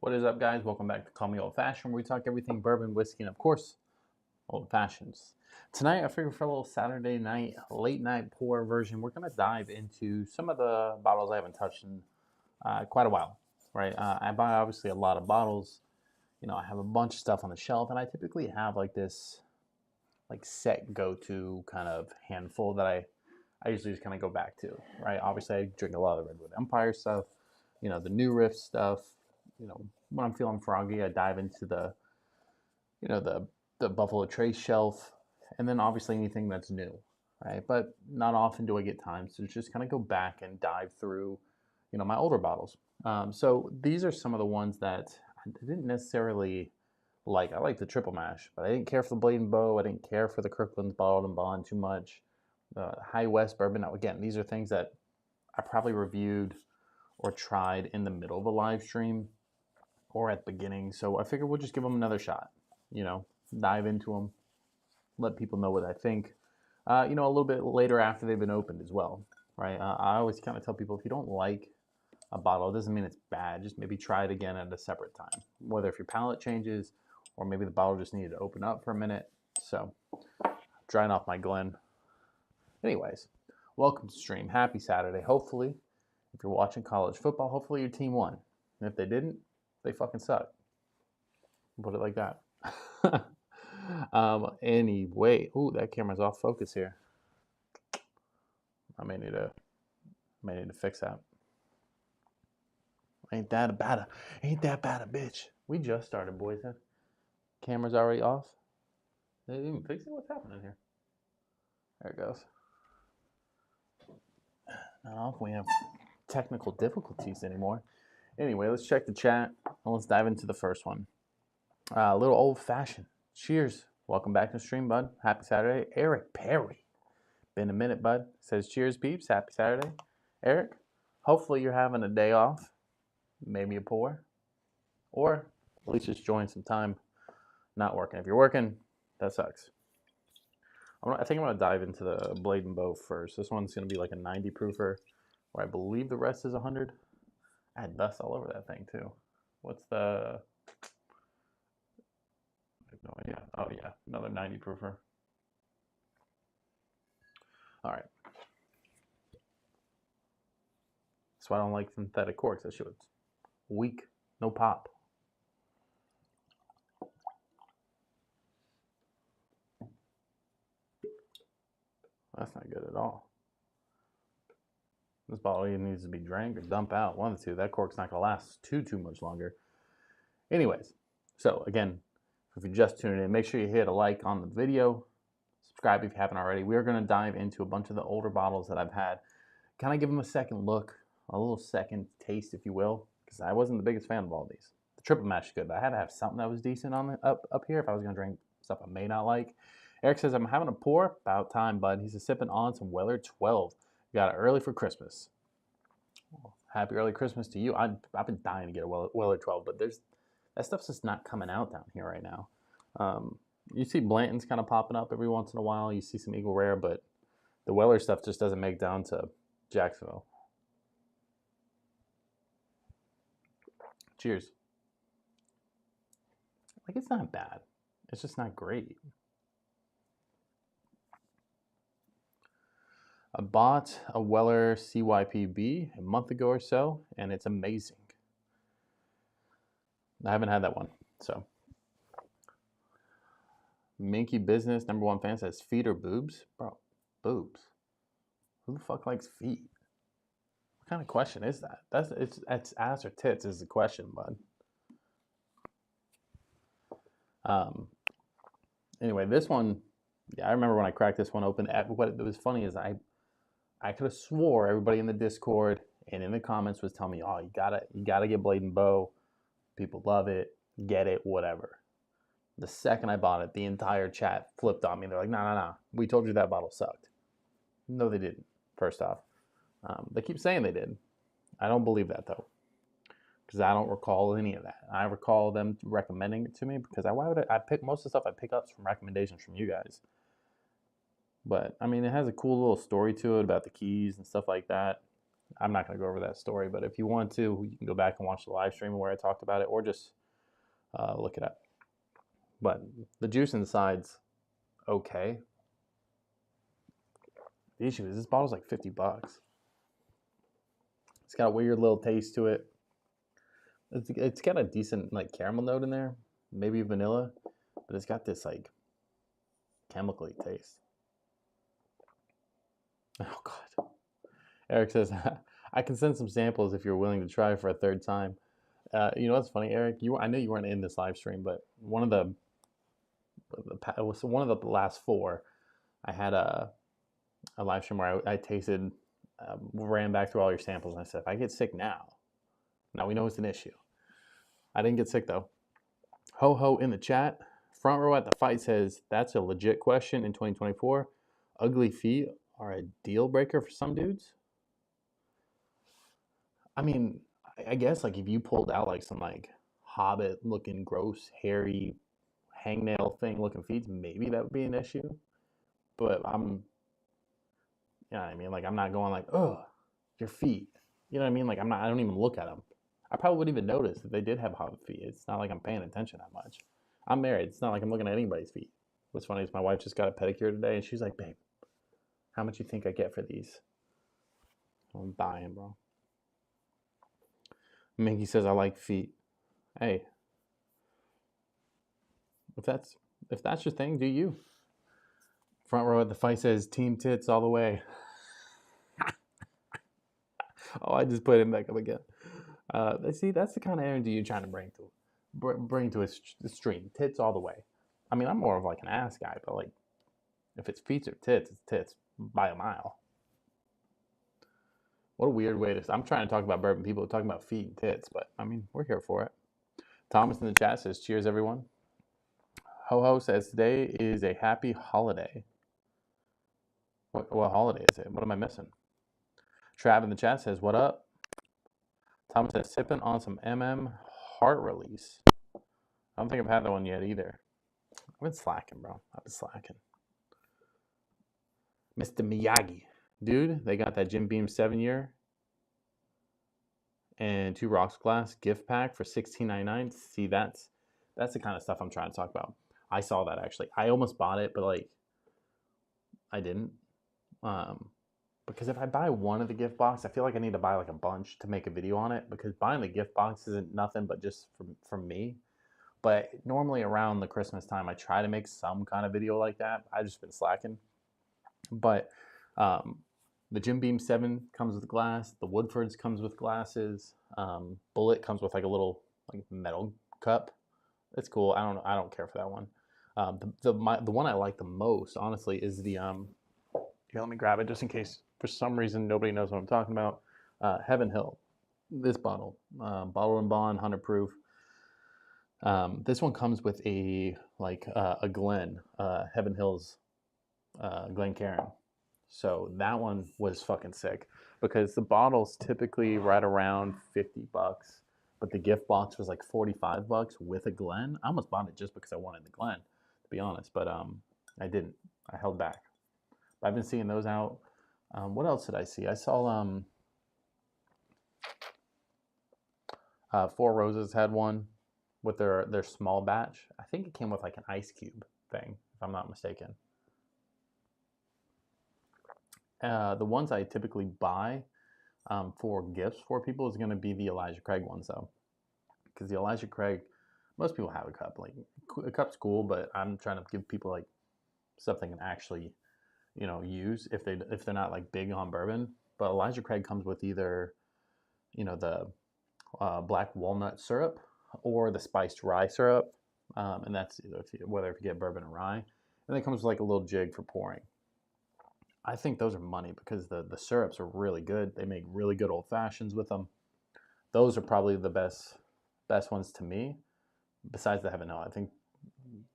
What is up, guys? Welcome back to Call Me Old Fashioned, where we talk everything bourbon, whiskey, and of course, old fashions. Tonight, I figured for a little Saturday night, late night pour version, we're going to dive into some of the bottles I haven't touched in quite a while, right? I buy obviously a lot of bottles. I have a bunch of stuff on the shelf, and I typically have like this set go-to kind of handful that I usually just kind of go back to, right? Obviously, I drink a lot of the Redwood Empire stuff, the New Riff stuff. When I'm feeling froggy, I dive into the Buffalo Trace shelf, and then obviously anything that's new, right? But not often do I get time to just kind of go back and dive through, my older bottles. So these are some of the ones that I didn't necessarily like. I like the triple mash, but I didn't care for the Blade and Bow. I didn't care for the Kirkland's Bottled and Bond too much. High West bourbon. Now, again, these are things that I probably reviewed or tried in the middle of a live stream or at the beginning. So I figured we'll just give them another shot, dive into them, let people know what I think, a little bit later after they've been opened as well, right? I always kind of tell people, if you don't like a bottle, it doesn't mean it's bad. Just maybe try it again at a separate time, whether if your palate changes or maybe the bottle just needed to open up for a minute. So drying off my Glen. Anyways, welcome to stream. Happy Saturday. Hopefully, if you're watching college football, hopefully your team won. And if they didn't, they fucking suck. Put it like that. Anyway, ooh, that camera's off focus here. I may need to fix that. Ain't that bad a bitch. We just started, boys. Camera's already off. They didn't even fix it. What's happening here? There it goes. Not off. We have technical difficulties anymore. Anyway, let's check the chat and let's dive into the first one. A little old fashioned. Cheers. Welcome back to the stream, bud. Happy Saturday. Eric Perry. Been a minute, bud. Says cheers, peeps. Happy Saturday. Eric, hopefully you're having a day off. Maybe a pour. Or at least just enjoying some time not working. If you're working, that sucks. I think I'm going to dive into the Blade and Bow first. This one's going to be like a 90 proofer, where I believe the rest is 100. I had dust all over that thing too. What's the... I have no idea. Oh yeah, another 90 proofer. All right. That's why I don't like synthetic corks. That shit was weak. No pop. That's not good at all. This bottle either needs to be drank or dump out. One of the two. That cork's not going to last too much longer. Anyways, so again, if you're just tuning in, make sure you hit a like on the video. Subscribe if you haven't already. We are going to dive into a bunch of the older bottles that I've had. Kind of give them a second look, a little second taste, if you will, because I wasn't the biggest fan of all these. The triple mash is good, but I had to have something that was decent on the up here if I was going to drink stuff I may not like. Eric says, I'm having a pour. About time, bud. He's sipping on some Weller 12. Got it early for Christmas. Well, happy early Christmas to you. I've been dying to get a Weller 12, but that stuff's just not coming out down here right now. You see Blanton's kind of popping up every once in a while. You see some Eagle Rare, but the Weller stuff just doesn't make down to Jacksonville. Cheers. Like, it's not bad. It's just not great. I bought a Weller CYPB a month ago or so, and it's amazing. I haven't had that one, so. Minky Business, #1 fan, says feet or boobs? Bro, boobs. Who the fuck likes feet? What kind of question is that? It's ass or tits is the question, bud. Anyway, this one, yeah, I remember when I cracked this one open. What was funny is I could have swore everybody in the Discord and in the comments was telling me, oh, you gotta get Blade and Bow. People love it, get it, whatever. The second I bought it, the entire chat flipped on me. They're like, no. We told you that bottle sucked. No, they didn't, first off. They keep saying they did. I don't believe that, though, because I don't recall any of that. I recall them recommending it to me because why would I pick most of the stuff I pick up from recommendations from you guys. But, I mean, it has a cool little story to it about the keys and stuff like that. I'm not going to go over that story, but if you want to, you can go back and watch the live stream where I talked about it, or just look it up. But the juice inside's okay. The issue is this bottle's like $50. It's got a weird little taste to it. It's got a decent like caramel note in there, maybe vanilla, but it's got this like chemically taste. Oh God. Eric says, I can send some samples if you're willing to try for a third time. You know what's funny, Eric? I know you weren't in this live stream, but one of the last four, I had a live stream where I tasted, ran back through all your samples, and I said, if I get sick now we know it's an issue. I didn't get sick though. Ho Ho in the chat, front row at the fight says, that's a legit question in 2024. Ugly feet are a deal breaker for some dudes. I mean, I guess like if you pulled out like some like Hobbit looking gross, hairy, hangnail thing looking feet, maybe that would be an issue. But I mean, like I'm not going like, oh, your feet. You know what I mean? Like I don't even look at them. I probably wouldn't even notice if they did have Hobbit feet. It's not like I'm paying attention that much. I'm married. It's not like I'm looking at anybody's feet. What's funny is my wife just got a pedicure today, and she's like, babe, how much you think I get for these? I'm dying, bro. Minky says, I like feet. Hey, if that's your thing, do you? Front row at the fight says, team tits all the way. Oh, I just put him back up again. See, that's the kind of energy you're trying to bring to a stream. Tits all the way. I mean, I'm more of like an ass guy, but like, if it's feet or tits, it's tits by a mile. What a weird way to... I'm trying to talk about bourbon. People are talking about feet and tits, but I mean, we're here for it. Thomas in the chat says, cheers, everyone. Ho Ho says, today is a happy holiday. What holiday is it? What am I missing? Trav in the chat says, what up? Thomas says, sipping on some Heart Release. I don't think I've had that one yet either. I've been slacking, bro. I've been slacking. Mr. Miyagi. Dude, they got that Jim Beam 7-year and 2 rocks glass gift pack for $16.99. See, that's the kind of stuff I'm trying to talk about. I saw that actually. I almost bought it, but like I didn't. Because if I buy one of the gift box, I feel like I need to buy like a bunch to make a video on it, because buying the gift box isn't nothing but just from me. But normally around the Christmas time, I try to make some kind of video like that. I've just been slacking. But the Jim Beam 7 comes with glass. The Woodfords comes with glasses. Bullet comes with like a little like metal cup. It's cool. I don't care for that one. The one I like the most, honestly, is the here, let me grab it just in case for some reason nobody knows what I'm talking about. Heaven Hill. This bottle, bottle and bond, 100 proof. This one comes with a Glen, Heaven Hill's Glencairn. So that one was fucking sick, because the bottle's typically right around $50, but the gift box was like $45 with a Glen. I almost bought it just because I wanted the Glen, to be honest, but I didn't. I held back. But I've been seeing those out. What else did I see? I saw Four Roses had one with their small batch. I think it came with like an ice cube thing, if I'm not mistaken. The ones I typically buy for gifts for people is going to be the Elijah Craig ones, though, because the Elijah Craig, most people have a cup. Like a cup's cool, but I'm trying to give people like stuff they can actually, use if they're not like big on bourbon. But Elijah Craig comes with either, the black walnut syrup or the spiced rye syrup, and that's whether if you get bourbon or rye, and it comes with like a little jig for pouring. I think those are money because the syrups are really good. They make really good old fashions with them. Those are probably the best ones to me, besides the Heaven Hill. I think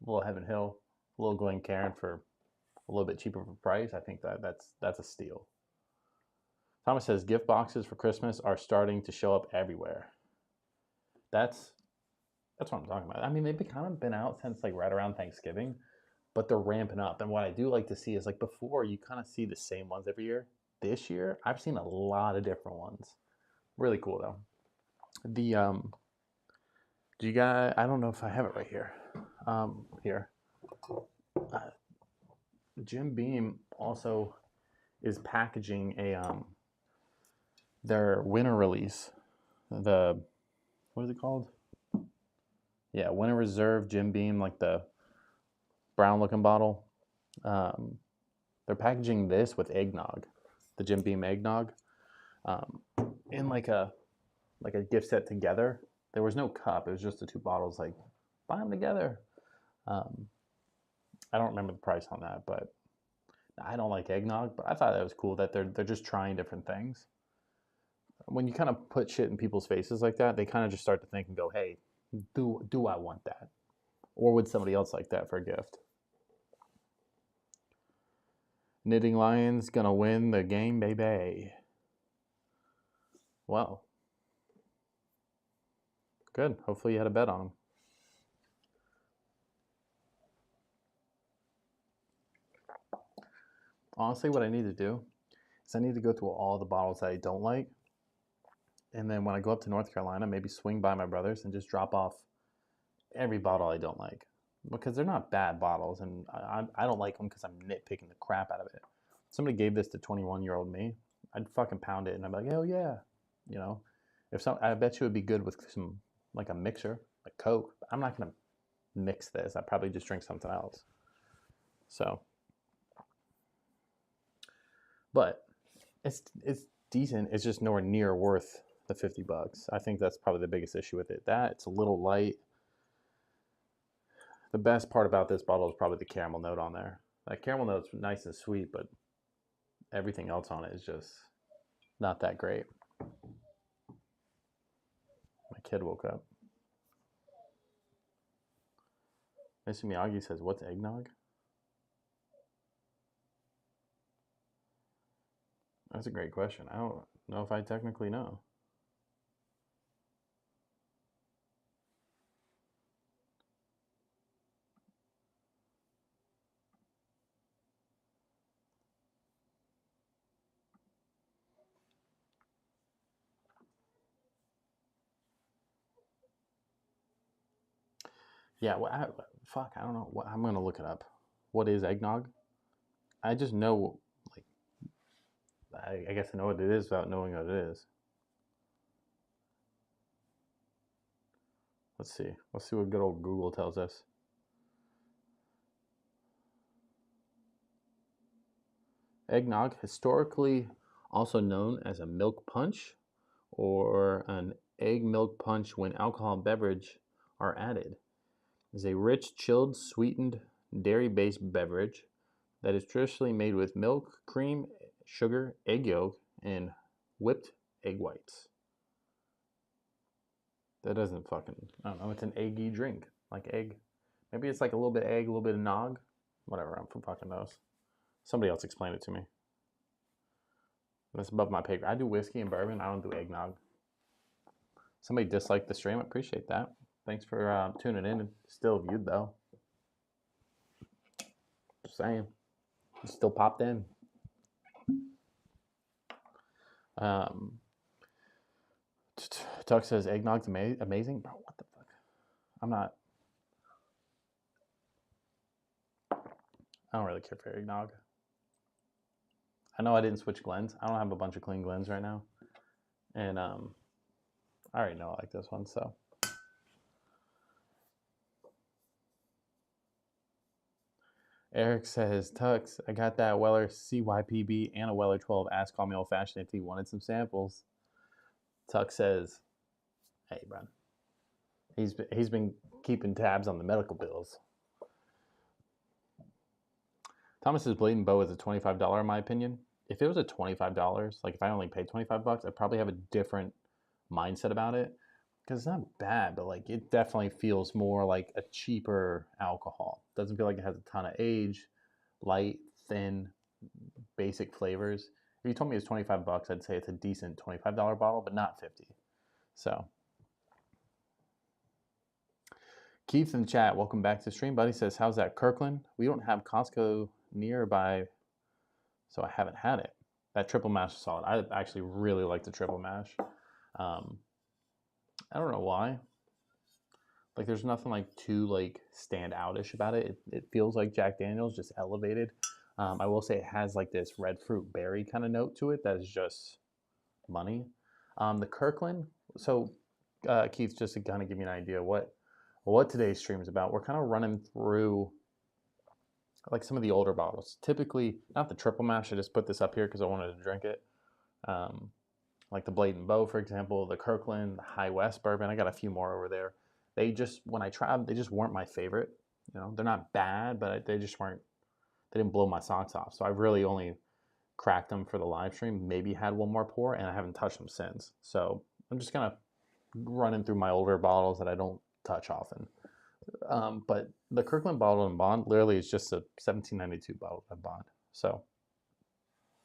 a little Heaven Hill, a little Glencairn for a little bit cheaper of a price. I think that's a steal. Thomas says gift boxes for Christmas are starting to show up everywhere. That's what I'm talking about. I mean, they've kind of been out since like right around Thanksgiving, but they're ramping up. And what I do like to see is like before, you kind of see the same ones every year. this year, I've seen a lot of different ones. Really cool though. The do you guys? I don't know if I have it right here. Here, uh, Jim Beam also is packaging a their winter release. The what is it called? Yeah, Winter Reserve Jim Beam, like the brown looking bottle. Um, they're packaging this with eggnog, the Jim Beam eggnog, um, in like a gift set together. There was no cup; it was just the two bottles. Like buy them together. Um, I don't remember the price on that, but I don't like eggnog. But I thought that was cool that they're just trying different things. When you kind of put shit in people's faces like that, they kind of just start to think and go, "Hey, do I want that, or would somebody else like that for a gift?" Knitting Lions gonna win the game, baby. Well, good. Hopefully you had a bet on them. Honestly, what I need to do is I need to go through all the bottles that I don't like, and then when I go up to North Carolina, maybe swing by my brother's and just drop off every bottle I don't like, because they're not bad bottles, and I don't like them because I'm nitpicking the crap out of it. If somebody gave this to 21-year-old me, I'd fucking pound it, and I'd be like, hell yeah, you know. I bet you it would be good with some like a mixer, like Coke. I'm not gonna mix this. I'd probably just drink something else. So, but it's decent. It's just nowhere near worth the $50. I think that's probably the biggest issue with it. That it's a little light. The best part about this bottle is probably the caramel note on there. That caramel note's nice and sweet, but everything else on it is just not that great. My kid woke up. Mr. Miyagi says, "What's eggnog?" That's a great question. I don't know if I technically know. Yeah, fuck, I don't know. I'm gonna look it up. What is eggnog? I just know, like, I guess I know what it is without knowing what it is. Let's see. Let's see what good old Google tells us. Eggnog, historically also known as a milk punch or an egg milk punch when alcohol beverage are added, is a rich, chilled, sweetened, dairy-based beverage that is traditionally made with milk, cream, sugar, egg yolk, and whipped egg whites. That doesn't fucking, I don't know, it's an eggy drink. Like egg. Maybe it's like a little bit of egg, a little bit of nog. Whatever, I'm from fucking knows. Somebody else explain it to me. That's above my pay grade. I do whiskey and bourbon. I don't do eggnog. Somebody disliked the stream. I appreciate that. Thanks for tuning in and still viewed though. Just saying. You still popped in. Tuck says eggnog's amazing. Bro, what the fuck? I'm not. I don't really care for eggnog. I know I didn't switch Glens. I don't have a bunch of clean Glens right now. And I already know I like this one, so. Eric says, Tux, I got that Weller CYPB and a Weller 12. Ask Call Me Old Fashioned if he wanted some samples. Tuck says, hey, bro. He's been keeping tabs on the medical bills. Thomas's Bleeding Bow is a $25 in my opinion. If it was a $25, like if I only paid $25, I'd probably have a different mindset about it. Because it's not bad, but like it definitely feels more like a cheaper alcohol. Doesn't feel like it has a ton of age, light, thin, basic flavors. If you told me it's $25, I'd say it's a decent $25 bottle, but not 50. So Keith in the chat, welcome back to the stream. Buddy says, how's that Kirkland? We don't have Costco nearby, so I haven't had it. That triple mash is solid. I actually really like the triple mash. I don't know why. Like, there's nothing like too like stand outish about it. It feels like Jack Daniel's, just elevated. I will say it has like this red fruit berry kind of note to it that is just money. The Kirkland. So Keith, just to kind of give you an idea what today's stream is about, we're kind of running through like some of the older bottles. Typically, not the triple mash. I just put this up here because I wanted to drink it. Like the Blade and Bow, for example, the Kirkland, the High West bourbon. I got a few more over there. They just, when I tried them, they just weren't my favorite. You know, they're not bad, but they just weren't. They didn't blow my socks off. So I've really only cracked them for the live stream. Maybe had one more pour, and I haven't touched them since. So I'm just kind of running through my older bottles that I don't touch often. But the Kirkland bottled and bond literally is just a 1792 bottled and bond. So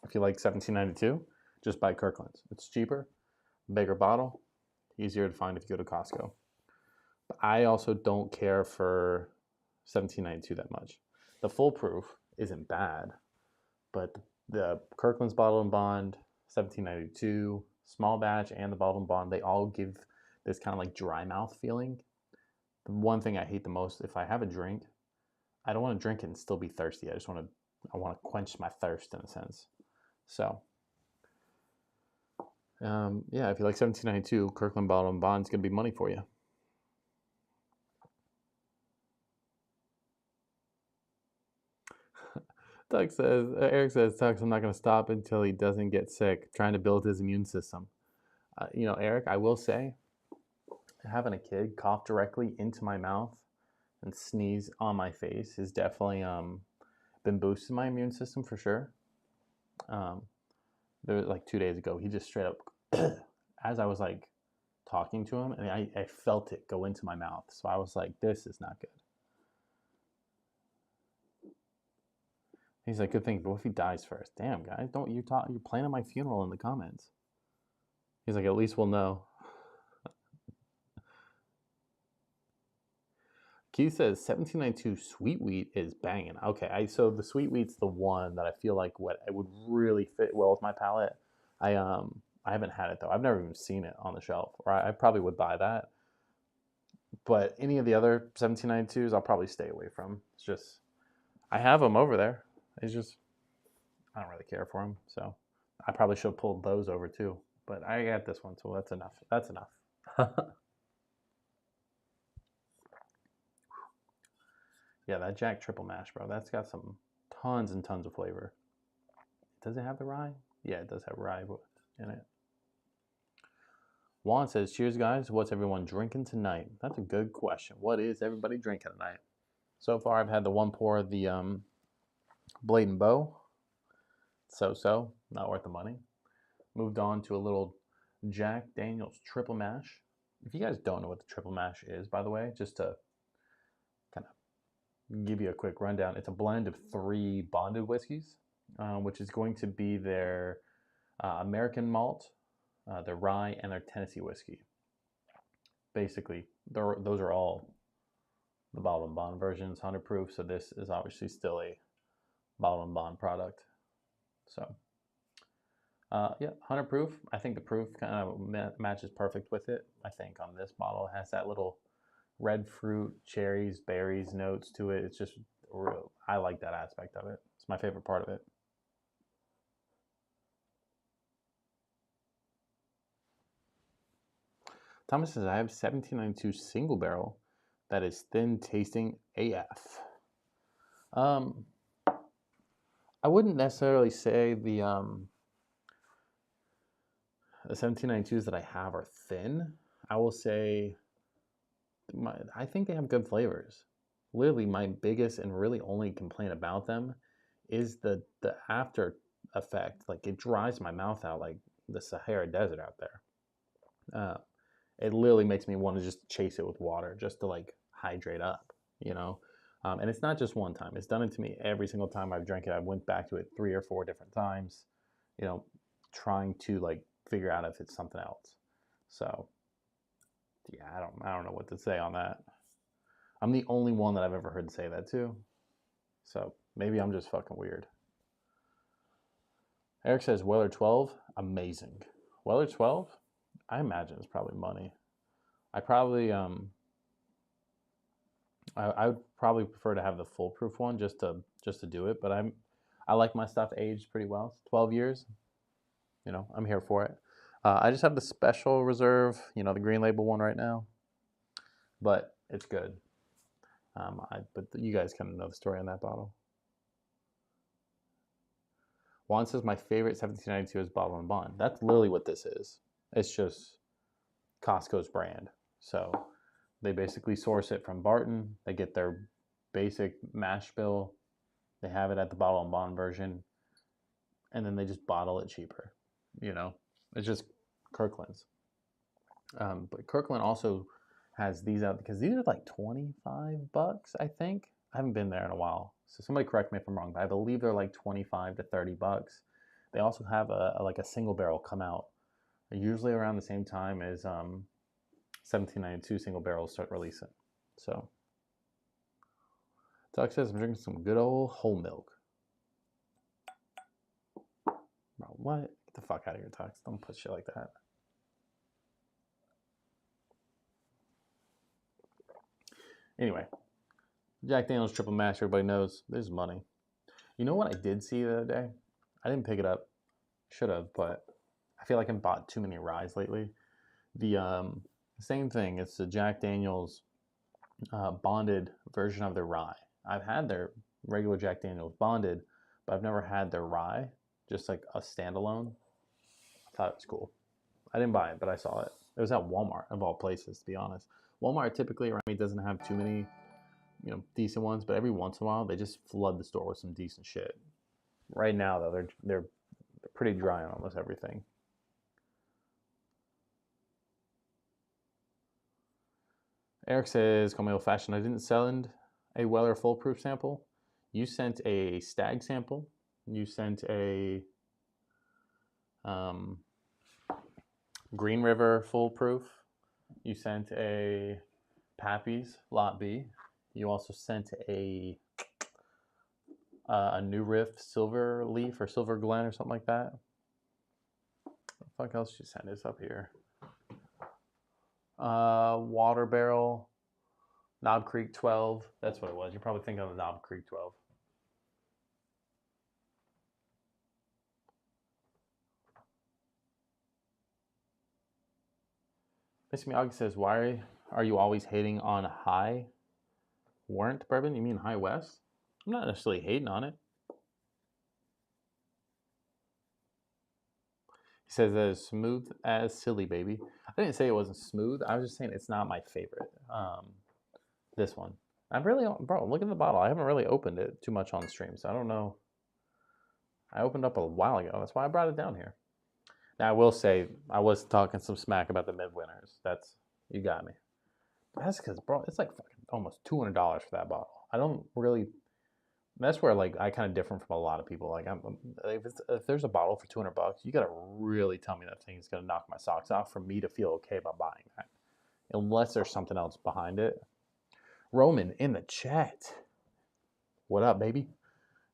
if you like 1792, just buy Kirkland's. It's cheaper, bigger bottle, easier to find if you go to Costco. But I also don't care for 1792 that much. The full proof isn't bad, but the Kirkland's bottled and bond, 1792, small batch, and the bottled and bond, they all give this kind of like dry mouth feeling. The one thing I hate the most, if I have a drink, I don't want to drink it and still be thirsty. I want to quench my thirst in a sense. So, yeah, if you like 1792, Kirkland bottled and bond is going to be money for you. Eric says, Tux, I'm not going to stop until he doesn't get sick, trying to build his immune system. You know, Eric, I will say, having a kid cough directly into my mouth and sneeze on my face has definitely been boosting my immune system for sure. There was like 2 days ago, he just straight up, as I was like talking to him, and I felt it go into my mouth. So I was like, this is not good. He's like, good thing, but what if he dies first? Damn, guys, don't you talk? You're planning my funeral in the comments. He's like, at least we'll know. Keith says 1792 sweet wheat is banging. Okay, so the sweet wheat's the one that I feel like it would really fit well with my palate. I haven't had it though. I've never even seen it on the shelf, or I probably would buy that. But any of the other 1792s, I'll probably stay away from. It's just, I have them over there. It's just, I don't really care for them. So I probably should have pulled those over too. But I got this one, so that's enough. That's enough. Yeah, that Jack Triple Mash, bro. That's got some tons and tons of flavor. Does it have the rye? Yeah, it does have rye in it. Juan says, cheers, guys. What's everyone drinking tonight? That's a good question. What is everybody drinking tonight? So far, I've had the one pour of the Blade and Bow. So, not worth the money. Moved on to a little Jack Daniel's Triple Mash. If you guys don't know what the Triple Mash is, by the way, just to kind of give you a quick rundown, it's a blend of 3 bonded whiskeys, which is going to be their American malt, their rye, and their Tennessee whiskey. Basically, those are all the bottle and bond versions, 100 proof. So this is obviously still a bottle and bond product. So, yeah, 100 proof. I think the proof kind of matches perfect with it. I think on this bottle it has that little red fruit, cherries, berries notes to it. It's just real. I like that aspect of it. It's my favorite part of it. Thomas says, I have 1792 single barrel that is thin tasting AF. I wouldn't necessarily say the 1792s that I have are thin. I will say I think they have good flavors. Literally, my biggest and really only complaint about them is the after effect. Like, it dries my mouth out like the Sahara Desert out there. It literally makes me want to just chase it with water just to like hydrate up, you know? And it's not just one time. It's done it to me every single time I've drank it. I went back to it 3 or 4 different times, you know, trying to like figure out if it's something else. So yeah, I don't know what to say on that. I'm the only one that I've ever heard say that too. So maybe I'm just fucking weird. Eric says Weller 12, amazing. Weller 12, I imagine it's probably money. I probably I would probably prefer to have the foolproof one just to do it, but I like my stuff aged pretty well. 12 years, you know, I'm here for it. I just have the special reserve, you know, the green label one right now, but it's good. But you guys kind of know the story on that bottle. Juan says my favorite 1792 is Bottle and Bond. That's literally what this is. It's just Costco's brand. So they basically source it from Barton. They get their basic mash bill. They have it at the Bottle and Bond version, and then they just bottle it cheaper. You know, it's just Kirkland's. But Kirkland also has these out because these are like $25, I think. I haven't been there in a while, so somebody correct me if I'm wrong, but I believe they're like 25 to 30 bucks. They also have like a single barrel come out, usually around the same time as 1792 single barrels start releasing. So, Tuck says I'm drinking some good old whole milk. Bro, what? Get the fuck out of here, Tux. Don't put shit like that. Anyway, Jack Daniel's Triple Mash, everybody knows there's money. You know what I did see the other day? I didn't pick it up. Should have, but I feel like I've bought too many ryes lately. The same thing. It's the Jack Daniel's bonded version of their rye. I've had their regular Jack Daniel's bonded, but I've never had their rye, just like a standalone. I thought it was cool. I didn't buy it, but I saw it. It was at Walmart, of all places, to be honest. Walmart typically around me doesn't have too many, you know, decent ones, but every once in a while they just flood the store with some decent shit. Right now, though, they're pretty dry on almost everything. Eric says, "Call me old fashioned. I didn't send a Weller foolproof sample. You sent a Stag sample. You sent a Green River foolproof. You sent a Pappy's Lot B. You also sent a New Riff Silver Leaf or Silver Glen or something like that. What the fuck else did you send us up here? Water Barrel, Knob Creek 12. That's what it was. You're probably thinking of the Knob Creek 12. Mr. Miyagi says, why are you always hating on High Warrant Bourbon? You mean High West? I'm not necessarily hating on it. He says that it's smooth as silly, baby. I didn't say it wasn't smooth. I was just saying it's not my favorite. This one. I've really, bro, look at the bottle. I haven't really opened it too much on stream, so I don't know. I opened up a while ago. That's why I brought it down here. Now, I will say, I was talking some smack about the midwinters. That's, you got me. That's because, bro, it's like fucking almost $200 for that bottle. I don't really, that's where, like, I kind of differ from a lot of people. Like, if there's a bottle for $200, you got to really tell me that thing is going to knock my socks off for me to feel okay about buying that. Unless there's something else behind it. Roman in the chat. What up, baby?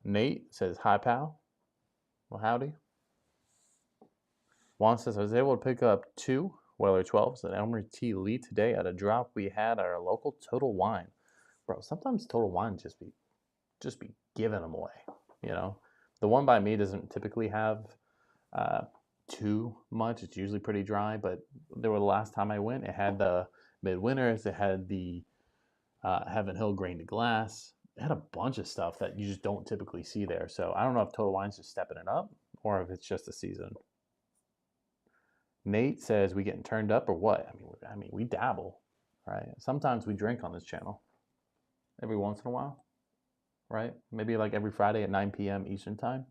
Nate says, hi, pal. Well, howdy. Juan says, I was able to pick up 2 Weller 12s and Elmer T. Lee today at a drop we had at our local Total Wine. Bro, sometimes Total Wine just be giving them away, you know? The one by me doesn't typically have too much. It's usually pretty dry, but the last time I went, it had the Midwinters, it had the Heaven Hill Grain to Glass. It had a bunch of stuff that you just don't typically see there. So I don't know if Total Wine's just stepping it up or if it's just a season. Nate says, we getting turned up or what? I mean, we dabble, right? Sometimes we drink on this channel every once in a while, right? Maybe like every Friday at 9 p.m. Eastern time.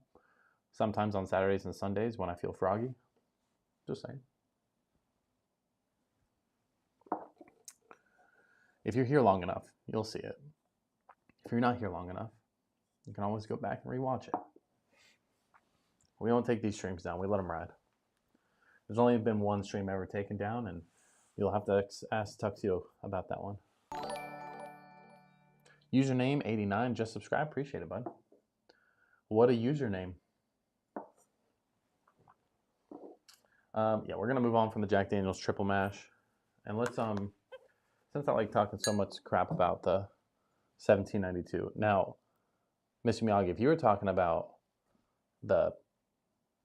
Sometimes on Saturdays and Sundays when I feel froggy. Just saying. If you're here long enough, you'll see it. If you're not here long enough, you can always go back and rewatch it. We don't take these streams down. We let them ride. There's only been one stream ever taken down, and you'll have to ask Tuxedo about that one. Username 89, just subscribe. Appreciate it, bud. What a username. Yeah, we're gonna move on from the Jack Daniel's triple mash, and let's since I like talking so much crap about the 1792. Now, Mr. Miyagi, if you were talking about the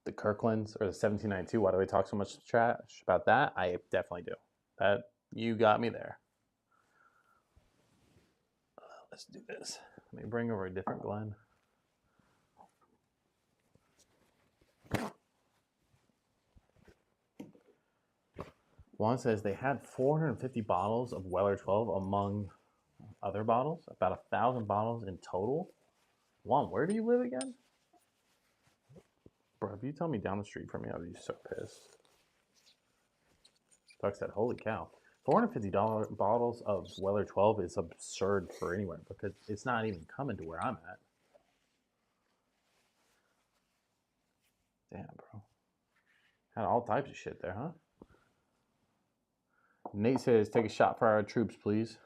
Kirklands or the 1792, why do we talk so much trash about that? I definitely do. That you got me there. Let's do this. Let me bring over a different blend. Juan says they had 450 bottles of Weller 12 among other bottles, about 1,000 bottles in total. Juan, where do you live again? Bro, if you tell me down the street from me, I'd be so pissed. Doug said, holy cow. $450 bottles of Weller 12 is absurd for anywhere because it's not even coming to where I'm at. Damn, bro. Had all types of shit there, huh? Nate says, take a shot for our troops, please.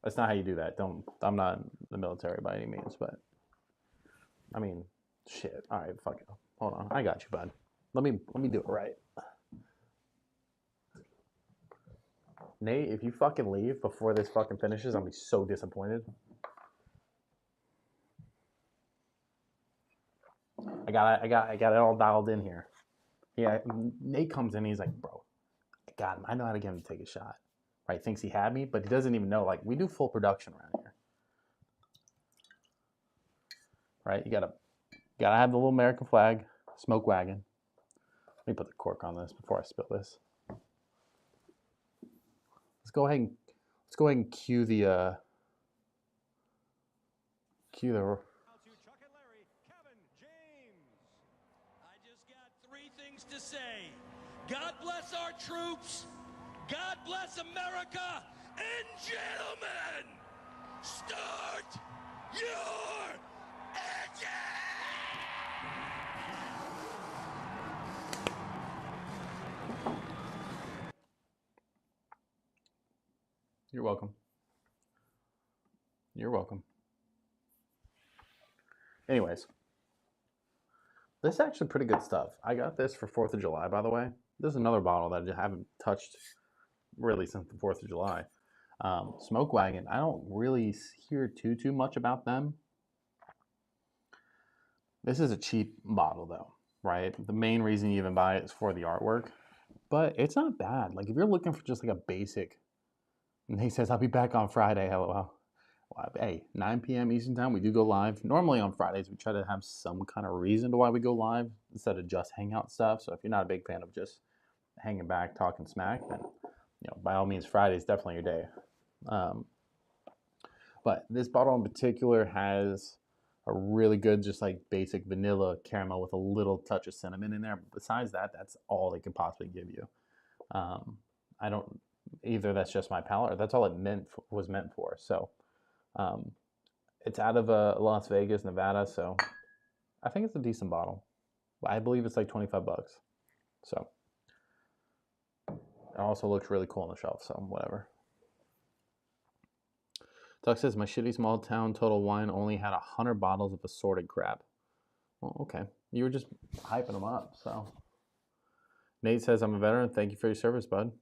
That's not how you do that. I'm not in the military by any means, but I mean, shit. All right, fuck it. Hold on. I got you, bud. Let me do it right. Nate, if you fucking leave before this fucking finishes, I'll be so disappointed. I got it all dialed in here. Yeah, Nate comes in, he's like, bro, I got him. I know how to get him to take a shot. Right? Thinks he had me, but he doesn't even know. Like, we do full production around here. Right? You gotta have the little American flag, smoke wagon. Let me put the cork on this before I spill this. Let's go ahead and cue the to say, God bless our troops, God bless America, and gentlemen, start your engine! You're welcome. You're welcome. Anyways. This is actually pretty good stuff. I got this for 4th of July, by the way. This is another bottle that I haven't touched really since the 4th of July. Smoke Wagon, I don't really hear too much about them. This is a cheap bottle, though, right? The main reason you even buy it is for the artwork. But it's not bad. Like, if you're looking for just like a basic, and he says, I'll be back on Friday, LOL. Hey, 9 p.m. Eastern time, we do go live. Normally on Fridays, we try to have some kind of reason to why we go live instead of just hangout stuff. So if you're not a big fan of just hanging back, talking smack, then by all means, Friday is definitely your day. But this bottle in particular has a really good, just like basic vanilla caramel with a little touch of cinnamon in there. But besides that, that's all they could possibly give you. I don't either. That's just my palate, or that's all it was meant for. So. It's out of Las Vegas, Nevada, so I think it's a decent bottle. I believe it's like 25 bucks. So it also looks really cool on the shelf, so whatever. Tuck says, my shitty small town Total Wine only had 100 bottles of assorted crap. Well, okay. You were just hyping them up, so. Nate says, I'm a veteran. Thank you for your service, bud.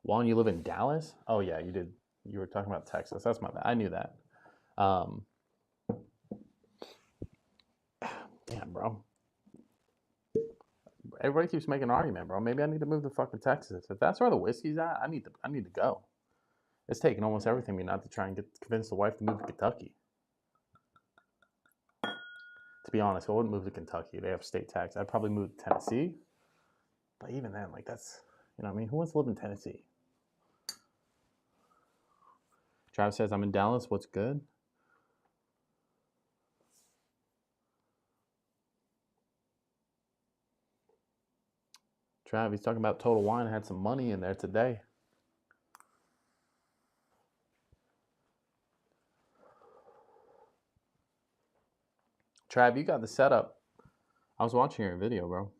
Juan, you live in Dallas? Oh, yeah, you did. You were talking about Texas. That's my bad. I knew that. Damn, bro. Everybody keeps making an argument, bro. Maybe I need to move to fucking Texas. If that's where the whiskey's at, I need to go. It's taking almost everything not to try and convince the wife to move to Kentucky. To be honest, I wouldn't move to Kentucky. They have state tax. I'd probably move to Tennessee. But even then, like, that's, what I mean? Who wants to live in Tennessee? Travis says, I'm in Dallas. What's good? Travis, he's talking about Total Wine. Had some money in there today. Trav, you got the setup. I was watching your video, bro.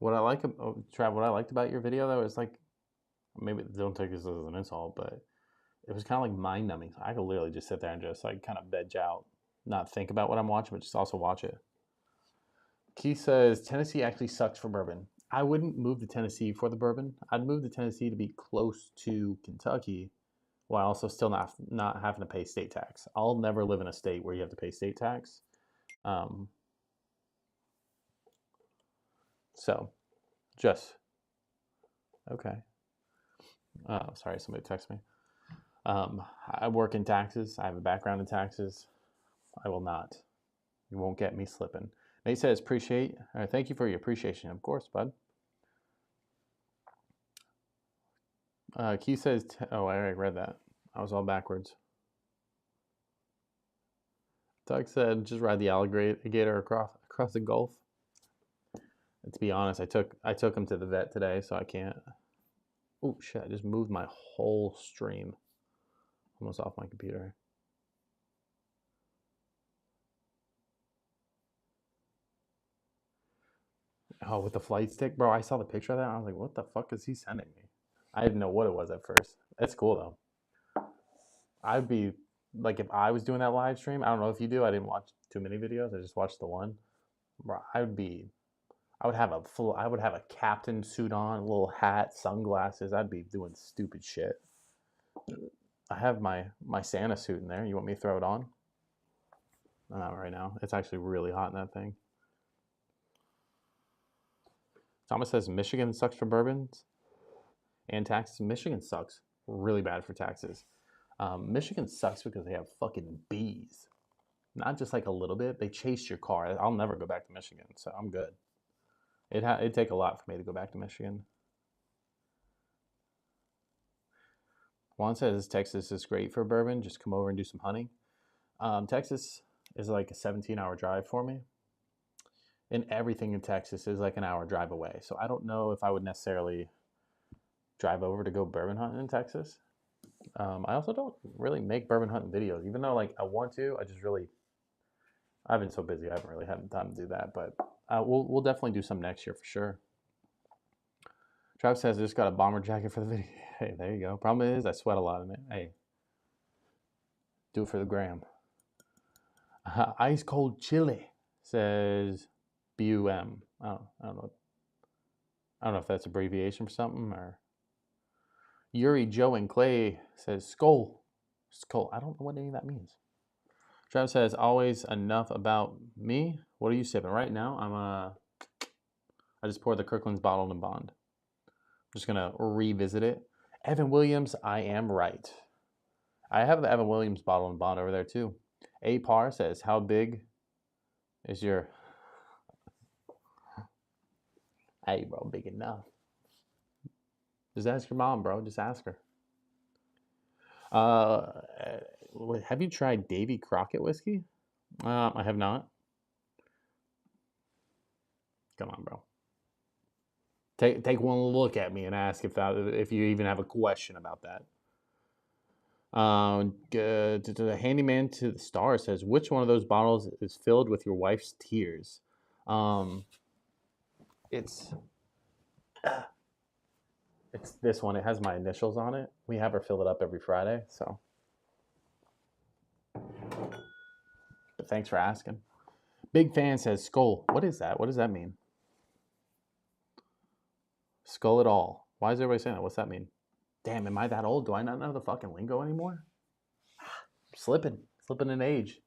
What I liked about your video, though, is like, maybe don't take this as an insult, but it was kind of like mind numbing. I could literally just sit there and just like kind of veg out, not think about what I'm watching, but just also watch it. Keith says Tennessee actually sucks for bourbon. I wouldn't move to Tennessee for the bourbon. I'd move to Tennessee to be close to Kentucky, while also still not having to pay state tax. I'll never live in a state where you have to pay state tax. Um, so, just okay. Sorry, somebody texted me. I work in taxes. I have a background in taxes. I will not. You won't get me slipping. Nate says, thank you for your appreciation. Of course, bud. Keith says, I already read that. I was all backwards. Doug said, just ride the alligator across the Gulf. And to be honest, I took him to the vet today, so I can't. Oh shit! I just moved my whole stream almost off my computer. Oh, with the flight stick, bro! I saw the picture of that. And I was like, "What the fuck is he sending me?" I didn't know what it was at first. It's cool though. I'd be like, if I was doing that live stream. I don't know if you do. I didn't watch too many videos. I just watched the one. Bro, I would have a captain suit on, a little hat, sunglasses. I'd be doing stupid shit. I have my Santa suit in there. You want me to throw it on? Not right now. It's actually really hot in that thing. Thomas says Michigan sucks for bourbons and taxes. Michigan sucks really bad for taxes. Michigan sucks because they have fucking bees. Not just like a little bit. They chase your car. I'll never go back to Michigan, so I'm good. It'd take a lot for me to go back to Michigan. Juan says Texas is great for bourbon. Just come over and do some hunting. Texas is like a 17-hour drive for me. And everything in Texas is like an hour drive away. So I don't know if I would necessarily drive over to go bourbon hunting in Texas. I also don't really make bourbon hunting videos, even though like I want to. I've been so busy. I haven't really had the time to do that. But we'll definitely do some next year for sure. Travis says I just got a bomber jacket for the video. Hey, there you go. Problem is I sweat a lot in it. Hey, do it for the gram. Ice cold chili says BUM. I don't know. I don't know if that's abbreviation for something or. Yuri, Joe, and Clay says skull. Skull. I don't know what any of that means. Travis says always enough about me. What are you sipping right now? I just poured the Kirkland's Bottled in Bond. I'm just gonna revisit it. Evan Williams, I am right. I have the Evan Williams Bottled in Bond over there too. A Par says, how big is your? Hey, bro, big enough. Just ask your mom, bro. Just ask her. Have you tried Davy Crockett whiskey? I have not. Come on, bro. Take one look at me and ask if you even have a question about that. The handyman to the star says, which one of those bottles is filled with your wife's tears? It's this one. It has my initials on it. We have her fill it up every Friday, so. But thanks for asking. Big fan says skull. What is that? What does that mean? Skull it all. Why is everybody saying that? What's that mean? Damn, am I that old? Do I not know the fucking lingo anymore? Slipping in age.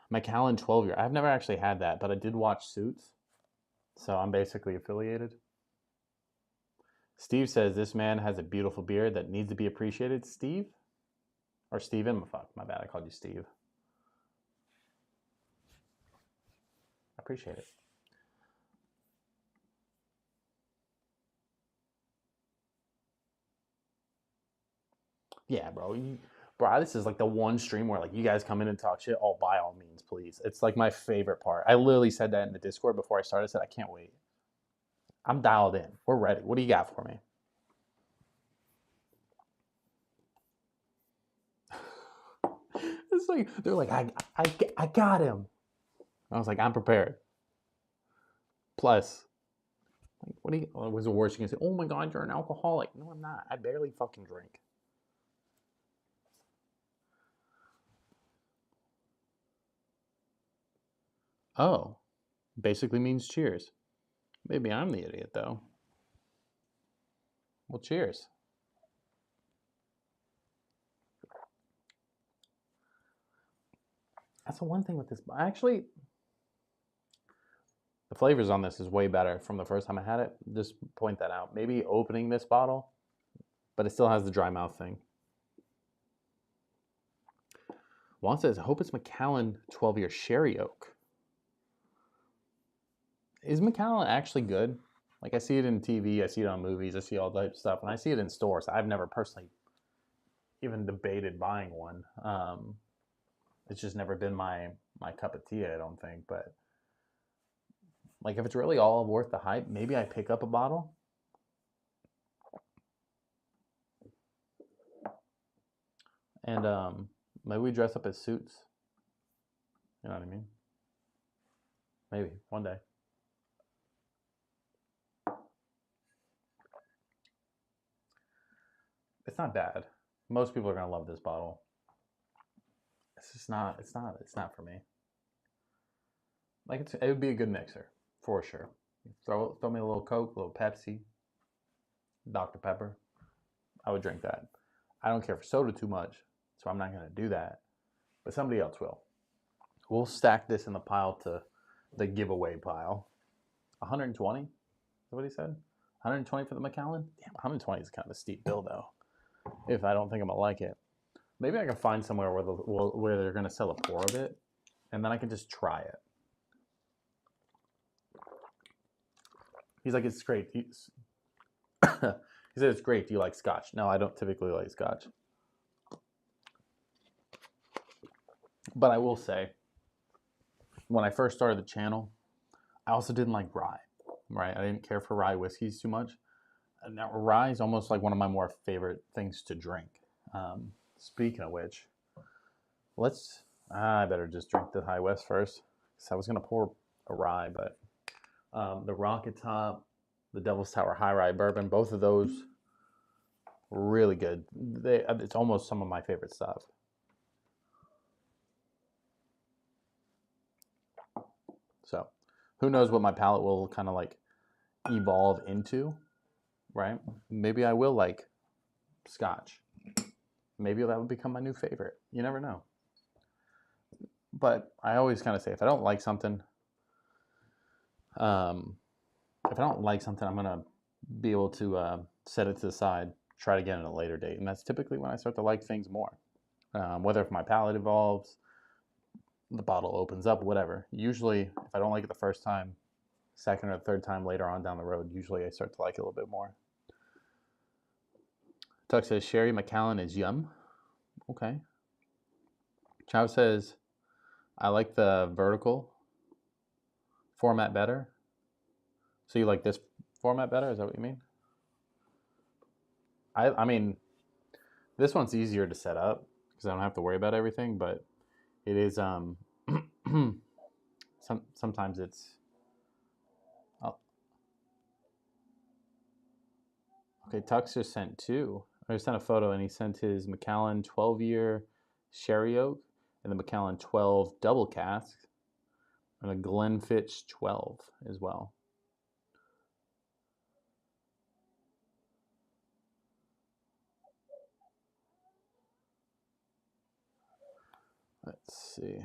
Macallan 12-year. I've never actually had that, but I did watch Suits, so I'm basically affiliated. Steve says this man has a beautiful beard that needs to be appreciated. Steve? Or Steven? Fuck, my bad. I called you Steve. I appreciate it. Yeah, bro. Bro, this is like the one stream where like you guys come in and talk shit. Oh, by all means, please. It's like my favorite part. I literally said that in the Discord before I started. I said, I can't wait. I'm dialed in. We're ready. What do you got for me? It's like they're like, I got him. I was like, I'm prepared. Plus, Like, what do you? What was the worst you can say? Oh my God, you're an alcoholic. No, I'm not. I barely fucking drink. Oh, basically means cheers. Maybe I'm the idiot though. Well, cheers. That's the one thing with this. Actually, the flavors on this is way better from the first time I had it. Just point that out. Maybe opening this bottle, but it still has the dry mouth thing. Juan says, I hope it's Macallan 12-year sherry oak. Is Macallan actually good? Like, I see it in TV, I see it on movies, I see all that stuff, and I see it in stores. I've never personally even debated buying one. It's just never been my cup of tea, I don't think. But like, if it's really all worth the hype, maybe I pick up a bottle. And maybe we dress up as suits. You know what I mean? Maybe one day. It's not bad. Most people are gonna love this bottle. It's just not. It's not for me. Like, it would be a good mixer for sure. Throw me a little Coke, a little Pepsi, Dr. Pepper. I would drink that. I don't care for soda too much, so I'm not gonna do that. But somebody else will. We'll stack this in the pile to the giveaway pile. 120? Is that what he said? 120 for the Macallan? Damn, 120 is kind of a steep bill though. If I don't think I'm gonna like it. Maybe I can find somewhere where they're gonna sell a pour of it, and then I can just try it. He's like, it's great. He said it's great. Do you like scotch? No, I don't typically like scotch. But I will say, when I first started the channel, I also didn't like rye, right? I didn't care for rye whiskeys too much. And now rye is almost like one of my more favorite things to drink. Speaking of which, I better just drink the High West first. Because I was going to pour a rye, but the Rocket Top, the Devil's Tower High Rye Bourbon, both of those really good. It's almost some of my favorite stuff. So who knows what my palate will kind of like evolve into, right? Maybe I will like scotch. Maybe that would become my new favorite. You never know. But I always kind of say, if I don't like something, I'm gonna be able to set it to the side, try it again at a later date, and that's typically when I start to like things more. Whether if my palate evolves, the bottle opens up, whatever. Usually, if I don't like it the first time, second or third time later on down the road, usually I start to like it a little bit more. Tuck says, Sherry Macallan is yum. Okay. Chow says, I like the vertical format better. So you like this format better? Is that what you mean? I mean, this one's easier to set up because I don't have to worry about everything, but it is, sometimes it's, okay, Tux just sent two. I sent a photo, and he sent his Macallan 12-year sherry oak and the Macallan 12 double cask and a Glenfiddich 12 as well. Let's see.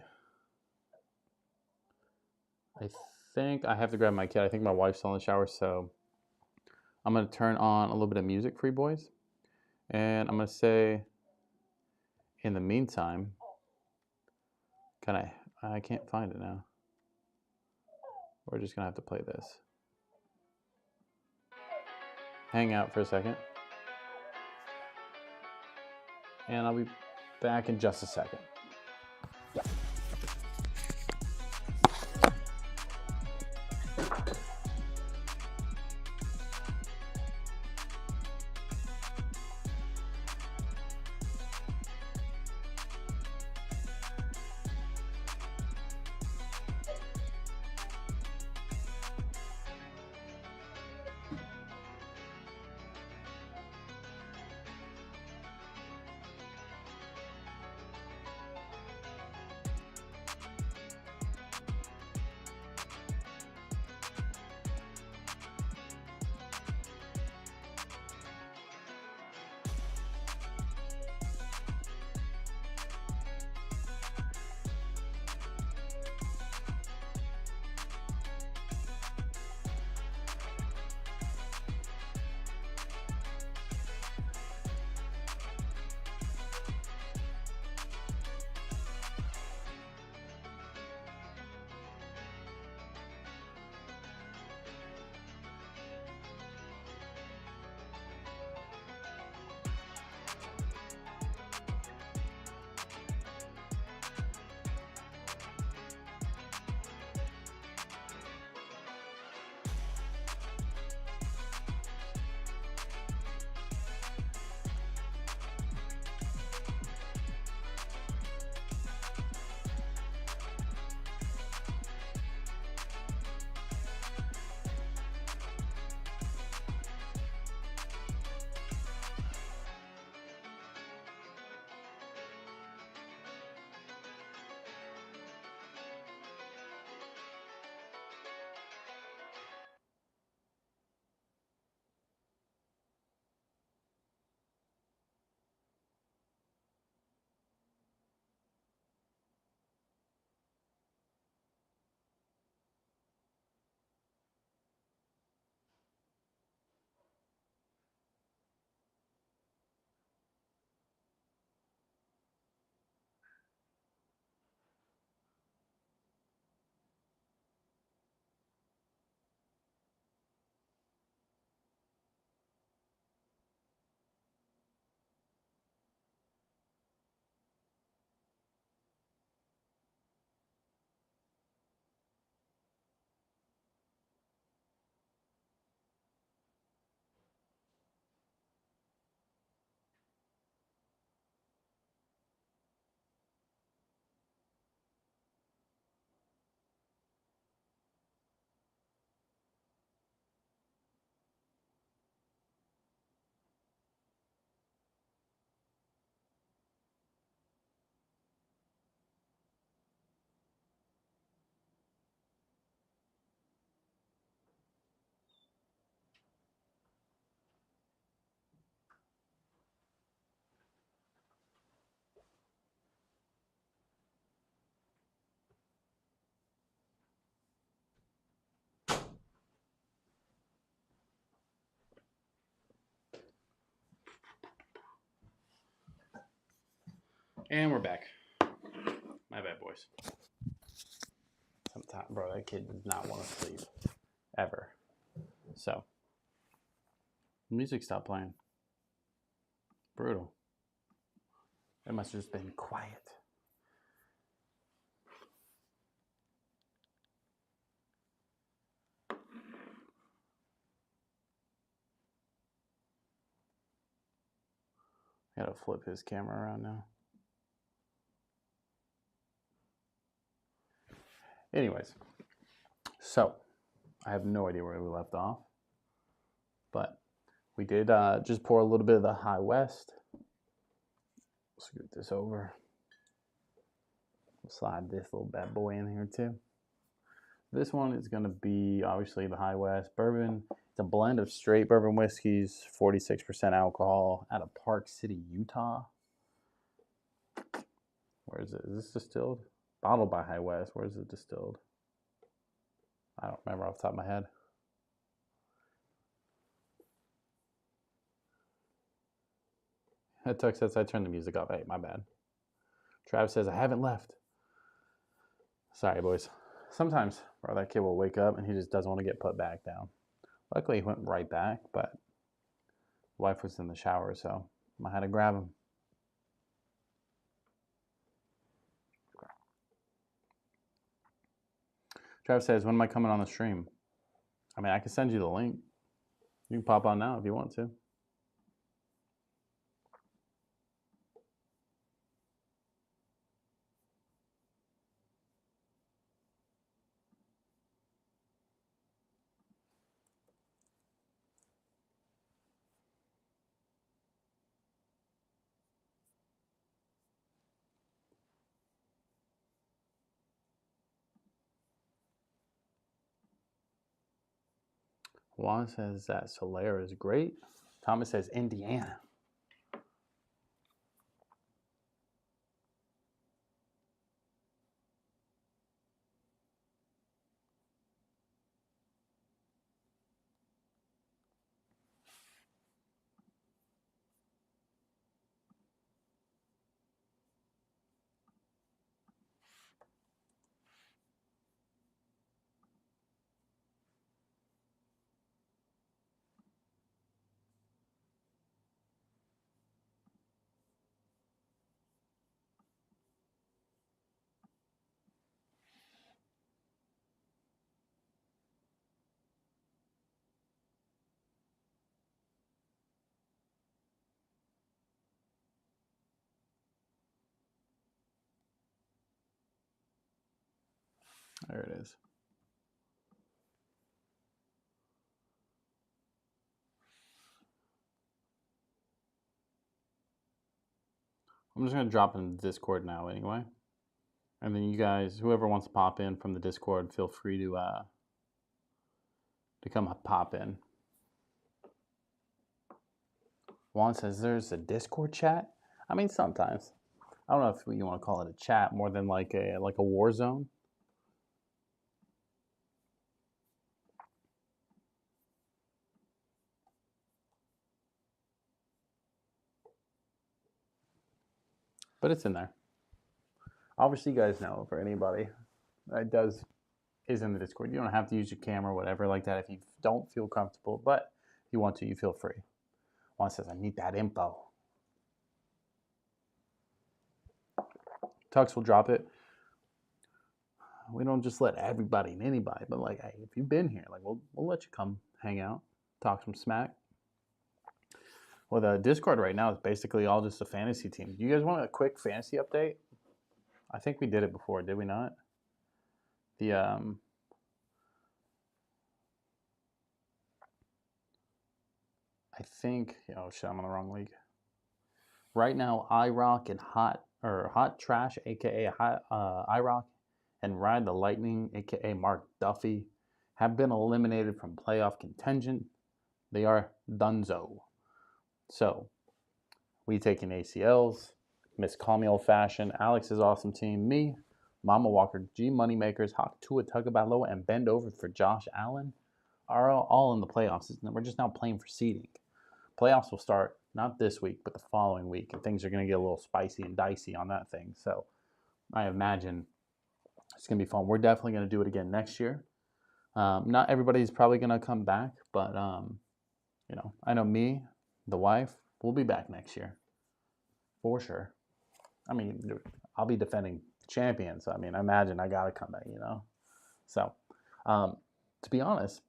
I think I have to grab my kid. I think my wife's still in the shower, so I'm going to turn on a little bit of music for you boys. And I'm going to say, in the meantime, I can't find it now. We're just going to have to play this. Hang out for a second. And I'll be back in just a second. And we're back. My bad, boys. Sometimes, bro, that kid does not want to sleep. Ever. So, music stopped playing. Brutal. It must have just been quiet. I gotta flip his camera around now. Anyways, so I have no idea where we left off, but we did just pour a little bit of the High West. Scoot this over. Slide this little bad boy in here too. This one is going to be obviously the High West Bourbon. It's a blend of straight bourbon whiskeys, 46% alcohol, out of Park City, Utah. Where is it? Is this distilled? Bottled by High West. Where is it distilled? I don't remember off the top of my head. Tuck says I turned the music off. Hey, my bad. Trav says I haven't left. Sorry, boys. Sometimes, bro, that kid will wake up and he just doesn't want to get put back down. Luckily, he went right back, but wife was in the shower, so I had to grab him. Trav says, when am I coming on the stream? I mean, I can send you the link. You can pop on now if you want to. Juan says that Solera is great. Thomas says Indiana. There it is. I'm just going to drop in Discord now anyway. And then you guys, whoever wants to pop in from the Discord, feel free to come pop in. Juan says there's a Discord chat. I mean, sometimes. I don't know if you want to call it a chat more than like a war zone. But it's in there. Obviously, you guys know, for anybody that is in the Discord, you don't have to use your camera or whatever like that if you don't feel comfortable. But if you want to, you feel free. Juan says, I need that info. Tux will drop it. We don't just let everybody and anybody, but like, hey, if you've been here, like, we'll let you come hang out, talk some smack. Well, the Discord right now is basically all just a fantasy team. Do you guys want a quick fantasy update? I think we did it before, did we not? The I think, oh shit, I'm on the wrong league. Right now, iRock and Hot Trash, aka iRock, and Ride the Lightning, aka Mark Duffy, have been eliminated from playoff contention. They are donezo. So, we taking ACLs, Miss Call Me Old Fashioned, Alex's awesome team, me, Mama Walker, G Moneymakers, Hawk Tua Tagovailoa, and Bend Over for Josh Allen are all in the playoffs. We're just now playing for seeding. Playoffs will start not this week, but the following week, and things are going to get a little spicy and dicey on that thing. So I imagine it's going to be fun. We're definitely going to do it again next year. Not everybody's probably going to come back, but I know me, the wife, we'll be back next year for sure. I mean, I'll be defending champion, so I mean, I imagine I got to come back, So, to be honest,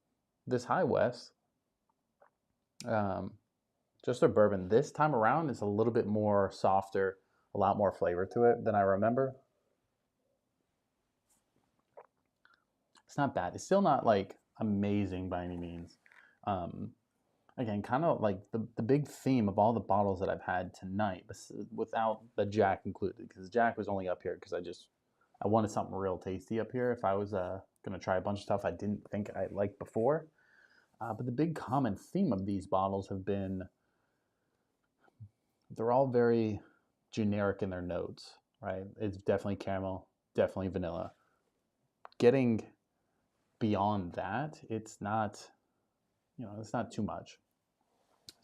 this High West, just their bourbon this time around is a little bit more softer, a lot more flavor to it than I remember. It's not bad. It's still not like amazing by any means. Again, kind of like the big theme of all the bottles that I've had tonight, without the Jack included, because Jack was only up here because I wanted something real tasty up here. If I was gonna try a bunch of stuff I didn't think I liked before, but the big common theme of these bottles have been they're all very generic in their notes, right? It's definitely caramel, definitely vanilla. Getting beyond that, it's not too much.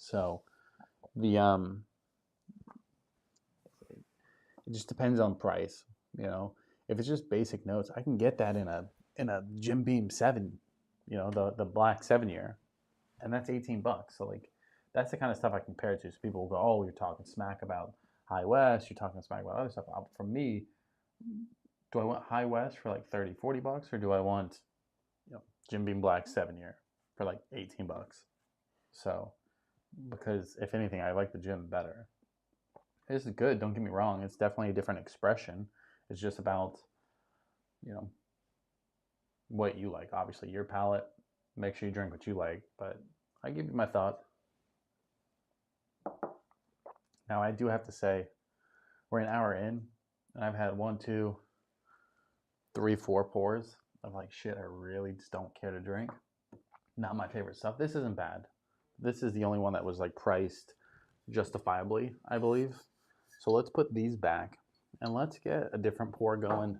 So the it just depends on price. If it's just basic notes, I can get that in a Jim Beam 7, the black 7-year, and that's $18. So like that's the kind of stuff I compare it to. So people will go, "Oh, you're talking smack about High West, you're talking smack about other stuff." For me, do I want High West for like 30, $40, or do I want Jim Beam Black 7-year for like $18? So, because if anything, I like the Jim better. This is good, don't get me wrong. It's definitely a different expression. It's just about, what you like. Obviously, your palate. Make sure you drink what you like, but I give you my thought. Now, I do have to say, we're an hour in, and I've had 1, 2, 3, 4 pours of like shit I really just don't care to drink. Not my favorite stuff. This isn't bad. This is the only one that was like priced justifiably, I believe. So let's put these back and let's get a different pour going.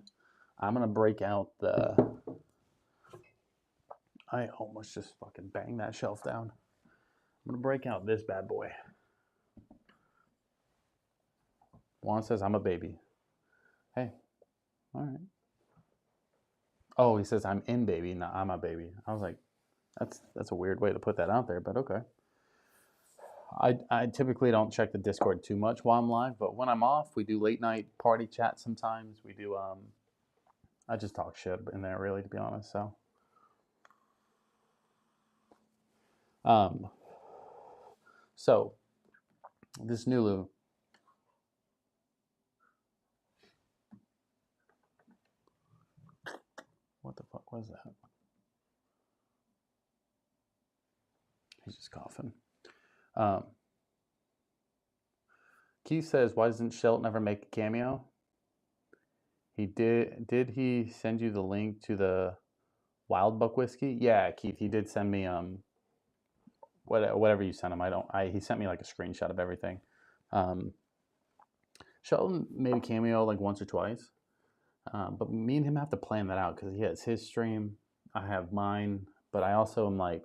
I'm gonna break out I almost just fucking banged that shelf down. I'm gonna break out this bad boy. Juan says I'm a baby. Hey, all right. Oh, he says I'm in baby, not I'm a baby. I was like, that's a weird way to put that out there, but okay. I typically don't check the Discord too much while I'm live, but when I'm off, we do late night party chat sometimes. We do I just talk shit in there, really, to be honest. So this Nulu, what the fuck was that? He's just coughing. Keith says, why doesn't Shelton ever make a cameo? He did. Did he send you the link to the Wild Buck whiskey? Yeah, Keith, he did send me whatever you sent him. He sent me like a screenshot of everything. Shelton made a cameo like once or twice, but me and him have to plan that out because he has his stream, I have mine, but I also am like,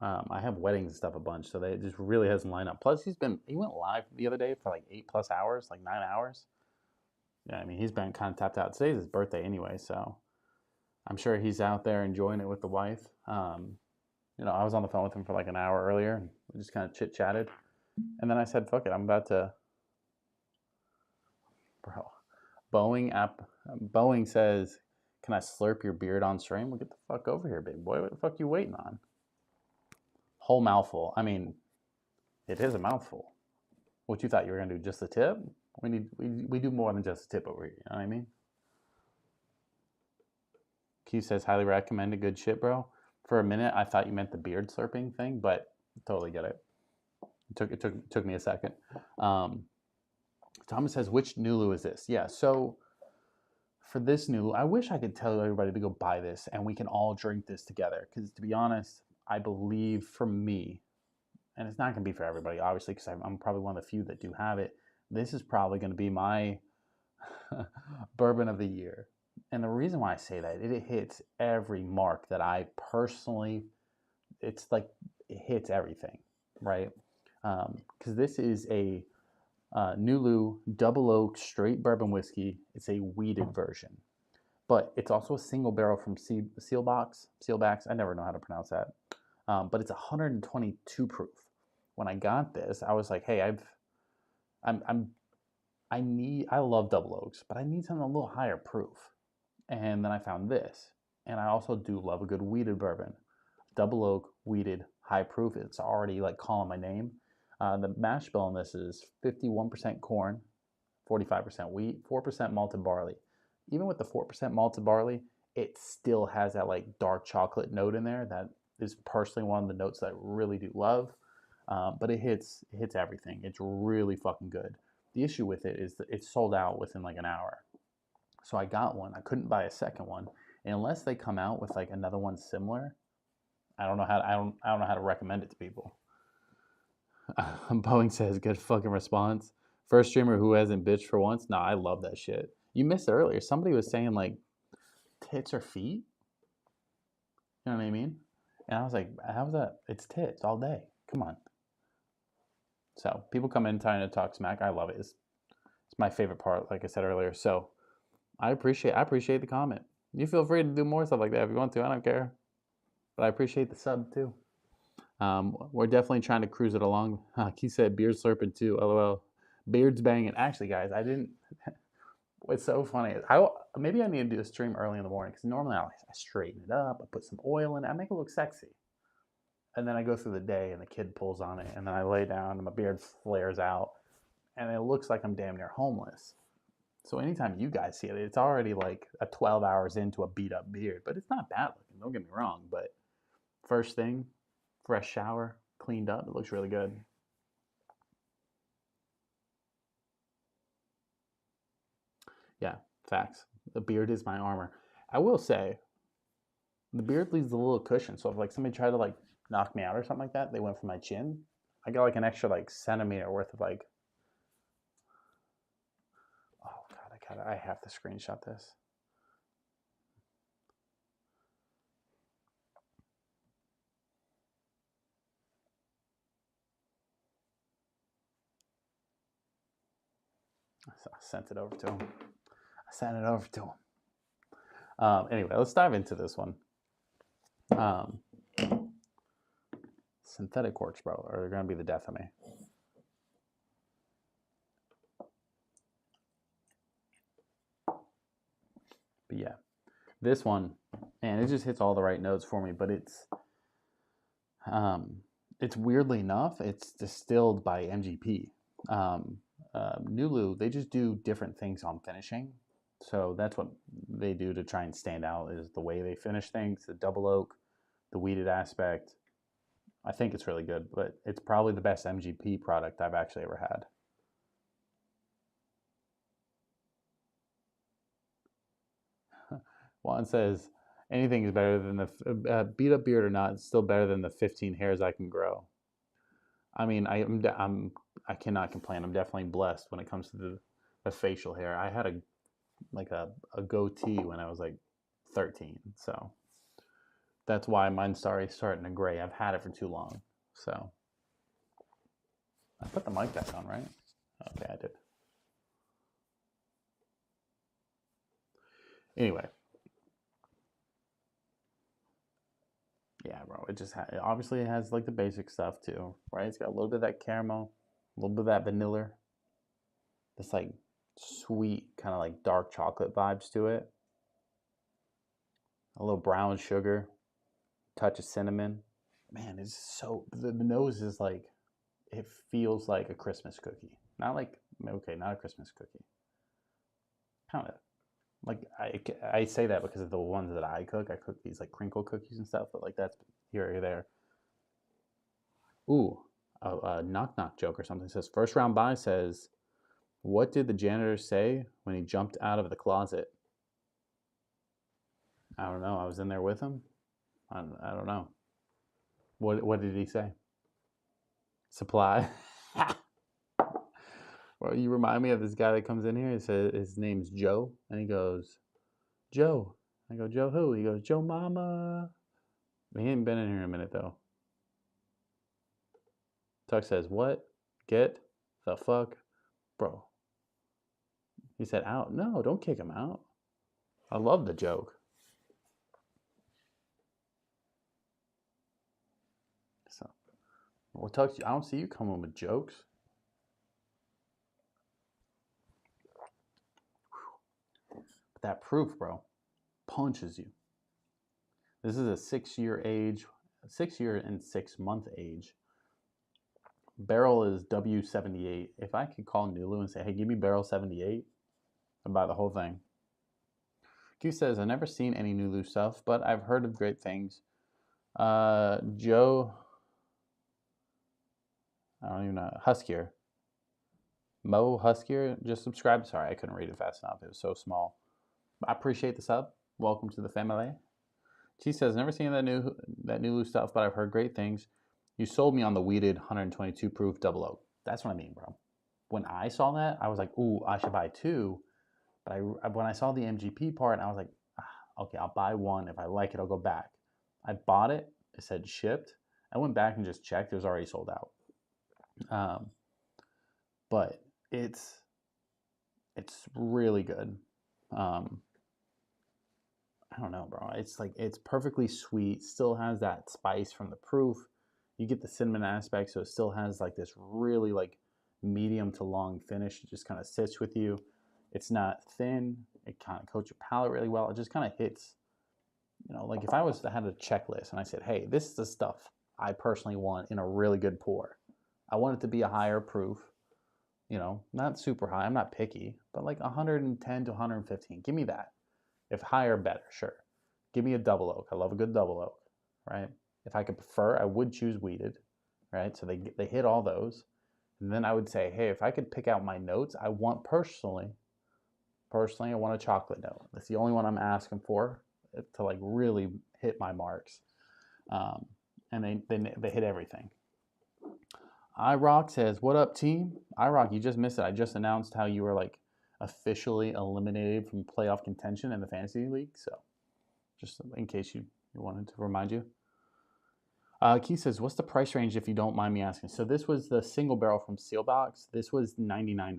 I have weddings and stuff a bunch, so it just really hasn't lined up. Plus, he went live the other day for like 8+ hours, like 9 hours. Yeah, I mean, he's been kind of tapped out. Today's his birthday anyway, so I'm sure he's out there enjoying it with the wife. I was on the phone with him for like an hour earlier, and we just kind of chit-chatted. And then I said, fuck it, I'm about to... Bro, Boeing says, can I slurp your beard on stream? Well, get the fuck over here, big boy. What the fuck you waiting on? Whole mouthful. I mean, it is a mouthful. What you thought you were going to do, just the tip? We do more than just the tip over here, you know what I mean? Q says, highly recommend a good shit, bro. For a minute, I thought you meant the beard slurping thing, but totally get it. It took me a second. Thomas says, which Nulu is this? Yeah, so for this Nulu, I wish I could tell everybody to go buy this and we can all drink this together. Because to be honest, I believe for me, and it's not going to be for everybody, obviously, because I'm probably one of the few that do have it, this is probably going to be my bourbon of the year. And the reason why I say that, it hits every mark that I personally, it's like, it hits everything, right? because this is a Nulu Double Oak Straight Bourbon Whiskey. It's a wheated version, but it's also a single barrel from Sealbacks. I never know how to pronounce that. But it's 122 proof. When I got this, I was like, hey, I love double oaks, but I need something a little higher proof. And then I found this, and I also do love a good wheated bourbon. Double oak, wheated, high proof. It's already like calling my name. The mash bill on this is 51% corn, 45% wheat, 4% malted barley. Even with the 4% malted barley, it still has that like dark chocolate note in there. That is personally one of the notes that I really do love. But it hits everything. It's really fucking good. The issue with it is that it's sold out within like an hour. So I got one. I couldn't buy a second one, and unless they come out with like another one similar, I don't know how to recommend it to people. Boeing says, good fucking response. First streamer who hasn't bitched for once. Nah, I love that shit. You missed it earlier. Somebody was saying like tits or feet. You know what I mean? And I was like, how's that? It's tits all day. Come on. So people come in trying to talk smack. I love it. It's my favorite part, like I said earlier. So I appreciate the comment. You feel free to do more stuff like that if you want to. I don't care. But I appreciate the sub too. We're definitely trying to cruise it along. He said beard slurping too. LOL. Beard's banging. Actually, guys, I didn't. What's so funny is maybe I need to do a stream early in the morning because normally I straighten it up, I put some oil in it, I make it look sexy, and then I go through the day and the kid pulls on it, and then I lay down and my beard flares out, and it looks like I'm damn near homeless. So anytime you guys see it, it's already like 12 hours into a beat up beard, but it's not bad looking. Don't get me wrong, but first thing, fresh shower, cleaned up, it looks really good. Yeah, facts. The beard is my armor. I will say, the beard leaves a little cushion. So if like somebody tried to like knock me out or something like that, they went for my chin. I got like an extra like centimeter worth of like. Oh god, I have to screenshot this. I sent it over to him. Anyway, let's dive into this one. Synthetic corks, bro, are going to be the death of me. But yeah, this one, and it just hits all the right notes for me. But it's weirdly enough, it's distilled by MGP. Nulu, they just do different things on finishing. So that's what they do to try and stand out, is the way they finish things, the double oak, the wheated aspect. I think it's really good, but it's probably the best MGP product I've actually ever had. Juan says, anything is better than the beat up beard or not. It's still better than the 15 hairs I can grow. I mean, I cannot complain. I'm definitely blessed when it comes to the facial hair. I had a goatee when I was like 13, so that's why mine's starting to gray. I've had it for too long. So I put the mic back on, right? Okay, I did. Anyway. Yeah, bro. It just obviously it has like the basic stuff too, right? It's got a little bit of that caramel, a little bit of that vanilla, this like sweet kind of like dark chocolate vibes to it. A little brown sugar, touch of cinnamon. Man, it's so the nose is like, it feels like a Christmas cookie. Not like, okay, not a Christmas cookie. Kind of like I say that because of the ones that I cook. I cook these like crinkle cookies and stuff, but like that's here or there. Ooh, a knock knock joke or something. It says first round by says, what did the janitor say when he jumped out of the closet? I don't know. I was in there with him. I don't know. What did he say? Supply. Well, you remind me of this guy that comes in here. He says his name's Joe, and he goes, Joe. I go, Joe who? He goes, Joe Mama. He ain't been in here in a minute though. Tuck says, what? Get the fuck? Bro. He said, out. No, don't kick him out. I love the joke. So, well, Tuck, I don't see you coming with jokes. But that proof, bro, punches you. This is a 6-year age, 6-year and 6-month age. Barrel is W78. If I could call Nulu and say, hey, give me barrel 78, I'd buy the whole thing. Q says, I've never seen any Nulu stuff, but I've heard of great things. Joe, I don't even know, Huskier. Mo Huskier, just subscribe. Sorry, I couldn't read it fast enough. It was so small. I appreciate the sub. Welcome to the family. She says, never seen that Nulu stuff, but I've heard great things. You sold me on the weeded 122 proof double oak. That's what I mean, bro. When I saw that, I was like, ooh, I should buy 2. But when I saw the MGP part, I was like, okay, I'll buy 1. If I like it, I'll go back. I bought it. It said shipped. I went back and just checked. It was already sold out. But it's really good. I don't know, bro. It's perfectly sweet. Still has that spice from the proof. You get the cinnamon aspect, so it still has like this really like medium to long finish. It just kind of sits with you. It's not thin. It kind of coats your palate really well. It just kind of hits, you know, like if I had a checklist and I said, hey, this is the stuff I personally want in a really good pour. I want it to be a higher proof, you know, not super high. I'm not picky, but like 110 to 115. Give me that. If higher, better, sure. Give me a double oak. I love a good double oak, right? If I could prefer, I would choose weeded, right? So they hit all those. And then I would say, hey, if I could pick out my notes, I want personally, I want a chocolate note. That's the only one I'm asking for to like really hit my marks. And they hit everything. iRock says, what up, team? iRock, you just missed it. I just announced how you were like officially eliminated from playoff contention in the fantasy league. So just in case you wanted to remind you. Keith says, what's the price range if you don't mind me asking? So this was the single barrel from Sealbox. This was $99.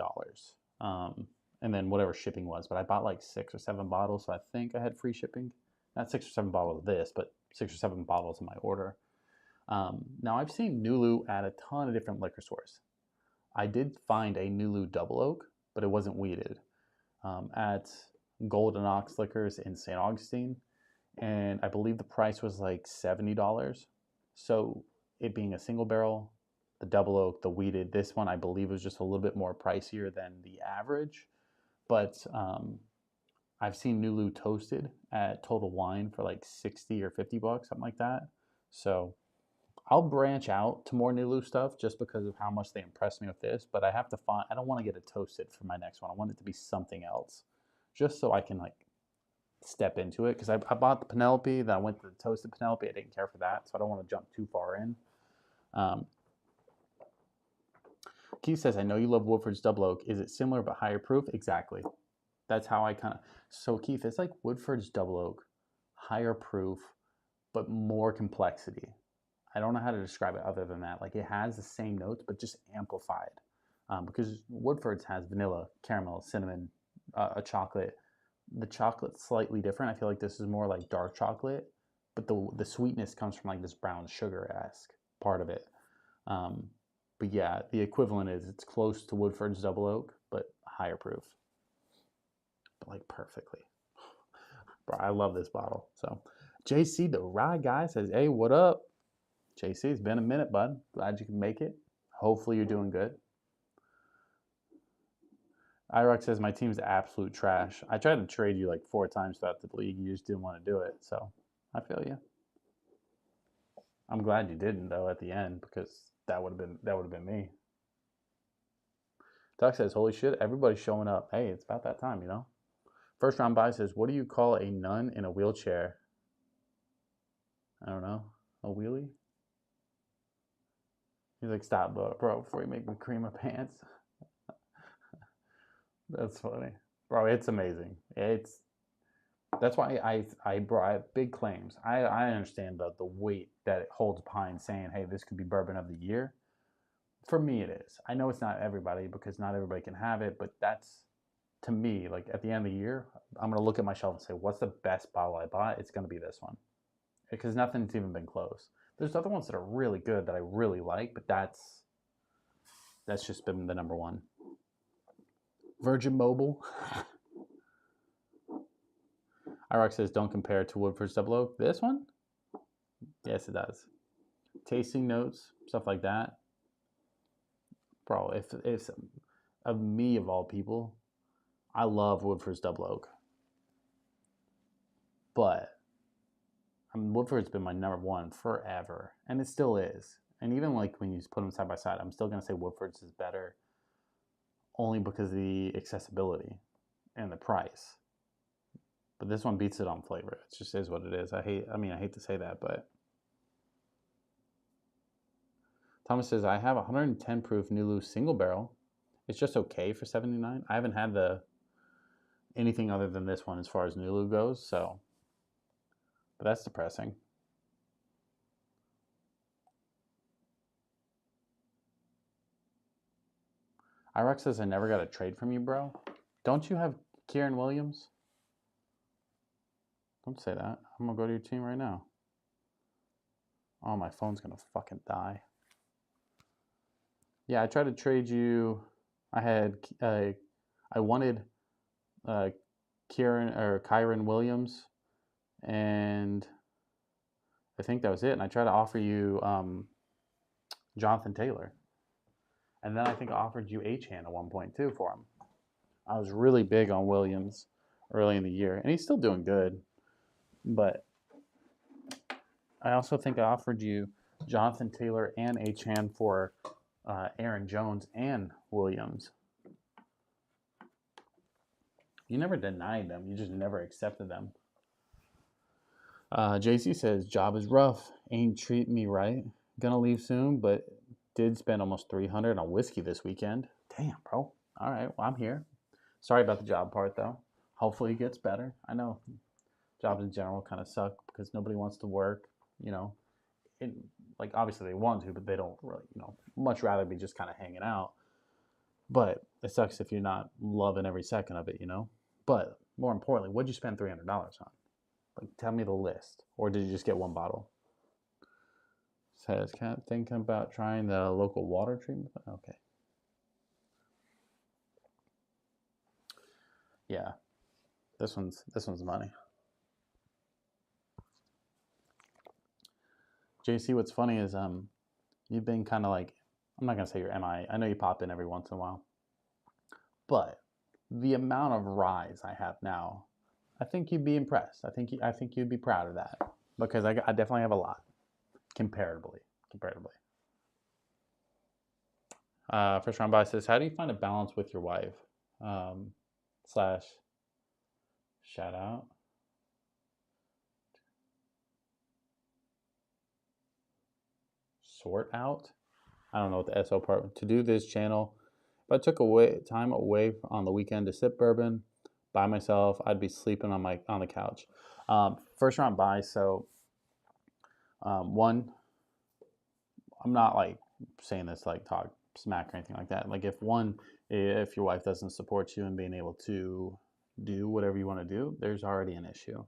And then whatever shipping was. But I bought like 6 or 7 bottles, so I think I had free shipping. Not 6 or 7 bottles of this, but 6 or 7 bottles in my order. Now I've seen Nulu at a ton of different liquor stores. I did find a Nulu double oak, but it wasn't weeded, at Golden Ox Liquors in St. Augustine. And I believe the price was like $70. So it being a single barrel, the double oak, the weeded, this one I believe was just a little bit more pricier than the average. But I've seen Nulu toasted at Total Wine for like 60 or 50 bucks, something like that. So I'll branch out to more Nulu stuff just because of how much they impressed me with this. But I have to find, I don't want to get it toasted for my next one. I want it to be something else just so I can like step into it. Because I bought the Penelope, then I went to the toasted Penelope. I didn't care for that, so I don't want to jump too far in. Keith says, I know you love Woodford's Double Oak. Is it similar but higher proof? Exactly. That's how I kind of... So, Keith, it's like Woodford's Double Oak, higher proof, but more complexity. I don't know how to describe it other than that. Like, it has the same notes, but just amplified. Because Woodford's has vanilla, caramel, cinnamon, a chocolate. The chocolate's slightly different. I feel like this is more like dark chocolate, but the sweetness comes from like this brown sugar-esque part of it. But yeah, the equivalent is it's close to Woodford's Double Oak, but higher proof. But like perfectly. Bro, I love this bottle. So JC, the Rye Guy, says, hey, what up? JC, it's been a minute, bud. Glad you can make it. Hopefully you're doing good. iRock says, my team's absolute trash. I tried to trade you like 4 times throughout the league. You just didn't want to do it. So I feel you. I'm glad you didn't, though, at the end, because that would have been me. Tuck says, holy shit, everybody's showing up. Hey, it's about that time, you know? First round buy says, what do you call a nun in a wheelchair? I don't know. A wheelie? He's like, stop, bro, before you make me cream my pants. That's funny. Bro, it's amazing. That's why I have big claims. I understand the weight that it holds behind saying, hey, this could be bourbon of the year. For me, it is. I know it's not everybody because not everybody can have it, but that's, to me, like at the end of the year, I'm gonna look at my shelf and say, what's the best bottle I bought? It's gonna be this one because nothing's even been close. There's other ones that are really good that I really like, but that's just been the number one. Virgin Mobile. IROC says, don't compare to Woodford's Double Oak. This one? Yes, it does. Tasting notes, stuff like that. Bro, if it's of me, of all people, I love Woodford's Double Oak. But Woodford's been my number one forever, and it still is. And even like when you put them side by side, I'm still gonna say Woodford's is better, only because of the accessibility and the price. But this one beats it on flavor. It just is what it is. I hate to say that, but Thomas says, I have 110 proof Nulu single barrel. It's just okay for $79. I haven't had anything other than this one as far as Nulu goes, so, but that's depressing. IROC says, I never got a trade from you, bro. Don't you have Kieran Williams? Don't say that. I'm gonna go to your team right now. Oh, my phone's gonna fucking die. Yeah, I tried to trade you. I wanted Kyron Williams, and I think that was it. And I tried to offer you Jonathan Taylor, and then I think I offered you Achane at one point too for him. I was really big on Williams early in the year, and he's still doing good. But I also think I offered you Jonathan Taylor and Achane for Aaron Jones and Williams. You never denied them. You just never accepted them. JC says, job is rough. Ain't treating me right. Gonna leave soon, but did spend almost $300 on whiskey this weekend. Damn, bro. All right, well, I'm here. Sorry about the job part, though. Hopefully it gets better. I know jobs in general kind of suck because nobody wants to work, you know. Like, obviously they want to, but they don't really, much rather be just kind of hanging out. But it sucks if you're not loving every second of it, But more importantly, what'd you spend $300 on? Like, tell me the list. Or did you just get one bottle? Says, can't think about trying the local water treatment. Okay. Yeah. This one's money. JC, what's funny is you've been kind of like, I'm not gonna say you're MI. I know you pop in every once in a while. But the amount of rise I have now, I think you'd be impressed. I think you'd be proud of that because I definitely have a lot comparatively. First round by says, how do you find a balance with your wife? Slash shout out. Sort out. I don't know what the SO part. To do this channel, if I took time away on the weekend to sip bourbon by myself, I'd be sleeping on the couch. First round buy. So one, I'm not like saying this like talk smack or anything like that. Like if your wife doesn't support you in being able to do whatever you want to do, there's already an issue.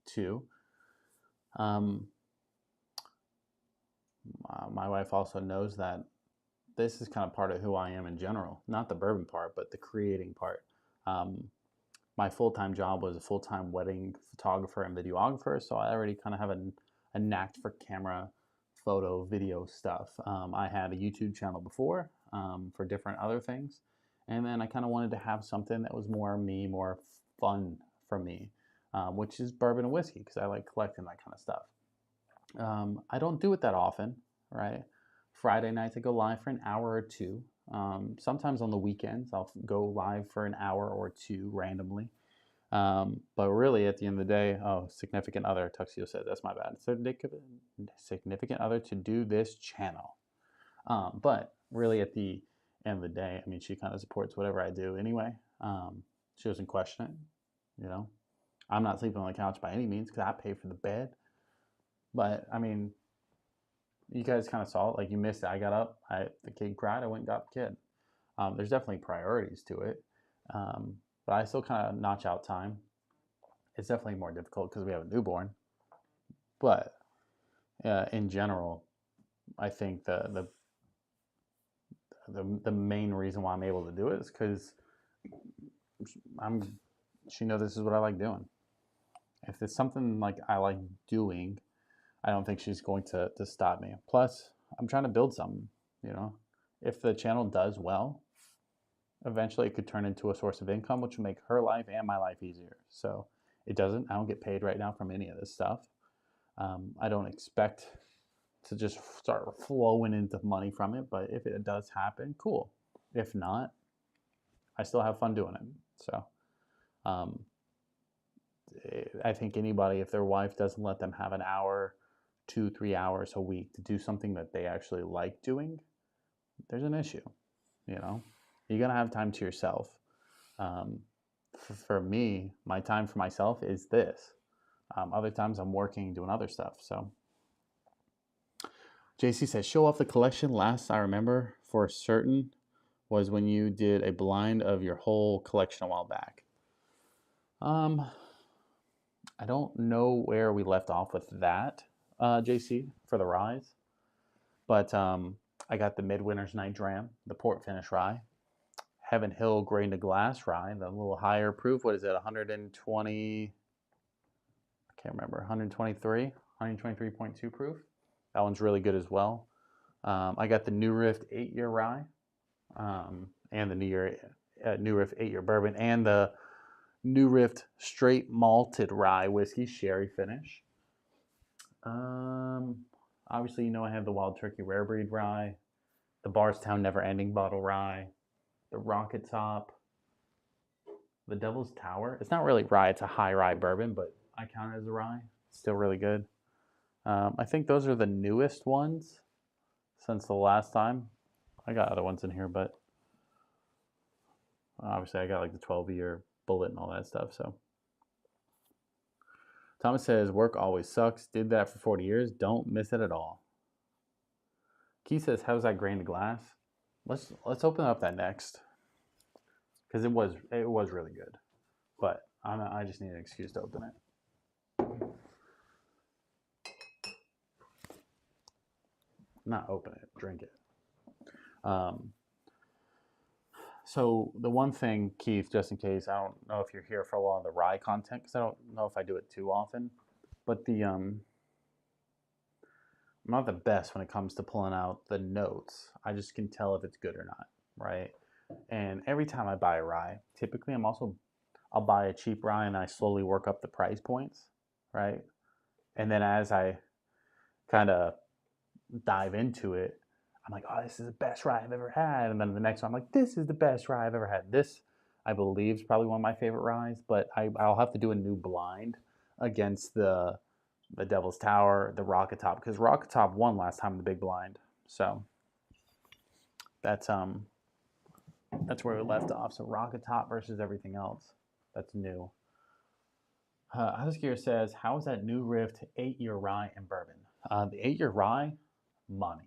Two, my wife also knows that this is kind of part of who I am in general, not the bourbon part, but the creating part. My full-time job was a full-time wedding photographer and videographer, so I already kind of have a knack for camera, photo, video stuff. I had a YouTube channel before for different other things, and then I kind of wanted to have something that was more me, more fun for me, which is bourbon and whiskey, because I like collecting that kind of stuff. I don't do it that often, right? Friday nights I go live for an hour or two. Sometimes on the weekends I'll go live for an hour or two randomly. But really at the end of the day, significant other, Tuxedo said, that's my bad. Significant other to do this channel. But really at the end of the day, I mean, she kind of supports whatever I do anyway. She doesn't question it, I'm not sleeping on the couch by any means because I pay for the bed. But I mean, you guys kind of saw it. Like, you missed it. I got up. The kid cried. I went and got the kid. There's definitely priorities to it, but I still kind of notch out time. It's definitely more difficult because we have a newborn, but in general, I think the main reason why I'm able to do it is because she knows this is what I like doing. If it's something like I like doing, I don't think she's going to stop me. Plus, I'm trying to build something, you know. If the channel does well, eventually it could turn into a source of income, which will make her life and my life easier. So it doesn't. I don't get paid right now from any of this stuff. I don't expect to just start flowing into money from it, but if it does happen, cool. If not, I still have fun doing it. So I think anybody, if their wife doesn't let them have an hour, 2-3 hours a week to do something that they actually like doing, there's an issue. You know, you're gonna have time to yourself. For me, my time for myself is this. Other times I'm working, doing other stuff. So JC says, show off the collection. Last I remember for certain was when you did a blind of your whole collection a while back. I don't know where we left off with that, JC, for the Ryes. But I got the Midwinter's Night Dram, the port finish rye, Heaven Hill Grain to Glass rye, the little higher proof. What is it, 120? I can't remember, 123, 123.2 proof. That one's really good as well. I got the New Rift 8-year rye, and the New Rift 8-year bourbon, and the New Rift straight malted rye whiskey sherry finish. Obviously, you know, I have the Wild Turkey Rare Breed rye, the Bardstown Never Ending Bottle rye, the Rocket Top, the Devil's Tower. It's not really rye, it's a high rye bourbon, but I count it as a rye. It's still really good. I think those are the newest ones since the last time. I got other ones in here, but obviously I got like the 12-year bullet and all that stuff. So Thomas says, work always sucks. Did that for 40 years. Don't miss it at all. Keith says, how's that grain to glass? Let's open up that next, because it was really good, but I just need an excuse to open it. Not open it, drink it. So the one thing, Keith, just in case, I don't know if you're here for a lot of the rye content, because I don't know if I do it too often, but I'm not the best when it comes to pulling out the notes. I just can tell if it's good or not, right? And every time I buy a rye, typically I'll buy a cheap rye and I slowly work up the price points, right? And then as I kind of dive into it, I'm like, oh, this is the best rye I've ever had. And then the next one, I'm like, this is the best rye I've ever had. This, I believe, is probably one of my favorite ryes, but I'll have to do a new blind against the Devil's Tower, the Rocket Top, because Rocket Top won last time in the big blind. So that's where we left off. So Rocket Top versus everything else. That's new. Huskier says, how is that New Rift 8-year rye and bourbon? The 8-year rye, money.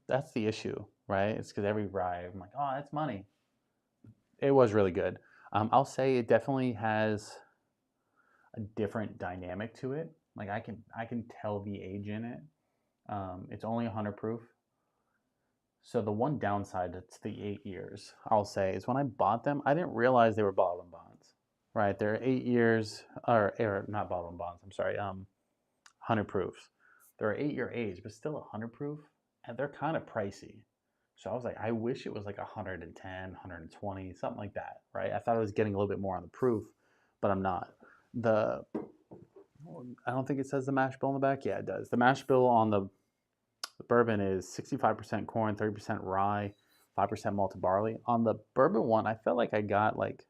That's the issue, right? It's because every rye, I'm like, oh, that's money. It was really good. I'll say it definitely has a different dynamic to it. Like I can tell the age in it. It's only 100 proof. So the one downside to the 8 years, I'll say, is when I bought them, I didn't realize they were bottle and bonds. Right? They're 8 years, or not bottle and bonds. I'm sorry, 100 proofs. They're 8-year age, but still 100 proof, and they're kind of pricey. So I was like, I wish it was like 110, 120, something like that, right? I thought I was getting a little bit more on the proof, but I'm not. I don't think it says the mash bill on the back. Yeah, it does. The mash bill on the bourbon is 65% corn, 30% rye, 5% malted barley. On the bourbon one, I felt like I got like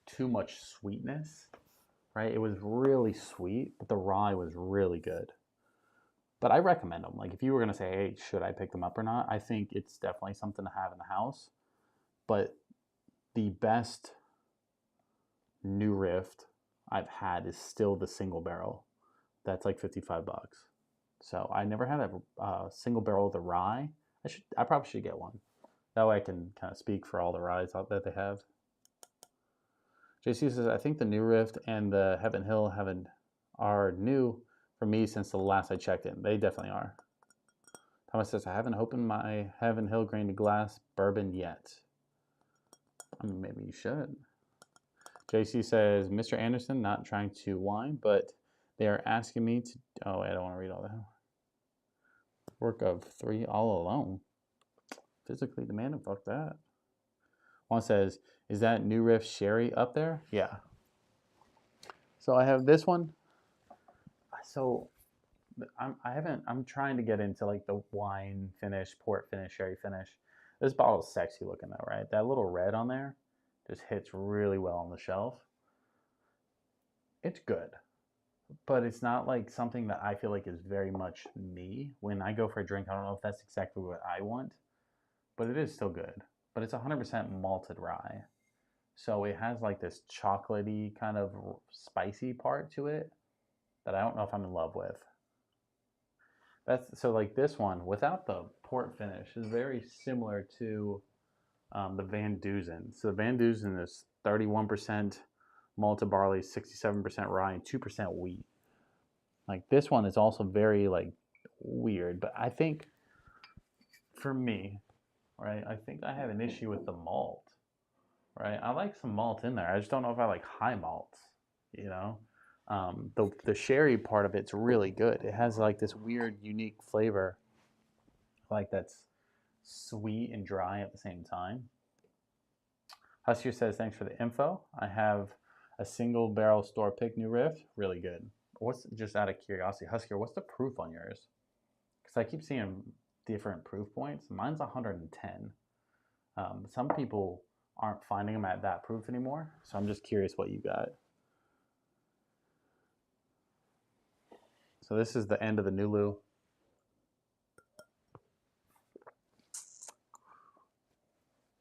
too much sweetness, right? It was really sweet, but the rye was really good. But I recommend them. Like if you were going to say, hey, should I pick them up or not? I think it's definitely something to have in the house. But the best New Rift I've had is still the single barrel. That's like $55. So I never had a single barrel of the rye. I probably should get one. That way I can kind of speak for all the ryes out that they have. JC says, I think the New Rift and the Heaven Hill are new for me since the last I checked in. They definitely are. Thomas says, I haven't opened my Heaven Hill grain to glass bourbon yet. I mean, maybe you should. JC says, Mr. Anderson, not trying to whine, but they are asking me to... Oh, I don't want to read all that. Work of 3 all alone. Physically demanding, fuck that. One says, is that New Rift Sherry up there? Yeah. So I have this one. So I'm trying to get into like the wine finish, port finish, sherry finish. This bottle's sexy looking though, right? That little red on there just hits really well on the shelf. It's good, but it's not like something that I feel like is very much me. When I go for a drink, I don't know if that's exactly what I want, but it is still good. But it's 100% malted rye. So it has like this chocolatey kind of spicy part to it that I don't know if I'm in love with. So like this one without the port finish is very similar to the Van Dusen. So the Van Dusen is 31% malted barley, 67% rye, and 2% wheat. Like this one is also very like weird, but I think for me, right, I think I have an issue with the malt. Right, I like some malt in there. I just don't know if I like high malts. You know, the sherry part of it's really good. It has like this weird, unique flavor, like that's sweet and dry at the same time. Husker says, thanks for the info. I have a single barrel store pick New Rift. Really good. What's, just out of curiosity, Husker, what's the proof on yours? Because I keep seeing different proof points. Mine's 110. Some people aren't finding them at that proof anymore. So I'm just curious what you got. So this is the end of the Nulu.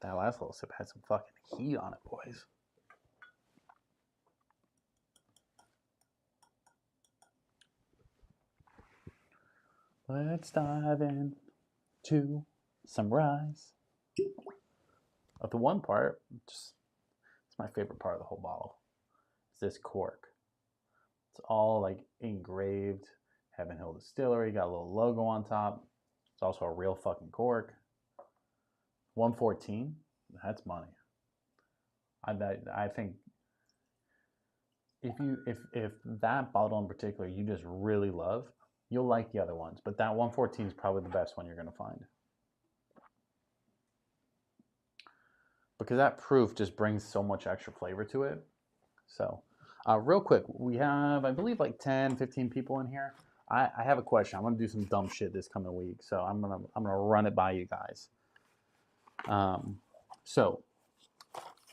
That last little sip had some fucking heat on it, boys. Let's dive in to some ryes. But the one part, it's my favorite part of the whole bottle, is this cork. It's all like engraved Heaven Hill Distillery, got a little logo on top. It's also a real fucking cork. 114, that's money. I think if that bottle in particular you just really love, you'll like the other ones, but that 114 is probably the best one you're going to find. Because that proof just brings so much extra flavor to it. So, real quick, we have, I believe, like 10, 15 people in here. I have a question. I'm going to do some dumb shit this coming week, so I'm gonna run it by you guys. So,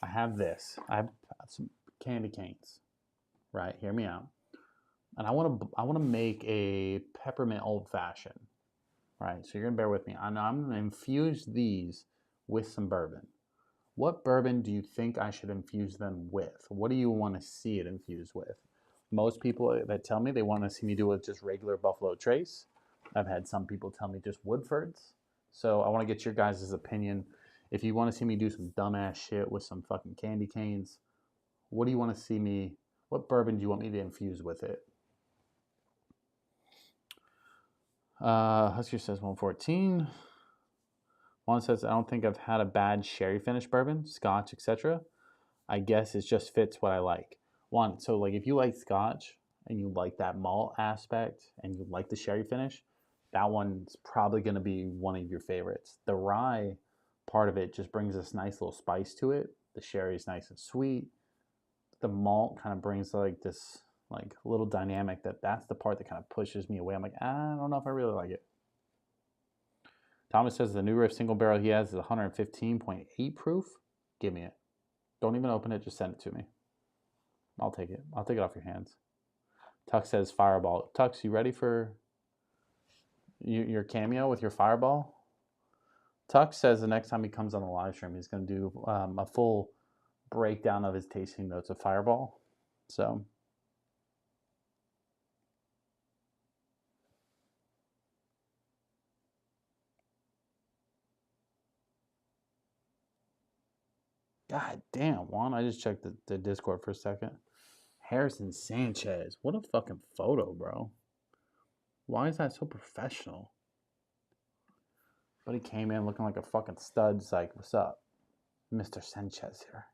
I have this. I have some candy canes. Right, hear me out. And I want to make a peppermint old fashioned. Right, so you're gonna bear with me. I'm gonna infuse these with some bourbon. What bourbon do you think I should infuse them with? What do you want to see it infused with? Most people that tell me they want to see me do it with just regular Buffalo Trace. I've had some people tell me just Woodford's. So I want to get your guys' opinion. If you want to see me do some dumbass shit with some fucking candy canes, what do you want to see me, what bourbon do you want me to infuse with it? Husker says 114. Juan says, I don't think I've had a bad sherry finish bourbon, scotch, etc. I guess it just fits what I like. Juan, so like if you like scotch and you like that malt aspect and you like the sherry finish, that one's probably going to be one of your favorites. The rye part of it just brings this nice little spice to it. The sherry is nice and sweet. The malt kind of brings like this like little dynamic that's the part that kind of pushes me away. I'm like, I don't know if I really like it. Thomas says the New Rift single barrel he has is 115.8 proof. Give me it. Don't even open it. Just send it to me. I'll take it. I'll take it off your hands. Tux says Fireball. Tux, you ready for your cameo with your Fireball? Tux says the next time he comes on the live stream, he's going to do a full breakdown of his tasting notes of Fireball. So God damn, Juan. I just checked the Discord for a second. Harrison Sanchez. What a fucking photo, bro. Why is that so professional? But he came in looking like a fucking stud. It's like, what's up? Mr. Sanchez here.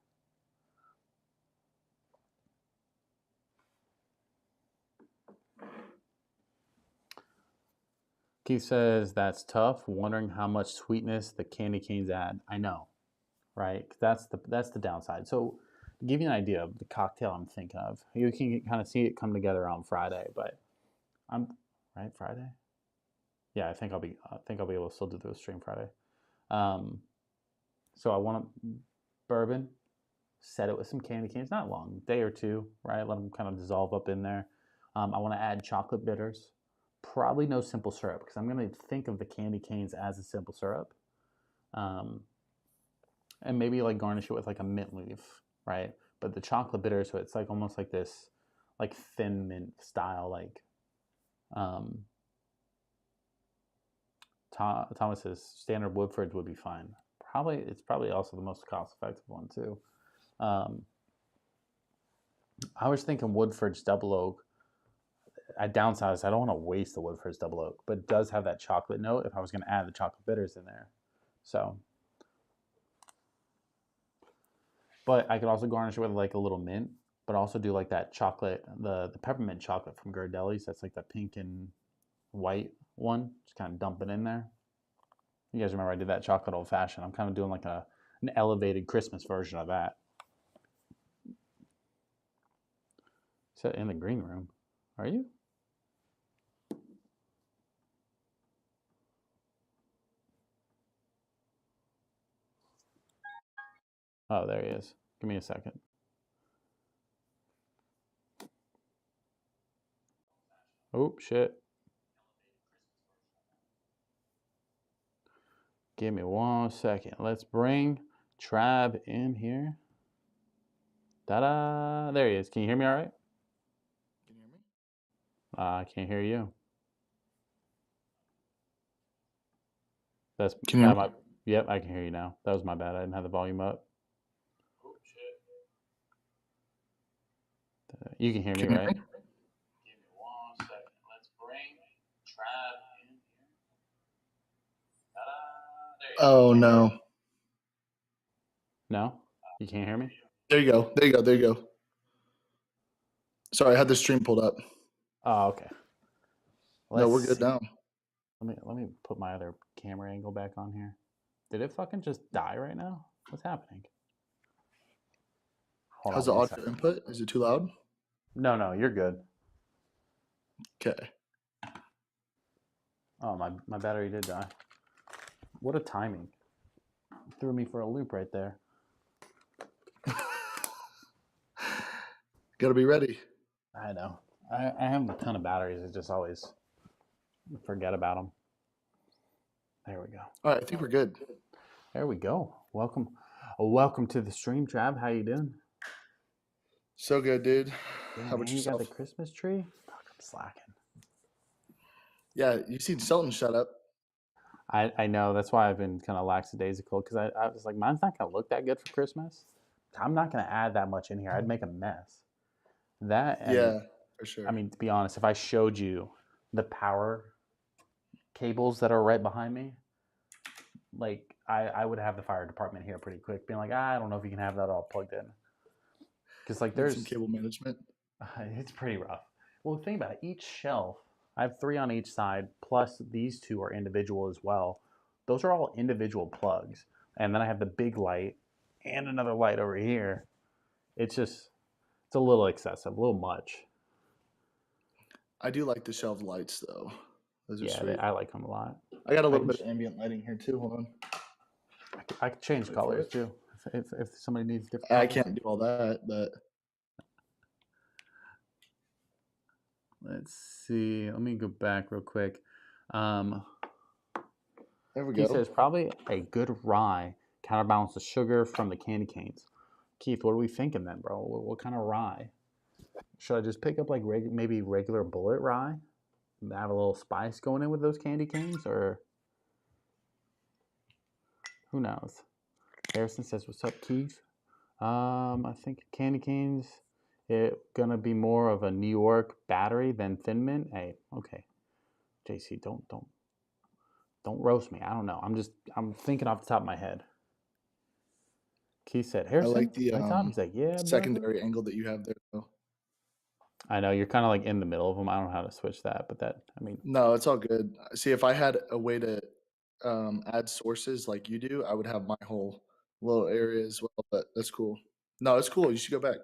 Keith says, that's tough. Wondering how much sweetness the candy canes add. I know, right? That's the downside. So to give you an idea of the cocktail I'm thinking of, you can kind of see it come together on Friday, but I'm right Friday. Yeah, I think I'll be able to still do the stream Friday. So I want bourbon, set it with some candy canes, not long, day or two, right? Let them kind of dissolve up in there. I want to add chocolate bitters, probably no simple syrup because I'm going to think of the candy canes as a simple syrup. And maybe like garnish it with like a mint leaf, right? But the chocolate bitter, so it's like almost like this, like thin mint style, like Thomas's standard Woodford's would be fine. It's probably also the most cost effective one too. I was thinking Woodford's double oak. I downsized. I don't want to waste the Woodford's double oak, but it does have that chocolate note if I was going to add the chocolate bitters in there. So, but I could also garnish it with like a little mint, but also do like that chocolate, the peppermint chocolate from Girardelli's. That's like the pink and white one. Just kind of dump it in there. You guys remember I did that chocolate old fashioned. I'm kind of doing like an elevated Christmas version of that. Set in the green room. Are you? Oh, there he is. Give me a second. Oh, shit. Give me 1 second. Let's bring Trav in here. Ta-da! There he is. Can you hear me all right? Can you hear me? I can't hear you. That's Can you hear me? Yep, I can hear you now. That was my bad. I didn't have the volume up. Oh shit. You can hear me, Can you right? hear me? Give me 1 second. Let's bring Trav in here. Ta-da! There you go. Oh no. No? You can't hear me? There you go. There you go. There you go. Sorry, I had the stream pulled up. Oh, okay. No, we're good now. Let me put my other camera angle back on here. Did it fucking just die right now? What's happening? Hold How's on the one audio second. input? Is it too loud? No, you're good. Okay. Oh, my battery did die. What a timing. Threw me for a loop right there. Gotta be ready. I know. I have a ton of batteries. I just always forget about them. There we go. All right, I think we're good. There we go. Welcome to the stream, Trav. How you doing? So good, dude. Damn, How about man, you got yourself? the Christmas tree? Fuck, I'm slacking. Yeah, you seen Selton shut up. I know. That's why I've been kind of lackadaisical because I was like, mine's not going to look that good for Christmas. I'm not going to add that much in here. I'd make a mess. That and, Yeah, for sure. I mean, to be honest, if I showed you the power cables that are right behind me, like I would have the fire department here pretty quick, being like, I don't know if you can have that all plugged in. Because like Need there's some cable management. it's pretty rough. Well, think about it. Each shelf, I have 3 on each side, plus these 2 are individual as well. Those are all individual plugs. And then I have the big light and another light over here. It's a little excessive, a little much. I do like the shelved lights though. Those are sweet. I like them a lot. I got a little bit of ambient lighting here too. Hold on. I could change Wait colors too if somebody needs different. I colors. can't do all that, but Let's see. Let me go back real quick. there we He go. says probably a good rye counterbalance the sugar from the candy canes. Keith, what are we thinking then, bro? What kind of rye? Should I just pick up like maybe regular bullet rye? Have a little spice going in with those candy canes, or who knows? Harrison says, "What's up, Keith?" I think candy canes. It gonna be more of a New York battery than Thin Mint. Hey, okay, JC, don't roast me. I don't know. I'm thinking off the top of my head. Keith said I like Harrison, the high top. He's like, yeah, brother. secondary angle that you have there, though. I know you're kind of like in the middle of them. I don't know how to switch that, but I mean, No, it's all good. See, if I had a way to add sources like you do, I would have my whole little area as well. But that's cool. No, it's cool. You should go back.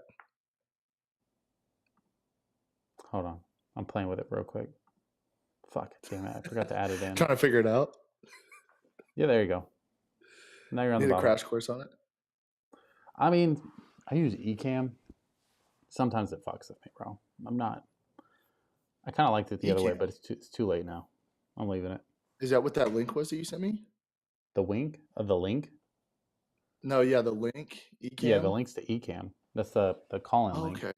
hold on. I'm playing with it real quick. Fuck, damn it. I forgot to add it in. Trying to figure it out. Yeah, there you go. Now you're on the Need a bottom. crash course on it. I mean, I use Ecamm. Sometimes it fucks with me, bro. I kind of liked it the other way, Ecamm. but it's too late now. I'm leaving it. Is that what that link was that you sent me? The link? No, yeah, the link. Yeah, the Ecamm. link's to Ecamm. That's the call-in Oh, link. okay.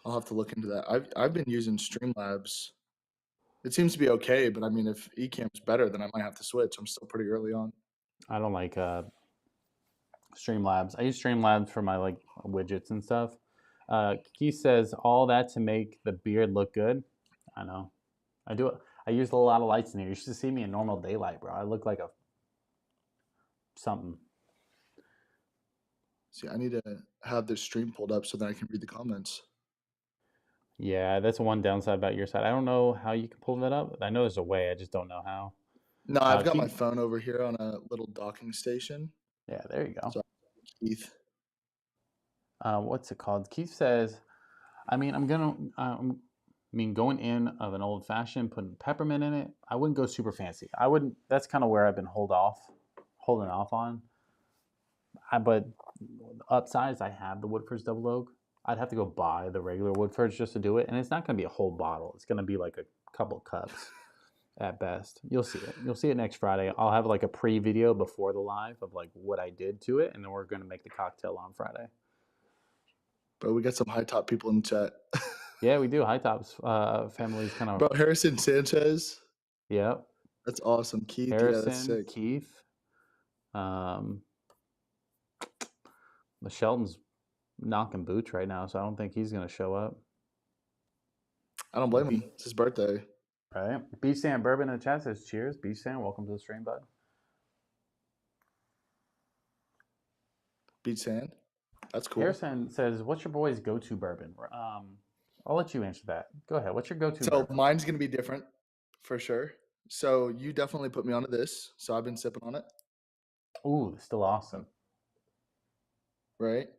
I'll have to look into that. I've been using Streamlabs. It seems to be okay, but I mean, if Ecamm's better, then I might have to switch. I'm still pretty early on. I don't like Streamlabs. I use Streamlabs for my like widgets and stuff. Keith says all that to make the beard look good. I know. I do it. I use a lot of lights in here. You should see me in normal daylight, bro. I look like a something. See, I need to have this stream pulled up so that I can read the comments. Yeah, that's one downside about your side. I don't know how you can pull that up. I know there's a way. I just don't know how. No, I've got my Keith, phone over here on a little docking station. yeah, there you go. So, Keith. What's it called? Keith says, I mean, going in of an old fashioned, putting peppermint in it. I wouldn't go super fancy. I wouldn't. That's kind of where I've been holding off on. But upsize, I have the Woodford's Double Oak. I'd have to go buy the regular Woodford's just to do it, and it's not going to be a whole bottle. It's going to be like a couple cups at best. You'll see it. You'll see it next Friday. I'll have like a pre-video before the live of like what I did to it, and then we're going to make the cocktail on Friday. Bro, we got some high top people in chat. Yeah, we do. High Tops family's kind of. Bro, Harrison Sanchez. Yep. That's awesome. Keith, yeah, that's Harrison, sick. Keith. The Shelton's knocking boots right now, so I don't think he's going to show up. I don't blame him. It's his birthday. Right. B Stan Bourbon in the chat says cheers. B Stan, welcome to the stream, bud. Beat Sand. That's cool. Harrison says, "What's your boy's go-to bourbon?" I'll let you answer that. Go ahead. What's your go-to So bourbon? mine's gonna be different for sure. So you definitely put me onto this. So I've been sipping on it. Ooh, still awesome. Right.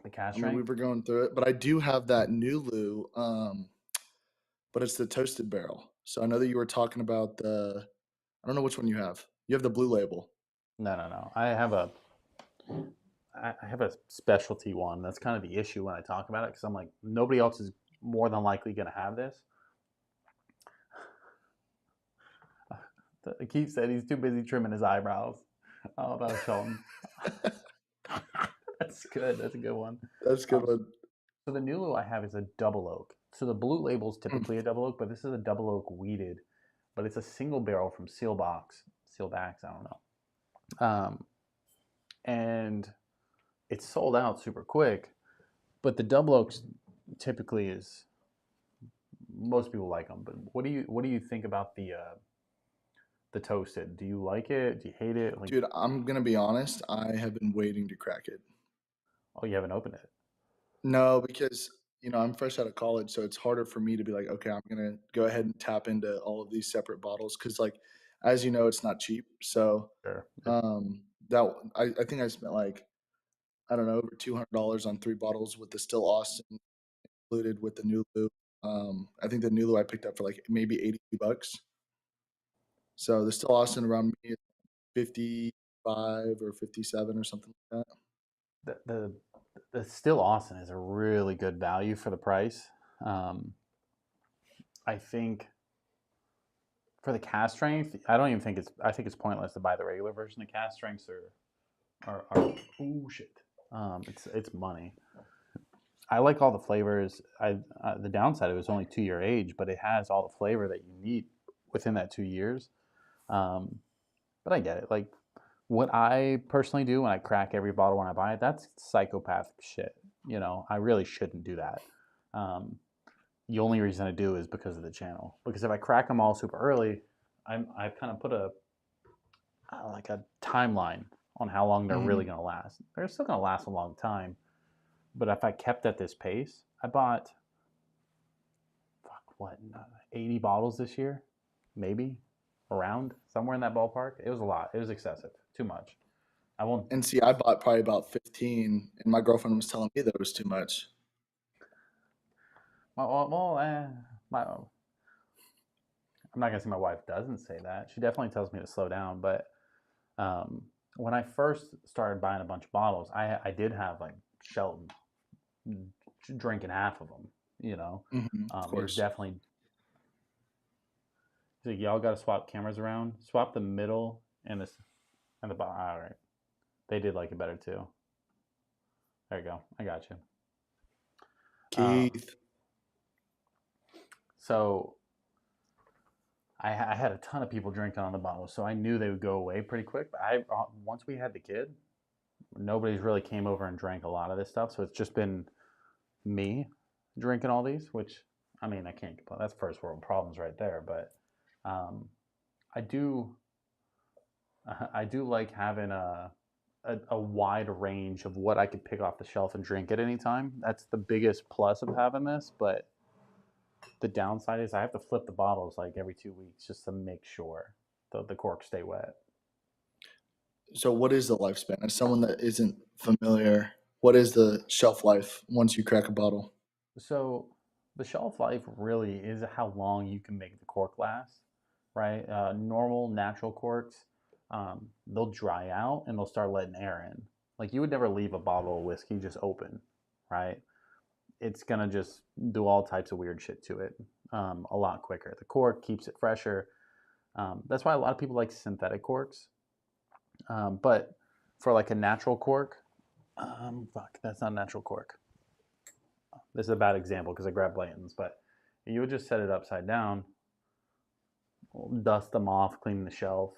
The cash I mean, we were going through it, but I do have that Nulu, but it's the toasted barrel. So I know that you were talking about the. I don't know which one you have. You have the blue label. No. I have a specialty one. That's kind of the issue when I talk about it because I'm like, nobody else is more than likely going to have this. Keith said he's too busy trimming his eyebrows. Oh, about Shelton. That's good. That's a good one. That's a good one. So the Nulu I have is a double oak. So the blue label is typically a double oak, but this is a double oak wheated. But it's a single barrel from Sealbacks, I don't know. And it's sold out super quick. But the double oaks typically is most people like them. But what do you think about the toasted? Do you like it? Do you hate it? Dude, I'm gonna be honest. I have been waiting to crack it. Oh, you haven't opened it? No, because I'm fresh out of college, so it's harder for me to be like, okay, I'm gonna go ahead and tap into all of these separate bottles because, like, as you know, it's not cheap. So, Sure. that I think I spent like, I don't know, over $200 on 3 bottles with the Still Austin included with the Nulu. I think the Nulu I picked up for like maybe $82. So the Still Austin around me is 55 or 57 or something like that. The Still Austin is a really good value for the price. I think for the cast strength, I think it's pointless to buy the regular version. The cast strengths are oh shit. It's money. I like all the flavors. The downside of it is only 2-year age, but it has all the flavor that you need within that 2 years. But I get it. Like What I personally do when I crack every bottle when I buy it, that's psychopathic shit. I really shouldn't do that. Um, the only reason I do is because of the channel. Because if I crack them all super early, I've kind of put like a timeline on how long they're really Mm. going to last. They're still going to last a long time, but if I kept at this pace, I bought fuck what 80 bottles this year, maybe around somewhere in that ballpark. It was a lot. It was excessive, too much. I won't. And see, I bought probably about 15, and my girlfriend was telling me that it was too much. My, I'm not gonna say my wife doesn't say that. She definitely tells me to slow down. But um, when I first started buying a bunch of bottles, I did have like Shelton drinking half of them. Of It was course. definitely like, y'all got to swap cameras around. Swap the middle and the bottom. All right, they did like it better too. There you go. I got you. Um, Keith. so I had a ton of people drinking on the bottle, so I knew they would go away pretty quick. But once we had the kid, nobody's really came over and drank a lot of this stuff. So it's just been me drinking all these, which I mean I can't complain. That's first world problems right there. But um, I do I do like having a wide range of what I could pick off the shelf and drink at any time. That's the biggest plus of having this, but the downside is I have to flip the bottles like every 2 weeks just to make sure the corks stay wet. So, what is the lifespan? As someone that isn't familiar, what is the shelf life once you crack a bottle? So the shelf life really is how long you can make the cork last, right? Normal natural corks, they'll dry out and they'll start letting air in. Like you would never leave a bottle of whiskey just open, right? It's gonna just do all types of weird shit to it a lot quicker. The cork keeps it fresher. That's why a lot of people like synthetic corks. But for like a natural cork, fuck, that's not a natural cork. This is a bad example because I grabbed Blanton's, but you would just set it upside down, dust them off, clean the shelf,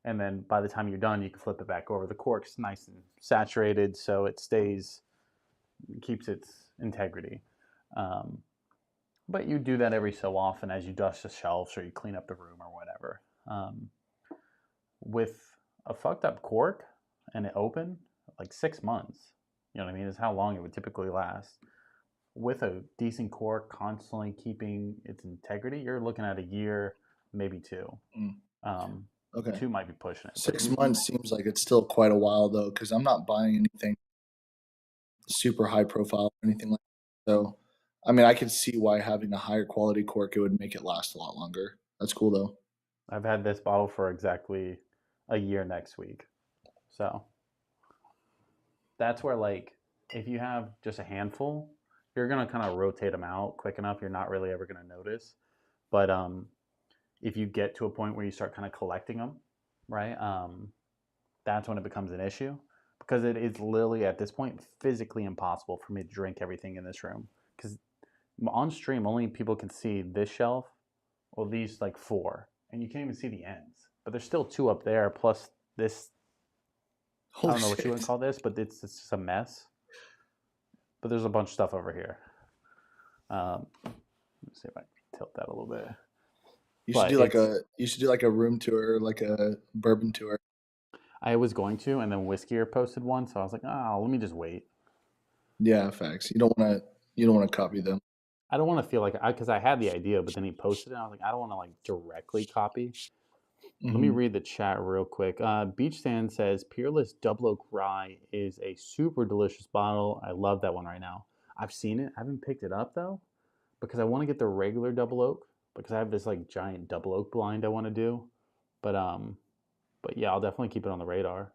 and then by the time you're done, you can flip it back over. The cork's nice and saturated, so it keeps its integrity. Um, but you do that every so often as you dust the shelves or you clean up the room or whatever. With a fucked up cork and it open, like 6 months, you know what I mean, is how long it would typically last. With a decent cork constantly keeping its integrity, you're looking at a year, maybe two. Mm, Um, okay. two might be pushing it, but 6 months seems like it's still quite a while though, because I'm not buying anything super high profile or anything like that. So, I mean, I could see why having a higher quality cork it would make it last a lot longer. That's cool though. I've had this bottle for exactly a year next week. So that's where, like, if you have just a handful, you're gonna kind of rotate them out quick enough. You're not really ever gonna notice. But if you get to a point where you start kind of collecting them, right? That's when it becomes an issue because it is literally at this point physically impossible for me to drink everything in this room because on stream only people can see this shelf or these like four, and you can't even see the ends. But there's still two up there plus this. I Holy don't know what you would shit. call this, but it's just a mess. But there's a bunch of stuff over here. Let's see if I can tilt that a little bit. You should But do like a room tour, like a bourbon tour. I was going to, and then Whiskier posted one, so I was like, oh, let me just wait. Yeah, facts. You don't want to copy them. I don't want to feel like because I had the idea, but then he posted it. And I was like, I don't want to like directly copy. Let me Hmm. read the chat real quick. Beach Sand says Peerless Double Oak Rye is a super delicious bottle. I love that one right now. I've seen it. I haven't picked it up though because I want to get the regular Double Oak because I have this like giant Double Oak blind I want to do. But um, but yeah, I'll definitely keep it on the radar.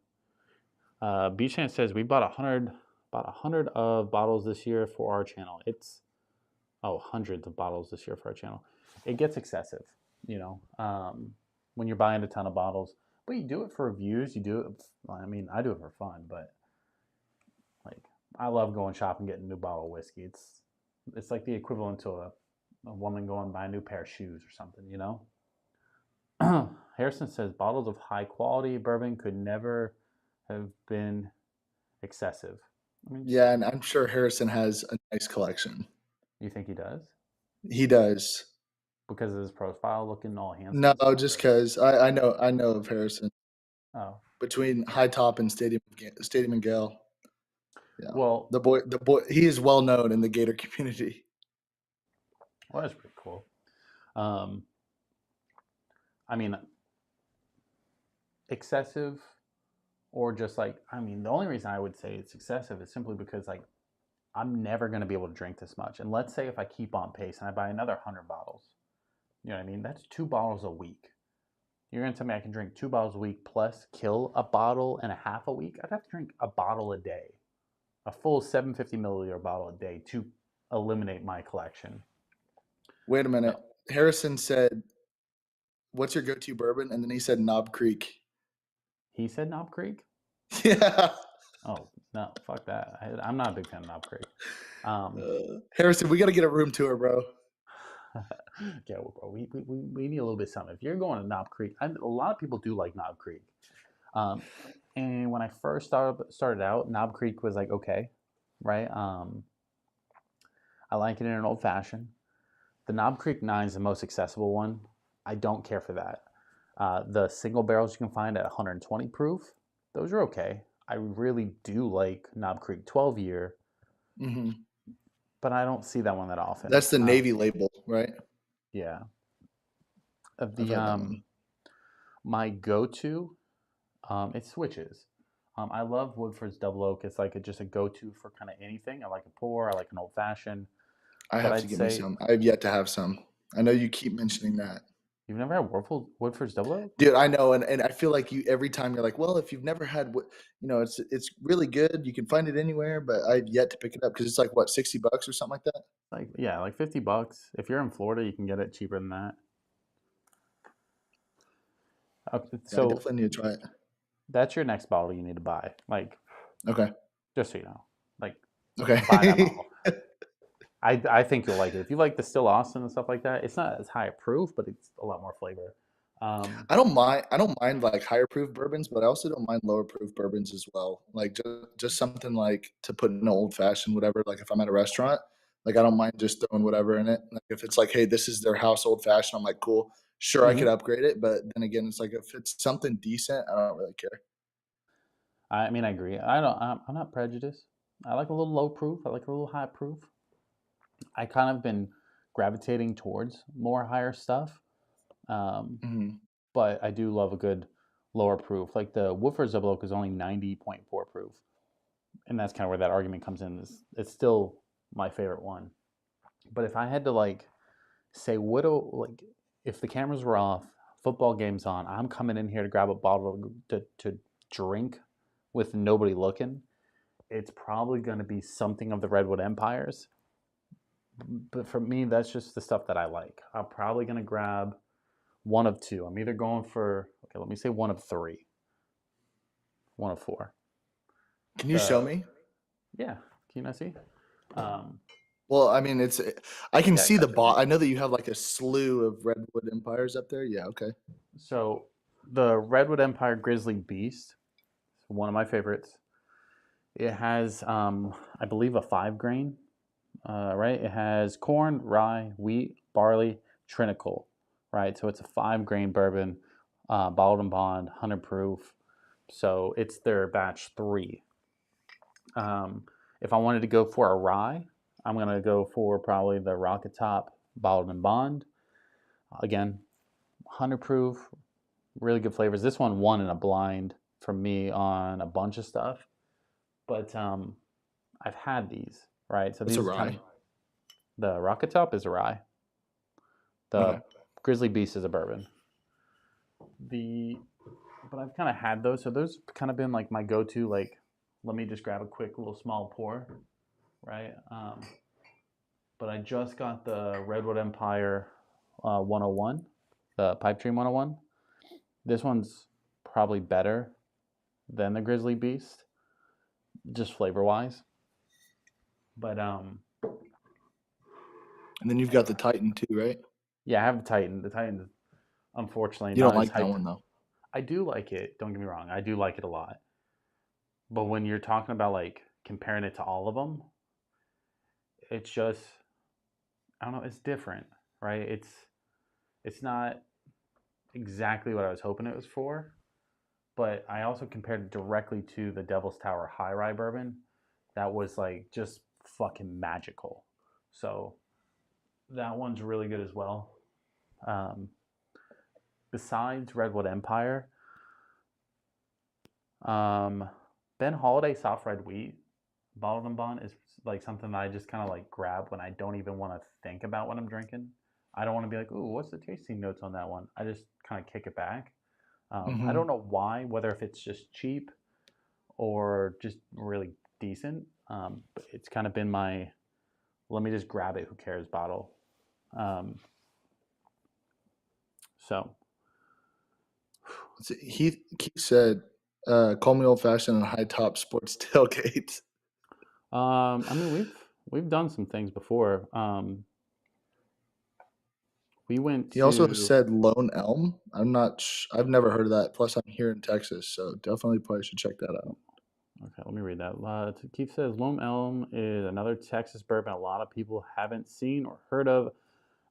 Beach Sand says we bought about 100 of bottles this year for our channel. It's hundreds of bottles this year for our channel. It gets excessive, you know, when you're buying a ton of bottles. But you do it for views. You do it. I mean, I do it for fun, but like I love going shopping, getting a new bottle of whiskey. It's like the equivalent to a woman going and buy a new pair of shoes or something, you know. Harrison says bottles of high quality bourbon could never have been excessive. I mean, Yeah, and I'm sure Harrison has a nice collection. you think he does He does. because of his profile looking all handsome No, and stuff? just Or? because I know of Harrison Oh, between High Top and Stadium and Gale. Yeah, well, the boy, he is well known in the Gator community. well, that's pretty cool. Um, I mean, excessive or just like, I mean, the only reason I would say it's excessive is simply because like I'm never going to be able to drink this much. And let's say if I keep on pace and I buy another 100 bottles, you know what I mean? That's 2 bottles a week. You're going to tell me I can drink 2 bottles a week plus kill a bottle and a half a week? I'd have to drink a bottle a day, a full 750 milliliter bottle a day to eliminate my collection. Wait a minute. No, Harrison said, "What's your go-to bourbon?" And then he said Knob Creek. he said Knob Creek? Yeah. Oh, no, fuck that. I'm not a big fan of Knob Creek. Um, Harrison, we got to get a room tour, bro. yeah, well, bro, we need a little bit of something. If you're going to Knob Creek, a lot of people do like Knob Creek. Um, and when I first started out, Knob Creek was like okay, right? I like it in an old fashioned. The Knob Creek 9 is the most accessible one. I don't care for that. The single barrels you can find at 120 proof, those are okay. I really do like Knob Creek 12 year, Hmm. but I don't see that one that often. That's the Navy label, right? Yeah. I've The had that one. My go-to, it switches. I love Woodford's Double Oak. It's like just a go-to for kind of anything. I like a pour. I like an old fashioned. I But have to I'd get me say some. I've yet to have some. I know you keep mentioning that. you've never had Woodford's Double Oak? Dude, I know, and I feel like you every time you're like, well, if you've never had what, it's really good. You can find it anywhere, but I've yet to pick it up because it's like what, $60 or something like that. Like yeah, like $50. If you're in Florida, you can get it cheaper than that. Yeah, I So definitely need to try it. that's your next bottle you need to buy. Like Okay, just so you know, like buy that okay. bottle. I think you'll like it. If you like the Still Austin and stuff like that, it's not as high a proof, but it's a lot more flavor. Um, I don't mind like higher proof bourbons, but I also don't mind lower proof bourbons as well. Like just something like to put in an old fashioned, whatever. Like if I'm at a restaurant, like I don't mind just throwing whatever in it. Like if it's like, hey, this is their house old fashioned, I'm like, cool, sure, I could mhm. upgrade it. But then again, it's like if it's something decent, I don't really care. I mean, I agree. I'm not prejudiced. I like a little low proof. I like a little high proof. I kind of been gravitating towards more higher stuff, um, Hmm. but I do love a good lower proof. Like the Woodford's Double Oak is only 90.4 proof, and that's kind of where that argument comes in. It's still my favorite one. But if I had to like say what like if the cameras were off, football game's on, I'm coming in here to grab a bottle to drink with nobody looking. It's probably going to be something of the Redwood Empires. But for me, that's just the stuff that I like. I'm probably going to grab one of two. I'm either going for, okay, let me say one of three, one of four. Can you show The, me? yeah, can you not see? Um, Well, I mean, I can yeah, I see the got you. bot. I know that you have like a slew of Redwood Empires up there. Yeah, okay. So the Redwood Empire Grizzly Beast, one of my favorites. It has, I believe, a 5 grain, right? It has corn, rye, wheat, barley, trinicole, right? So it's a 5 grain bourbon, bottled and bond, 100 proof. So it's their batch three. If I wanted to go for a rye, I'm going to go for probably the Rocket Top bottled and bond. Again, 100 proof, really good flavors. This one won in a blind for me on a bunch of stuff, but I've had these, right? So It's a these kind of rye. the Rocket Top is a rye. Okay. The Grizzly Beast is a bourbon. The but I've kind of had those, so those kind of been like my go-to. Like, let me just grab a quick little small pour, right? But I just got the Redwood Empire 101, the Pipe Dream 101. This one's probably better than the Grizzly Beast, just flavor wise. But And then you've got the Titan too, right? yeah, I have the Titan. The Titan unfortunately You not don't as like that hyped. one though. I do like it. Don't get me wrong. I do like it a lot. But when you're talking about like comparing it to all of them, it's just I don't know. It's different, right? It's not exactly what I was hoping it was for. But I also compared it directly to the Devil's Tower High Rye Bourbon. That was like just fucking magical. So that one's really good as well. Um, Besides Redwood Empire, um, Ben Holiday Soft Red Wheat bottled and bond is like something that I just kind of like grab when I don't even want to think about what I'm drinking. I don't want to be like, ooh, what's the tasting notes on that one? I just kind of kick it back. I Hmm. don't know why, whether if it's just cheap or just really decent. But it's kind of been my let me just grab it. Who cares? Bottle. Um, so Keith said, "Call me old fashioned and high top sports tailgate." I mean we've done some things before. We went He also to said Lone Elm. I've never heard of that. Plus, I'm here in Texas, so definitely probably should check that out. okay. Let me read that. Keith says Lone Elm is another Texas bourbon a lot of people haven't seen or heard of.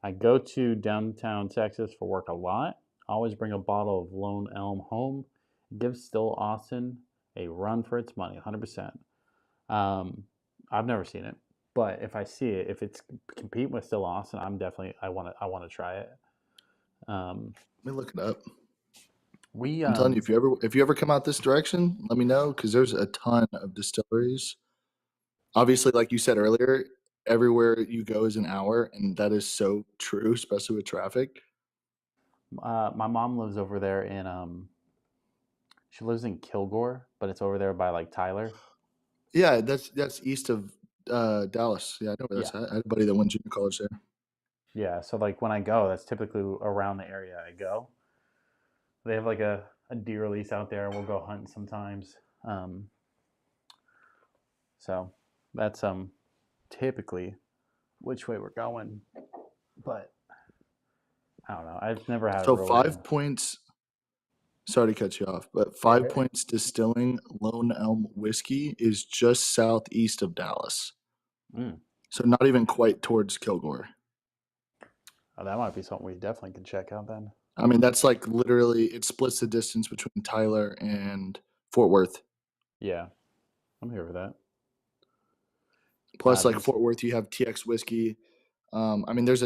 I go to downtown Texas for work a lot. I always bring a bottle of Lone Elm home. It gives Still Austin a run for its money, 100%. Um, I've never seen it, but if I see it, if it's competing with Still Austin, I want to try it. Um, Let me look it up. we I'm telling you, if you ever come out this direction, let me know because there's a ton of distilleries. Obviously, like you said earlier, everywhere you go is an hour, and that is so true, especially with traffic. my mom lives over there in she lives in Kilgore, but it's over there by like Tyler. Yeah, that's east of Dallas. Yeah, I know where Yeah, that's at. I had a buddy that went junior college there. yeah. So like when I go, that's typically around the area I go. They have like a deer release out there. We'll go hunting sometimes. Um, so that's typically which way we're going. But I don't know. I've never had a So really. 5 points. Sorry to cut you off, but Yeah, go Five ahead. Points Distilling Lone Elm Whiskey is just southeast of Dallas. Mm. So not even quite towards Kilgore. Oh, that might be something we definitely could check out then. I mean, that's like literally it splits the distance between Tyler and Fort Worth. Yeah, I'm here for that. Plus, like These. Fort Worth, you have TX whiskey. I mean, there's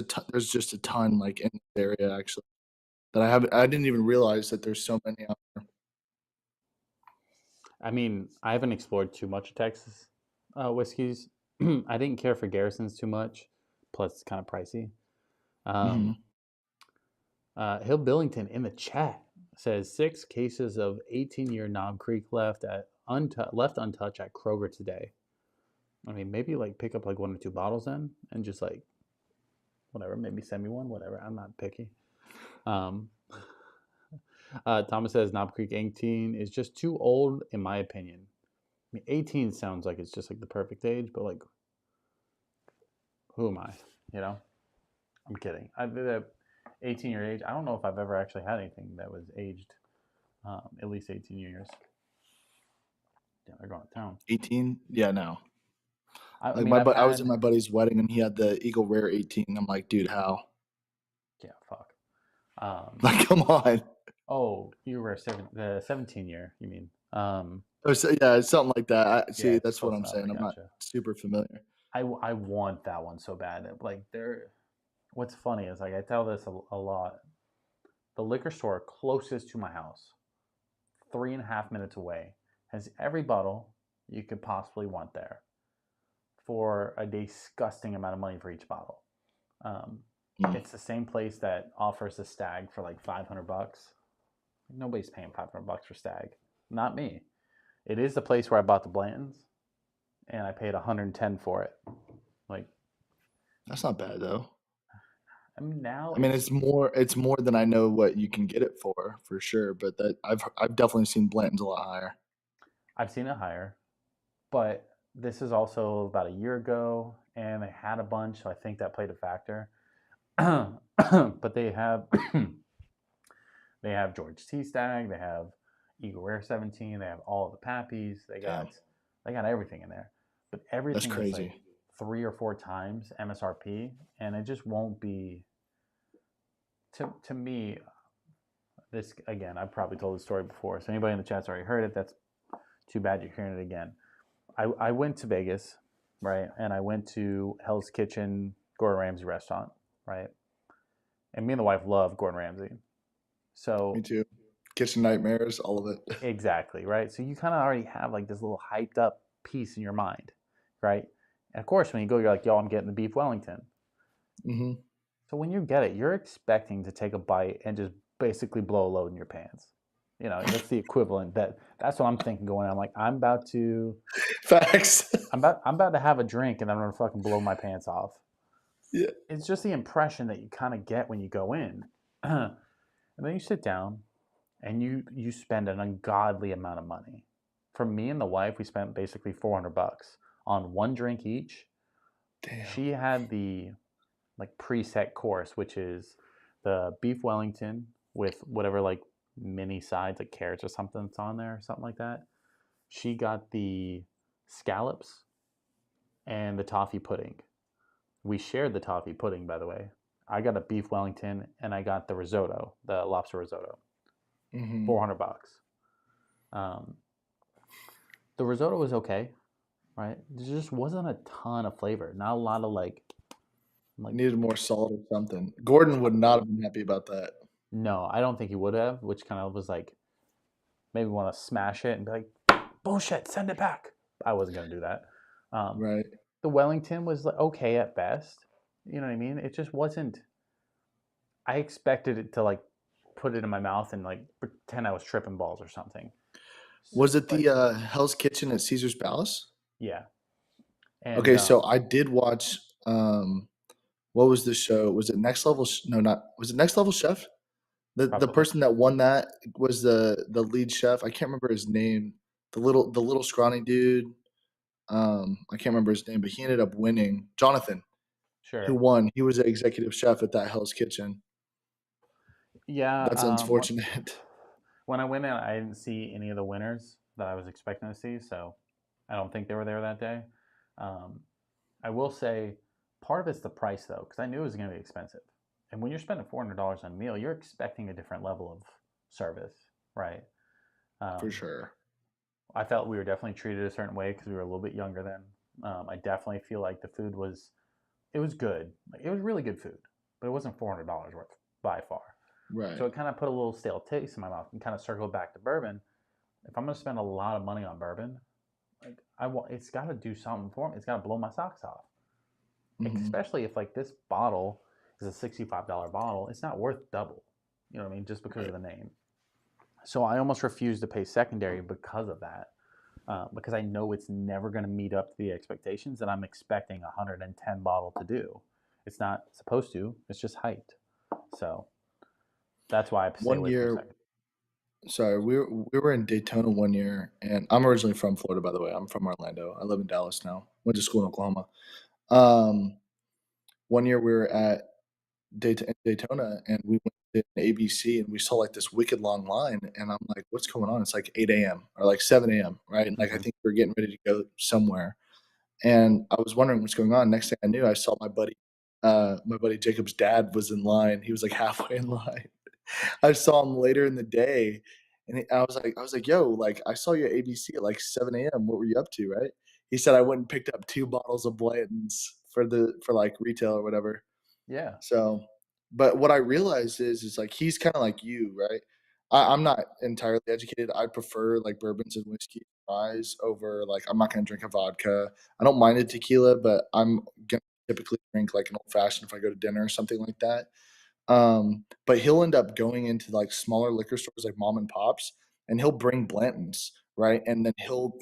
just a ton like in the area actually that I didn't even realize that there's so many out there. I mean, I haven't explored too much of Texas whiskeys. I didn't care for Garrison's too much. Plus, it's kind of pricey. Hmm. Um, Hill Billington in the chat says 6 cases of 18-year Knob Creek left untouched at Kroger today. I mean, maybe like pick up like 1 or 2 bottles then, and just like whatever, maybe send me one, whatever. I'm not picky. Um, Thomas says Knob Creek 18 is just too old in my opinion. I mean, 18 sounds like it's just like the perfect age, but like, who am I? You know, I'm kidding. I've been at 18-year age. I don't know if I've ever actually had anything that was aged at least 18 years. Yeah, they're going to town. 18? Yeah, no. I Like mean, I've I was at had. my buddy's wedding and he had the Eagle Rare 18. I'm like, dude, how? Yeah, fuck. Um, Like, come on. oh, you were the 17 year. You mean? Yeah, it's something like that. Yeah, See, it's that's what close I'm enough. I saying. I'm not gotcha. super familiar. I want that one so bad. Like they're. What's funny is like I tell this a lot. The liquor store closest to my house, 3.5 minutes away, has every bottle you could possibly want there for a disgusting amount of money for each bottle. Um, Mm. it's the same place that offers a stag for like $500. Nobody's paying $500 for stag. Not me. It is the place where I bought the Blantons, and I paid 110 for it. Like, That's not bad though. I mean, now I mean, it's it's more than I know what you can get it for sure. But that I've definitely seen Blanton's a lot higher. I've seen it higher, but this is also about a year ago, and they had a bunch, so I think that played a factor. But they have They have George T. Stagg. They have Eagle Rare 17. They have all of the Pappies. Damn, They got everything in there, but that's everything is like crazy. 3 or 4 times MSRP, and it just won't be. To me, this again, I've probably told the story before, so anybody in the chat's already heard it. That's too bad you're hearing it again. I went to Vegas, right, and I went to Hell's Kitchen, Gordon Ramsay restaurant, right, and me and the wife love Gordon Ramsay, Me so too. Kitchen nightmares, all of it. exactly, right. So you kind of already have like this little hyped up piece in your mind, right? And of course, when you go, you're like, "Yo, I'm getting the beef Wellington." Hmm. So when you get it, you're expecting to take a bite and just basically blow a load in your pants. You know, that's the equivalent. That's what I'm thinking going on. I'm like, Facts. I'm about to have a drink and I'm gonna fucking blow my pants off. Yeah. It's just the impression that you kind of get when you go in, and then you sit down and you spend an ungodly amount of money. For me and the wife, we spent basically $400 on one drink each. Damn. She had the like preset course, which is the beef Wellington with whatever like mini sides, like carrots or something that's on there, or something like that. She got the scallops and the toffee pudding. We shared the toffee pudding, by the way. I got a beef Wellington and I got the risotto, the lobster risotto, Hmm. $400. Um, the risotto was okay, right? There just wasn't a ton of flavor. Not a lot of like Needed more salt or something. Gordon would not have been happy about that. no, I don't think he would have, which kind of was like maybe want to smash it and be like, bullshit, send it back. I wasn't gonna do that. Um, Right. the Wellington was like, okay at best. You know what I mean? It just wasn't. I expected it to like put it in my mouth and like pretend I was tripping balls or something. Was it But the Hell's Kitchen at Caesar's Palace? yeah, and Okay, so I did watch. What was the show? Was it Next Level? No, not. Was it Next Level Chef? The probably person that won that was the lead chef. I can't remember his name. The little scrawny dude. I can't remember his name, but he ended up winning. Jonathan, who sure. won? He was the executive chef at that Hell's Kitchen. Yeah. That's unfortunate. When I went in, I didn't see any of the winners that I was expecting to see, so I don't think they were there that day. Um, I will say part of it's the price though, because I knew it was going to be expensive. And when you're spending $400 on a meal, you're expecting a different level of service, right? For Um, sure. I felt we were definitely treated a certain way because we were a little bit younger then. I definitely feel like the food was it was good. Like, it was really good food, but it wasn't $400 worth by far. Right. So it kind of put a little stale taste in my mouth and kind of circled back to bourbon. If I'm going to spend a lot of money on bourbon, like I want, it's got to do something for me. It's got to blow my socks off. Hmm. Especially if like this bottle is a $65 bottle, it's not worth double. You know what I mean? Just because of Right. the name. So I almost refuse to pay secondary because of that. Because I know it's never going to meet up to the expectations that I'm expecting a 110 bottle to do. It's not supposed to. It's just hyped. So that's why I stay One away from year, second. sorry, we were in Daytona one year, and I'm originally from Florida, by the way. I'm from Orlando. I live in Dallas now. Went to school in Oklahoma. Um, one year we were at Daytona, and we went to an ABC, and we saw like this wicked long line, and I'm like, "What's going on?" It's like 8 a.m. or like 7 a.m. Right? And like I Mm-hmm. think we are getting ready to go somewhere, and I was wondering what's going on. Next thing I knew, I saw my buddy Jacob's dad was in line. He was like halfway in line. I saw him later in the day, and I was like, "Yo, like I saw you at ABC at like 7 a.m. What were you up to?" Right? He said I went and picked up 2 bottles of Blanton's for like retail or whatever. Yeah. So, but what I realized is like he's kind of like you, right? I'm not entirely educated. I prefer like bourbons and whiskey fries over like I'm not gonna drink a vodka. I don't mind a tequila, but I'm gonna typically drink like an old fashioned if I go to dinner or something like that. But he'll end up going into like smaller liquor stores like mom and pops, and he'll bring Blanton's, right? And then he'll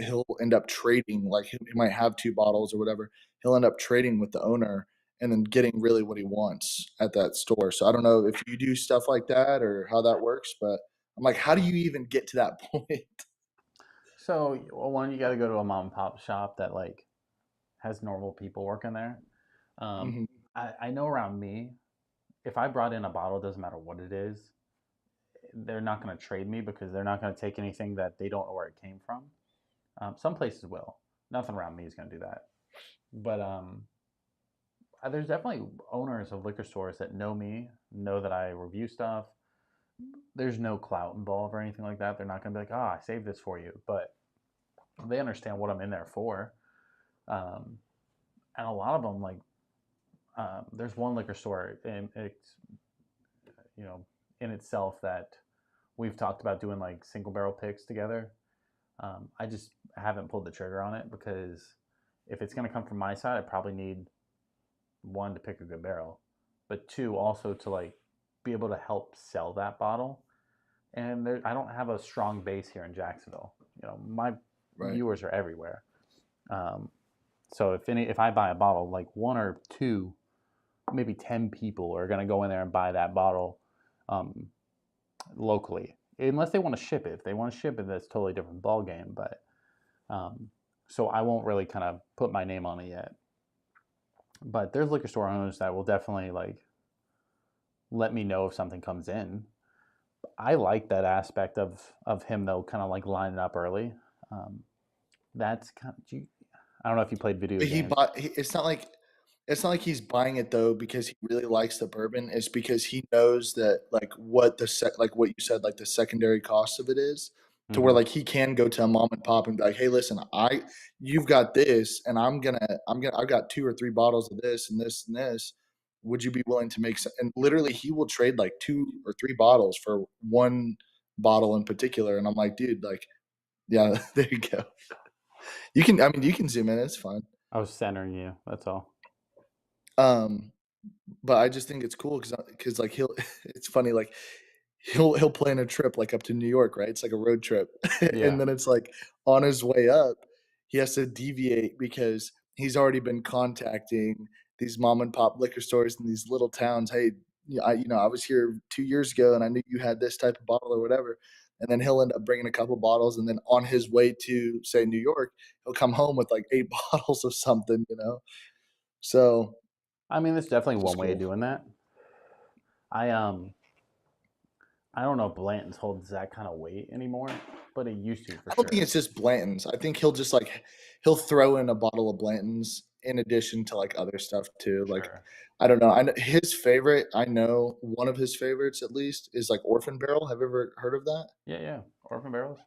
end up trading, like he might have 2 bottles or whatever. He'll end up trading with the owner and then getting really what he wants at that store. So I don't know if you do stuff like that or how that works, but I'm like, how do you even get to that point? So well, one, you got to go to a mom and pop shop that like has normal people working there. Um, Mhm. I know around me, if I brought in a bottle, it doesn't matter what it is. they're not going to trade me because they're not going to take anything that they don't know where it came from. Some places will. Nothing around me is going to do that. But there's definitely owners of liquor stores that know me, know that I review stuff. There's no clout involved or anything like that. They're not going to be like, "Oh, I saved this for you," but they understand what I'm in there for. Um, and a lot of them, like, there's one liquor store, and it's, you know, in itself that we've talked about doing like single barrel picks together. I just haven't pulled the trigger on it because if it's going to come from my side, I probably need one to pick a good barrel, but two also to like be able to help sell that bottle. And there, I don't have a strong base here in Jacksonville. My Right. viewers are everywhere. Um, so if I buy a bottle, like one or two, maybe 10 people are going to go in there and buy that bottle um, locally, unless they want to ship it. If they want to ship it, that's a totally different ball game. But so I won't really kind of put my name on it yet. But there's liquor store owners that will definitely like let me know if something comes in. I like that aspect of him though, kind of like lining up early. Um, that's kind of, I don't know if you played video But games. it's not like he's buying it though because he really likes the bourbon. It's because he knows that like what like what you said, like the secondary cost of it is, to where Hmm. like he can go to a mom and pop and be like, hey, listen, you've got this, and I've got 2 or 3 bottles of this and this and this. Would you be willing to make some? And literally, he will trade like 2 or 3 bottles for one bottle in particular. And I'm like, dude, like, yeah, there you go. You can zoom in. It's fine. I was centering you. That's all. Um, but I just think it's cool because like he'll it's funny, like he'll plan a trip like up to New York, right? It's like a road trip. Yeah. And then it's like on his way up, he has to deviate because he's already been contacting these mom and pop liquor stores in these little towns. Hey, I was here 2 years ago and I knew you had this type of bottle or whatever. And then he'll end up bringing a couple bottles, and then on his way to say New York, he'll come home with like 8 bottles of something. So I mean, that's definitely it's just one way of cool. doing that. I I don't know if Blanton's holds that kind of weight anymore, but it used to for I don't think sure. it's just Blanton's. I think he'll throw in a bottle of Blanton's in addition to like other stuff too. Like Sure. I don't know. I know his favorite. I know one of his favorites at least is like Orphan Barrel. Have you ever heard of that? Yeah, yeah. Orphan barrels.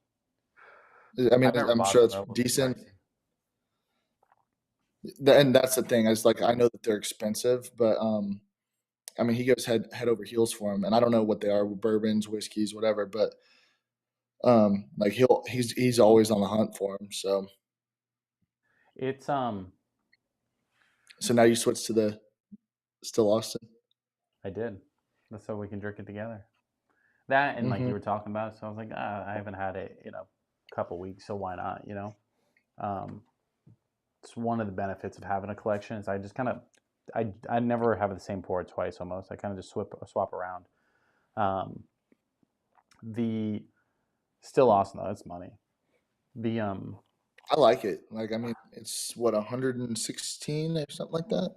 I mean, I've never I'm bought sure them it's though. They're decent. pricey. And that's the thing. Is like I know that they're expensive, but I mean, he goes head over heels for them, and I don't know what they are, bourbons, whiskeys, whatever. But like he's always on the hunt for them. It's So now you switch to the still Austin. I did. That's so we can drink it together. That and like Hmm. you were talking about, so I was like, I haven't had it in a couple weeks, so why not? Um, it's one of the benefits of having a collection is I just kind of I never have the same pour twice almost. I kind of just swap around. Um, the still awesome though. It's money. The I like it. Like, I mean, it's what 116 or something like that.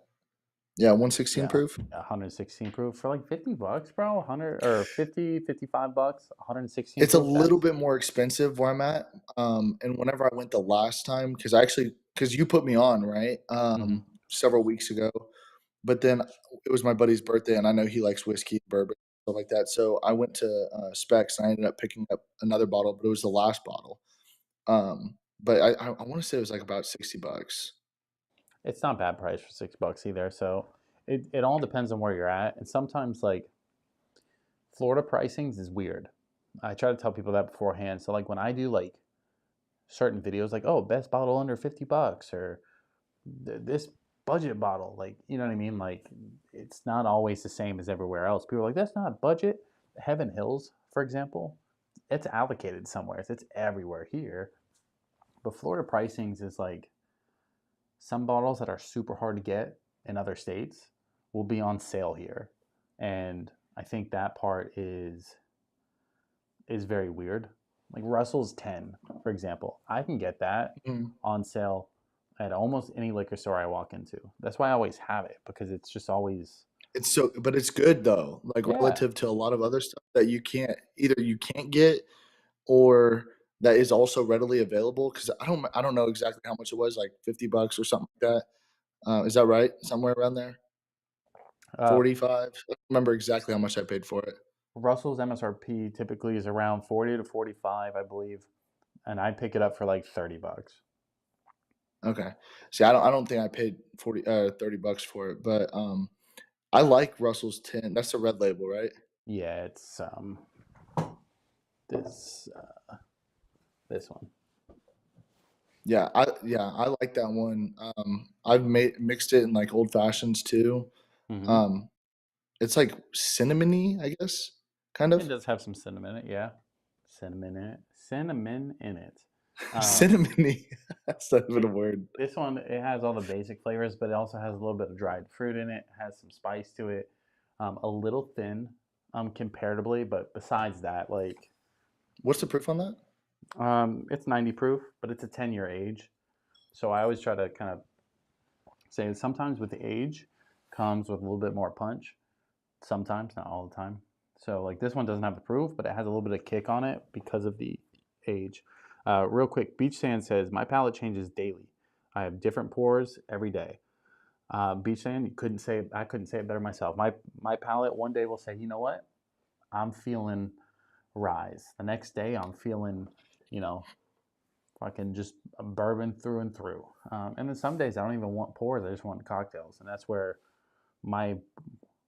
Yeah, 116 Yeah, proof. 116 proof for like $50, bro. 100 or 50, $55. 116 It's a proof. little bit more expensive where I'm at. And whenever I went the last time, because you put me on right Hmm. several weeks ago, but then it was my buddy's birthday, and I know he likes whiskey, bourbon, stuff like that. So I went to Specs, and I ended up picking up another bottle, but it was the last bottle. But I want to say it was like about $60. It's not bad price for $6 either. So it all depends on where you're at, and sometimes like Florida pricings is weird. I try to tell people that beforehand. So like when I do like certain videos, like oh best bottle under $50 or this budget bottle, like you know what I mean. Like it's not always the same as everywhere else. People are like that's not budget. Heaven Hills, for example, it's allocated somewhere. It's everywhere here. But Florida pricings is like some bottles that are super hard to get in other states will be on sale here. And I think that part is very weird. Like Russell's 10, for example. I can get that Mhm. on sale at almost any liquor store I walk into. That's why I always have it because it's just always but it's good though, like, Yeah. relative to a lot of other stuff that you can't get or that is also readily available. Because I don't know exactly how much it was, like $50 or something like that. Is that right? Somewhere around there? Uh, 45? I don't remember exactly how much I paid for it. Russell's MSRP typically is around 40 to 45, I believe, and I pick it up for like $30. Okay. See, I don't think I paid 30 bucks for it, but, I like Russell's Tin. That's the red label, right? Yeah, it's this this one. I like that one. I've mixed it in, like, old fashions too. Hmm. Um, it's, like, cinnamony, I guess, kind It of? does have some cinnamon in it, yeah. Cinnamon in it. Cinnamon in it. Um, Cinnamony. That's not even a word. this one, it has all the basic flavors, but it also has a little bit of dried fruit in it. Has some spice to it. A little thin, comparatively, but besides that, like, What's the proof on that? it's 90 proof, but it's a 10-year age. So I always try to kind of say that sometimes with the age comes with a little bit more punch. Sometimes, not all the time. So like this one doesn't have the proof, but it has a little bit of kick on it because of the age. Real quick, Beach Sand says my palate changes daily. I have different pours every day. Beach Sand, you couldn't say it, I couldn't say it better myself. My palate one day will say, you know what, I'm feeling rise. The next day I'm feeling, you know, fucking just a bourbon through and through. And then some days I don't even want pours. I just want cocktails, and that's where my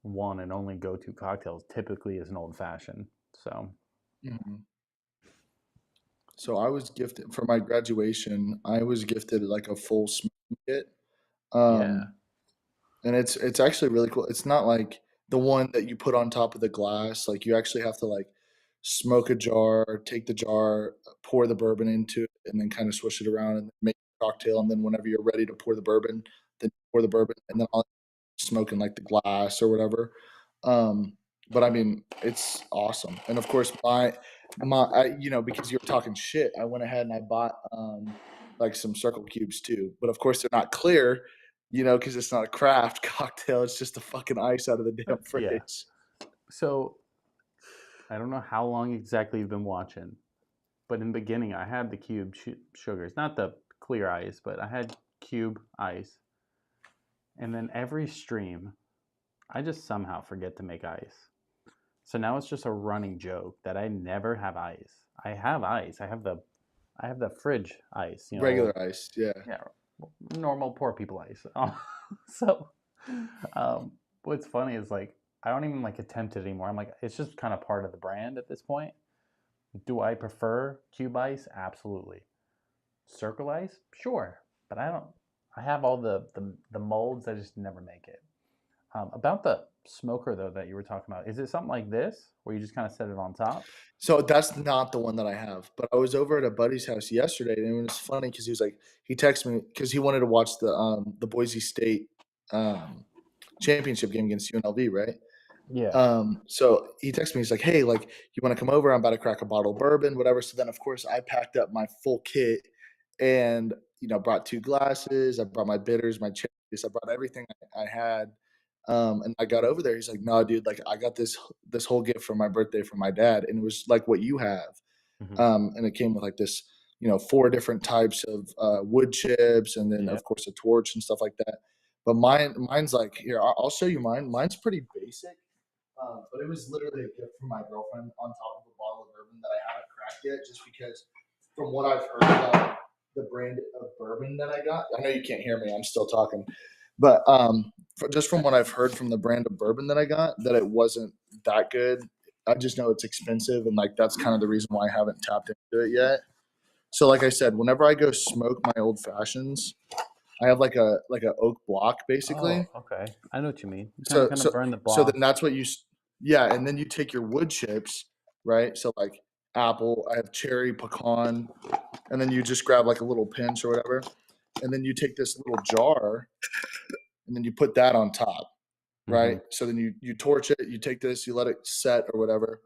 one and only go-to cocktails typically is an old fashioned. So Mhm. So I was gifted for my graduation, I was gifted, like, a full smoking kit. yeah. Um And it's actually really cool. It's not like the one that you put on top of the glass, like, you actually have to, like, smoke a jar, take the jar, pour the bourbon into it, and then kinda swish it around and make a cocktail, and then whenever you're ready to pour the bourbon, then pour the bourbon, and then I'll smoke in, like, the glass or whatever. But I mean, it's awesome, and of course, because you were talking shit, I went ahead and I bought, like, some Circle Cubes too, but of course, they're not clear, because it's not a craft cocktail, it's just the fucking ice out of the damn Yeah. fridge. So I don't know how long exactly you've been watching, but in the beginning I had the cube sugars, not the clear ice, but I had cube ice, and then every stream I just somehow forget to make ice. So now it's just a running joke that I never have ice. I have ice. I have the fridge ice, Regular ice, yeah. yeah, normal poor people ice. So, um, what's funny is like I don't even like attempt it anymore. I'm like, it's just kind of part of the brand at this point. Do I prefer cube ice? Absolutely. Circle ice? Sure, but I don't. I have all the molds. I just never make it. About the smoker though that you were talking about, is it something like this where you just kind of set it on top? So that's not the one that I have, but I was over at a buddy's house yesterday, and it was funny because he texted me because he wanted to watch the Boise State, um, championship game against UNLV, right? Yeah. So he texted me. He's like, "Hey, like, you want to come over? I'm about to crack a bottle of bourbon, whatever." So then, of course, I packed up my full kit and brought 2 glasses. I brought my bitters, my cherries. I brought everything I had. And I got over there. He's like, "No, dude, like, I got this whole gift for my birthday from my dad, and it was like what you have." Hmm. And it came with like this, 4 different types of wood chips, and then Yeah. of course a torch and stuff like that. But mine's like here. I'll show you mine. Mine's pretty basic. But it was literally a gift from my girlfriend on top of a bottle of bourbon that I haven't cracked yet, just because from what I've heard about the brand of bourbon that I got. I know you can't hear me. I'm still talking, but just from what I've heard from the brand of bourbon that I got, that it wasn't that good. I just know it's expensive, and like that's kind of the reason why I haven't tapped into it yet. So, like I said, whenever I go smoke my old fashions, I have like a oak block Oh, basically. okay. I know what you mean. You kind of So kind of so burn the so then block. that's what yeah, and then you take your wood chips, right? So like apple, I have cherry, pecan, and then you just grab like a little pinch or whatever, and then you take this little jar, and then you put that on top, Hmm. right? So then you torch it, you take this, you let it set or whatever,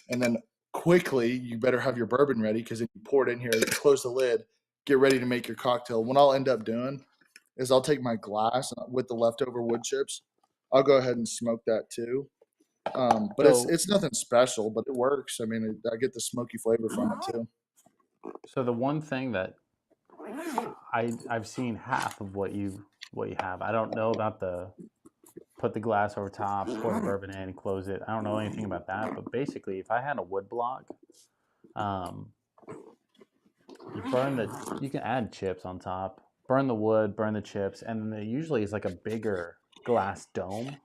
and then quickly you better have your bourbon ready because then you pour it in here, close the lid, get ready to make your cocktail. What I'll end up doing is I'll take my glass with the leftover wood chips, I'll go ahead and smoke that too. But So, it's nothing special, but it works. I mean, I get the smoky flavor from it too. so the one thing that I've seen half of what you have. I don't know about the put the glass over top, pour the bourbon in, close it. I don't know anything about that, but basically, if I had a wood block, um, you burn the. You can add chips on top. Burn the wood, burn the chips, and then there usually is like a bigger glass dome,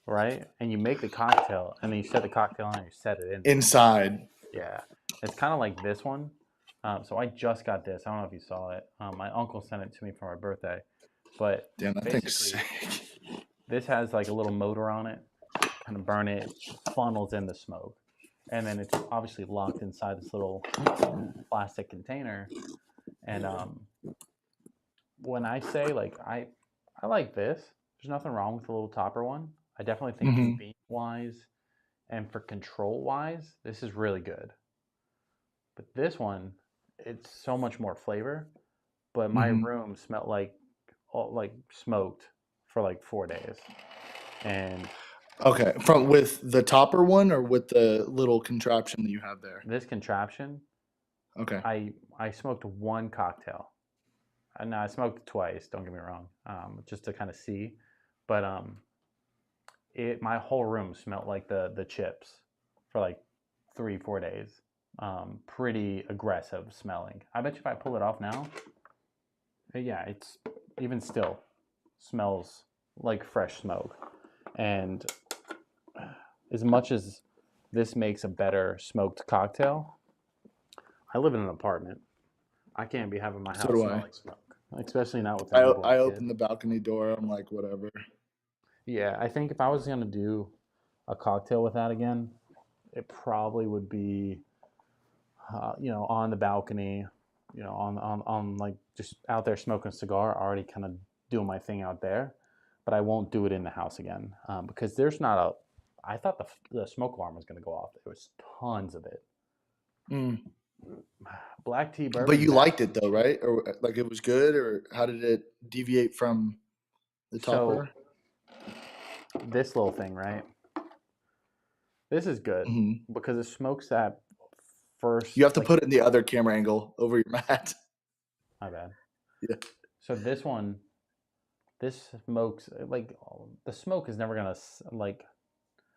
right? And you make the cocktail, and then you set the cocktail on, and you set it in there. Inside, Yeah, it's kind of like this one. So I just got this. I don't know if you saw it. My uncle sent it to me for my birthday, but damn, that thing's basically sick. this has like a little motor on it. Kind of burn it, funnels in the smoke, and then it's obviously locked inside this little plastic container. And when I say like I like this, there's nothing wrong with the little topper one. I definitely think Hmm. convenience wise and for control wise, this is really good. But this one, it's so much more flavor. But my Hmm. room smelled like smoked for like 4 days, and Okay, from with the topper one or with the little contraption that you have there? this contraption, Okay. I smoked one cocktail. And I smoked twice. Don't get me wrong, just to kind of see, but it my whole room smelled like the chips for like 3 4 days. Pretty aggressive smelling. I bet you if I pull it off now, yeah, it's even still smells like fresh smoke. And as much as this makes a better smoked cocktail, I live in an apartment. I can't be having my So house do smell I. like smoke, especially not with a I newborn kid. open the balcony door. I'm like, whatever. Yeah, I think if I was gonna do a cocktail with that again, it probably would be, on the balcony, on like just out there smoking a cigar, already kind of doing my thing out there. But I won't do it in the house again because there's not a. I thought the smoke alarm was gonna go off. There was tons of it. Mm. Black tea But bourbon you back. liked it though, right? Or like it was good, or how did it deviate from the So topper? this little thing, right? This is good Hmm. because it smokes that first, You have to like put it in the other camera angle over your mat. my bad. Yeah. So this smokes like the smoke is never gonna like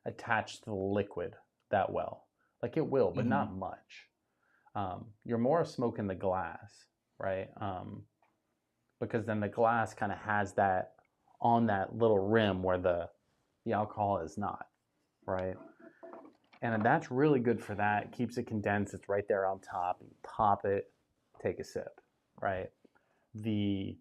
attach to the liquid that well. Like it will, but Hmm. not much. You're more smoking the glass, right? Because then the glass kind of has that on that little rim where the alcohol is not, right? And that's really good for that. It keeps it condensed. It's right there on top. You pop it, take a sip, right? The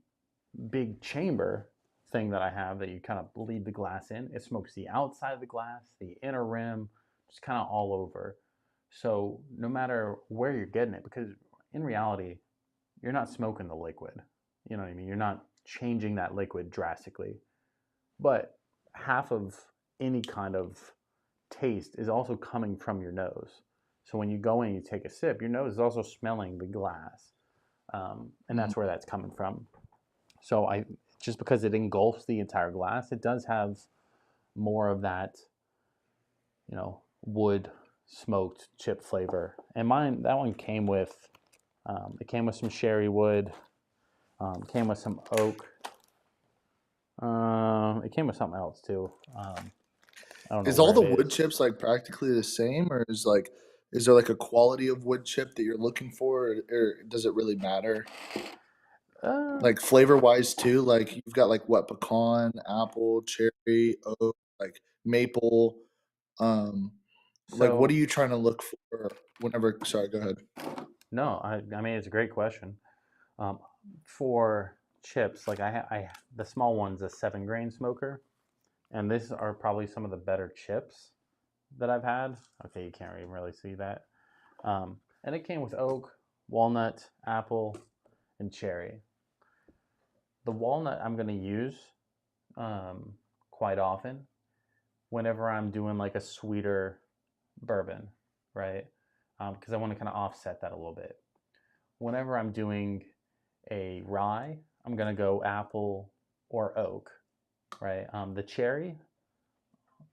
big chamber thing that I have that you kind of bleed the glass in, it smokes the outside of the glass, the inner rim, just kind of all over. So no matter where you're getting it, because in reality, you're not smoking the liquid. You know what I mean? You're not changing that liquid drastically. But half of any kind of taste is also coming from your nose. So when you go in and you take a sip, your nose is also smelling the glass. And Hmm. that's where that's coming from. So I just because it engulfs the entire glass, it does have more of that, wood smoked chip flavor. And mine, that one came with, it came with some sherry wood, came with some oak. It came with something else too. I don't know Is all where the it wood is. chips like practically the same, or is there like a quality of wood chip that you're looking for, or does it really matter? Uh, Like flavor wise too, like you've got like what pecan, apple, cherry, oak, like maple. Um, like what are so you trying to look for whenever? Sorry, go ahead. no, I mean it's a great question. Um, for chips, like the small one's a 7 grain smoker, and these are probably some of the better chips that I've had. Okay, you can't even really see that. And it came with oak, walnut, apple, and cherry. The walnut I'm going to use um, quite often whenever I'm doing like a sweeter bourbon, right? Because I want to kind of offset that a little bit. Whenever I'm doing a rye, I'm going to go apple or oak, right? The cherry,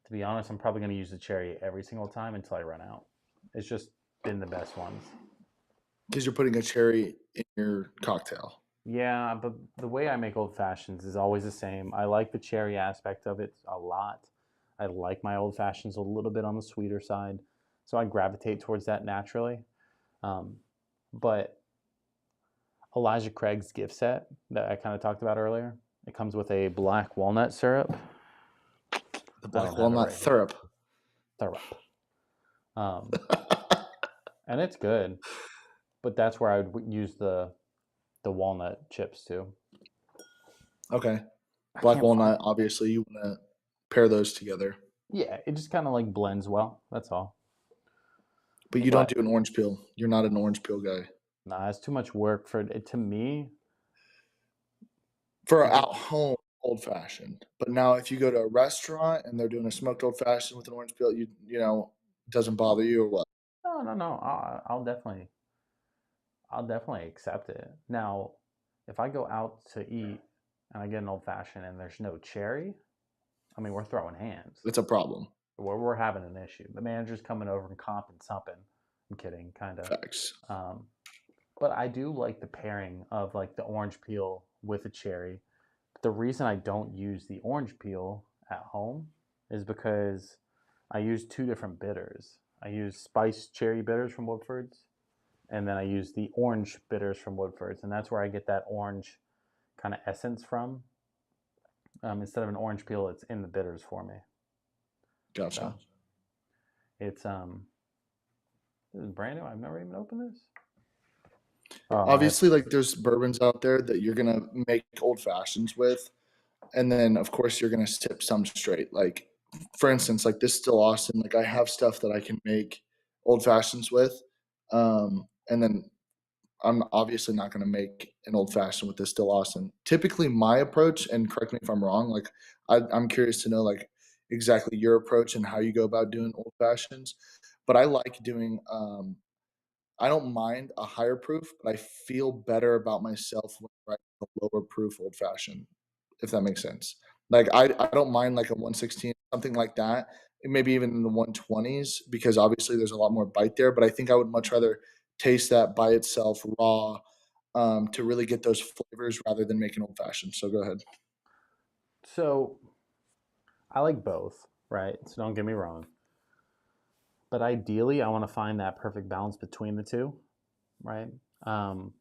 To be honest, I'm probably going to use the cherry every single time until I run out. It's just been the best ones. Because you're putting a cherry in your cocktail. Yeah, but the way I make old fashions is always the same. I like the cherry aspect of it a lot. I like my old fashions a little bit on the sweeter side, so I gravitate towards that naturally. Um, but Elijah Craig's gift set that I kind of talked about earlier, it comes with a black walnut syrup. The I black don't have it walnut right here. syrup. Syrup. Um, and it's good, but that's where I would use the walnut chips too. Okay. I Black can't find. walnut, obviously, you want to pair those together. Yeah, it just kind of like blends well. That's all. But you don't But do an orange peel. You're not an orange peel guy. nah, it's too much work for it. To me, For at the home, old fashioned. But now, if you go to a restaurant and they're doing a smoked old fashioned with an orange peel, you know, it doesn't bother you or what? no. I'll definitely accept it. Now, if I go out to eat and I get an old fashioned and there's no cherry, I mean, we're throwing hands. It's a problem. We're having an issue. The manager's coming over and comping something. I'm kidding, kind of. Facts. Um, but I do like the pairing of like the orange peel with a cherry. The reason I don't use the orange peel at home is because I use two different bitters. I use spiced cherry bitters from Woodford's, and then I use the orange bitters from Woodford's, and that's where I get that orange kind of essence from. Instead of an orange peel, it's in the bitters for me. Gotcha. So it's this is brand new. I've never even opened this. Oh, I have. Obviously, like there's bourbons out there that you're gonna make old fashions with, and then of course you're gonna sip some straight. Like for instance, like this still Austin. Like I have stuff that I can make old fashions with, and then I'm obviously not gonna make an old fashioned with this still Austin. Typically, my approach, and correct me if I'm wrong. Like I'm curious to know like exactly your approach and how you go about doing old fashions. But I like doing I don't mind a higher proof, but I feel better about myself when I write a lower proof old fashioned, if that makes sense. Like I don't mind like a 116, something like that, and maybe even in the 120s, because obviously there's a lot more bite there. But I think I would much rather taste that by itself raw to really get those flavors rather than making old fashioned. So go ahead. So I like both, right? So don't get me wrong. But ideally, I want to find that perfect balance between the two, right? Um,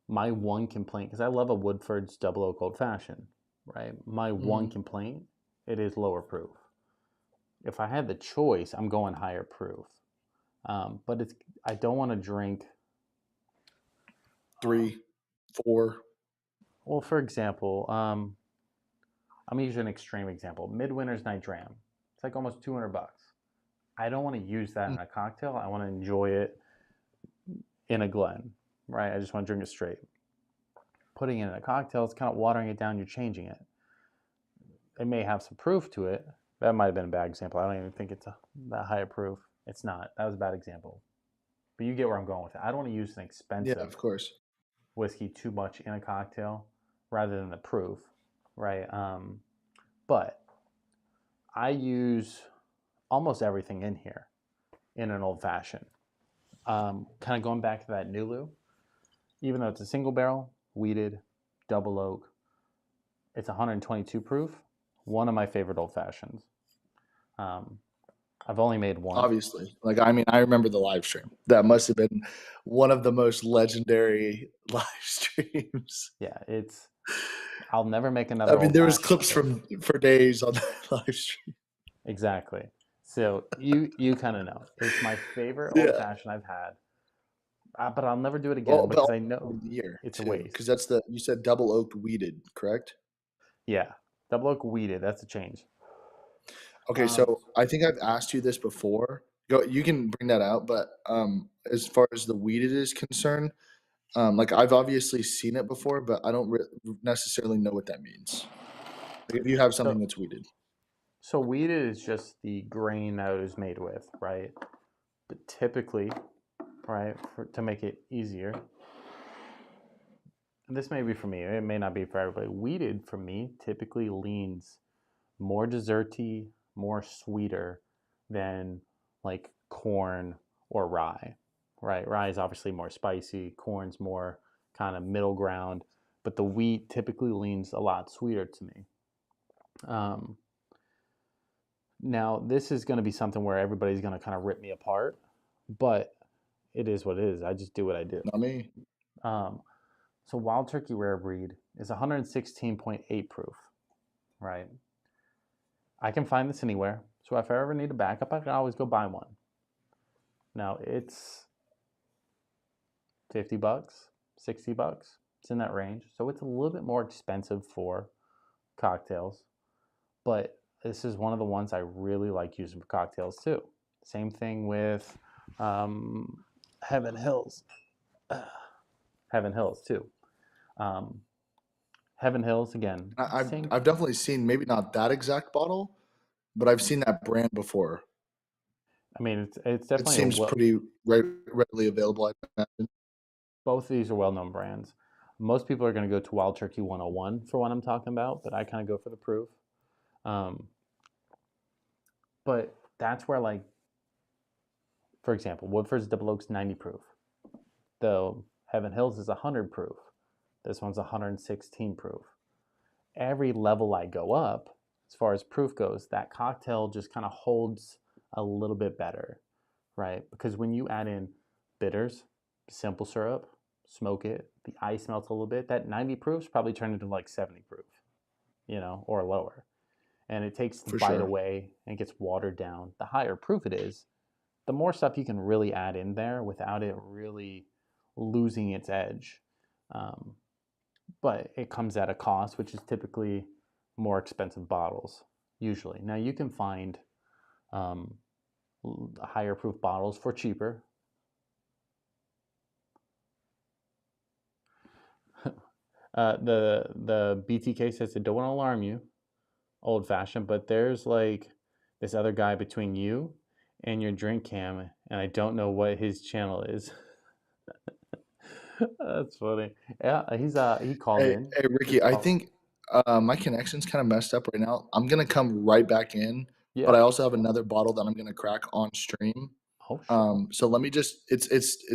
my one complaint, because I love a Woodford's Double Oak Old Fashioned, right? My one Mm, complaint, it is lower proof. If I had the choice, I'm going higher proof. But it's I don't want to drink. 3, 4. Well, for example, I'm gonna use an extreme example. Midwinter's Night Dram. It's like almost $200. I don't want to use that Mm, in a cocktail. I want to enjoy it in a Glen, right? I just want to drink it straight. Putting it in a cocktail is kind of watering it down. You're changing it. It may have some proof to it. That might have been a bad example. I don't even think it's that high a proof. It's not. That was a bad example. But you get where I'm going with it. I don't want to use an yeah, expensive of course. whiskey too much in a cocktail rather than the proof, right? But I use almost everything in here in an old fashioned. Kind of going back to that Nulu, even though it's a single barrel, weeded, double oak, it's 122 proof. One of my favorite old fashions. Um, I've only made one. Obviously. Like, I mean, I remember the live stream. That must have been one of the most legendary live streams. Yeah, it's. I'll never make I another mean, old there was fashioned clips because from for days on that live stream. exactly. So you kind of know it's my favorite old Yeah. fashioned I've had, but I'll never do it Well, again but because also I know of the year it's a too, because waste. that's the you said double oaked weeded, correct? Yeah, double oak weeded. That's a change. Okay, Um, so I think I've asked you this before. Go, you can bring that out, but as far as the weeded is concerned, like I've obviously seen it before, but I don't necessarily know what that means. Like if you have something so that's weeded. so weeded is just the grain that it was made with, right? But typically, right, to make it easier, and this may be for me, it may not be for everybody. Weeded for me typically leans more desserty, more sweeter than like corn or rye, right? Rye is obviously more spicy, corn's more kind of middle ground, but the wheat typically leans a lot sweeter to me. Um, Now, this is going to be something where everybody's going to kind of rip me apart, but it is what it is. I just do what I do. Not me. Um, so, Wild Turkey Rare Breed is 116.8 proof, right? I can find this anywhere. So, if I ever need a backup, I can always go buy one. Now, it's $50, $60. It's in that range. So, it's a little bit more expensive for cocktails, but this is one of the ones I really like using for cocktails too. Same thing with Heaven Hills. Heaven Hills too. Um, Heaven Hills again. Same. I've definitely seen, maybe not that exact bottle, but I've seen that brand before. I mean, it's It definitely a seems well. pretty readily available, I imagine. Both of these are well-known brands. Most people are going to go to Wild Turkey 101 for what I'm talking about, but I kind of go for the proof. Um, but that's where, like, for example, Woodford's Double Oak's 90 proof. Though Heaven Hills is 100 proof. This one's 116 proof. Every level I go up, as far as proof goes, that cocktail just kind of holds a little bit better, right? Because when you add in bitters, simple syrup, smoke it, the ice melts a little bit, that 90 proof's probably turned into like 70 proof, or lower. And it takes the For bite sure. away and gets watered down. The higher proof it is, the more stuff you can really add in there without it really losing its edge. Um, but it comes at a cost, which is typically more expensive bottles, usually. Now, you can find um, higher proof bottles for cheaper. The BTK says it don't want to alarm you, old fashioned, but there's like this other guy between you and your drink cam, and I don't know what his channel is. That's funny. Yeah, he called Hey, in. hey, He Ricky, I called. think my connection's kind of messed up right now. I'm gonna come right back in, but Yeah. I also have another bottle that I'm gonna crack on stream. Oh shit. So let me just it's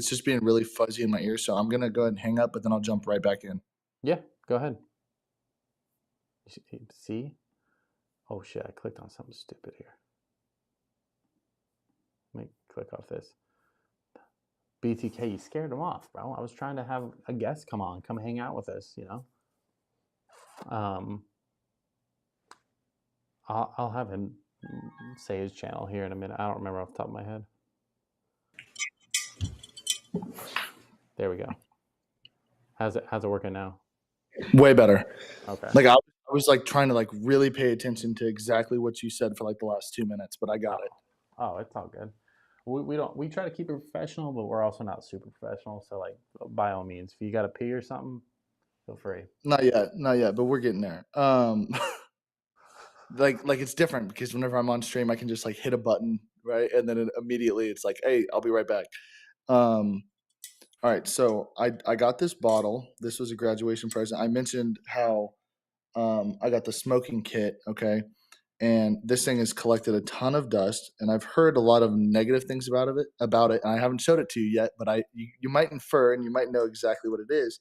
just being really fuzzy in my ear, so I'm gonna go ahead and hang up, but then I'll jump right back in. Yeah. Go ahead. See? Oh shit! I clicked on something stupid here. Let me click off this. BTK, you scared him off, bro. I was trying to have a guest come hang out with us. Um, I'll have him say his channel here in a minute. I don't remember off the top of my head. There we go. How's it working now? Way better. Okay. Like I was like trying to like really pay attention to exactly what you said for like the last 2 minutes, but I got it. Oh, it's all good. We try to keep it professional, but we're also not super professional. So like, by all means, if you got to pee or something, feel free. Not yet, but we're getting there. Like it's different because whenever I'm on stream, I can just like hit a button, right, and then immediately it's like, hey, I'll be right back. Um, all right, so I got this bottle. This was a graduation present. I mentioned how I got the smoking kit, okay, and this thing has collected a ton of dust, and I've heard a lot of negative things about it, and I haven't showed it to you yet, but you might infer and you might know exactly what it is,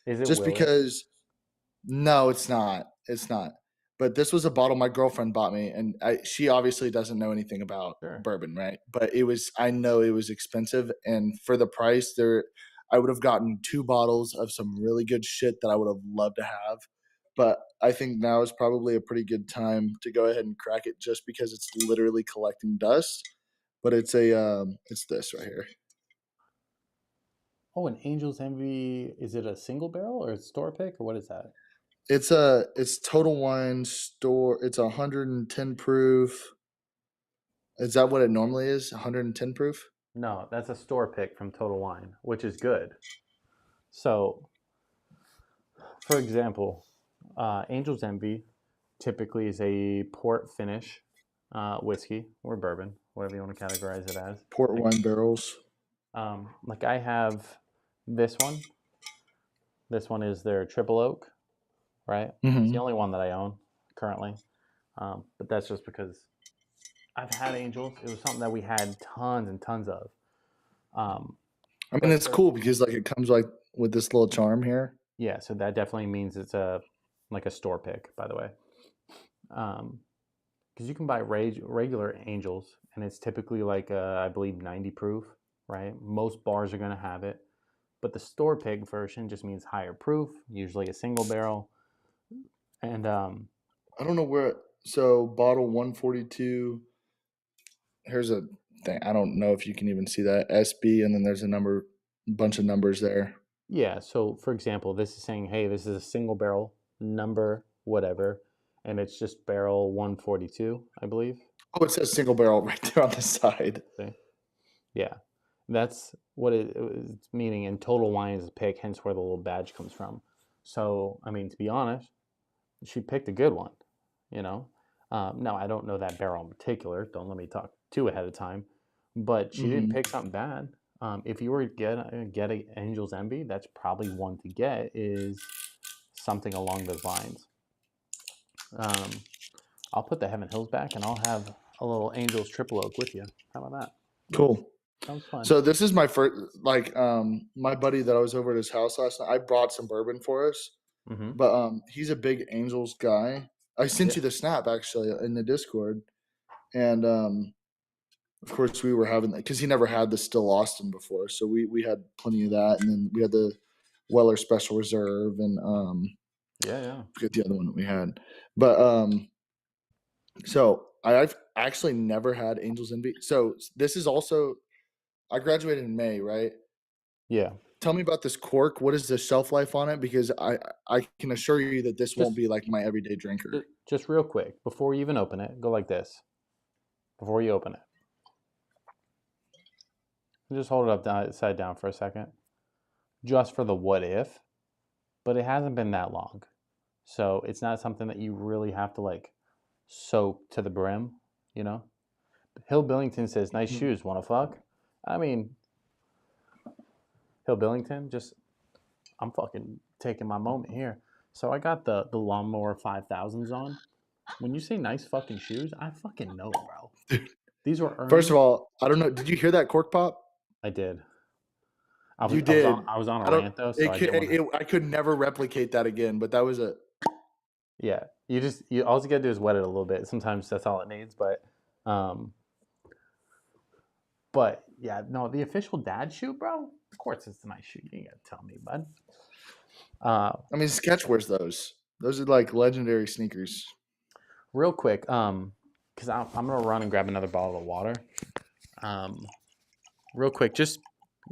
Is it just Willet? because. No, it's not. It's not. But this was a bottle my girlfriend bought me, and she obviously doesn't know anything about Sure. bourbon, right? But I know it was expensive, and for the price, I would have gotten 2 bottles of some really good shit that I would have loved to have. But I think now is probably a pretty good time to go ahead and crack it, just because it's literally collecting dust. But it's this right here. Oh, an Angel's Envy. Is it a single barrel or a store pick or what is that? It's Total Wine Store. It's 110 proof. Is that what it normally is? 110 proof? No, that's a store pick from Total Wine, which is good. So, for example, Angel's Envy typically is a port finish whiskey or bourbon, whatever you want to categorize it as. Port Like, wine barrels. like I have this one. This one is their triple oak, right? It's the Hmm. only one that I own currently, but that's just because I've had angels. It was something that we had tons and tons of. Um, I mean, but it's cool because like it comes like with this little charm here. yeah, so that definitely means it's a like a store pick, by the way. Because you can buy regular angels, and it's typically like I believe 90 proof, right? Most bars are gonna have it, but the store pick version just means higher proof, usually a single barrel, and I don't know where. So bottle 142. Here's a thing. I don't know if you can even see that SB, and then there's a bunch of numbers there. yeah. So for example, this is saying, hey, this is a single barrel number, whatever, and it's just barrel 142, I believe. Oh, it says single barrel right there on the side. See? Yeah, that's what it's meaning. And total wine is a pick, hence where the little badge comes from. So, I mean, to be honest, she picked a good one, you know. Now I don't know that barrel in particular. Don't let me talk too ahead of time, but she didn't pick something bad. If you were to get a Angel's Envy, that's probably one to get. Is something along those lines. Um, I'll put the Heaven Hills back, and I'll have a little Angel's Triple Oak with you. How about that? Cool. Sounds fun. So this is my first, like, my buddy that I was over at his house last night. I brought some bourbon for us, Mm-hmm. but he's a big Angels guy. I sent Yeah. you the snap actually in the Discord, and of course we were having that because he never had the Still Austin before, so we had plenty of that, and then we had the Weller Special Reserve, and Yeah. I forget the other one that we had, but so I've actually never had Angels Envy. So this is also I graduated in May, right? Yeah. Tell me about this cork. What is the shelf life on it? Because I can assure you that this won't Just be like my everyday drinker. just real quick before you even open it, go like this. Before you open it, just hold it up side down for a second, just for the what if. But it hasn't been that long, so it's not something that you really have to like soak to the brim. You know, Hill Billington says, "Nice shoes. Want to fuck?" I mean, Hill Billington, just I'm fucking taking my moment here. So I got the Lawnmower 5000s on. When you say nice fucking shoes, I fucking know, bro. Dude, These were first of earned. all, I don't know. Did you hear that cork pop? I did. You did. I was on a I don't. rant though, so I didn't want to. I could never replicate that again. But that was a. Yeah, you all you gotta do is wet it a little bit. Sometimes that's all it needs, um, but yeah, no, the official dad shoe, bro. Of course, it's a nice shoe. You ain't gotta tell me, bud. I mean, Sketch wears those. Those are like legendary sneakers. Real quick, because I'm gonna run and grab another bottle of water. Real quick, just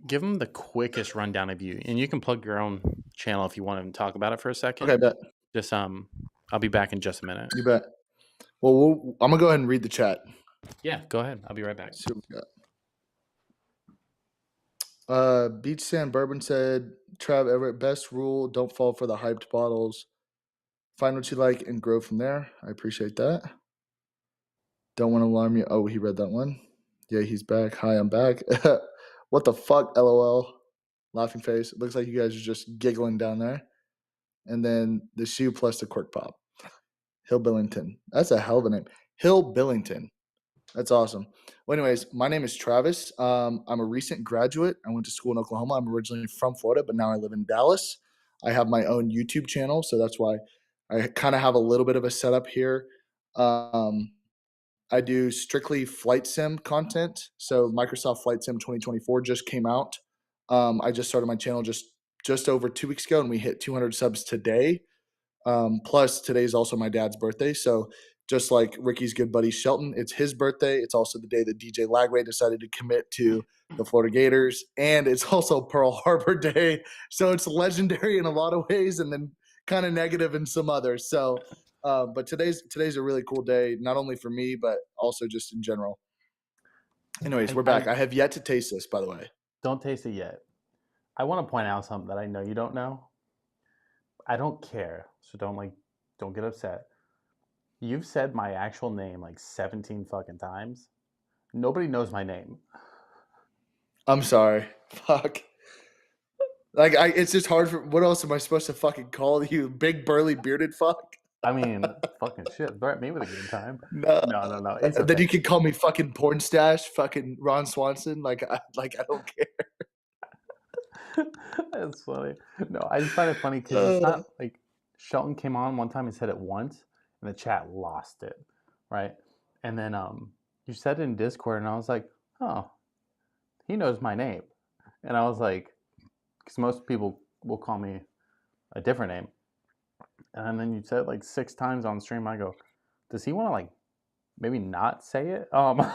give them the quickest rundown of you, and you can plug your own channel if you want to talk about it for a second. Okay, bet. Just I'll be back in just a minute. You bet. Well, I'm gonna go ahead and read the chat. Yeah, go ahead. I'll be right back. Let's see what we got. Beach Sand Bourbon said, Trav Everett, best rule, don't fall for the hyped bottles. Find what you like and grow from there. I appreciate that. Don't want to alarm you. Oh, he read that one. Yeah, he's back. Hi, I'm back. What the fuck, LOL. Laughing face. It looks like you guys are just giggling down there. And then the shoe plus the cork pop. Hill Billington. That's a hell of a name. Hill Billington. That's awesome. Well, anyways, my name is Travis. I'm a recent graduate. I went to school in Oklahoma. I'm originally from Florida, but now I live in Dallas. I have my own YouTube channel, so that's why I kind of have a little bit of a setup here. I do strictly flight sim content. So Microsoft Flight Sim 2024 just came out. I just started my channel just over 2 weeks ago, and we hit 200 subs today. Plus, today's also my dad's birthday. So just like Ricky's good buddy Shelton, it's his birthday. It's also the day that DJ Lagway decided to commit to the Florida Gators. And it's also Pearl Harbor Day. So it's legendary in a lot of ways and then kind of negative in some others. So, but today's a really cool day, not only for me, but also just in general. Anyways, we're back. I have yet to taste this, by the way. Don't taste it yet. I want to point out something that I know you don't know. I don't care, so don't get upset. You've said my actual name like 17 fucking times. Nobody knows my name. I'm sorry. Fuck. Like it's just hard for. What else am I supposed to fucking call you? Big burly bearded fuck. I mean, fucking shit. Threaten me with a good time. No, No. It's then okay. you could call me fucking porn stash, fucking Ron Swanson. Like I don't care. That's funny. No, I just find it funny because it's Uh, not like Shelton came on one time and said it once, and the chat lost it, right? And then you said it in Discord, and I was like, oh, he knows my name, and I was like, because most people will call me a different name, and then you said it like 6 times on stream. I go, does he want to like maybe not say it? no,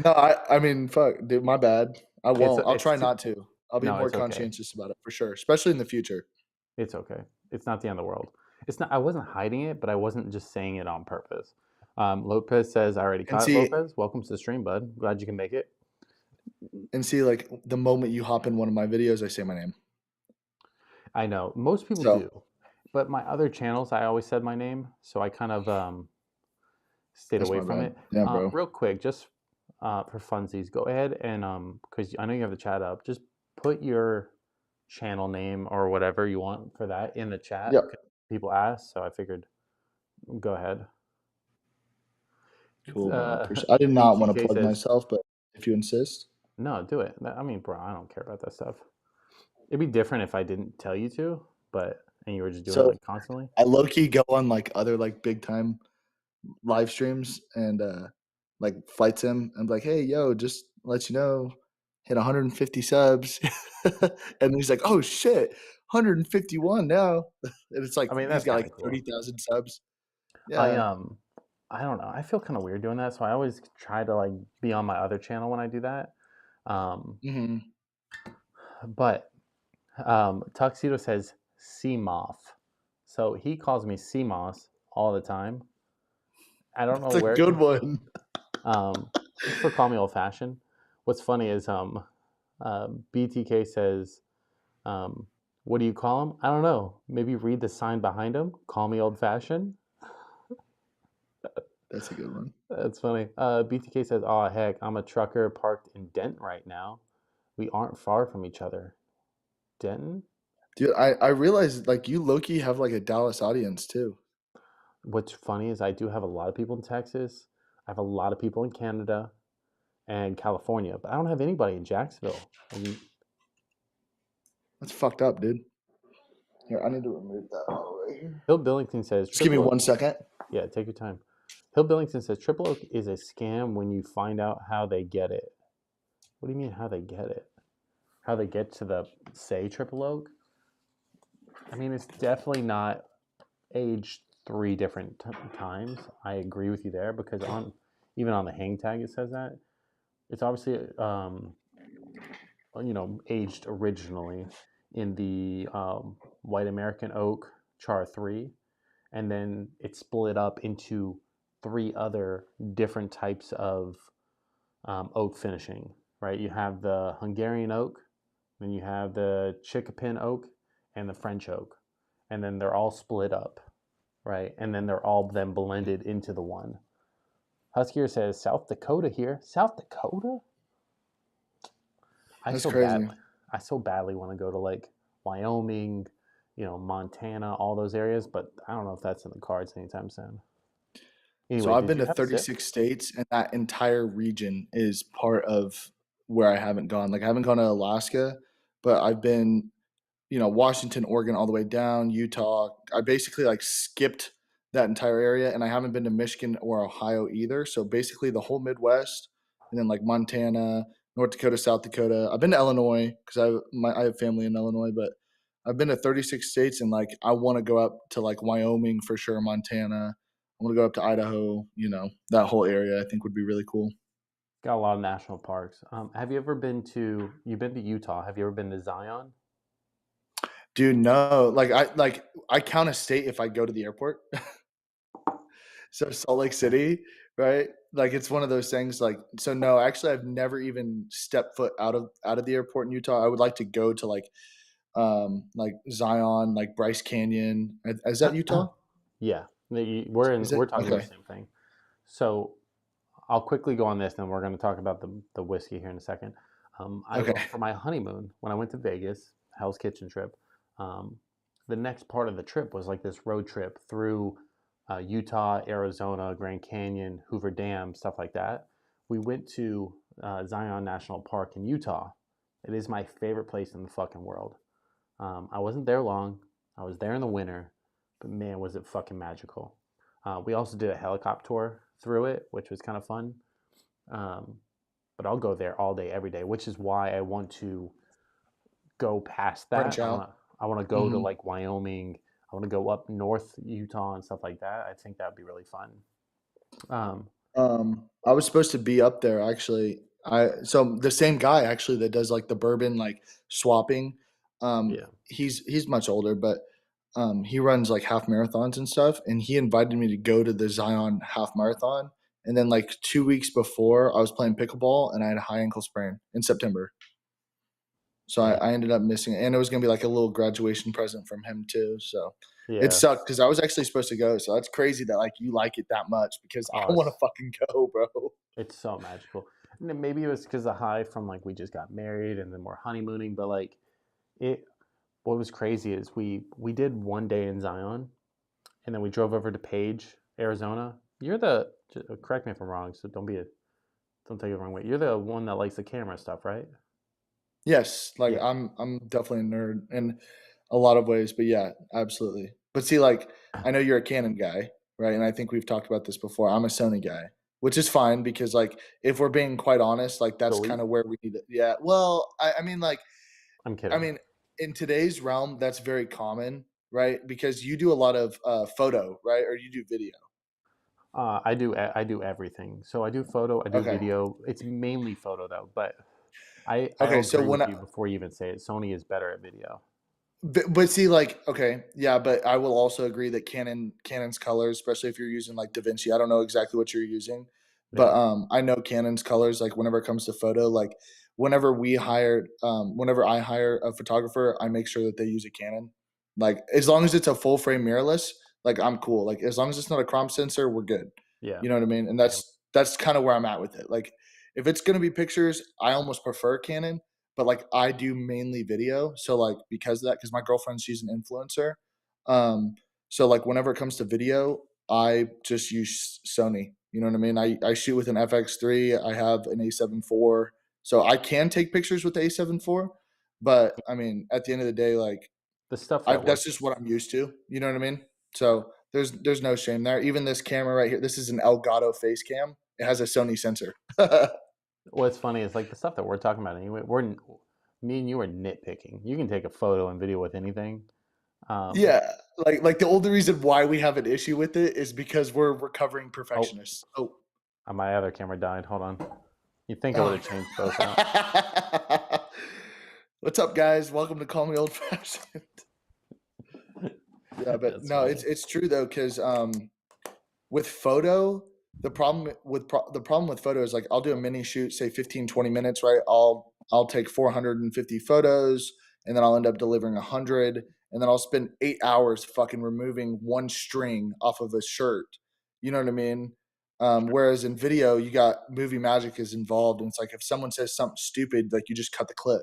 I mean, fuck, dude, my bad. I won't. I'll it's try too, not to. I'll be no, more it's okay. conscientious about it for sure, especially in the future. It's okay. It's not the end of the world. It's not. I wasn't hiding it, but I wasn't just saying it on purpose. Lopez says, "I already And caught it." see, Lopez, welcome to the stream, bud. Glad you can make it. like the moment you hop in one of my videos, I say my name. I know most people So do, but my other channels, I always said my name, so I kind of stayed that's away my from bad. it. Yeah, bro. Real quick, just for funsies, go ahead and because I know you have the chat up, just put your channel name or whatever you want for that in the chat. Yep. 'Cause people ask, so I figured go ahead. Cool, bro. I did not want to BTK plug says, myself, but if you insist. no, do it. I mean, bro, I don't care about that stuff. It'd be different if I didn't tell you to, but and you were just doing it So like constantly. I low key go on like other like big time live streams and like flight sim and be like, hey, yo, just let you know, hit 150 subs. And he's like, oh shit, 151 now. And it's like I mean, he's that's got kind like of cool. 30,000 subs. I Yeah. I don't know. I feel kind of weird doing that, so I always try to like be on my other channel when I do that. Um, Hmm. but Tuxedo says Seamoth, so he calls me Seamoss all the time. I don't know That's a where. good one. Thanks for calling me old fashioned. What's funny is BTK says, what do you call him? I don't know. Maybe read the sign behind him. Call me old fashioned. That's a good one. That's funny. BTK says, oh, heck, I'm a trucker parked in Denton right now. We aren't far from each other. Denton? Dude, I realized like you low-key have like a Dallas audience too. What's funny is I do have a lot of people in Texas. I have a lot of people in Canada and California, but I don't have anybody in Jacksonville. And That's fucked up, dude. Here, I need to remove that all right here. Hill Billington says, Just give me Triple Oak. 1 second. Yeah, take your time. Hill Billington says, Triple Oak is a scam when you find out how they get it. What do you mean how they get it? How they get to the say Triple Oak? I mean, it's definitely not aged 3 different times. I agree with you there because on even on the hang tag it says that it's obviously aged originally in the white American oak char 3, and then it's split up into 3 other different types of oak finishing. Right, you have the Hungarian oak, then you have the Chickapin oak, and the French oak, and then they're all split up, right? And then they're all then blended into the one. Huskier says South Dakota here. South Dakota? I That's so crazy. badly, I so badly want to go to like Wyoming, Montana, all those areas, but I don't know if that's in the cards anytime soon. So Anyway, I've did been you to have a sip? 36 states, and that entire region is part of where I haven't gone. Like I haven't gone to Alaska, but I've been, Washington, Oregon, all the way down, Utah. I basically like skipped that entire area, and I haven't been to Michigan or Ohio either. So basically the whole Midwest, and then like Montana, North Dakota, South Dakota. I've been to Illinois because I have family in Illinois, but I've been to 36 states, and like I want to go up to like Wyoming for sure, Montana. I want to go up to Idaho. That whole area I think would be really cool. Got a lot of national parks. Have you ever been to? You've been to Utah. Have you ever been to Zion? Dude, no, I count a state if I go to the airport. So Salt Lake City, right? Like it's one of those things. Like so, no, actually, I've never even stepped foot out of the airport in Utah. I would like to go to like Zion, like Bryce Canyon. Is that Utah? Yeah, Is we're it talking about okay? the same thing. So I'll quickly go on this, then we're going to talk about the whiskey here in a second. Okay. For my honeymoon when I went to Vegas, Hell's Kitchen trip. Um, the next part of the trip was like this road trip through Utah, Arizona, Grand Canyon, Hoover Dam, stuff like that. We went to Zion National Park in Utah. It is my favorite place in the fucking world. I wasn't there long. I was there in the winter, but man, was it fucking magical. We also did a helicopter tour through it, which was kind of fun. Um, but I'll go there all day, every day, which is why I want to go past that. Branch out. I want to go to Hmm. like Wyoming. I want to go up north Utah and stuff like that. I think that'd be really fun. Um, I was supposed to be up there actually. So the same guy actually that does like the bourbon like swapping. yeah, He's much older, but he runs like half marathons and stuff, and he invited me to go to the Zion half marathon. And then like 2 weeks before, I was playing pickleball, and I had a high ankle sprain in September. So dang, I ended up missing it, and it was gonna be like a little graduation present from him too. So it yeah. sucked because I was actually supposed to go. So that's crazy that like you like it that much because Oh, I want to fucking go, bro. it's so magical. And then maybe it was because the high from like we just got married and then we're honeymooning, but like it. What was crazy is we did one day in Zion, and then we drove over to Page, Arizona. You're the correct me if I'm wrong, so don't take it the wrong way. You're the one that likes the camera stuff, right? Yes, like Yeah. I'm definitely a nerd in a lot of ways, but yeah, absolutely. But see, like I know you're a Canon guy, right? And I think we've talked about this before. I'm a Sony guy, which is fine because like if we're being quite honest, like that's Delete. kind of where we need it. Yeah. Well, I mean, like I'm I kidding. mean, in today's realm, that's very common, right? Because you do a lot of photo, right? Or you do video. I do everything. So I do photo, I do Okay. video. It's mainly photo though, but I'll Okay. So agree when with I, you before you even say it. Sony is better at video. but see, like, okay, yeah, but I will also agree that Canon's colors, especially if you're using like DaVinci, I don't know exactly what you're using, but Yeah, I know Canon's colors. Like, whenever it comes to photo, like, whenever I hire a photographer, I make sure that they use a Canon. Like, as long as it's a full frame mirrorless, like, I'm cool. Like, as long as it's not a crop sensor, we're good. yeah, You know what I mean? And same. that's kind of where I'm at with it. Like, if it's gonna be pictures, I almost prefer Canon, but like I do mainly video. So like because of that, because my girlfriend, she's an influencer. Um, so like whenever it comes to video, I just use Sony. You know what I mean? I shoot with an FX3. I have an A7 IV, so I can take pictures with the A7 IV. But I mean, at the end of the day, like The stuff that that's works. just what I'm used to. You know what I mean? So there's no shame there. Even this camera right here, this is an Elgato face cam. It has a Sony sensor. What's funny is like the stuff that we're talking about anyway. Me and you are nitpicking. You can take a photo and video with anything. Um, Yeah, like the only reason why we have an issue with it is because we're recovering oh, perfectionists. Oh, my other camera died. Hold on. You think I would oh. have changed both out? What's up, guys? Welcome to Call Me Old Fashioned. Yeah, but That's no, funny. it's true though, because with photo, the problem with photo is like I'll do a mini shoot, say 15, 20 minutes, right? I'll take 450 photos, and then I'll end up delivering 100, and then I'll spend 8 hours fucking removing one string off of a shirt. You know what I mean? Whereas in video, you got movie magic is involved, and it's like if someone says something stupid, like you just cut the clip.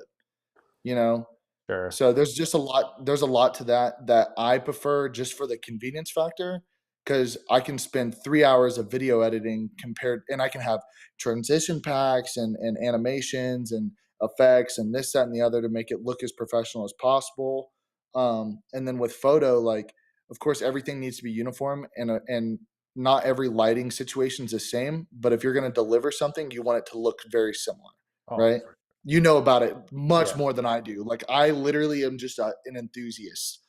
You know, Sure. so there's a lot to that I prefer just for the convenience factor because I can spend 3 hours of video editing compared and I can have transition packs and animations and effects and this, that, and the other to make it look as professional as possible. And then with photo, like of course everything needs to be uniform and not every lighting situation is the same, but if you're going to deliver something, you want it to look very similar, Oh, right? for You know about it much yeah. more than I do. Like I literally am just an enthusiast.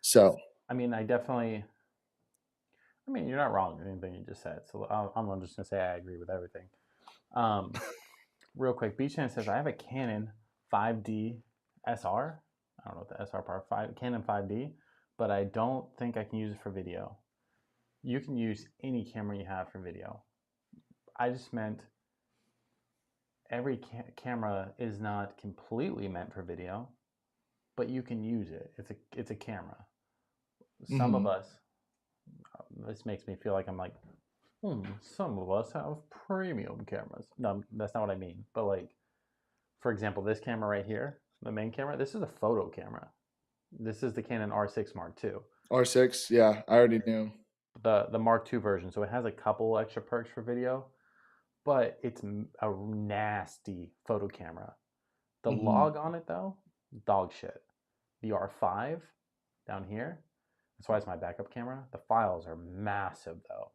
So I mean, I definitely. I mean, you're not wrong in anything you just said. So I'm just gonna say I agree with everything. Um, real quick, Beachman says I have a Canon 5D SR. I don't know what the SR part five Canon 5D, but I don't think I can use it for video. You can use any camera you have for video. I just meant every camera is not completely meant for video, but you can use it. It's a camera. Some of mhm. us. This makes me feel like I'm like, some of us have premium cameras. No, that's not what I mean. But like, for example, this camera right here, the main camera, this is a photo camera. This is the Canon R6 Mark II. R6, yeah, I already knew. The Mark II version. So it has a couple extra perks for video, but it's a nasty photo camera. The Hmm. log on it though, dog shit. The R5 down here, that's why it's my backup camera. The files are massive though,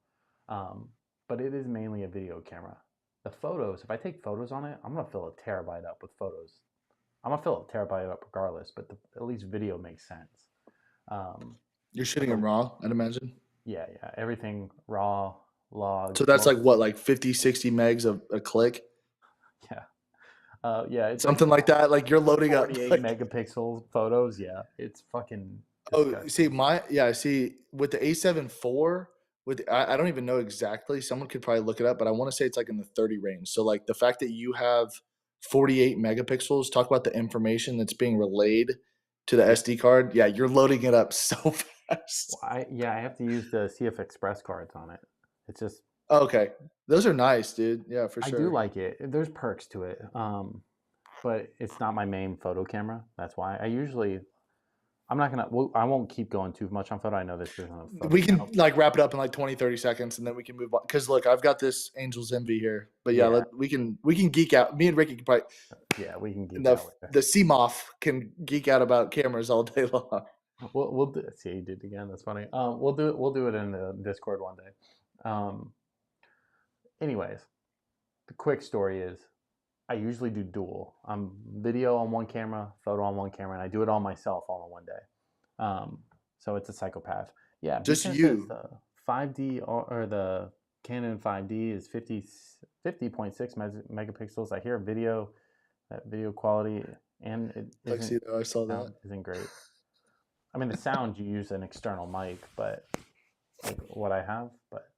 but it is mainly a video camera. The photos, if I take photos on it, I'm gonna fill a terabyte up with photos. I'm gonna fill a terabyte up regardless, but at least video makes sense. Um, You're but shooting in RAW, I'd imagine. yeah, everything raw, log, So that's like most, what, like 50, 60 megs a click? yeah, yeah. It's like Something like that. Like you're loading up 48 like, megapixel photos. Yeah, it's fucking oh, see, disgusting. see, with the A7 IV, I don't even know exactly. Someone could probably look it up, but I want to say it's like in the 30 range. So like the fact that you have 48 megapixels, talk about the information that's being relayed to the Yeah. SD card. Yeah, you're loading it up so fast. Well, I have to use the CF Express cards on it. It's just Okay. Those are nice, dude. Yeah, for I do sure. like it. There's perks to it, but it's not my main photo camera. That's why I usually I'm not gonna. Well, I won't keep going too much on photo. I know this isn't a photo We can channel. like wrap it up in like 20, 30 seconds and then we can move on. Cause look, I've got this Angel's Envy here. But yeah, Yeah, we can geek out. Me and Ricky can probably yeah, we can geek the out later. the CMOF can geek out about cameras all day long. We'll do. See, you did it again. That's funny. We'll do it. We'll do it in the Discord one day. Anyways, the quick story is I usually do dual. I'm video on one camera, photo on one camera, and I do it all myself all in one day. So it's a psychopath. Yeah, Just because you. the 5D or the Canon 5D is 50.6 megapixels. I hear video, that video quality, and it isn't Tuxedo, I saw that. sound isn't great. I mean, the sound you use an external mic, but like what I have, but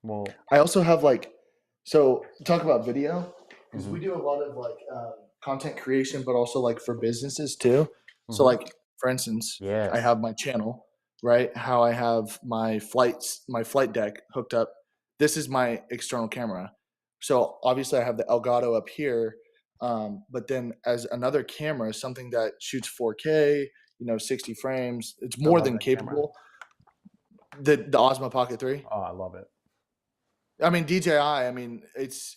well, I also have like, so talk about video because hmm we do a lot of like content creation, but also like for businesses too. So hmm like for instance, I yes, have my channel, right? How I have my flight deck hooked up. This is my external camera. So obviously I have the Elgato up here, but then as another camera, something that shoots 4K, 60 frames, it's I more love than that camera. capable. The Osmo Pocket 3. Oh, I love it. I mean DJI. I mean it's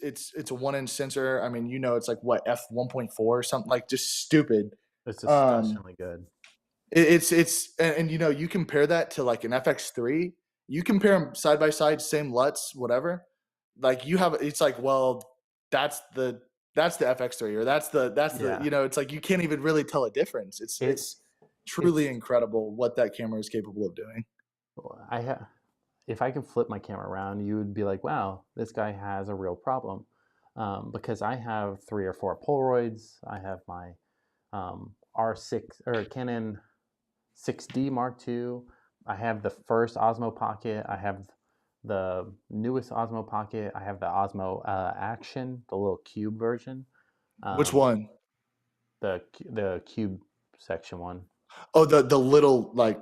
a 1 inch sensor. I mean it's like what f 1.4 or something like just stupid. It's Um, disgustingly good. it's and you compare that to like an FX3. You compare them side by side, same LUTs, whatever. Like you have it's like well that's the FX3 or that's the Yeah, it's like you can't even really tell a difference. it It's truly it's incredible what that camera is capable of doing. I have. If I can flip my camera around, you would be like, "Wow, this guy has a real problem," because I have 3 or 4 Polaroids. I have my R6 or Canon 6D Mark II. I have the first Osmo Pocket. I have the newest Osmo Pocket. I have the Osmo Action, the little cube version, Which um, one? the cube section one, Oh, the little like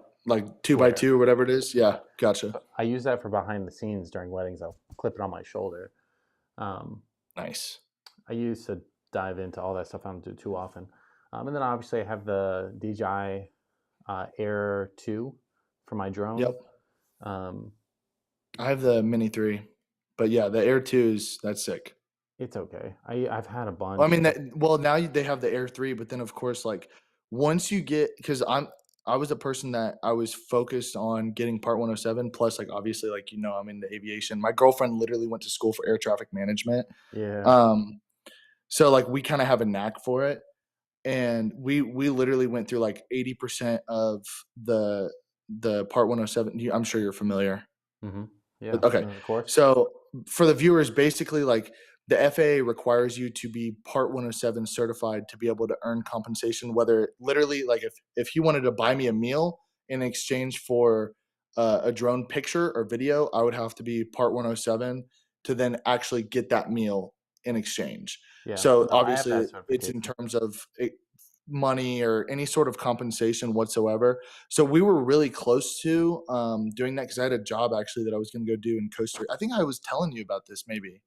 two by square. two or whatever it is. Yeah, Yeah, gotcha. so I use that for behind the scenes during weddings. I'll clip it on my shoulder. Um, Nice. I used to dive into all that stuff. I don't do it too often. And then obviously I have the DJI Air 2 for my drone. Yep. Um, I have the Mini 3, but yeah, the Air 2s that's sick. it's okay. I've had a Well, I bunch. mean well now they have the Air 3, but then of course like once you get because I was a person that I was focused on getting Part 107 plus like obviously like I'm in the aviation. My girlfriend literally went to school for air traffic management. Yeah. Um, so like we kind of have a knack for it. And we literally went through like 80% of the Part 107. I'm sure you're familiar. hmm Yeah. But okay. Of course. So for the viewers, basically like the FAA requires you to be Part 107 certified to be able to earn compensation, whether literally like if he wanted to buy me a meal in exchange for a drone picture or video, I would have to be Part 107 to then actually get that meal in exchange. Yeah. So No, I have obviously that it's in certification. terms of money or any sort of compensation whatsoever. So we were really close to doing that because I had a job actually that I was going to go do in. I think I was telling you about this maybe,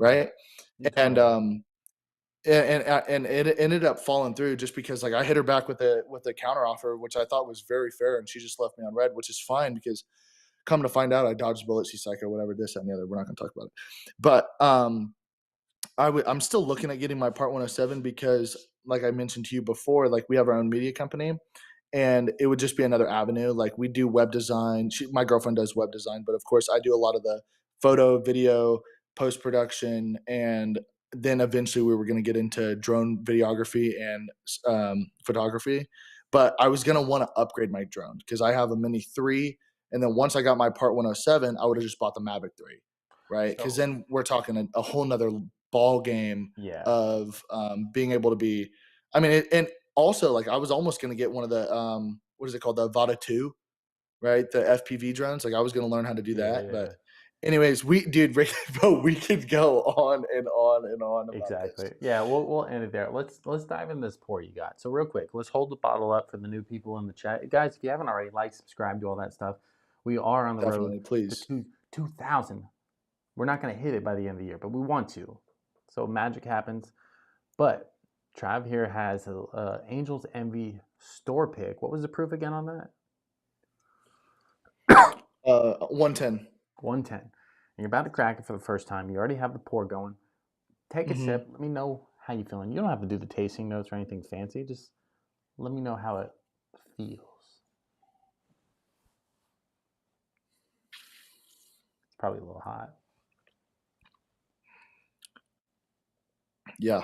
Okay. right? You told me And about it. and it ended up falling through just because like I hit her back with a counter offer, which I thought was very fair, and she just left me on red, which is fine because come to find out, I dodged bullets, she's psycho, whatever, this that, and the other. We're not going to talk about it, but I'm still looking at getting my Part 107 because, like I mentioned to you before, like we have our own media company, and it would just be another avenue. Like we do web design. My girlfriend does web design, but of course I do a lot of the photo, video, post production, and then eventually we were going to get into drone videography and photography. But I was going to want to upgrade my drone because I have a Mini 3, and then once I got my Part 107, I would have just bought the Mavic 3, right? Because So then we're talking a whole nother ball game yeah, of being able to be. I mean, and also like I was almost going to get one of the what is it called, the Avata 2, right, the FPV drones. Like I was going to learn how to do yeah, that, yeah. but anyways, bro, we could go on and on and on about this. Exactly. Yeah, we'll end it there. Let's dive in this pour you got. So real quick, let's hold the bottle up for the new people in the chat, guys. If you haven't already, like, subscribe, do all that stuff. We are on the road Definitely, to please. 2,000. We're not going to hit it by the end of the year, but we want to. So magic happens. But Trav here has a Angels Envy store pick. What was the proof again on that? 110. 110. And you're about to crack it for the first time. You already have the pour going. Take a Mm-hmm. sip. Let me know how you feeling. You don't have to do the tasting notes or anything fancy. Just let me know how it feels. It's probably a little hot. Yeah,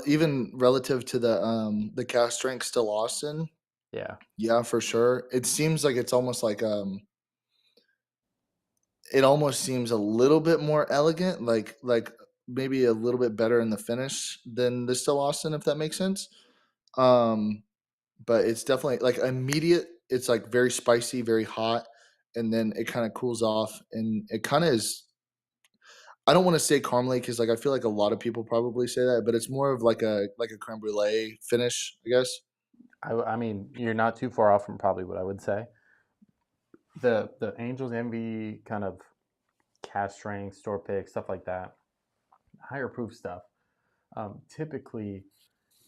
even relative to the cast strength still Austin. Yeah. Yeah, for sure. It seems like it's almost like it almost seems a little bit more elegant, like maybe a little bit better in the finish than the still Austin, if that makes sense. Um, but it's definitely like immediate. It's like very spicy, very hot, and then it kind of cools off, and it kind of is. I don't want to say caramely because like I feel like a lot of people probably say that, but it's more of like a creme brulee finish, I guess. I mean, you're not too far off from probably what I would say. The Angels Envy kind of cast strength, store pick, stuff like that, higher proof stuff, typically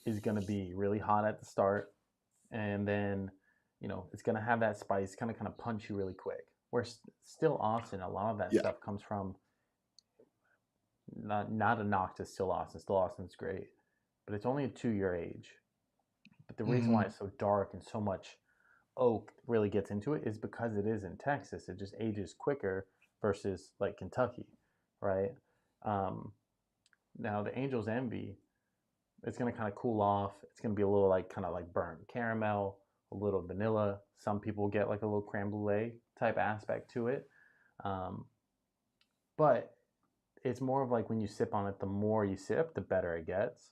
is going to be really hot at the start, and then it's going to have that spice kind of punch you really quick. Where still Austin, a lot of that Yeah. stuff comes from not a knock to Still Austin. Still Austin's great, but it's only a 2-year age. But the reason why Hmm. it's so dark and so much oak really gets into it is because it is in Texas. It just ages quicker versus like Kentucky, right? Um, Now the Angels Envy, it's gonna kind of cool off. It's gonna be a little like kind of like burnt caramel, a little vanilla. Some people get like a little creme brulee type aspect to it, um, but it's more of like when you sip on it, the more you sip, the better it gets.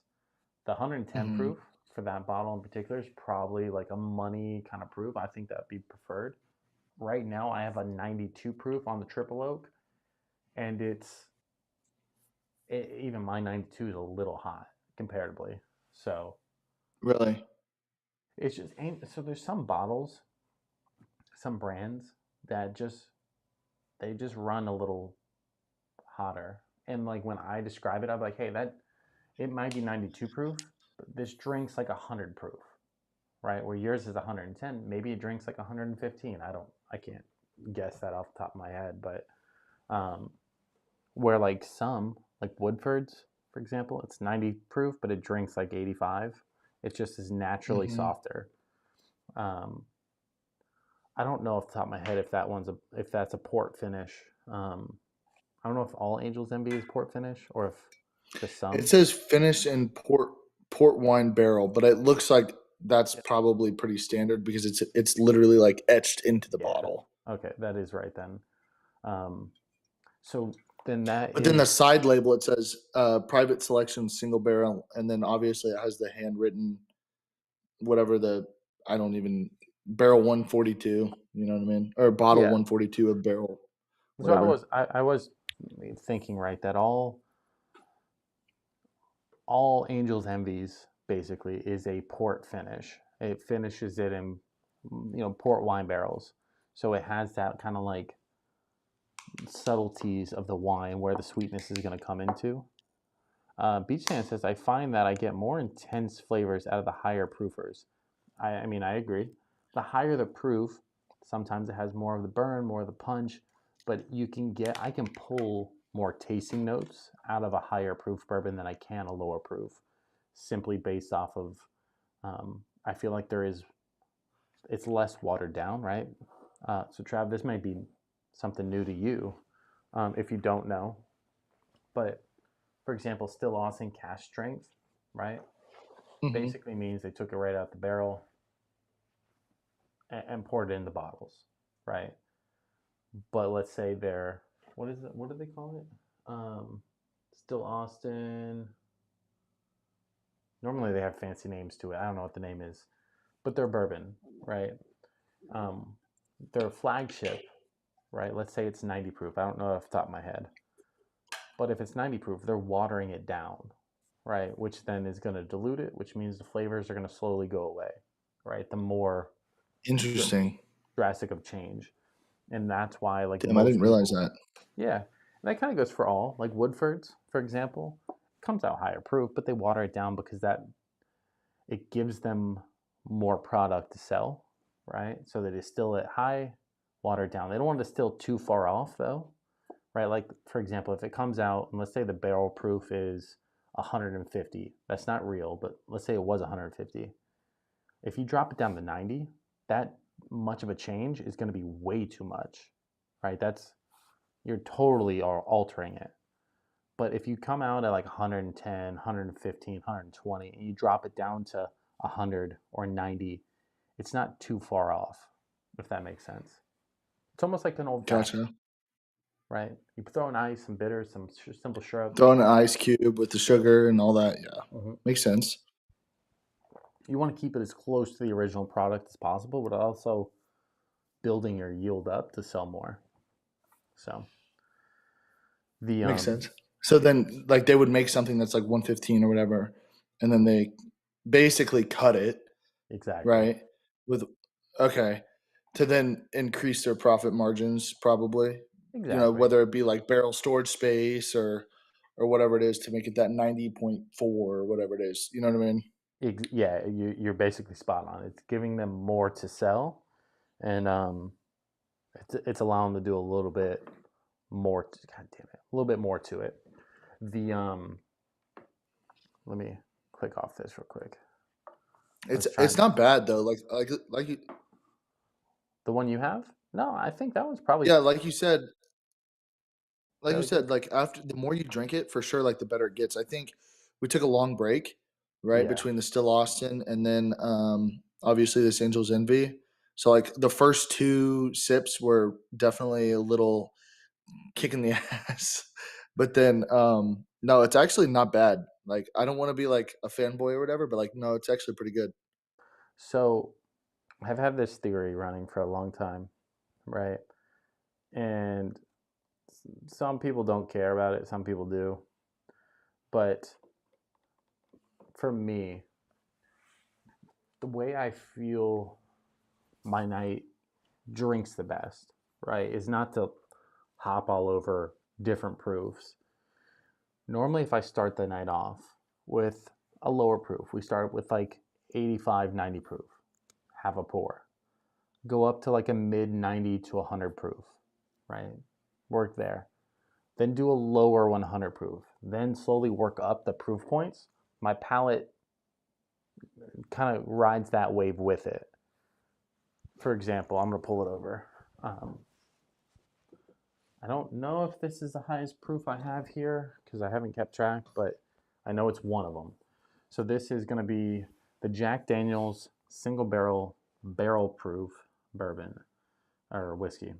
The 110 Hmm. proof for that bottle in particular is probably like a money kind of proof. I think that'd be preferred. Right now, I have a 92 proof on the triple oak, and even my 92 is a little hot comparatively. So Really. it's just ain't. So there's some bottles, some brands that they just run a little hotter. And like when I describe it, I'm like, hey, that it might be 92 proof, but this drink's like 100 proof, right? Where yours is 110, maybe it drinks like 115. I can't guess that off the top of my head, but um, where like some like Woodford's, for example, it's 90 proof, but it drinks like 85. It just is naturally Hmm. softer. Um, I don't know off the top of my head if that's a port finish. I don't know if all Angels Envy is port finish or if just It some. says finished in port wine barrel, but it looks like that's Yeah. probably pretty standard because it's literally like etched into the Yeah. bottle. Okay, that is right then. Um, so then that But then the is side label it says private selection single barrel, and then obviously it has the handwritten whatever the I don't even barrel 142. You know what I mean? Or bottle yeah. 142 of barrel, So I whatever. was I, I was thinking right that all Angels Envies basically is a port finish. It finishes it in port wine barrels, so it has that kind of like subtleties of the wine where the sweetness is going to come into. Beach Sand says, I find that I get more intense flavors out of the higher proofers. I mean, I agree. The higher the proof, sometimes it has more of the burn, more of the punch, but I can pull more tasting notes out of a higher proof bourbon than I can a lower proof, simply based off of, I feel like it's less watered down, right? So Trav, this might be something new to you, if you don't know, but for example, still Austin cash strength, right? Mm-hmm. Basically means they took it right out the barrel and poured it in the bottles, right? But let's say they're what is it? What do they call it? Still Austin. Normally they have fancy names to it. I don't know what the name is, but they're bourbon, right? Um, their flagship, right? Let's say it's 90 proof. I don't know off the top of my head, but if it's 90 proof, they're watering it down, right? Which then is going to dilute it, which means the flavors are going to slowly go away, right? The more Interesting. drastic of change. And that's why, like, Damn, I didn't most realize people, that. yeah, and that kind of goes for all, like Woodford's, for example, comes out higher proof, but they water it down because that it gives them more product to sell, right? So they distill it high, water it down. They don't want to distill too far off, though, right? Like, for example, if it comes out, and let's say the barrel proof is 150, that's not real, but let's say it was 150. If you drop it down to 90, that much of a change is going to be way too much, right? You're totally altering it. But if you come out at like 110, 115, 120, and you drop it down to 100 or 90, it's not too far off, if that makes sense. It's almost like an old fashioned, Gotcha. right? You throw in ice, some bitters, some simple syrup. Throw in an ice cube with the sugar and all that. Yeah, Mhm. makes sense. You want to keep it as close to the original product as possible, but also building your yield up to sell more. So the Makes sense. So then, like, they would make something that's like 115 or whatever, and then they basically cut it, exactly, right? With okay, to then increase their profit margins, probably. exactly. Whether it be like barrel storage space or whatever it is to make it that 90.4 or whatever it is. You know what I mean? Yeah, you're basically spot on. It's giving them more to sell, and it's allowing them to do a little bit more. God damn it, a little bit more to it. The let me click off this real quick. I It's was trying it's not bad though. Like you, the one you have. No, I think that one's probably yeah, like you said, fairly good. like after the more you drink it, for sure, like the better it gets. I think we took a long break, right, Yeah, between the Still Austin and then obviously this Angel's Envy. So like the first two sips were definitely a little kick in the ass. But then no, it's actually not bad. Like I don't want to be like a fanboy or whatever, but like no, it's actually pretty good. so I've had this theory running for a long time, right? And some people don't care about it, some people do. But for me, the way I feel my night drinks the best, right, is not to hop all over different proofs. Normally, if I start the night off with a lower proof, we start with like 85, 90 proof, have a pour, go up to like a mid 90 to 100 proof, right? Work there. Then do a lower 100 proof. Then slowly work up the proof points. My palate kind of rides that wave with it. For example, I'm going to pull it over. Um, I don't know if this is the highest proof I have here because I haven't kept track, but I know it's one of them. So this is going to be the Jack Daniel's single barrel proof bourbon or whiskey.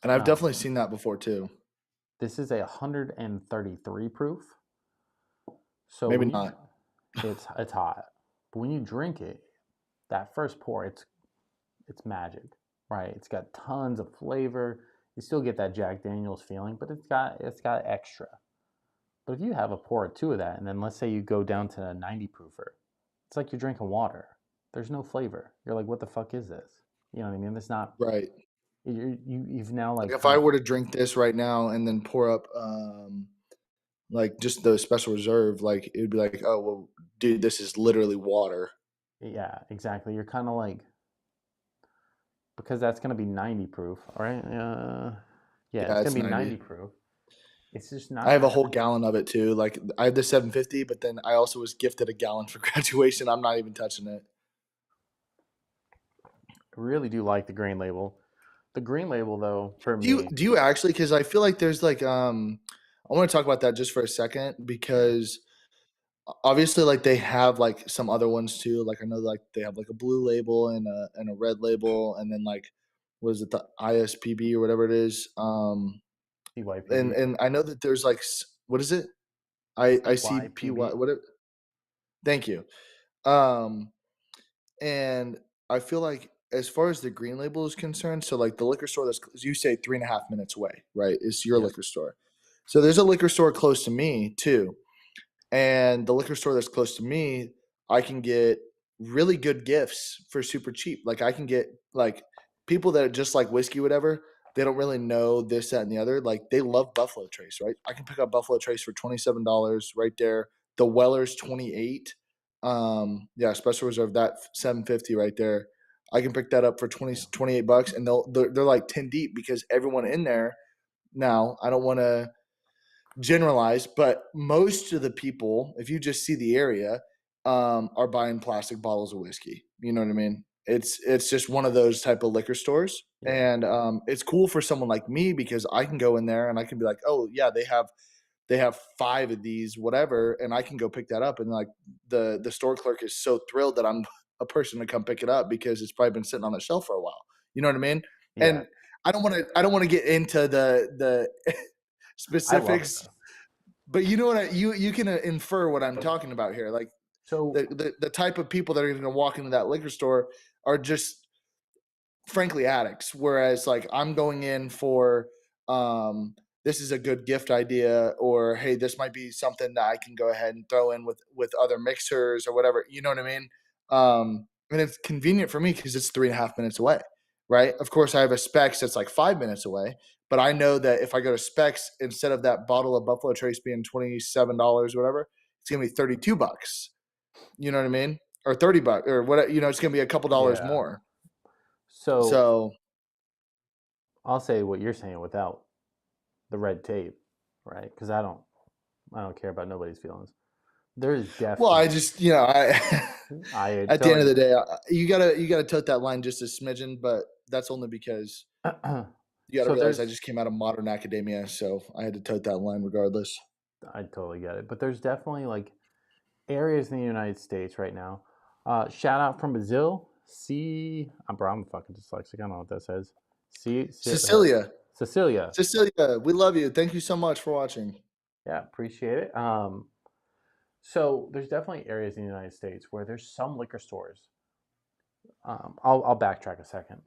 And I've Um, definitely seen that before too. this is a 133 proof. So Maybe when you not. it's hot, but when you drink it, that first pour, it's magic, right? It's got tons of flavor. You still get that Jack Daniel's feeling, but it's got extra. But if you have a pour or two of that, and then let's say you go down to a 90 proofer, it's like you're drinking water. There's no flavor. You're like, what the fuck is this? You know what I mean? It's not. Right. You've now Like like if kind I of were to drink this right now and then pour up Like just the special reserve, like it would be like, oh well, dude, this is literally water. Yeah, exactly. You're kind of like, because that's going to be 90 proof, right? Yeah, Yeah, it's it's going to be 90. 90 proof. It's just I not have going a to have whole gallon of it too. Like I have the 750, but then I also was gifted a gallon for graduation. I'm not even touching it. really do like the green label. The green label, though, for Do you me, do you actually? Because I feel like there's like I want to talk about that just for a second yeah, because obviously like they have like some other ones too. Like I know like they have like a blue label and a red label, and then like what is it, the ISPB or whatever it is. And CYPB, and I know that there's like what is it? ICPY. CYPB. What it? Thank you. Um, and I feel like as far as the green label is concerned, so like the liquor store that's you say 3.5 minutes away, right? Is your Yep. liquor store. So there's a liquor store close to me too. And the liquor store that's close to me, I can get really good gifts for super cheap. Like I can get like people that just like whiskey, whatever. They don't really know this, that, and the other. Like they love Buffalo Trace, right? I can pick up Buffalo Trace for $27 right there. The Weller's 28. Yeah, special reserve that 750 right there. I can pick that up for 28 bucks, and they're like 10 deep because everyone in there now. I don't want to generalize, but most of the people, if you just see the area, are buying plastic bottles of whiskey. You know what I mean? It's just one of those type of liquor stores, Yeah. and it's cool for someone like me because I can go in there and I can be like, oh yeah, they have 5 of these, whatever, and I can go pick that up, and like the store clerk is so thrilled that I'm a person to come pick it up because it's probably been sitting on the shelf for a while. You know what I mean? Yeah. And I don't want to get into the I love specifics, this. but you know what you can infer what I'm talking about here. Like So, the type of people that are going to walk into that liquor store are just frankly addicts. Whereas like I'm going in for um, this is a good gift idea, or hey, this might be something that I can go ahead and throw in with other mixers or whatever. You know what I mean? And it's convenient for me because it's 3.5 minutes away. Right. Of course, I have a Specs that's like 5 minutes away, but I know that if I go to Specs, instead of that bottle of Buffalo Trace being $27 or whatever, it's gonna be 32 bucks. You know what I mean? Or 30 bucks or what, it's gonna be a couple dollars yeah. more. So So I'll say what you're saying without the red tape, right? Because I don't care about nobody's feelings. There is well, I definitely, just, I I at the end of totally. the day, you gotta tote that line just a smidgen, but that's only because you gotta So realize I there's, just came out of modern academia, so I had to tote that line regardless. I totally get it, but there's definitely like areas in the United States right now. Shout out from Brazil. Bro, I'm fucking dyslexic. I don't know what that says. Cecilia, Cecilia. Cecilia, we love you. Thank you so much for watching. Yeah, appreciate it. So there's definitely areas in the United States where there's some liquor stores. I'll backtrack a second.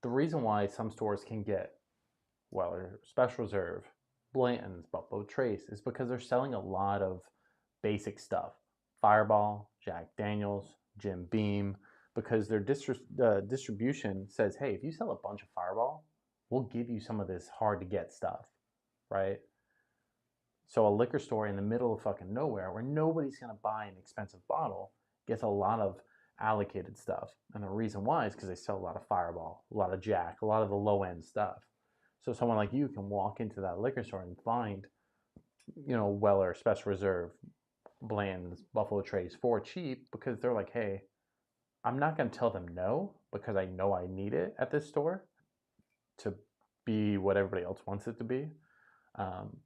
The reason why some stores can get Weller, Special Reserve, Blanton's, Buffalo Trace is because they're selling a lot of basic stuff. Fireball, Jack Daniels, Jim Beam, because their distribution says, hey, if you sell a bunch of Fireball, we'll give you some of this hard to get stuff, right? So a liquor store in the middle of fucking nowhere where nobody's gonna buy an expensive bottle gets a lot of allocated stuff. And the reason why is because they sell a lot of Fireball, a lot of Jack, a lot of the low end stuff. So someone like you can walk into that liquor store and find, Weller, Special Reserve, Bland's, Buffalo Trace for cheap because they're like, hey, I'm not going to tell them no because I know I need it at this store to be what everybody else wants it to be. Um,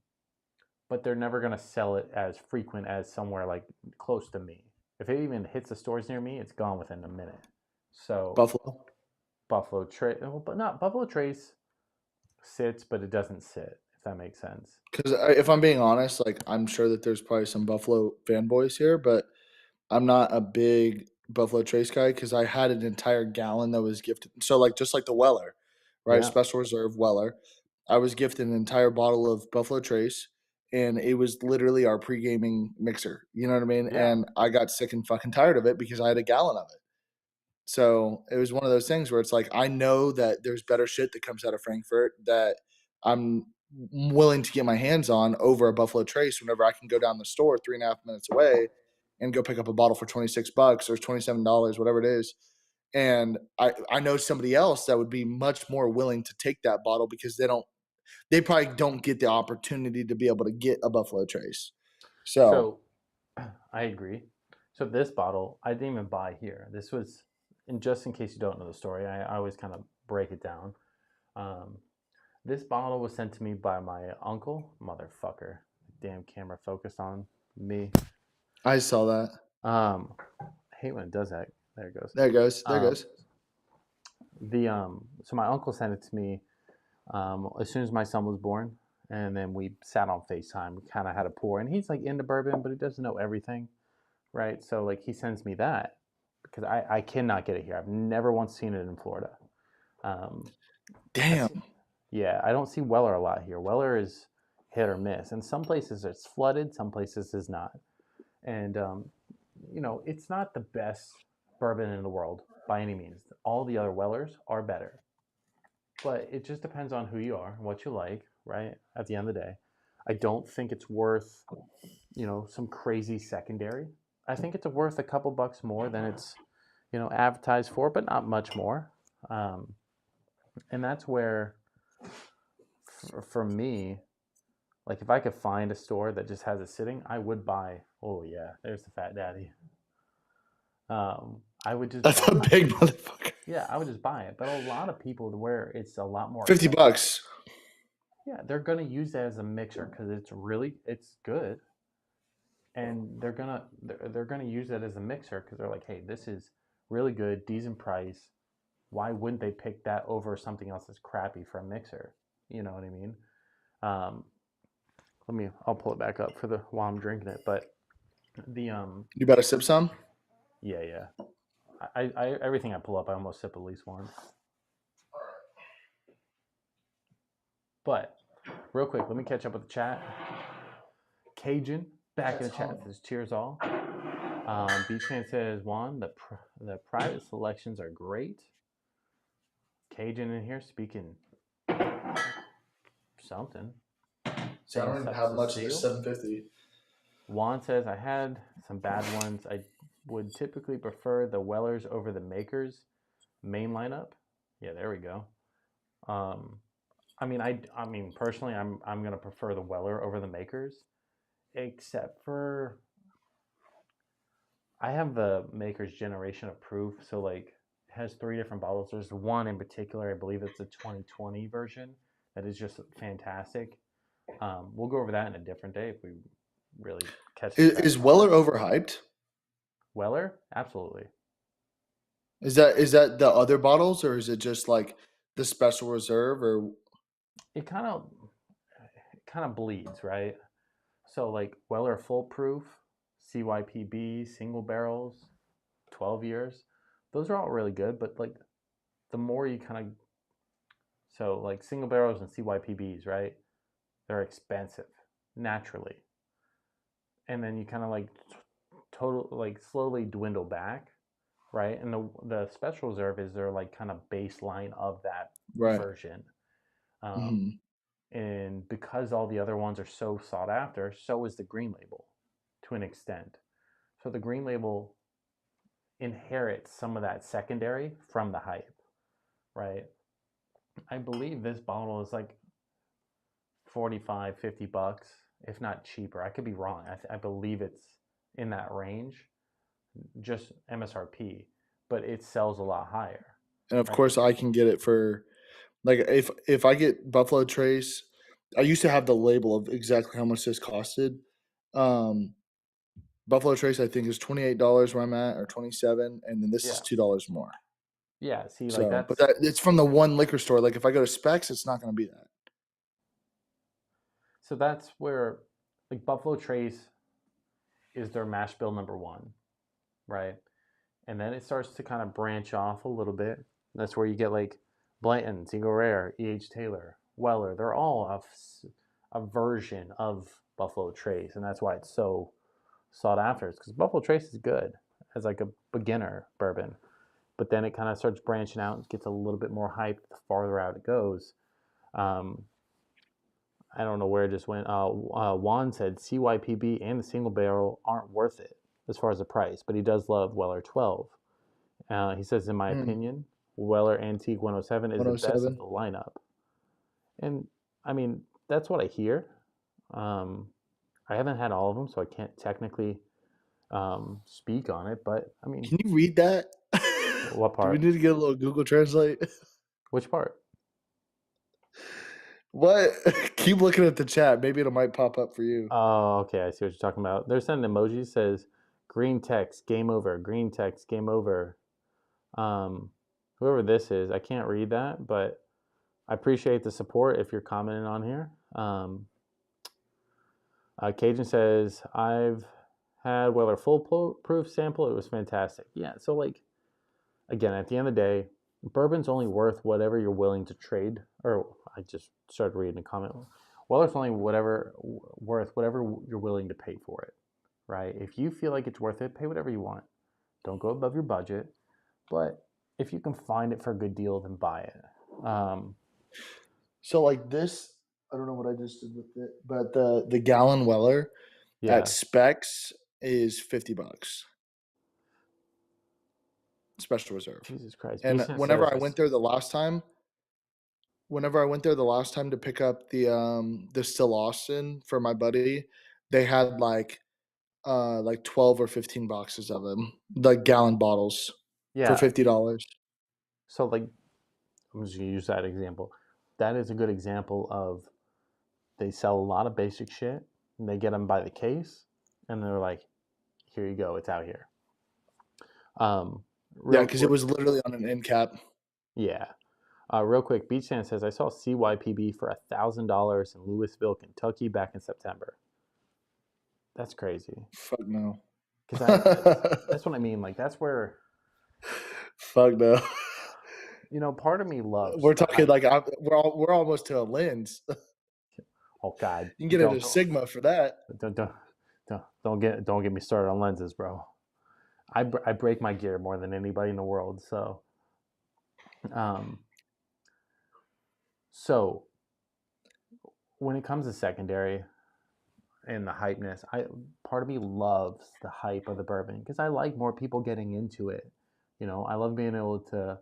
but they're never going to sell it as frequent as somewhere like close to me. If it even hits the stores near me, it's gone within a minute. So Buffalo. Buffalo Trace, but not Buffalo Trace sits, but it doesn't sit. If that makes sense. Because if I'm being honest, like I'm sure that there's probably some Buffalo fanboys here, but I'm not a big Buffalo Trace guy because I had an entire gallon that was gifted. So like just like the Weller, right? Yeah, Special Reserve Weller. I was gifted an entire bottle of Buffalo Trace, and it was literally our pre gaming mixer. You know what I mean? yeah, And I got sick and fucking tired of it because I had a gallon of it. So it was one of those things where it's like I know that there's better shit that comes out of Frankfurt that I'm willing to get my hands on over a Buffalo Trace whenever I can go down the store 3.5 minutes away and go pick up a bottle for $26 or $27, whatever it is. And I know somebody else that would be much more willing to take that bottle because they probably don't get the opportunity to be able to get a Buffalo Trace. So So I agree. So this bottle, I didn't even buy here. This was, and just in case you don't know the story, I always kind of break it down. Um, this bottle was sent to me by my uncle, motherfucker. Damn camera focused on me. I saw that. I hate when it does that. There it goes. There it goes. There it Um, goes. so my uncle sent it to me as soon as my son was born, and then we sat on FaceTime. We kind of had a pour, and he's like into bourbon, but he doesn't know everything, right? So like he sends me that because I cannot get it here. I've never once seen it in Florida. Um, Damn. yeah, I don't see Weller a lot here. Weller is hit or miss, and some places it's flooded, some places is not. And it's not the best bourbon in the world by any means. All the other Wellers are better, but it just depends on who you are and what you like, right? At the end of the day, I don't think it's worth some crazy secondary. I think it's worth a couple bucks more than it's advertised for, but not much more. Um, and that's where, for me, like if I could find a store that just has it sitting, I would buy. Oh yeah, there's the fat daddy. I would just That's buy. a big motherfucker. Yeah, I would just buy it. But a lot of people, where it's a lot more expensive, $50. yeah, they're gonna use that as a mixer because it's good, and they're gonna use that as a mixer because they're like, hey, this is really good, decent price. Why wouldn't they pick that over something else that's crappy for a mixer? You know what I mean? Um, I'll pull it back up for the while I'm drinking it. But the You better sip some? yeah, yeah. I everything I pull up, I almost sip at least once. But real quick, let me catch up with the chat. Cajun back in the chat says cheers all. Beachman says Juan, the private selections are great. Cajun in here speaking something. See, I don't even have much of this Cecile. 750. Juan says I had some bad ones. I would typically prefer the Wellers over the Makers main lineup. Yeah, there we go. I mean personally, I'm gonna prefer the Weller over the Makers, except for I have the Maker's Generation of Proof, so like it has 3 different bottles. There's one in particular, I believe it's a 2020 version that is just fantastic. We'll go over that in a different day if we really catch the Is traction on Weller that. overhyped? Weller, absolutely. Is that the other bottles, or is it just like the special reserve? Or It kind of bleeds, right? So like Weller Full Proof, CYPB, single barrels, 12 years. Those are all really good, but like the more you kind of so like single barrels and CYPBs, right? They're expensive naturally, and then you kind of like total like slowly dwindle back, right? And the special reserve is their like kind of baseline of that right? version. Um, Hmm. and because all the other ones are so sought after, so is the green label to an extent. So the green label inherits some of that secondary from the hype, right? I believe this bottle is like 45, $50, if not cheaper. I could be wrong. I believe it's in that range, just MSRP, but it sells a lot higher, And of right? course, I can get it for like if I get Buffalo Trace, I used to have the label of exactly how much this costed. Um, Buffalo Trace, I think, is $28 where I'm at, or 27, and then this is Yeah. $2 more. Yeah. See, like So, but that's it's from the one liquor store. Like if I go to Specs, it's not going to be that. so that's where like Buffalo Trace is their mash bill number one, right? And then it starts to kind of branch off a little bit. That's where you get like Blanton, Eagle Rare, E.H. Taylor, Weller. They're all a version of Buffalo Trace, and that's why it's so sought after. It's because Buffalo Trace is good as like a beginner bourbon, but then it kind of starts branching out and gets a little bit more hype the farther out it goes. Um, I don't know where it just went. Juan said CYPB and the single barrel aren't worth it as far as the price, but he does love Weller 12. He says, in my Hmm. opinion, Weller Antique 107 is the best of 107. the lineup. And I mean, that's what I hear. I haven't had all of them, so I can't technically speak on it. But I mean, Can you read that? what Do we part? need to get a little Google Translate? Which part? What? Keep looking at the chat. Maybe it might pop up for you. Oh, okay. I see what you're talking about. They're sending emojis. Says green text, game over. Green text, game over. Um, Whoever this is, I can't read that, but I appreciate the support if you're commenting on here. Cajun says, I've had Weller full proof sample. It was fantastic. Yeah. So, like, again, at the end of the day, bourbon's only worth whatever you're willing to trade. Or I just started reading a comment. Weller's only worth whatever you're willing to pay for it, right? If you feel like it's worth it, pay whatever you want. Don't go above your budget. But if you can find it for a good deal, then buy it. So like this, I don't know what I just did with it, but the gallon Weller at Yeah. Specs is $50. Special reserve. Jesus Christ. And Beast says, whenever I went there the last time to pick up the Still Austin for my buddy, they had like 12 or 15 boxes of them, like gallon bottles for yeah. $50. So, like, I'm just going to use that example. That is a good example of they sell a lot of basic shit and they get them by the case and they're like, here you go, it's out here. Yeah, Real because it quick, was literally on an end cap. yeah. Real quick, Beach Sand says I saw CYPB for $1,000 in Louisville, Kentucky back in September. That's crazy. Fuck no. Because that's what I mean. Like that's where Fuck no. part of me loves We're the talking hype. like we're almost to a lens. Oh God, You can get into Sigma for that. don't don't don't get me started on lenses, bro. I break my gear more than anybody in the world. Um, so when it comes to secondary and the hypeness, part of me loves the hype of the bourbon because I like more people getting into it. I love being able to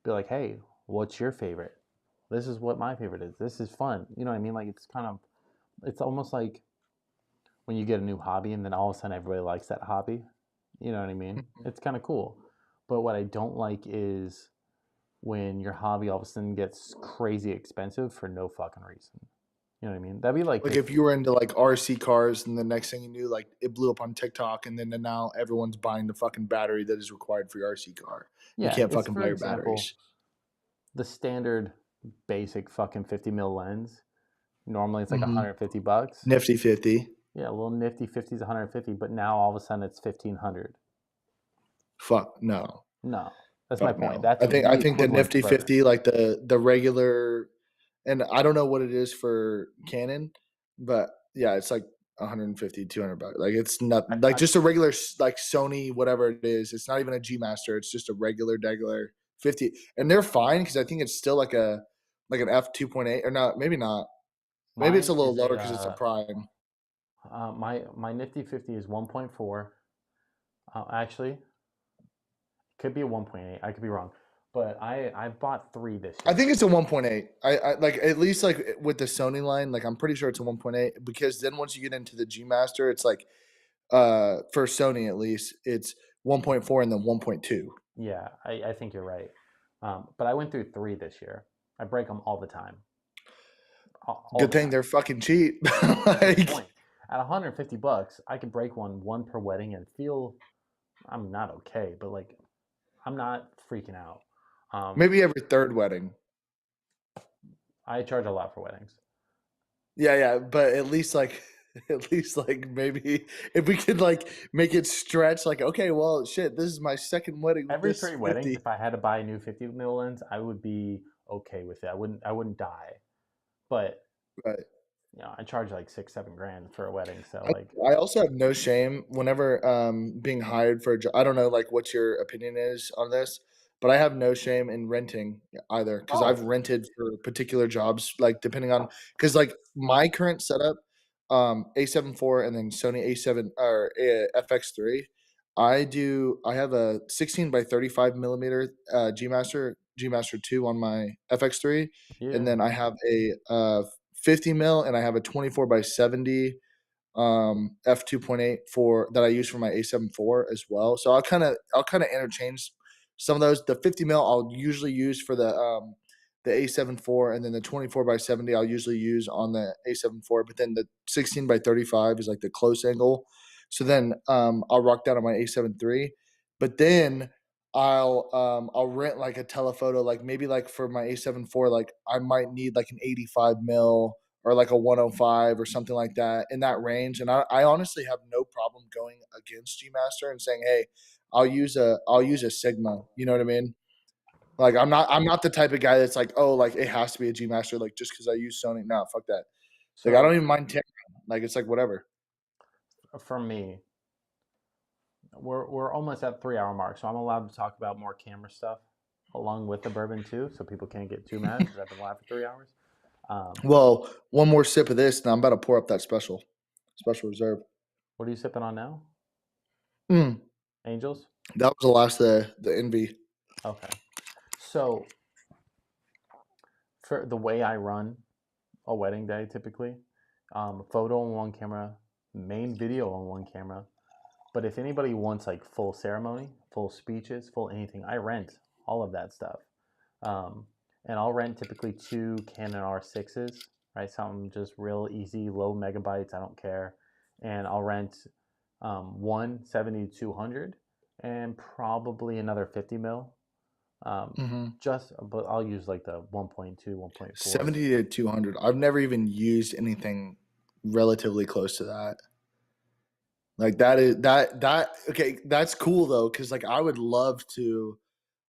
be like, hey, what's your favorite? This is what my favorite is. This is fun. You know what I mean? Like it's almost like when you get a new hobby and then all of a sudden everybody likes that hobby. You know what I mean? It's kind of cool. But what I don't like is when your hobby all of a sudden gets crazy expensive for no fucking reason. You know what I mean? That'd be like Like if you were into like RC cars and the next thing you knew, like it blew up on TikTok and then now everyone's buying the fucking battery that is required for your RC car. You yeah, can't it's fucking for buy your example, batteries. the standard basic fucking 50 mil lens. Normally it's like Mm-hmm. $150. Nifty 50. Yeah, a little nifty 50 is 150, but now all of a sudden it's 1500. Fuck no. No, that's my Fuck point. no. That's I the think the equivalent to Nifty bourbon. 50, like the regular, and I don't know what it is for Canon, but yeah, it's like 150, $200. Like it's not I, like I, just a regular like Sony whatever it is. It's not even a G Master. It's just a regular 50, and they're fine because I think it's still like an f 2.8 or not. Maybe not. Maybe it's Mine a little is lower because it's a Prime. my nifty 50 is 1.4. Actually, could be a 1.8. I could be wrong, but I bought 3 this I year. think it's a 1.8. I like at least like with the Sony line, like I'm pretty sure it's a 1.8 because then once you get into the G Master, it's like for Sony at least, it's 1.4 and then 1.2. Yeah, I think you're right. But I went through 3 this year. I break them all the time, all Good the thing time. they're fucking cheap. That's the Like point. At $150, I could break one per wedding and feel I'm not okay, but like I'm not freaking out. maybe every third wedding. I charge a lot for weddings. Yeah, but at least like maybe if we could like make it stretch like okay, well shit, this is my second wedding with Every this 3 weddings, 50. if I had to buy a new 50 mil lens, I would be okay with it. I wouldn't die. But Right. I charge like 6-7 grand for a wedding. So I like, I also have no shame whenever being hired for a job. I don't know like what your opinion is on this, but I have no shame in renting either because I've oh, rented for particular jobs like depending on because like my current setup, A7 IV and then Sony A7 or FX3. I have a 16 by 35 millimeter G Master 2 on my FX3, and Yeah. then I have a 50 mil, and I have a 24 by 70 f2.8 for that I use for my A7 IV as well. So I'll kind of interchange some of those. The 50 mil I'll usually use for the A7 IV, and then the 24 by 70 I'll usually use on the A7 IV. But then the 16 by 35 is like the close angle. So then I'll rock down on my A7 III. But then I'll rent like a telephoto, like maybe like for my A7 IV, like I might need like an 85 mil or like a 105 or something like that in that range. And I honestly have no problem going against G Master and saying, hey, I'll use a Sigma. You know what I mean? Like I'm not the type of guy that's like, oh, like it has to be a G Master, like just because I use Sony. No, fuck that. Like I don't So even mind Tamron. Like it's like whatever. for me, we're almost at 3 hour mark, so I'm allowed to talk about more camera stuff along with the bourbon too, so people can't get too mad because I've been live for 3 hours. Well, one more sip of this, and I'm about to pour up that special reserve. What are you sipping on now? Mm, Angels? that was the last the envy. Okay. So for the way I run a wedding day, typically, photo on one camera, main video on one camera. But if anybody wants like full ceremony, full speeches, full anything, I rent all of that stuff. Um, and I'll rent typically two Canon R6s, right? Something just real easy, low megabytes. I don't care. And I'll rent one 70-200 and probably another 50 mil. Mm-hmm. But I'll use like the 1.2, 1.4. 70 to 200. I've never even used anything relatively close to that. Like that okay, that's cool though, because like I would love to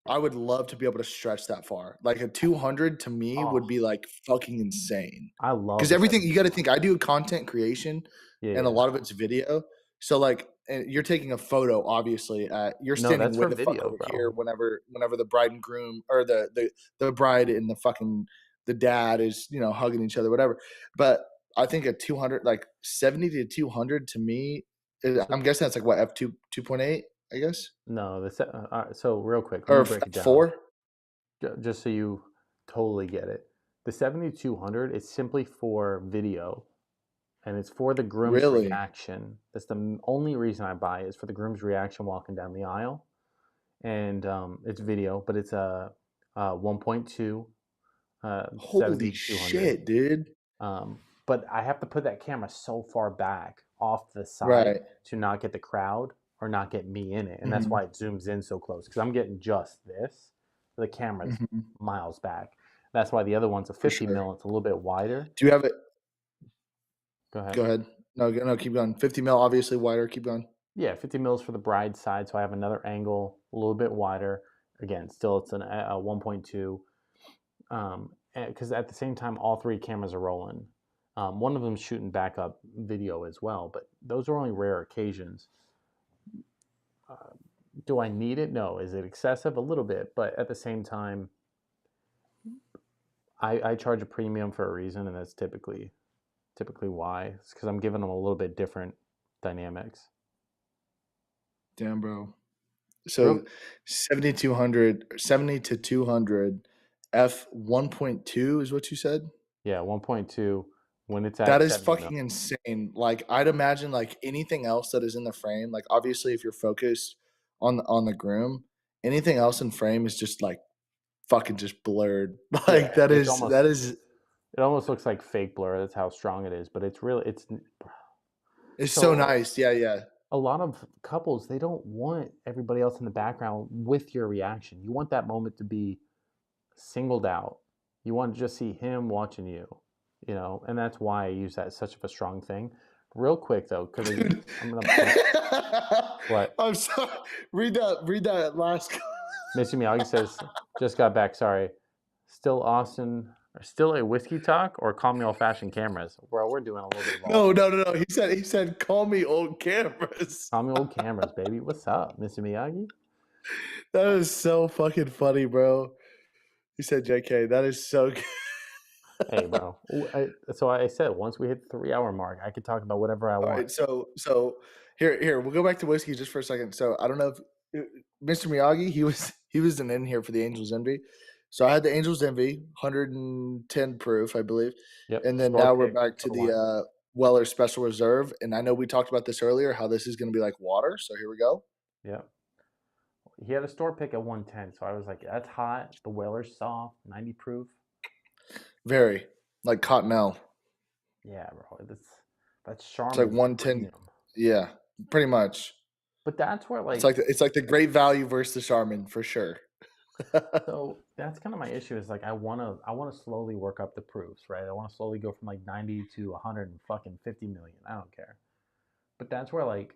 be able to stretch that far. Like a 200 to me Oh, would be like fucking insane. I love Because the everything you got to 70-200. think, I do content creation, Yeah, and a yeah. lot of it's video. So like, and you're taking a photo, obviously. You're No, standing that's way for the fuck video, over here bro. whenever the bride and groom or the bride and the dad is hugging each other, whatever. But I think a 200, like 70 to 200 to me, So I'm guessing that's like what f 2.8, I guess, no, so real quick, let me or break it down, f4. just so you totally get it. The 7200 is simply for video, and it's for the groom's Really? reaction. That's the only reason I buy it, is for the groom's reaction walking down the aisle, and it's video, but it's a 1.2 Holy 7200. shit, dude! But I have to put that camera so far back off the side Right. to not get the crowd or not get me in it. And that's Hmm. why it zooms in so close, because I'm getting just this. The camera's Hmm. miles back. That's why the other one's a For 50 sure. mil. It's a little bit wider. Do you have it? Go ahead. Go ahead. No, no, keep going. 50 mil, obviously wider. Keep going. Yeah, 50 mils for the bride side. So I have another angle a little bit wider. Again, still it's a 1.2. Because at the same time, all three cameras are rolling. One of them's shooting backup video as well, but those are only rare occasions. Do I need it? No. Is it excessive? A little bit, but at the same time, I charge a premium for a reason, and that's typically why. It's because I'm giving them a little bit different dynamics. Damn, bro. Real, So 7,200, 70 to 200, f 1.2 is what you said? yeah, 1.2 when it's at That is 70 mil. fucking insane. Like I'd imagine like anything else that is in the frame, like obviously if you're focused on the groom, anything else in frame is just like fucking just blurred. Like Yeah, that it's is almost that is it almost looks like fake blur. That's how strong it is, but it's really it's it's so so nice. Yeah, yeah. a lot of couples, they don't want everybody else in the background with your reaction. You want that moment to be singled out. You want to just see him watching you, and that's why I use that as such of a strong thing. Real quick though, because Dude. I'm gonna what I'm sorry. Read that last. Mr. Miyagi says, just got back. Sorry, still Austin, or still a whiskey talk, or call me old fashioned cameras. Bro, we're doing a little bit of all. No, no, no, no. He said call me old cameras. Call me old cameras, baby. What's up, Mr. Miyagi? That is so fucking funny, bro. He said JK. That is so good. Hey, bro. So I said once we hit the 3 hour mark, I could talk about whatever I All want. right, so here we'll go back to whiskey just for a second. So I don't know if Mr. Miyagi he was an in here for the Angels Envy. So I had the Angels Envy, 110 proof, I believe, Yep. and then Store now we're pick back for to the the wine. Weller Special Reserve. And I know we talked about this earlier, how this is going to be like water. So here we go. Yep. He had a store pick at 110, so I was like, that's hot. The Weller's soft, 90 proof. Very like Cottonelle. Yeah, bro. That's It's like Charmin's 110. premium. Yeah, pretty much. But that's where It's like the great value versus the Charmin for sure. so that's kind of my issue is like I wanna slowly work up the proofs, right? I want to slowly go from like 90 to 100 and fucking 50 million. I don't care. But that's where like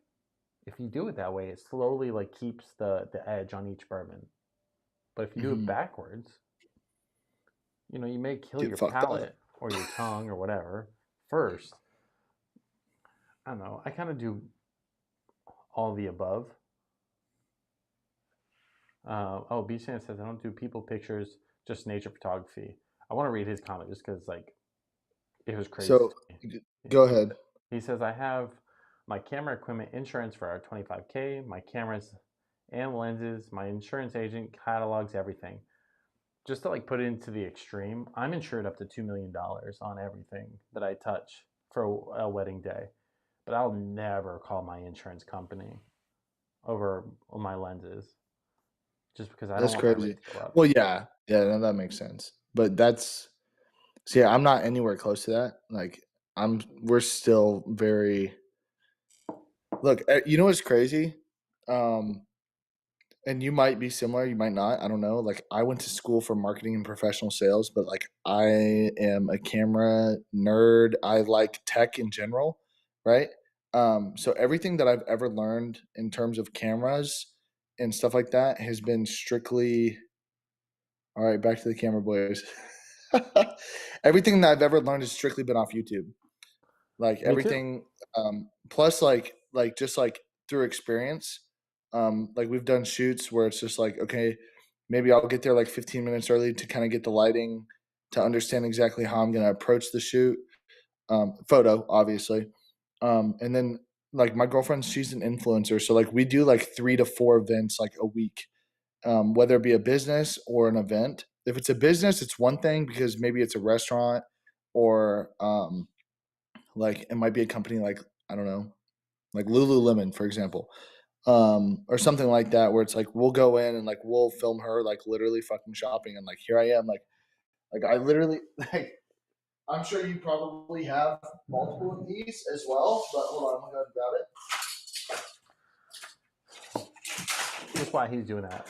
if you do it that way, it slowly like keeps the edge on each bourbon. But if you do it Hmm. backwards, you may kill Get your fucked up. palate or your tongue or whatever first. I don't know. I kind of do all the above. B Shan says I don't do people pictures, just nature photography. I want to read his comment just because like it was crazy So to me. go ahead. He says I have my camera equipment insurance for our 25K, my cameras and lenses, my insurance agent catalogs everything. Just to like put it into the extreme, I'm insured up to $2 million on everything that I touch for a wedding day, but I'll never call my insurance company over my lenses just because I don't That's want my crazy. rate to go up. Well, yeah, no, that makes sense. But see, I'm not anywhere close to that. Like, we're still very. Look, you know what's crazy? Um, and you might be similar, you might not. I don't know. Like, I went to school for marketing and professional sales, but like, I am a camera nerd. I like tech in general, right? So everything that I've ever learned in terms of cameras and stuff like that has been strictly. All right, back to the camera boys. Everything that I've ever learned has strictly been off YouTube. Like Me too. everything, plus like just like through experience. Like we've done shoots where it's just like, okay, maybe I'll get there like 15 minutes early to kind of get the lighting, to understand exactly how I'm going to approach the shoot. Photo, obviously, and then like my girlfriend, she's an influencer, so like we do like 3 to 4 events like a week, whether it be a business or an event. If it's a business, it's one thing because maybe it's a restaurant or like it might be a company like I don't know, like Lululemon, for example, or something like that, where it's like we'll go in and like we'll film her like literally fucking shopping, and like here I am, like I literally like I'm sure you probably have multiple of these as well, but hold on, I'm gonna go and grab it. That's why he's doing that.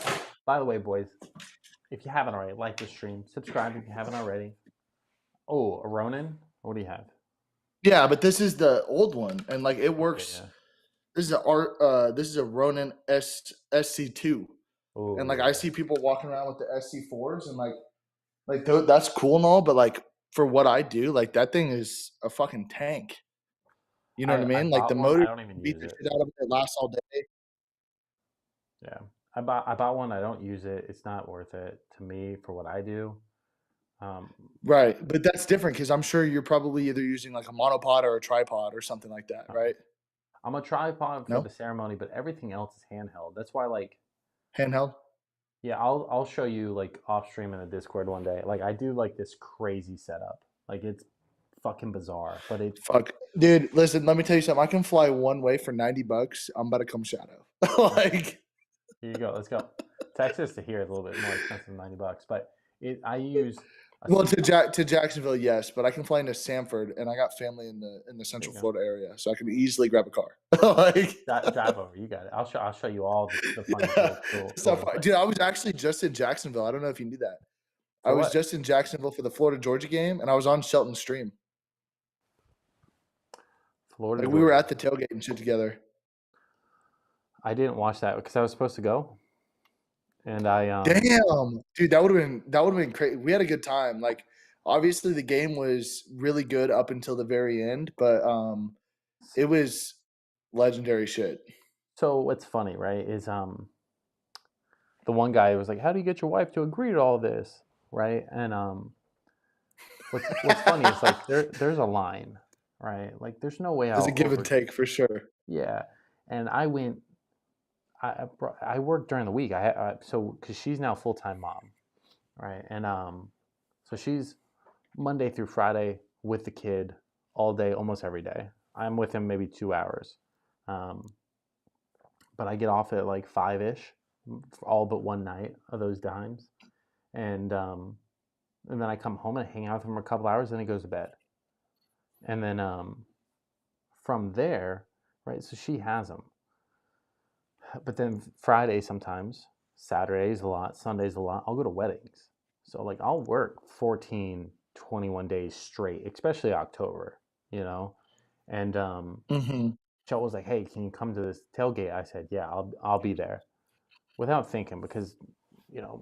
By the way, boys, if you haven't already, like the stream, subscribe if you haven't already. Oh, a Ronin? What do you have? Yeah, but this is the old one, and like it Yeah, works. yeah. This is a Ronin SC2, Oh, and like I yeah. see people walking around with the SC4s, and that's cool and all, but like for what I do, like that thing is a fucking tank. You know what I I mean? Like the bought one. I motor don't even beat use the it. shit out of it. It lasts all day. Yeah, I bought one. I don't use it. It's not worth it to me for what I do. Um, Right, but that's different because I'm sure you're probably either using like a monopod or a tripod or something like that, no. right? I'm a tripod for No, the ceremony, but everything else is handheld. That's why, like, handheld. yeah, I'll show you like off stream in the Discord one day. Like, I do like this crazy setup. Like, it's fucking bizarre, but it. Fuck, dude. Listen, let me tell you something. I can fly one way for $90. I'm about to come shadow. Like, Here you go. Let's go. Texas to here is a little bit more expensive than $90, but I use a well, C. to Jacksonville, yes, but I can fly into Sanford, and I got family in the There you Central go. Florida area, so I can easily grab a car. Like, Drive over. You got it. I'll show you all the funny yeah, tools. dude. But I was actually just in Jacksonville. I don't know if you knew that. I for was what? just in Jacksonville for the Florida Georgia game, and I was on Shelton Stream. Florida, Like we were Georgia. at the tailgate and shit together. I didn't watch that because I was supposed to go, and I Damn, dude, that would have been crazy. We had a good time. Like, obviously, the game was really good up until the very end, but it was legendary shit. so what's funny, right? Is the one guy was like, "How do you get your wife to agree to all this?" Right? And What's funny is like there's a line, right? Like there's no way There's a I'll give and over. take for sure. Yeah, and I went. I worked during the week. So because she's now full time mom, right? And so she's Monday through Friday with the kid all day, almost every day. I'm with him maybe 2 hours, um, but I get off at like 5 ish, all but one night of those times, and and then I come home and hang out with him for a couple hours, and he goes to bed, and then from there, right? So she has him, but then Friday sometimes, Saturdays a lot, Sundays a lot. I'll go to weddings, so like I'll work 14, 21 days straight, especially October, you know, and Hmm. Joe was like, "Hey, can you come to this tailgate?" I said, "Yeah, I'll be there," without thinking because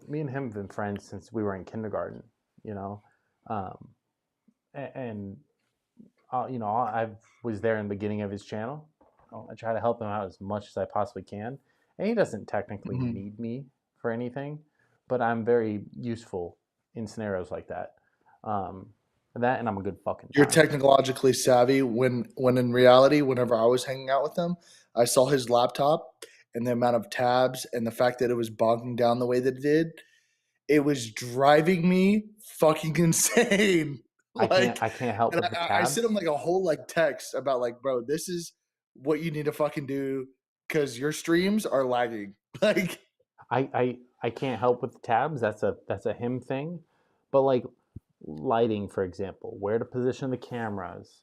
me and him have been friends since we were in kindergarten, you know, um, and I was there in the beginning of his channel. I try to help him out as much as I possibly can, and he doesn't technically Hmm. need me for anything, but I'm very useful in scenarios like that. Um, that and I'm a good fucking You're time. technologically savvy when in reality, whenever I was hanging out with him, I saw his laptop and the amount of tabs and the fact that it was bogging down the way that it did. It was driving me fucking insane. Like, I can't help and with the I sent him tabs. like a whole like text about like, bro, this is what you need to fucking do because your streams are lagging. Like, I can't help with the tabs. That's a him thing, but like lighting, for example, where to position the cameras,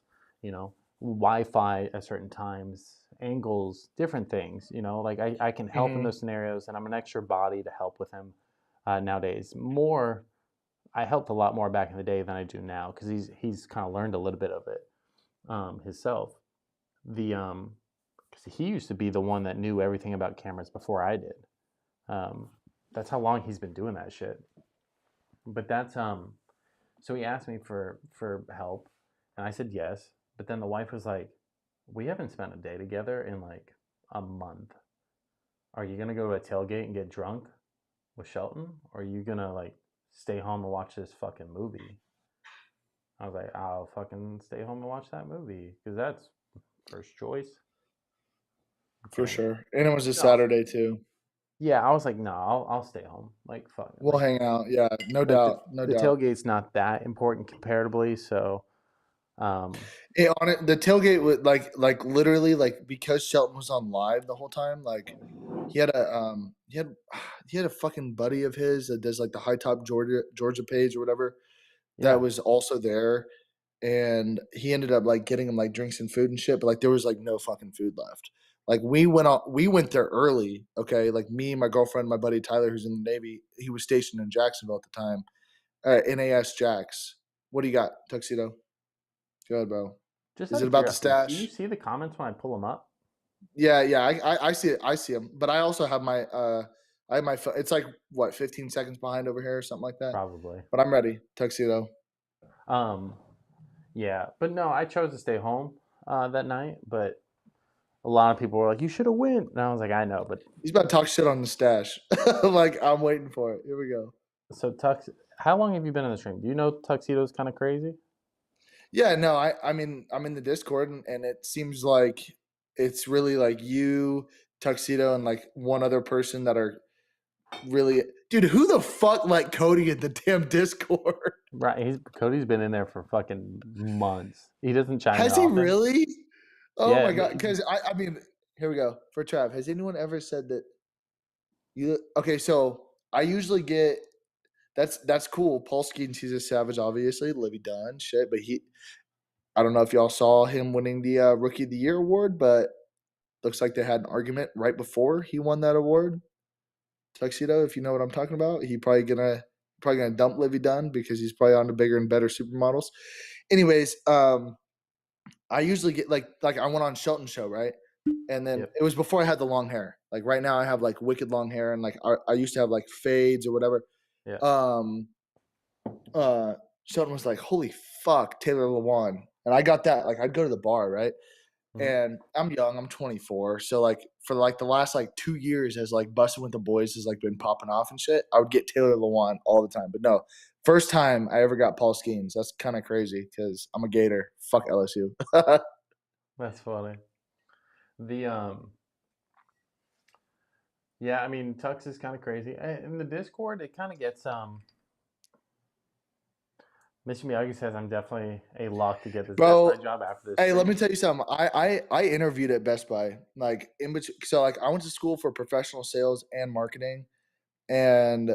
Wi-Fi at certain times, angles, different things. Like I can help in mhm. those scenarios, and I'm an extra body to help with him nowadays. More, I helped a lot more back in the day than I do now because he's kind of learned a little bit of it himself. The 'Cause he used to be the one that knew everything about cameras before I did. Um, that's how long he's been doing that shit. But that's So he asked me for help, and I said yes. But then the wife was like, "We haven't spent a day together in like a month. Are you gonna go to a tailgate and get drunk with Shelton, or are you gonna like stay home and watch this fucking movie?" I was like, "I'll fucking stay home and watch that movie because that's first choice." For And sure. And it was a no, Saturday too. yeah, I was like, "No, I'll stay home." Like fuck, We'll hang out. Yeah, no like the doubt. No the doubt. tailgate's not that important comparatively. So um, On it, the tailgate would like literally like because Shelton was on live the whole time. Like he had a fucking buddy of his that does like the high top Georgia page or whatever that yeah, was also there, and he ended up like getting him like drinks and food and shit. But like there was like no fucking food left. Like we went there early. Okay, like me, my girlfriend, my buddy Tyler, who's in the Navy. He was stationed in Jacksonville at the time. NAS Jax. What do you got, Tuxedo? Go ahead, bro. just Is out it of about the curiosity, do you stash? see the comments when I pull them up? Yeah, yeah, I see it. I see them, but I also have my I have my it's like what 15 seconds behind over here or something like that. Probably. But I'm ready, tuxedo. Um, yeah, but no, I chose to stay home that night. But a lot of people were like, "You should have went," and I was like, "I know." But He's about to talk shit on the stash. Like I'm waiting for it. Here we go. so how long have you been in the stream? Do you know Tuxedo's kind of crazy? Yeah, no, I mean I'm in the Discord and it seems like it's really like you, tuxedo, and like one other person that are really dude. Who the fuck let Cody in the damn Discord? Right, Cody's been in there for fucking months. He doesn't chime in Has he often. really? Oh Yeah, my god! Because I mean, here we go for Trav. Has anyone ever said that you? Okay, so I usually get that's cool. Paul Skeens, he's a savage, obviously. Livy Dunn, shit. But I don't know if y'all saw him winning the Rookie of the Year award, but looks like they had an argument right before he won that award. Tuxedo, if you know what I'm talking about, he probably gonna dump Livy Dunn because he's probably on to bigger and better supermodels. Anyways, I usually get like I went on Shelton show, right? And then yep, it was before I had the long hair. Like right now I have like wicked long hair and like I used to have like fades or whatever. yeah, Um uh Shelton was like, holy fuck, Taylor Lewan. And I got that. Like I'd go to the bar, right? mhm, And I'm young, I'm 24. So like for like the last like 2 years as like busting with the boys has like been popping off and shit, I would get Taylor Lewan all the time. But no, First time I ever got Paul Skeens. That's kind of crazy because I'm a Gator. Fuck LSU. That's funny. The Yeah, I mean, Tux is kind of crazy. In the Discord, it kind of gets Mr. Miyagi says I'm definitely a lock to get this Best Buy Bro, job after this hey, let stream. me tell you something. I interviewed at Best Buy, like in between. So like I went to school for professional sales and marketing, and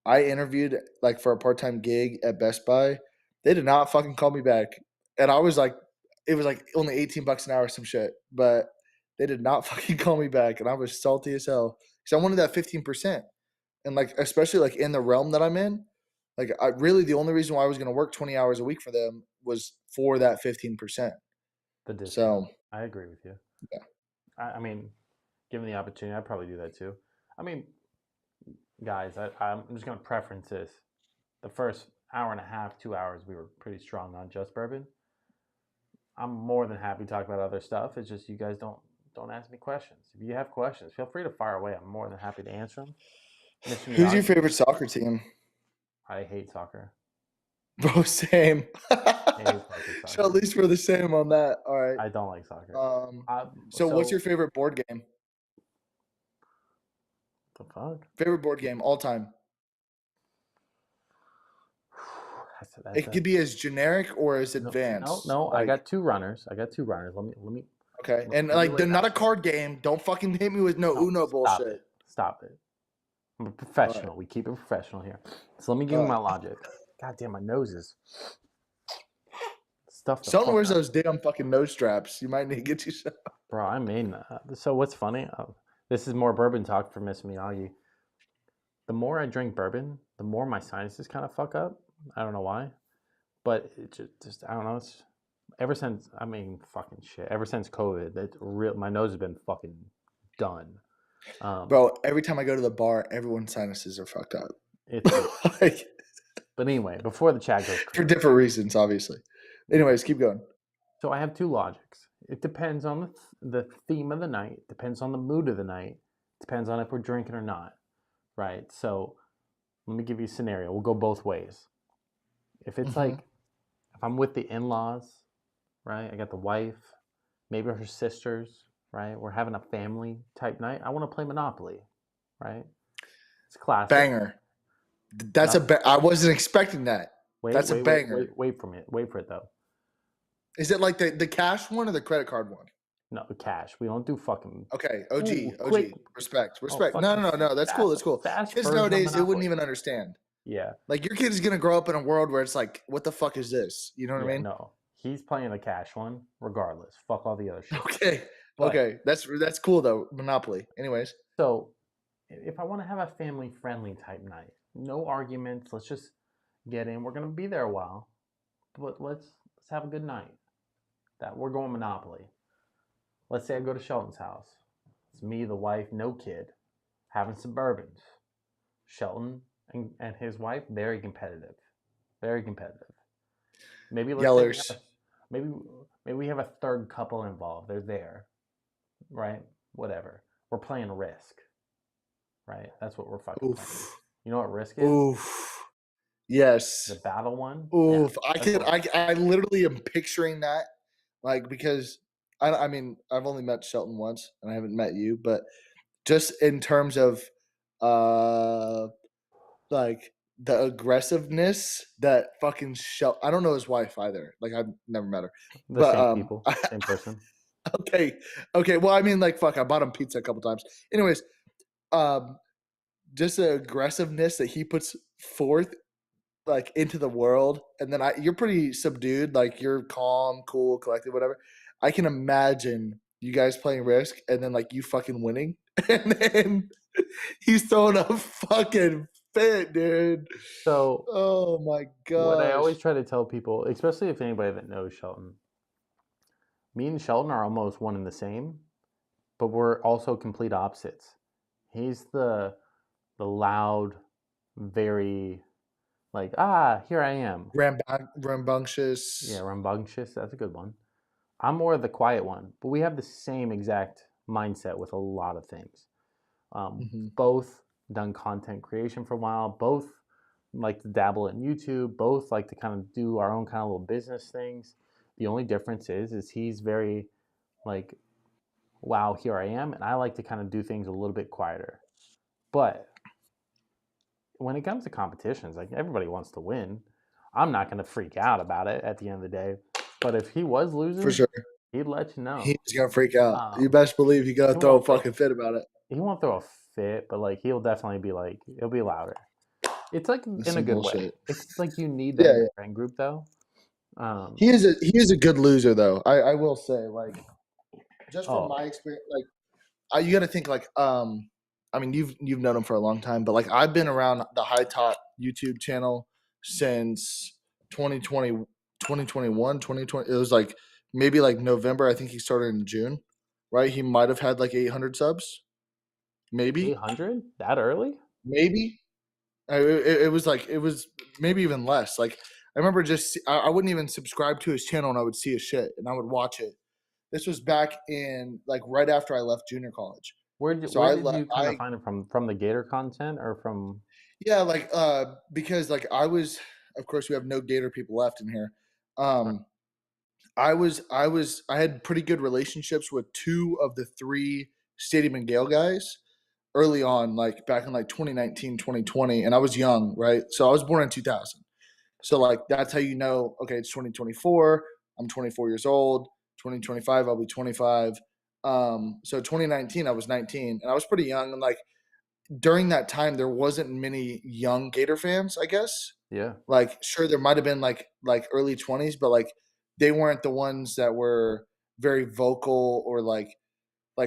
I interviewed like for a part time gig at Best Buy. They did not fucking call me back, and I was like, it was like only $18 an hour, or some shit, but they did not fucking call me back, and I was salty as hell because I wanted that 15%, and like especially like in the realm that I'm in, like I really the only reason why I was going to work 20 hours a week for them was for that 15%. The discount. So I agree with you. yeah. I mean, given the opportunity, I'd probably do that too. I mean, guys, I'm just going to preference this. The first hour and a half, 2 hours, we were pretty strong on just bourbon. I'm more than happy to talk about other stuff. It's just you guys don't ask me questions. If you have questions, feel free to fire away. I'm more than happy to answer them. Mr. Who's your Miyagi, favorite soccer team? I hate soccer. Bro, same. I hate fucking So at soccer. least we're the same on that. All right. I don't like soccer. Um, I, so what's your so favorite board game? the fuck? Favorite board game all time? That's It a could be as generic or as no. advanced. I Like, got two runners. Let me okay. And let me like lay they're it not out a for you. card game. Don't fucking hit me with no No, Uno stop bullshit. it. Stop it. I'm a All right. professional. We keep it professional here. So let me give All you my right. logic. God damn, my nose is stuffed the Someone fuck wears up. those damn fucking nose straps. You might need to get you some. Bro, I mean, so what's funny? This is more bourbon talk for Miss Miyagi. The more I drink bourbon, the more my sinuses kind of fuck up. I don't know why, but it just I don't know. It's ever since I mean, fucking shit. Ever since COVID, it's real. My nose has been fucking done. Bro, every time I go to the bar, everyone's sinuses are fucked up. It's ridiculous. Like, But anyway, before the chat goes for crazy, different reasons, obviously. Anyways, keep going. so I have two logics. It depends on the theme of the night, depends on the mood of the night, depends on if we're drinking or not, right? So let me give you a scenario. We'll go both ways. If it's Mm-hmm. like, if I'm with the in laws, right? I got the wife, maybe her sisters, right? We're having a family type night. I want to play Monopoly, right? It's classic. Banger. That's No, I wasn't expecting that. wait, That's a wait, wait, banger. wait, wait for it. Wait for it though. Is it like the cash one or the credit card one? No, cash. We don't do fucking. Okay, Ooh, OG, quick. OG. Respect, Oh, respect. No, fucking no, no, no. That's cool. fast, That's cool. fast Kids version of nowadays, they wouldn't Monopoly. even understand. Yeah, Like your kid is gonna grow up in a world where it's like, what the fuck is this? You know what I yeah, mean? no. He's playing the cash one, regardless. Fuck all the other shit. Okay, But okay. That's cool though. Monopoly. Anyways, so, if I want to have a family-friendly type night, no arguments. Let's just get in. We're gonna be there a while, but let's have a good night. That we're going Monopoly. Let's say I go to Shelton's house. It's me, the wife, no kid, having some bourbons. Shelton and his wife, very competitive, very competitive. Maybe let's say we have yellers. a maybe maybe we have a third couple involved. They're there, right? Whatever. We're playing Risk, right? That's what we're fucking playing. Oof, You know what Risk is? oof. Yes. The battle one. Yeah, Oof. I that's could. what. I literally am picturing that, like because I mean I've only met Shelton once and I haven't met you, but just in terms of uh like the aggressiveness that fucking I don't know his wife either. Like I've never met her. The But same people, same person. okay. Okay. Well, I mean like fuck, I bought him pizza a couple times. Anyways, um just the aggressiveness that he puts forth like into the world and then you're pretty subdued, like you're calm, cool, collected, whatever. I can imagine you guys playing Risk and then like you fucking winning and then he's throwing a fucking fit, dude. So Oh my what I gosh. always try to tell people, especially if anybody that knows Shelton, me and Shelton are almost one and the same, but we're also complete opposites. He's the loud, very like here I am. Yeah, Rambunctious. rambunctious. That's a good one. I'm more of the quiet one, but we have the same exact mindset with a lot of things. Hmm. Both done content creation for a while. Both like to dabble in YouTube. Both like to kind of do our own kind of little business things. The only difference is he's very like, wow, here I am, and I like to kind of do things a little bit quieter. But when it comes to competitions, like everybody wants to win. I'm not going to freak out about it at the end of the day. But if he was For losing, sure. he'd let you know. He's gonna freak out. You Um, best believe he's gonna he throw a won't throw fucking fit about it. he won't throw a fit, but like he'll definitely be like he'll be louder. It's like That's in a some good way. bullshit. It's like you need that Yeah, in your yeah. friend group though. Um, He is a good loser though. I will say, like, just from oh, my experience, like you got to think like I mean you've known him for a long time, but like I've been around the High Top YouTube channel since 2020, 2021, 2020. It was like maybe like November. I think he started in June, right? He might have had like 800 subs, maybe, 800 that early? maybe. It was like it was maybe even less. Like I remember just I wouldn't even subscribe to his channel and I would see his shit and I would watch it. This was back in like right after I left junior college. So Where did you kind of I find it from? From the Gator content or from? yeah, like because like I was of course we have no Gator people left in here. Um I had pretty good relationships with two of the three Stadium and Gale guys early on, like back in like 2019, 2020, and I was young, right? So I was born in 2000. So like that's how you know, okay, it's 2024, I'm 24 years old, 2025 I'll be 25. So 2019 I was 19 and I was pretty young and like during that time there wasn't many young Gator fans, I guess. Yeah, Like sure there might have been like early 20s, but like they weren't the ones that were very vocal or like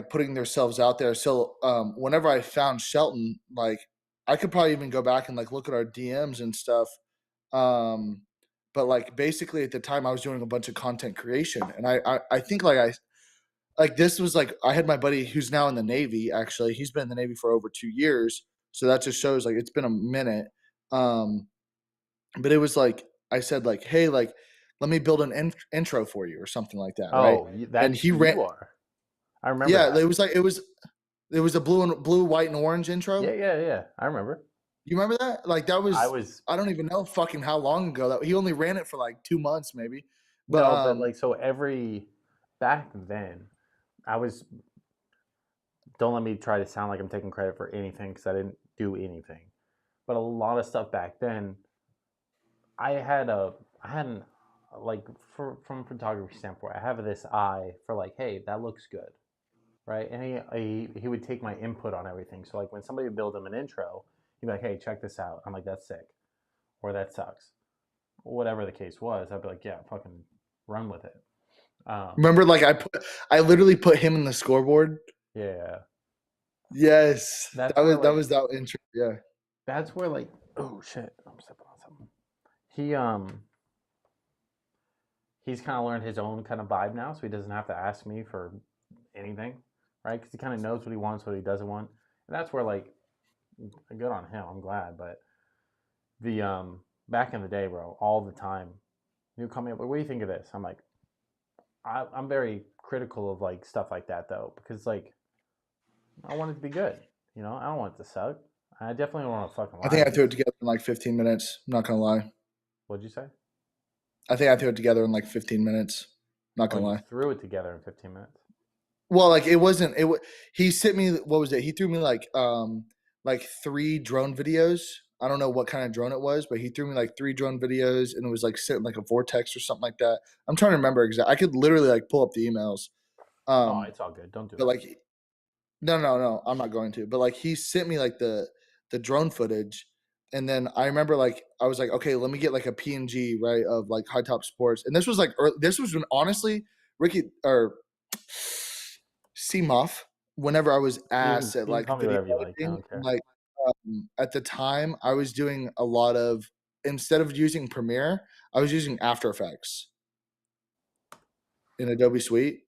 putting themselves out there. So whenever I found Shelton, like I could probably even go back and like look at our DMs and stuff. Um, but like basically at the time I was doing a bunch of content creation, and I think like I like this was like I had my buddy who's now in the Navy. Actually, he's been in the Navy for over 2 years, so that just shows like it's been a minute. Um, but it was like I said like, hey, like let me build an intro for you or something like that, right? oh, And that's he who ran. you are. I remember Yeah, that. it was like it was a blue, white, and orange intro. Yeah, yeah, yeah. I remember. You remember that? Like that I was was I don't even know fucking how long ago that he only ran it for like 2 months maybe. But no, but like so every back then, I was. Don't let me try to sound like I'm taking credit for anything because I didn't do anything. But a lot of stuff back then, I had a, I had an, like from photography standpoint, I have this eye for like, hey, that looks good, right? And he would take my input on everything. So like when somebody would build him an intro, he'd be like, hey, check this out. I'm like, that's sick, or that sucks, whatever the case was. I'd be like, yeah, fucking run with it. remember like I literally put him in the scoreboard. Yeah, Yes. that's where That like was that intro. Yeah. that's where like oh shit, I'm stepping on something. He he's kind of learned his own kind of vibe now, so he doesn't have to ask me for anything, right? Because he kind of knows what he wants, what he doesn't want, and that's where like good on him. I'm glad, but the back in the day, bro, all the time, you call me up. What do you think of this? I'm like, I'm very critical of like stuff like that though, because like I want it to be good. You know, I don't want it to suck. I definitely don't want to fucking I lie think I to you. threw it together in like 15 minutes. I'm not gonna lie. What'd you say? I think I threw it together in like 15 minutes. Not Oh, gonna you lie. threw it together in 15 minutes. Well, like it wasn't. He sent me. What was it? He threw me like three drone videos. I don't know what kind of drone it was, but he threw me like three drone videos, and it was like sitting like a vortex or something like that. I'm trying to remember exactly. I could literally like pull up the emails. Oh, Um, it's all good. Don't do but it. like no, no, no, I'm not going to. But like he sent me like the drone footage, and then I remember like I was like, okay, let me get like a PNG right of like High Top Sports, and this was like this was when honestly Ricky or CMOF, whenever I was asked at You can like call me video whatever you like. I editing, don't care. like at the time I was doing a lot of instead of using Premiere, I was using After Effects in Adobe Suite,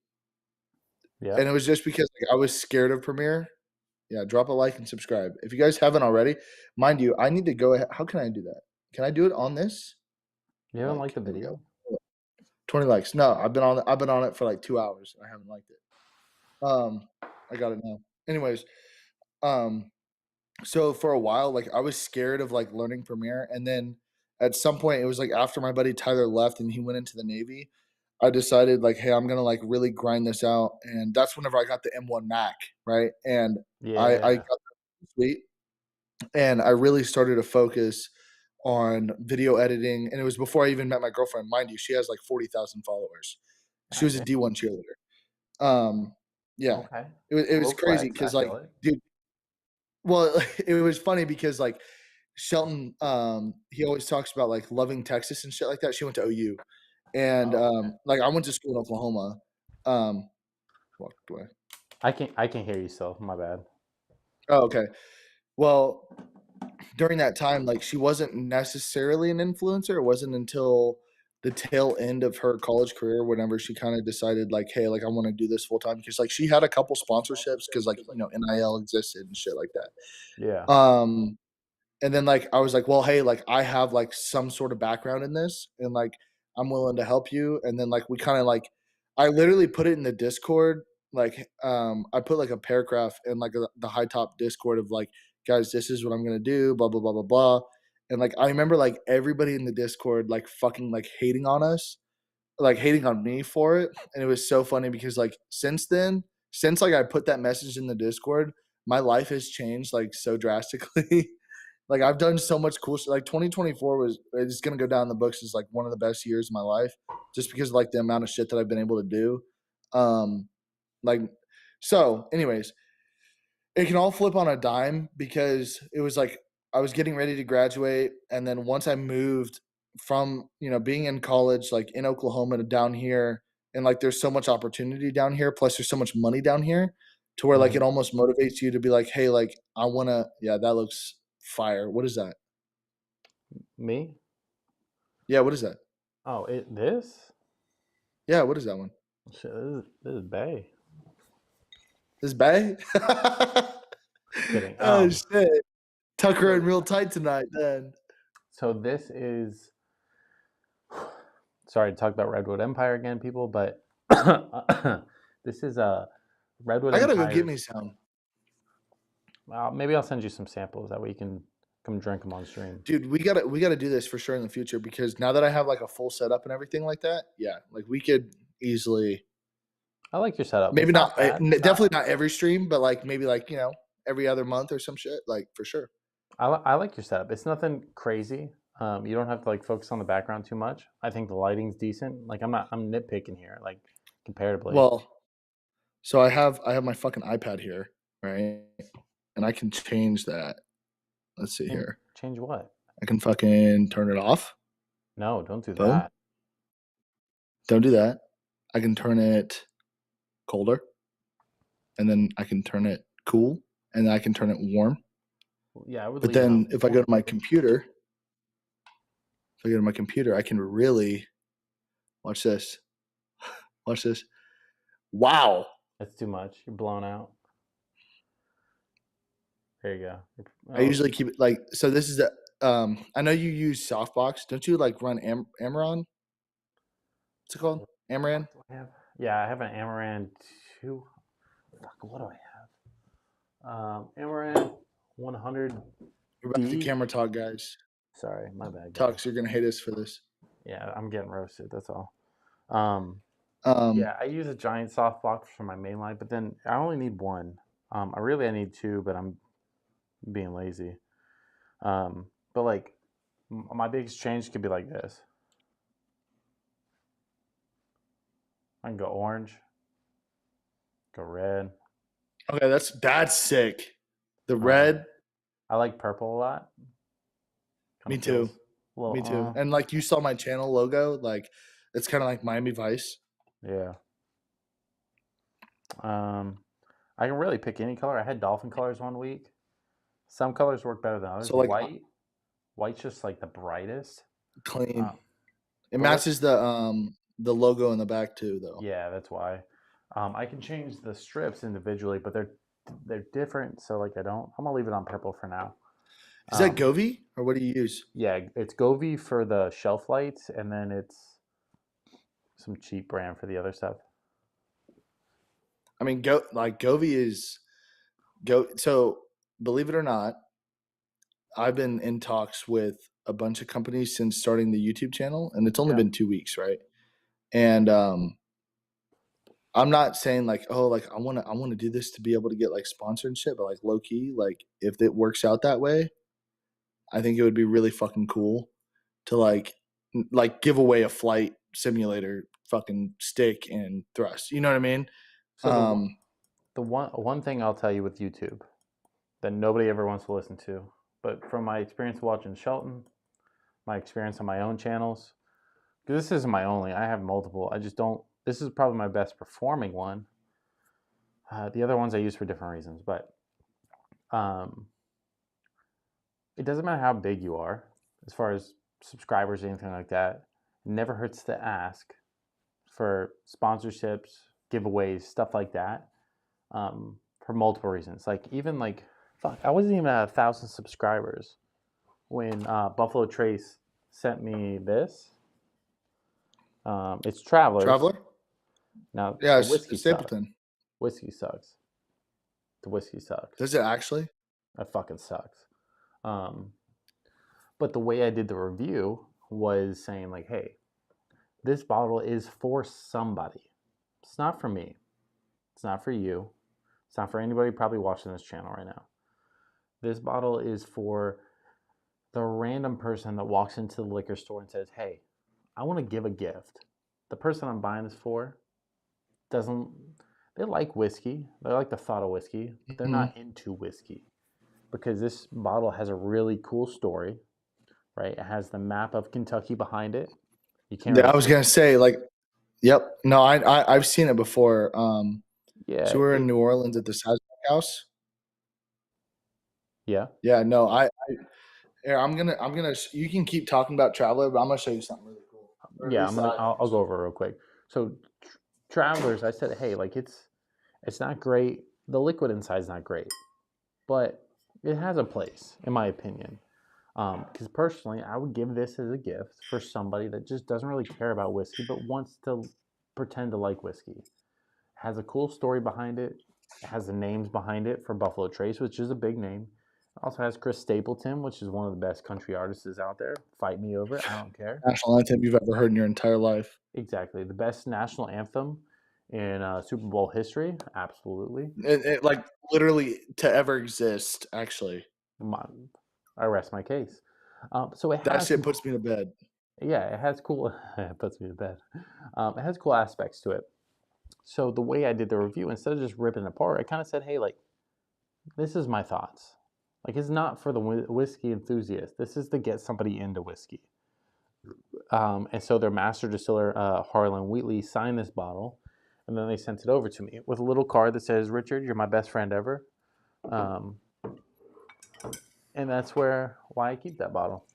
Yeah. and it was just because like, I was scared of Premiere. Yeah, drop a like and subscribe if you guys haven't already. Mind you, I need to go ahead. How can I do that? Can I do it on this? You haven't liked Like, the there we go. video? 20 likes. No, I've been on it for like 2 hours. I haven't liked it. I got it now. Anyways, um, So for a while, like I was scared of like learning Premiere, and then at some point, it was like after my buddy Tyler left and he went into the Navy, I decided like, hey, I'm gonna like really grind this out, and that's whenever I got the M1 Mac, right? And I got Yeah. that suite, and I really started to focus on video editing, and it was before I even met my girlfriend. Mind you, she has like 40,000 followers. She God was a damn. D1 cheerleader. Um, yeah, Okay. it was Low crazy flex. I because like, feel it. dude, well, it was funny because like Shelton, he always talks about like loving Texas and shit like that. She went to OU, and Oh, okay. like I went to school in Oklahoma. Um, walked away. I can hear you still. My bad. Oh, okay. Well, during that time, like she wasn't necessarily an influencer. It wasn't until the tail end of her college career, whenever she kind of decided, like, hey, like I want to do this full time, because like she had a couple sponsorships because like NIL existed and shit like Yeah. that. And then like I was like, well, hey, like I have like some sort of background in this, and like I'm willing to help you. And then like we kind of like I literally put it in the Discord. Like I put like a paragraph in like the high top Discord of like, guys, this is what I'm gonna do, blah blah blah blah blah. And like I remember like everybody in the Discord like fucking like hating on us, like hating on me for it. And it was so funny because like since then, since like I put that message in the Discord, my life has changed like so drastically. Like I've done so much cool stuff. Like 2024 was it's gonna go down in the books as like one of the best years of my life, just because of like the amount of shit that I've been able to do. Um, like so, anyways, it can all flip on a dime because it was like I was getting ready to graduate, and then once I moved from being in college like in Oklahoma to down here, and like there's so much opportunity down here, plus there's so much money down here, to where like Hmm. it almost motivates you to be like, hey, like I wanna, yeah, that looks fire. What is that? Me? Yeah, what is that? Oh, this? Yeah, what is that one? Shit, this is Bay. This Bay? Kidding. Oh shit. Tucker in So real tight tonight then. so this is sorry to talk about Redwood Empire again, people, but this is Redwood I gotta go get me Empire's. some. Maybe I'll send you some samples that way you can come drink them on stream. Dude, we gotta do this for sure in the future, because now that I have like a full setup and everything like that, yeah, like we could easily, I like your setup. maybe It's not not bad. definitely not every stream, but like maybe like every other month or some shit, like for sure. I like your setup. It's nothing crazy. You don't have to like focus on the background too much. I think the lighting's decent. Like I'm nitpicking here, like comparatively. Well, so I have my fucking iPad here, right? And I can change that. Let's see here. Change what? I can fucking turn it off. No, don't do Boom. that. Don't do that. I can turn it colder, and then I can turn it cool, and then I can turn it warm. Yeah, I would But leave it then on if I go warm. to my computer, I can really watch this. Watch this. Wow. That's too much. You're blown out. There you go. I Oh, usually keep it like so. This is the I know you use softbox. Don't you like run Amaron? What's it called? what Amaran? do I have? Yeah, I have an Amaran 2. Fuck, what do I have? Amaran We're back to 100D. camera talk, guys. Sorry, my bad, guys. Talks, you're gonna hate us for this. Yeah, I'm getting roasted. That's all. Um, Um, yeah, I use a giant softbox for my main light, but then I only need one. I need two, but I'm being lazy. But like my biggest change could be like this. I can go orange, go red. okay, that's sick. The Um, red, I like purple a lot. Kind me of too. feels a little. Me too. And like you saw my channel logo, like it's kind of like Miami Vice. Yeah. Um, I can really pick any color. I had dolphin colors one week. Some colors work better than others. So like White's just like the brightest. clean. Um, It but what's matches the logo in the back too, though. Yeah, that's why. I can change the strips individually, but they're different. So like I'm gonna leave it on purple for now. Is that Um, Govee or what do you use? yeah, it's Govee for the shelf lights, and then it's some cheap brand for the other stuff. I mean, Govee is go. So believe it or not, I've been in talks with a bunch of companies since starting the YouTube channel, and it's only Yeah. been 2 weeks, right? And I'm not saying like, oh, like I wanna do this to be able to get like sponsorship, but like low key, like if it works out that way, I think it would be really fucking cool to like give away a flight simulator fucking stick and thrust. You know what I mean? So Um, the one thing I'll tell you with YouTube that nobody ever wants to listen to, but from my experience watching Shelton, my experience on my own channels, because this isn't my only, I have multiple. I just don't. This is probably my best performing one. The other ones I use for different reasons, but um, it doesn't matter how big you are, as far as subscribers or anything like that. It never hurts to ask for sponsorships, giveaways, stuff like that, for multiple reasons. Like even like, fuck, I wasn't even at 1,000 subscribers when Buffalo Trace sent me this. It's Travelers. Traveler? Now Yeah, the it's whiskey sucks. Stapleton. Whiskey sucks. The whiskey sucks. Does it actually? That fucking sucks. Um, but the way I did the review was saying like, hey, this bottle is for somebody. It's not for me. It's not for you. It's not for anybody probably watching this channel right now. This bottle is for the random person that walks into the liquor store and says, hey, I want to give a gift. The person I'm buying this for doesn't, they like whiskey. They like the thought of whiskey, but they're Mhm. not into whiskey because this bottle has a really cool story, right? It has the map of Kentucky behind it. You can't Yeah, really I was see it. gonna say like, yep. No, I've seen it before. Yeah, So we were in New Orleans at the Sazerac House. yeah, Yeah, no, here, I'm gonna. You can keep talking about Traveler, but I'm gonna show you something really cool, or at yeah. least I think I'll go so. over it real quick. So, Travelers, I said, hey, like it's not great. The liquid inside is not great, but it has a place, in my opinion. Because personally, I would give this as a gift for somebody that just doesn't really care about whiskey, but wants to pretend to like whiskey. It has a cool story behind it. It has the names behind it for Buffalo Trace, which is a big name. It also has Chris Stapleton, which is one of the best country artists out there. Fight me over it. I don't care. National anthem you've ever heard in your entire life. Exactly. The best national anthem in Super Bowl history. Absolutely. Like literally to ever exist. Actually, My, I rest my case. So it that has shit some, puts me to bed. yeah, it has cool, it puts me to bed. It has cool aspects to it. So the way I did the review, instead of just ripping it apart, I kind of said, hey, like, this is my thoughts. Like, it's not for the whiskey enthusiast. This is to get somebody into whiskey. And so their master distiller, Harlan Wheatley, signed this bottle, and then they sent it over to me with a little card that says, Richard, you're my best friend ever. Um, and that's why I keep that bottle.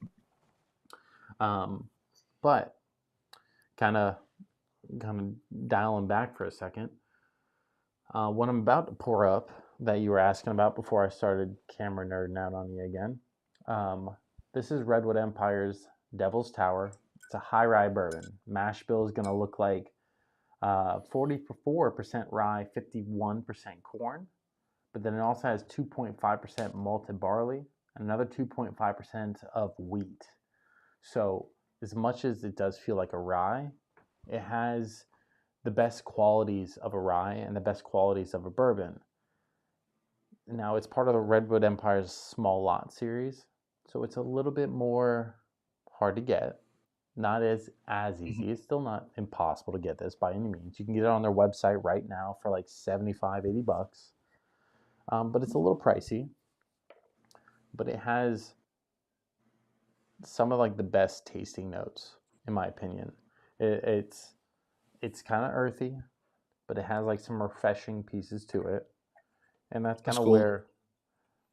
But kind of dialing back for a second, what I'm about to pour up that you were asking about before I started camera nerding out on you again. Um, this is Redwood Empire's Devil's Tower. It's a high rye bourbon. Mash bill is going to look like 44% rye, 51% corn, but then it also has 2.5% malted barley and another 2.5% of wheat. So, as much as it does feel like a rye, it has the best qualities of a rye and the best qualities of a bourbon. Now, it's part of the Redwood Empire's small lot series, so it's a little bit more hard to get. Not as Mhm. easy. It's still not impossible to get this by any means. You can get it on their website right now for like 75, $80. But it's a little pricey. But it has some of like the best tasting notes, in my opinion. It, it's it's kind of earthy, but it has like some refreshing pieces to it, and that's kind That's of cool.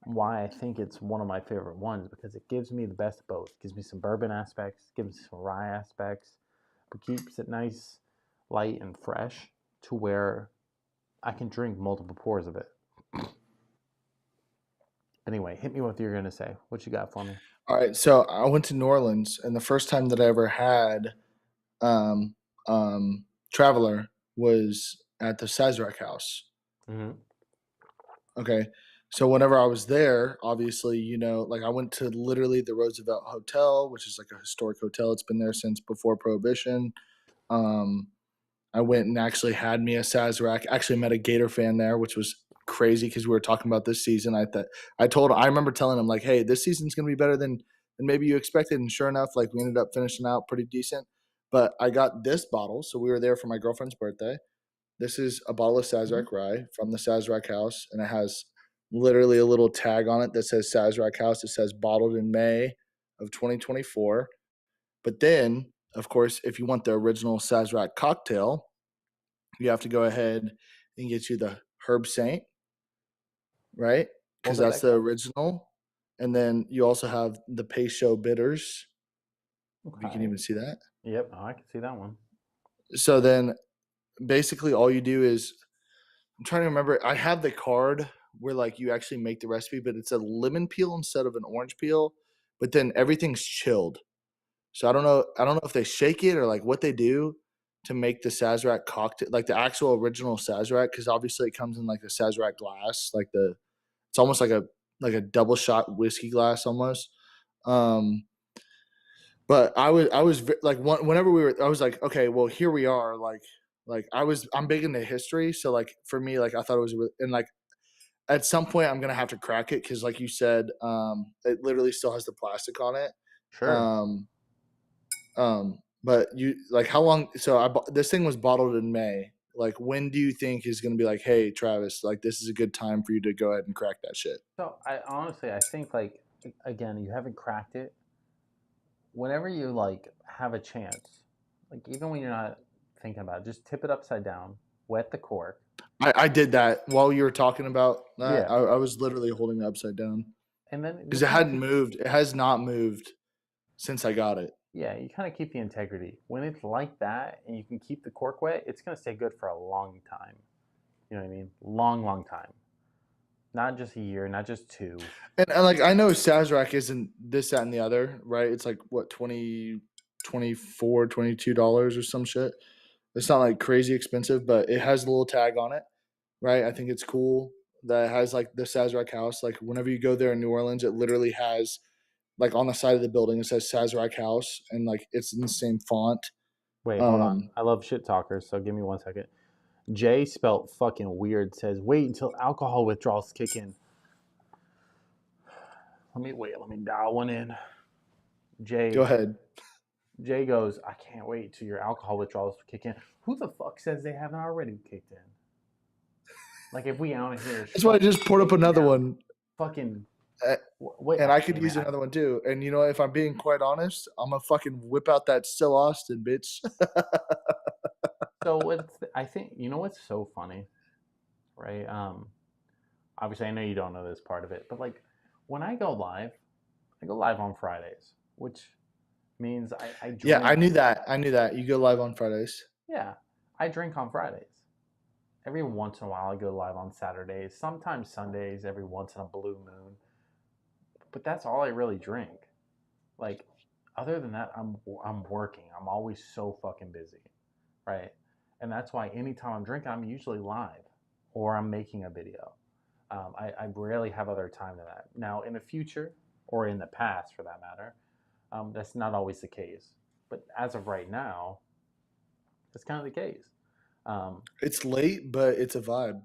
why I think it's one of my favorite ones because it gives me the best of both. It gives me some bourbon aspects, gives me some rye aspects, but keeps it nice, light, and fresh to where I can drink multiple pours of it. Anyway, hit me with what you're gonna say. What you got for me? All right, so I went to New Orleans, and the first time that I ever had um, Traveler was at the Sazerac House. Mm-hmm. Okay, So whenever I was there, obviously, like I went to literally the Roosevelt Hotel, which is like a historic hotel. It's been there since before Prohibition. Um, I went and actually had me a Sazerac. Actually met a Gator fan there, which was crazy because we were talking about this season. I remember telling him like, "Hey, this season's gonna be better than maybe you expected." And sure enough, like we ended up finishing out pretty decent. But I got this bottle, so we were there for my girlfriend's birthday. This is a bottle of Mhm. Sazerac rye from the Sazerac house, and it has literally a little tag on it that says Sazerac house. It says bottled in May of 2024. But then, of course, if you want the original Sazerac cocktail, you have to go ahead and get you the Herb Saint, right? What Because does that's that the come? original. And then you also have the Peychaud bitters, if you can Okay. even see that. Yep, I can see that one. So then basically all you do is I'm trying to remember. I have the card where like you actually make the recipe, but it's a lemon peel instead of an orange peel. But then everything's chilled. So I don't know. I don't know if they shake it or like what they do to make the Sazerac cocktail, like the actual original Sazerac, because obviously it comes in like a Sazerac glass, it's almost like a double shot whiskey glass almost. Um, but like whenever I was like, okay, well here we are, I'm big into history, so like for me, like I thought it was and like at some point I'm gonna have to crack it because like you said, it literally still has the plastic on it. Sure. Um, but you like how long? So this thing was bottled in May. Like when do you think is gonna be like, hey Travis, like this is a good time for you to go ahead and crack that shit? So I honestly, I think like again, you haven't cracked it. Whenever you like have a chance, like even when you're not thinking about it, just tip it upside down, wet the cork. I did that while you were talking about that. Yeah, I was literally holding it upside down and then you because it kind of hadn't keep. moved. It has not moved since I got it. Yeah, you kind of keep the integrity. When it's like that, and you can keep the cork wet, it's gonna stay good for a long time. You know what I mean? Long, long time. Not just a year, not just two. And like I know Sazerac isn't this, that, and the other, right? It's like what 24 $22 or some shit. It's not like crazy expensive, but it has a little tag on it, right? I think it's cool that it has like the Sazerac house. Like whenever you go there in New Orleans, it literally has like on the side of the building it says Sazerac house and like it's in the same font. Wait, hold on. Um, I love shit talkers, so give me 1 second. Jay spelt fucking weird says, wait until alcohol withdrawals kick in. Let me dial one in. go Jay ahead. Jay goes, I can't wait till your alcohol withdrawals kick in. Who the fuck says they haven't already kicked in? Like if we out here That's why I just poured up shaking another down one. fucking Uh, wait, and I could damn it. use another one too. And you know, if I'm being quite honest, I'm gonna fucking whip out that Still Austin, bitch. So I think you know what's so funny, right? Obviously I know you don't know this part of it, but like when I go live on Fridays, which means I Yeah, I drink. knew that. I knew that. You go live on Fridays. Yeah, I drink on Fridays. Every once in a while, I go live on Saturdays, sometimes Sundays, every once in a blue moon. But that's all I really drink. Like, other than that, I'm working. I'm always so fucking busy, right? And that's why anytime I'm drinking, I'm usually live or I'm making a video. I rarely have other time than that. Now, in the future or in the past, for that matter, that's not always the case. But as of right now, that's kind of the case. Um, It's late, but it's a vibe.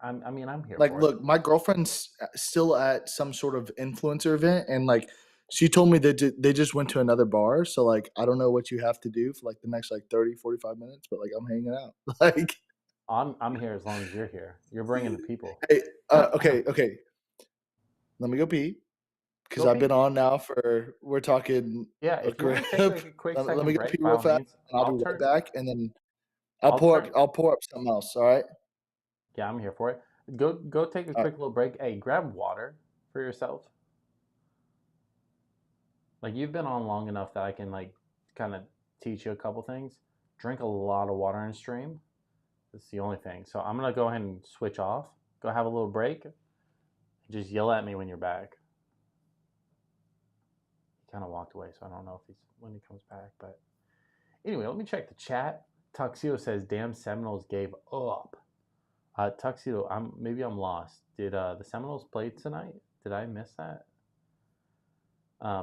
I mean, I'm here Like, for it. look, my girlfriend's still at some sort of influencer event, and like, she told me that they just went to another bar. So like, I don't know what you have to do for like the next like 30 45 minutes, but like, I'm hanging out. Like, I'm here as long as you're here. You're bringing the people. hey, okay, let me go pee because Go I've pee. been on now for we're talking Yeah, a if you grip. want to take like a quick Let second me go break, pee by real all fast, means, and I'll be I'll right turn. back, and then I'll turn. I'll pour up something else. All right. Yeah, I'm here for it. Go take a All quick right. little break. Hey, grab water for yourself. Like you've been on long enough that I can like kind of teach you a couple things. Drink a lot of water and stream. That's the only thing. So I'm gonna go ahead and switch off. Go have a little break. Just yell at me when you're back. He kind of walked away, so I don't know if he's when he comes back. But anyway, let me check the chat. Tuxedo says, "Damn Seminoles gave up." Tuxedo, maybe I'm lost. Did the Seminoles play tonight? Did I miss that?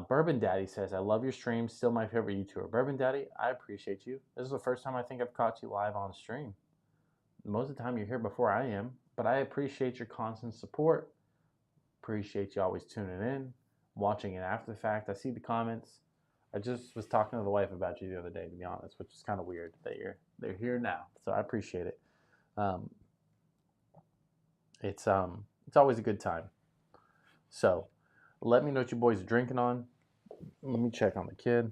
Bourbon Daddy says, I love your stream. Still my favorite YouTuber. Bourbon Daddy, I appreciate you. This is the first time I think I've caught you live on stream. Most of the time you're here before I am, but I appreciate your constant support. Appreciate you always tuning in, watching it after the fact. I see the comments. I just was talking to the wife about you the other day, to be honest, which is kind of weird that they're here now. So I appreciate it. Um, it's always a good time. So let me know what you boys are drinking on. Let me check on the kid.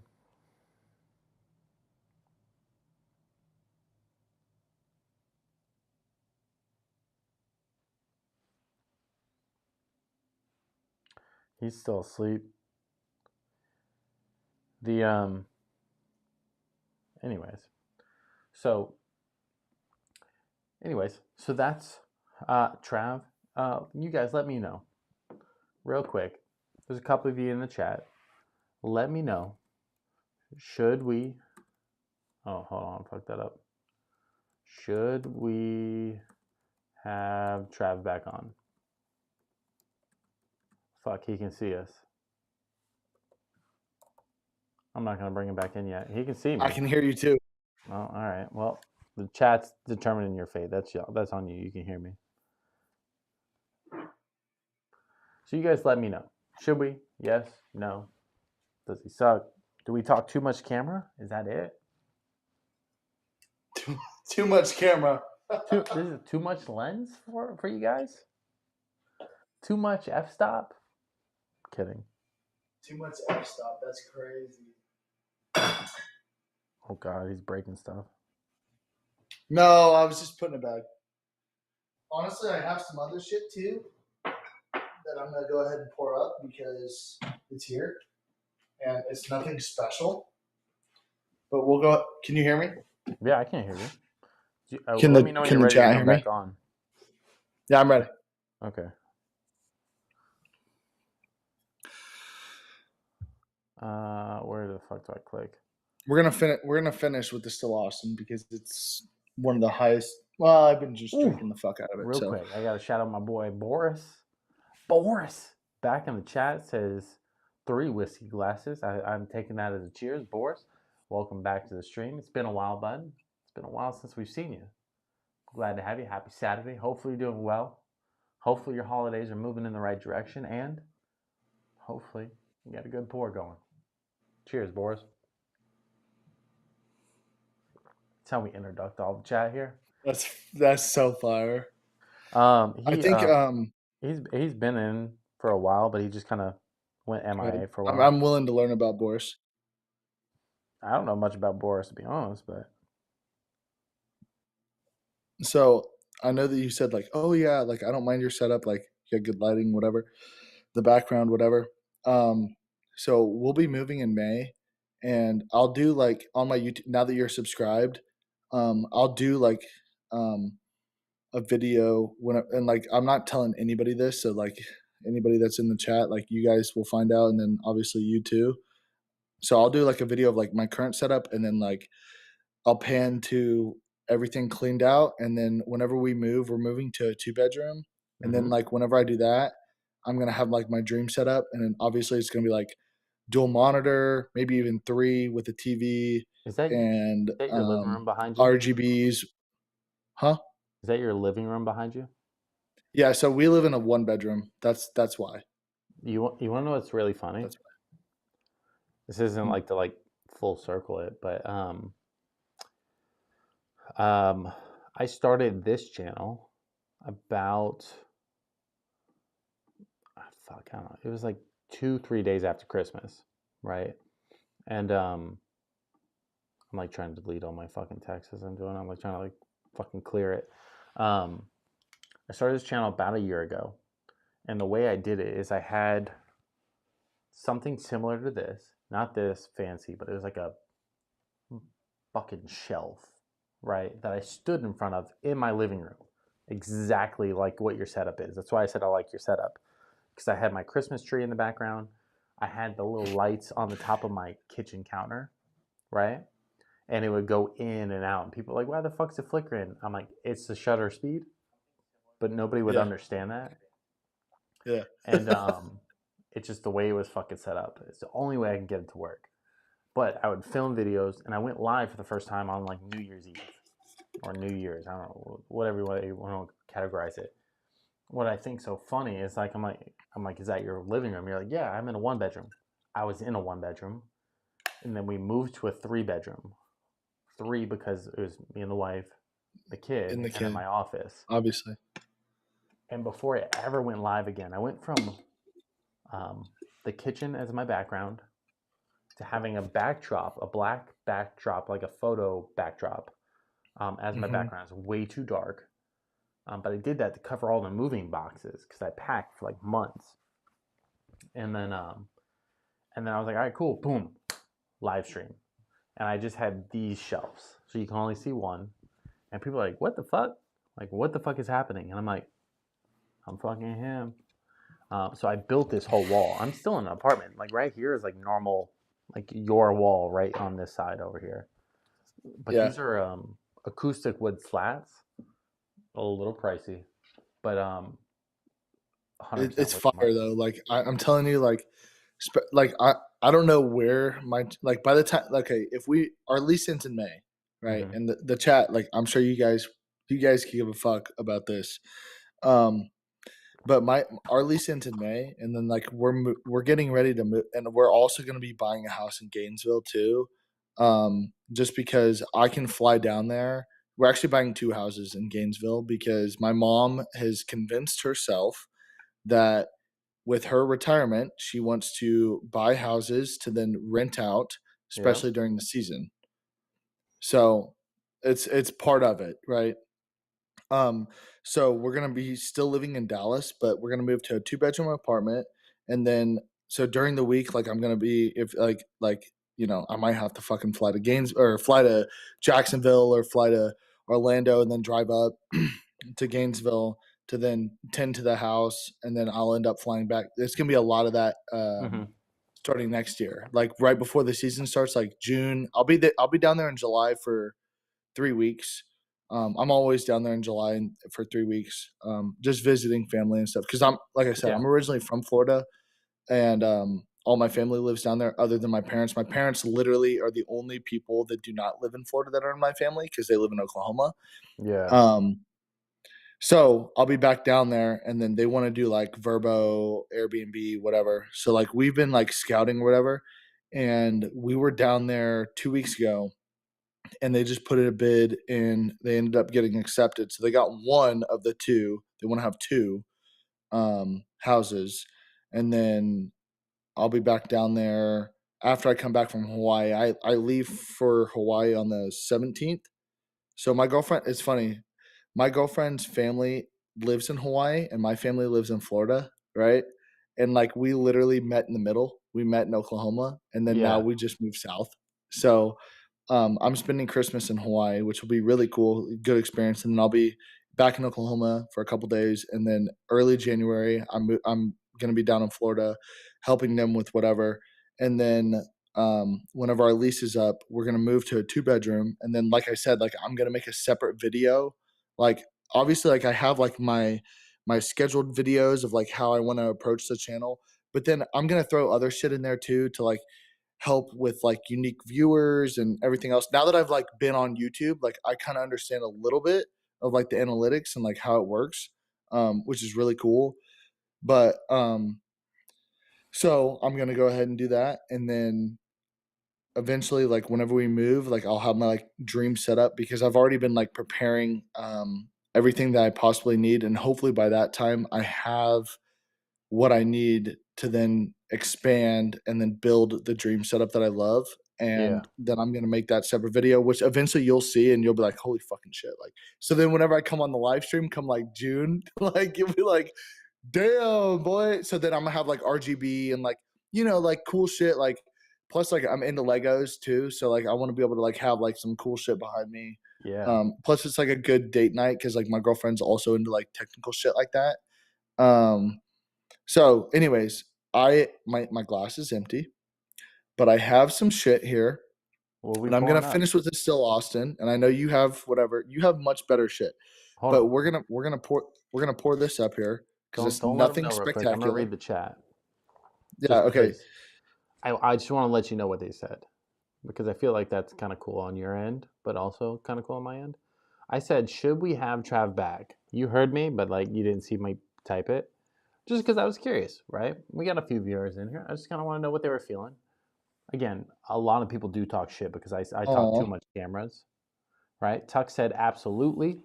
He's still asleep. The anyways. So that's Trav. You guys let me know real quick. There's a couple of you in the chat. Let me know. Should we? Oh, hold on. Fuck that up. Should we have Trav back on? Fuck, he can see us. I'm not gonna bring him back in yet. He can see me. I can hear you too. Oh, all right. Well, the chat's determining your fate. That's y'all. That's on you. You can hear me. So you guys let me know. Should we? Yes? No? Does he suck? Do we talk too much camera? Is that it? Too much camera. This is too much lens for you guys? Too much f-stop? Kidding. Too much f-stop. That's crazy. Oh God, he's breaking stuff. No, I was just putting it back. Honestly, I have some other shit too that I'm gonna go ahead and pour up because it's here and it's nothing special. But we'll go. Can you hear me? Yeah, I can't hear you. Let me know when you're ready to come back on. Yeah, I'm ready. Okay. Where the fuck do I click? We're gonna finish with the Still Austin because it's one of the highest. Well, I've been just drinking the fuck out of it. Real quick, I gotta shout out my boy Boris. Boris back in the chat says 3 whiskey glasses. I'm taking that as a cheers, Boris. Welcome back to the stream. It's been a while, bud. It's been a while since we've seen you. Glad to have you. Happy Saturday. Hopefully you're doing well. Hopefully your holidays are moving in the right direction, and hopefully you got a good pour going. Cheers, Boris. That's how we introduce all the chat here. That's so fire. I think he's been in for a while, but he just kind of went MIA for a while. I'm willing to learn about Boris. I don't know much about Boris, to be honest, but so I know that you said like, oh yeah, like I don't mind your setup, like you got good lighting, whatever, the background, whatever. So we'll be moving in May, and I'll do like on my YouTube now that you're subscribed. I'll do like a video and like I'm not telling anybody this, so like anybody that's in the chat, like you guys will find out, and then obviously you too. So I'll do like a video of like my current setup, and then like I'll pan to everything cleaned out, and then whenever we move, we're moving to a 2-bedroom, and then like whenever I do that, I'm gonna have like my dream setup, and then obviously it's gonna be like dual monitor, maybe even 3 with a TV. Is that your living room behind you? RGBs. Huh? Is that your living room behind you? Yeah, so we live in a 1-bedroom. That's why. You want to know what's really funny? That's why. This isn't like to like full circle it, but I started this channel about I don't know. It was like 2-3 days after Christmas, right? And I'm like trying to delete all my fucking texts as I'm doing. I'm like trying to like fucking clear it. I started this channel about a year ago, and the way I did it is I had something similar to this, not this fancy, but it was like a fucking shelf, right, that I stood in front of in my living room, exactly like what your setup is. That's why I said I like your setup, because I had my Christmas tree in the background. I had the little lights on the top of my kitchen counter, right? And it would go in and out. And people are like, why the fuck's it flickering? I'm like, it's the shutter speed. but nobody would Yeah. understand that. Yeah. And it's just the way it was fucking set up. It's the only way I can get it to work. But I would film videos, and I went live for the first time on like New Year's Eve or New Year's. I don't know, whatever way you want to categorize it. What I think so funny is like I'm like, is that your living room? You're like, yeah, I'm in a 1 bedroom. I was in a 1 bedroom, and then we moved to a 3 bedroom. Three because it was me and the wife, the kid, In the and then kid, my office. obviously. And before it ever went live again, I went from um, the kitchen as my background to having a backdrop, a black backdrop, like a photo backdrop, as my Hmm. background. It's way too dark. But I did that to cover all the moving boxes because I packed for like months. And then, I was like, all right, cool, boom, live stream. And I just had these shelves, so you can only see one. And people are like, what the fuck? Like, what the fuck is happening? And I'm like, I'm fucking him. So I built this whole wall. I'm still in an apartment. Like right here is like normal, like your wall right on this side over here. But Yeah. these are acoustic wood slats, a little pricey, but 100% It's worth the fire money. though. Like I'm telling you, like I don't know where my like by the time okay, if we our lease ends in May, right? Hmm. And the chat, like I'm sure you guys can give a fuck about this. Um, but my our lease ends in May, and then like we're getting ready to move, and we're also going to be buying a house in Gainesville too. Just because I can fly down there. We're actually buying two houses in Gainesville because my mom has convinced herself that with her retirement, she wants to buy houses to then rent out, Yeah. especially during the season. So it's part of it, right? Um, so we're gonna be still living in Dallas, but we're gonna move to a two-bedroom apartment, and then so during the week, like I'm gonna be if I might have to fucking fly to Gaines or fly to Jacksonville or fly to Orlando and then drive up to Gainesville to then tend to the house, and then I'll end up flying back. There's gonna be a lot of that Hmm. starting next year, like right before the season starts, like June. I'll be down there in July for 3 weeks. I'm always down there in July for 3 weeks, just visiting family and stuff. Because like I said, Yeah. I'm originally from Florida, and all my family lives down there, other than my parents. My parents literally are the only people that do not live in Florida that are in my family because they live in Oklahoma. Yeah. Um, so I'll be back down there, and then they want to do like Verbo, Airbnb, whatever. So like we've been like scouting or whatever, and we were down there 2 weeks ago, and they just put in a bid, and they ended up getting accepted. So they got one of the two. They want to have two houses, and then I'll be back down there after I come back from Hawaii. I leave for Hawaii on the 17th. So my girlfriend, it's funny. My girlfriend's family lives in Hawaii and my family lives in Florida, right? And like we literally met in the middle. We met in Oklahoma, and then now Yeah. we just moved south. So I'm spending Christmas in Hawaii, which will be really cool, good experience, and then I'll be back in Oklahoma for a couple days, and then early January I'm gonna be down in Florida, helping them with whatever, and then whenever our lease is up, we're gonna move to a two-bedroom, and then like I said, like I'm gonna make a separate video, like obviously like I have like my scheduled videos of like how I want to approach the channel, but then I'm gonna throw other shit in there too to like help with like unique viewers and everything else. Now that I've like been on YouTube, like I kind of understand a little bit of like the analytics and like how it works, which is really cool. But so I'm gonna go ahead and do that, and then eventually, like whenever we move, like I'll have my like dream set up because I've already been like preparing everything that I possibly need, and hopefully by that time I have what I need to then expand and then build the dream setup that I love. Yeah. And then I'm gonna make that separate video, which eventually you'll see, and you'll be like, "Holy fucking shit!" Like, so then whenever I come on the live stream, come like June, like you'll be like, "Damn, boy!" So then I'm gonna have like RGB and like like cool shit. Like, plus like I'm into Legos too, so like I want to be able to like have like some cool shit behind me. Yeah. Plus it's like a good date night because like my girlfriend's also into like technical shit like that. Um, so, anyways, my glass is empty, but I have some shit here, What are we and I'm gonna pouring up? finish with this still, Austin. And I know you have whatever. You have much better shit. Hold but on. we're gonna pour this up here because it's Don't let them nothing know real quick. I'm gonna spectacular. read the chat Yeah. just Okay. because I just want to let you know what they said because I feel like that's kind of cool on your end, but also kind of cool on my end. I said, should we have Trav back? You heard me, but like you didn't see me type it. Just because I was curious, right? We got a few viewers in here. I just kind of want to know what they were feeling. Again, a lot of people do talk shit because I talk too Aw. much cameras, right? Tuck said absolutely.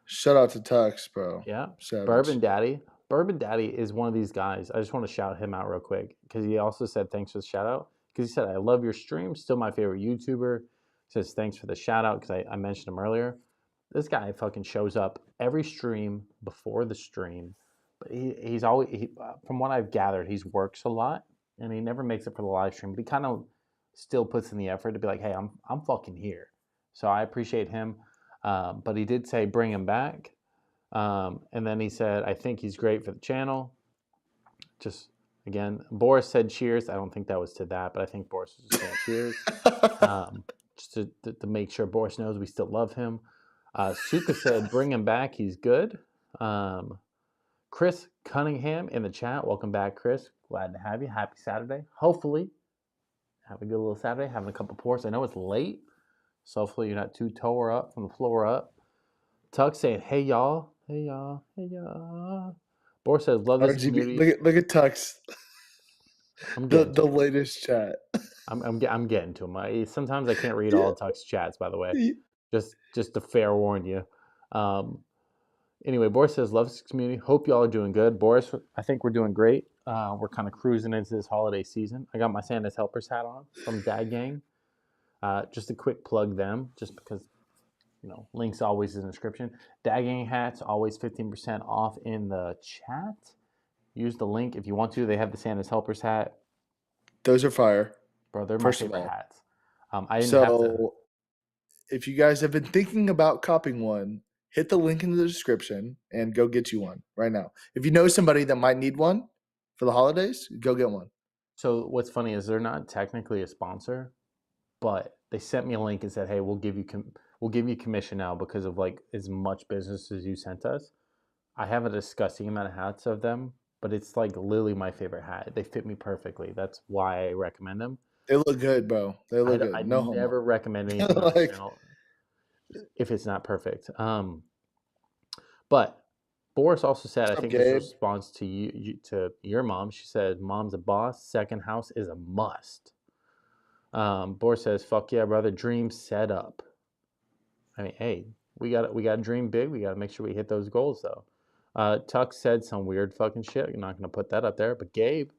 Shout out to Tux, bro. Yeah. Savage. Bourbon Daddy. Bourbon Daddy is one of these guys. I just want to shout him out real quick because he also said thanks for the shout out. Because he said, I love your stream. Still my favorite YouTuber. He says thanks for the shout out because I mentioned him earlier. This guy fucking shows up every stream before the stream. But he's always, from what I've gathered, he's works a lot and he never makes it for the live stream. But he kind of still puts in the effort to be like, hey, I'm fucking here. So I appreciate him. But he did say bring him back. And then he said, I think he's great for the channel. Just again, Boris said cheers. I don't think that was to that, but I think Boris was just saying cheers. Just to make sure Boris knows we still love him. Suka said, bring him back. He's good. Chris Cunningham in the chat. Welcome back, Chris. Glad to have you. Happy Saturday. Hopefully, have a good little Saturday. Having a couple pours. I know it's late, so hopefully you're not too tore up from the floor up. Tuck saying, hey, y'all. Hey, y'all. Hey, y'all. Boris says, love this RGB. community. Look at Tux. I'm The getting to the him. latest chat. I'm getting to him. Sometimes I can't read all Yeah. of Tuck's chats, by the way. Just to fair warn you. Anyway, Boris says, love this community. Hope y'all are doing good. Boris, I think we're doing great. We're kind of cruising into this holiday season. I got my Santa's Helpers hat on from Dad Gang. Just a quick plug them, just because, links always in the description. Dad Gang hats, always 15% off in the chat. Use the link if you want to. They have the Santa's Helpers hat. Those are fire. Bro, they're my First of favorite all. hats. I didn't have to. So if you guys have been thinking about copying one, hit the link in the description and go get you one right now. If you know somebody that might need one for the holidays, go get one. So what's funny is they're not technically a sponsor, but they sent me a link and said, "Hey, we'll give you commission now because of like as much business as you sent us." I have a disgusting amount of hats of them, but it's like literally my favorite hat. They fit me perfectly. That's why I recommend them. They look good, bro. They look good. I'd No homo. never recommend anything on this Like, channel if it's not perfect. But Boris also said, I what's up, think this Gabe? response to to your mom. She said, "Mom's a boss. Second house is a must." Boris says, "Fuck yeah, brother. Dream set up." I mean, hey, we got to dream big. We got to make sure we hit those goals though. Tuck said some weird fucking shit. You're not gonna put that up there. But Gabe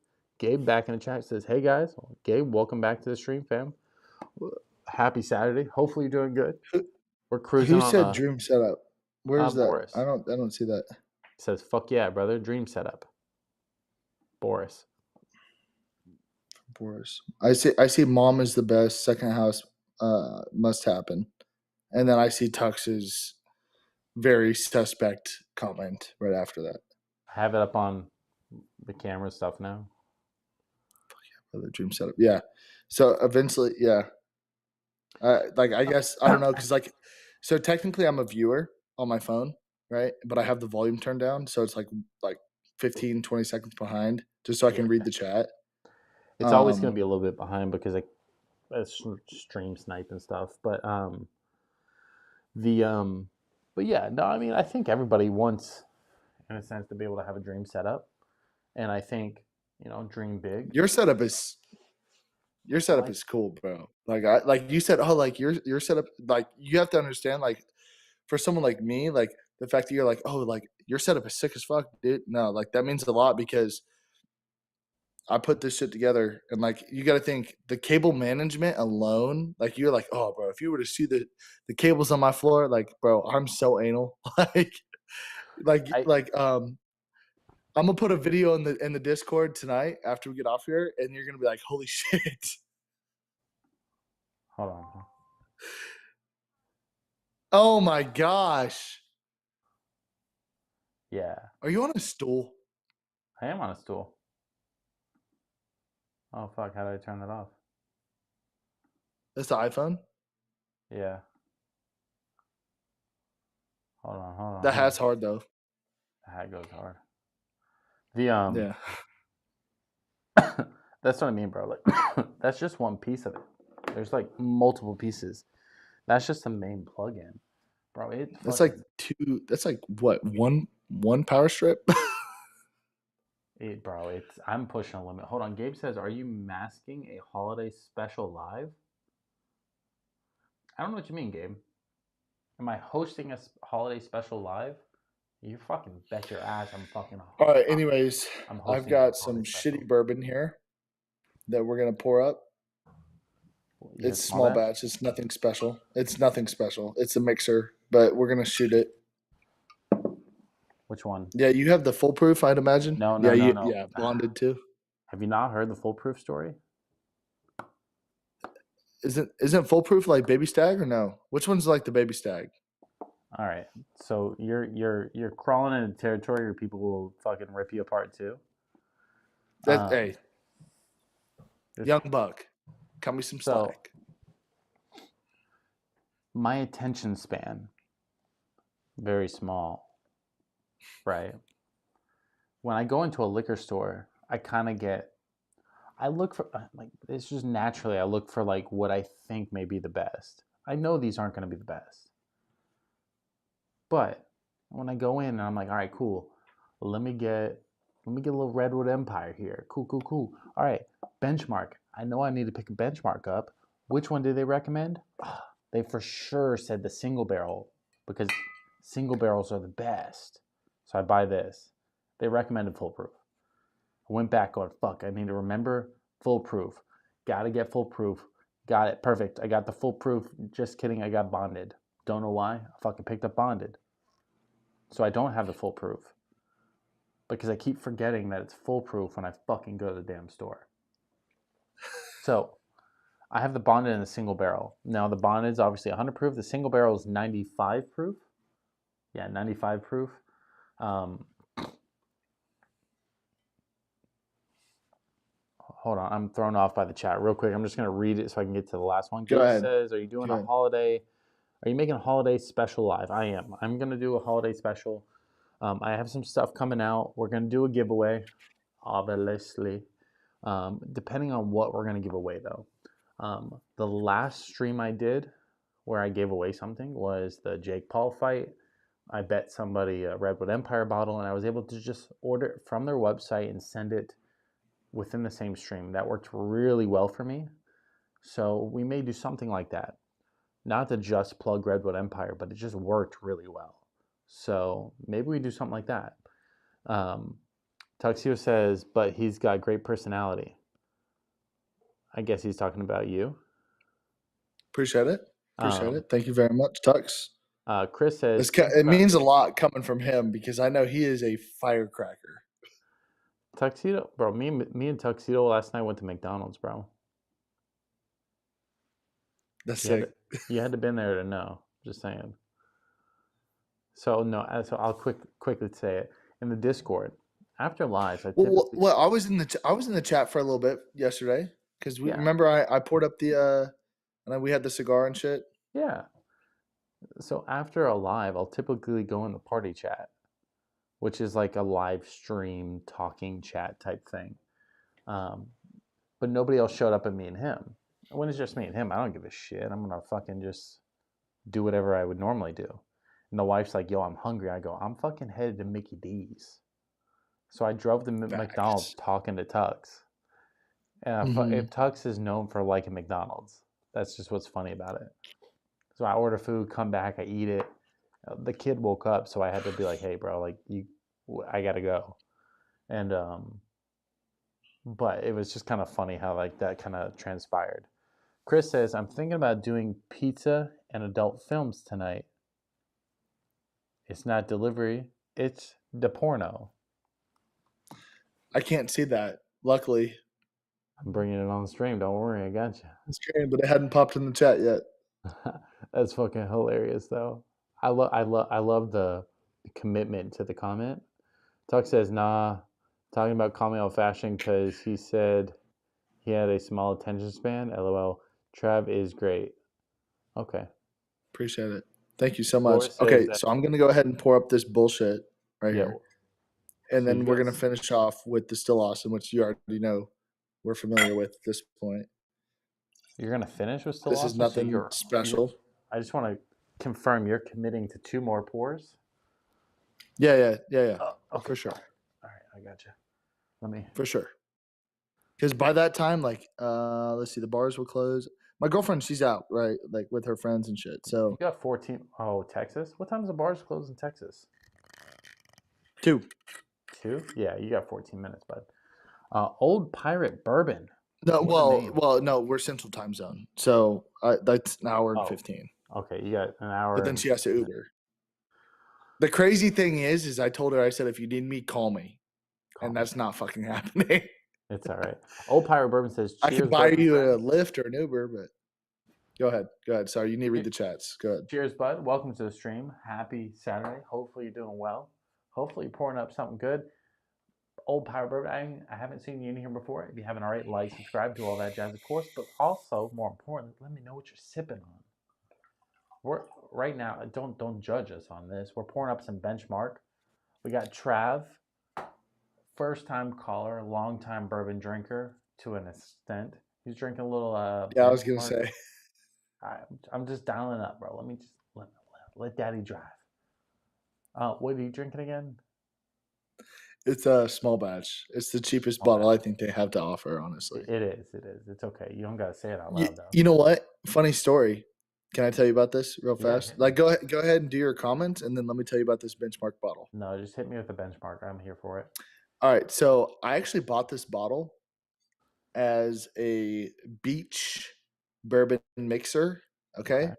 back in the chat says, "Hey guys, Gabe, welcome back to the stream, fam. Happy Saturday. Hopefully you're doing good. We're cruising Who on said a dream setup? Where's that? Boris." I don't see that. Says, "Fuck yeah, brother. Dream setup." Boris. Boris. I see mom is the best. Second house must happen. And then I see Tux's very suspect comment right after that. I have it up on the camera stuff now. The dream setup. Yeah. So eventually, yeah. I guess I don't know because so technically I'm a viewer on my phone, right? But I have the volume turned down, so it's like 15, 20 seconds behind, just so I Yeah. can read the chat. It's always going to be a little bit behind because I stream snipe and stuff. The but yeah, no, I mean, I think everybody wants, in a sense, to be able to have a dream setup, and I think dream big. Your setup is cool, bro. Like you said, oh, like your setup, like you have to understand, like for someone like me, like the fact that you're like, oh, like your setup is sick as fuck, dude. No, like that means a lot because I put this shit together and like you got to think the cable management alone, like you're like, oh, bro, if you were to see the cables on my floor, like, bro, I'm so anal, like I like I'm gonna put a video in the Discord tonight after we get off here, and you're gonna be like, holy shit. hold on. Oh my gosh. Yeah, Are you on a stool? I am on a stool. Oh fuck! How did I turn that off? That's the iPhone? Yeah. Hold on, hold on, That hold on. hat's hard though. The hat goes hard. The Yeah. that's what I mean, bro. Like that's just one piece of it. There's like multiple pieces. That's just the main plug-in, bro. It That's like fucking two. That's like what one power strip. it, bro. It's I'm pushing a limit. Hold on. Gabe says, "Are you masking a holiday special live?" I don't know what you mean, Gabe. Am I hosting a holiday special live? You fucking bet your ass I'm fucking. All right. Anyways, I'm I've hosting a got some holiday special. shitty bourbon here that we're gonna pour up. You said It's small small batch. batch. It's nothing special. It's nothing special. It's a mixer, but we're gonna shoot it. Which one? Yeah, you have the foolproof, I'd imagine. No, Yeah, no, no, you no. yeah bonded too. Have you not heard the foolproof story? Isn't foolproof like baby stag or no? Which one's like the baby stag? All right. So you're crawling into territory where people will fucking rip you apart too. That Um, hey, this, young buck, cut me some so slack. my attention span very small, right? When I go into a liquor store, I kind of get I look for like it's just naturally I look for like what I think may be the best. I know these aren't going to be the best. But when I go in and I'm like, all right, cool. Let me get a little Redwood Empire here. Cool, cool, cool. All right, benchmark. I know I need to pick a benchmark up. Which one did they recommend? They for sure said the single barrel because single barrels are the best. So I buy this. They recommended foolproof. I went back going, fuck, I need to remember foolproof. Gotta get foolproof. Got it. Perfect. I got the foolproof. Just kidding. I got bonded. Don't know why. I fucking picked up bonded. So I don't have the foolproof because I keep forgetting that it's foolproof when I fucking go to the damn store. So I have the bonded and the single barrel. Now the bonded is obviously 100 proof. The single barrel is 95 proof. Yeah, 95 proof. Hold on, I'm thrown off by the chat real quick. I'm just gonna read it so I can get to the last one. Go Gabe ahead. says, "Are you doing Go a ahead. holiday? Are you making a holiday special live?" I am. I'm gonna do a holiday special. I have some stuff coming out. We're gonna do a giveaway, obviously. Depending on what we're gonna give away, though. The last stream I did where I gave away something was the Jake Paul fight. I bet somebody a Redwood Empire bottle, and I was able to just order it from their website and send it within the same stream. That worked really well for me. So we may do something like that. Not to just plug Redwood Empire, but it just worked really well. So maybe we do something like that. Tuxedo says, but he's got great personality. I guess he's talking about you. Appreciate it. Appreciate Um, it. Thank you very much, Tux. Chris says, It means a lot coming from him because I know he is a firecracker. Tuxedo, bro. Me and Tuxedo last night went to McDonald's, bro. That's You had sick. to, you had to been there to know. Just saying. So no, so I'll quickly say it in the Discord. After lives, I typically Well, I was in the chat for a little bit yesterday because we yeah remember I poured up the and then we had the cigar and shit. yeah. So after a live, I'll typically go in the party chat, which is like a live stream talking chat type thing. Um, but nobody else showed up but me and him. When it's just me and him, I don't give a shit. I'm gonna fucking just do whatever I would normally do. And the wife's like, "Yo, I'm hungry." I go, "I'm fucking headed to Mickey D's." So I drove to McDonald's Facts. talking to Tux. And Mm-hmm. if Tux is known for liking McDonald's, that's just what's funny about it. So I order food, come back, I eat it. The kid woke up, so I had to be like, "Hey, bro, like I gotta go." And but it was just kind of funny how like that kind of transpired. Chris says, "I'm thinking about doing pizza and adult films tonight. It's not delivery, it's the porno." I can't see that. Luckily, I'm bringing it on the stream. Don't worry, I got you. it's strange, but it hadn't popped in the chat yet. That's fucking hilarious, though. I love the commitment to the comment. Tuck says, "Nah, talking about calling me old fashioned because he said he had a small attention span. LOL. Trav is great." Okay. Appreciate it. Thank you so much. Yours says Okay, that. so I'm gonna go ahead and pour up this bullshit right Yeah. here, and So you then we're gonna guys, finish off with the Still Awesome, which you already know we're familiar with at this point. you're gonna finish with still This is awesome. So nothing you're. special. I just want to confirm you're committing to 2 more pours. Yeah, Oh, okay. for sure, All right. I got you. Let me. for sure. Because by that time, like, let's see, the bars will close. My girlfriend, she's out, right, like with her friends and shit. You So got 14. Oh, Texas. What time does the bars close in Texas? 2. 2. Yeah, you got 14 minutes, bud. Old Pirate Bourbon. No, What a name. no, we're Central Time Zone, so that's an hour and Oh, 15. okay. You got an But hour then and she has to 15 minutes. Uber. The crazy thing is I told her, I said, if you need me, call me, Call and me. that's not fucking happening. It's all right. Old Pirate Bourbon says, I could "Cheers, buy bourbon you a friends. Lyft or an Uber, but go ahead. Sorry, you need to read the chats. Go ahead. Cheers, bud. Welcome to the stream. Happy Saturday. Hopefully you're doing well. Hopefully you're pouring up something good. Old Pirate Bourbon. I haven't seen you in here before. If you haven't already, like, subscribe, do all that jazz, of course. But also, more importantly, let me know what you're sipping on. We're right now. Don't judge us on this. We're pouring up some benchmark. We got Trav, first time caller, long time bourbon drinker to an extent. He's drinking a little Yeah, I was gonna benchmark. say I'm just dialing up, bro. Let me just let Daddy drive. What are you drinking again? it's a small batch. It's the cheapest Small bottle batch. I think they have to offer, honestly. It is. It is. It's okay. You don't gotta say it out You, loud though. you know what? Funny story. Can I tell you about this real Yeah, fast? hit Like, me. go ahead and do your comments, and then let me tell you about this benchmark bottle. No, just hit me with the benchmark. I'm here for it. All right, so I actually bought this bottle as a beach bourbon mixer. Okay, Okay.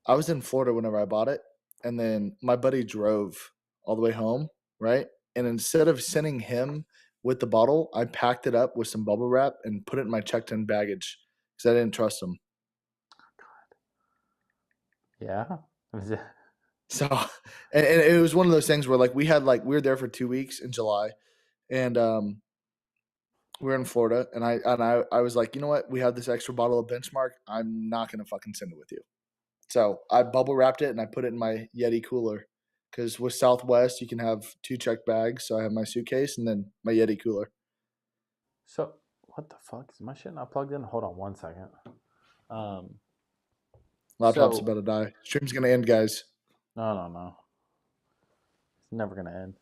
I was in Florida whenever I bought it, and then my buddy drove all the way home, right? And instead of sending him with the bottle, I packed it up with some bubble wrap and put it in my checked-in baggage because I didn't trust him. Yeah. So, and it was one of those things where like we were there for 2 weeks in July, and we were in Florida, and I was like, you know what? We have this extra bottle of Benchmark. I'm not gonna fucking send it with you. So I bubble wrapped it and I put it in my Yeti cooler. Because with Southwest, you can have 2 check bags. So I have my suitcase and then my Yeti cooler. So what the fuck is my shit not plugged in? Hold on 1 second. Um. Laptop's about So to die. Stream's gonna end, guys. no. It's never gonna end.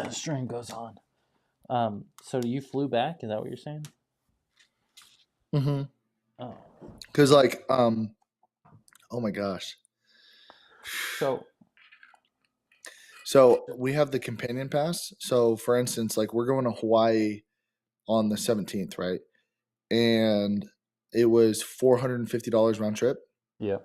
The stream goes on. So you flew back? Is that what you're saying? Mm-hmm. Oh. Because like, oh my gosh. So So we have the companion pass. So for instance, like we're going to Hawaii on the 17th, right? And it was $450 round trip. yeah.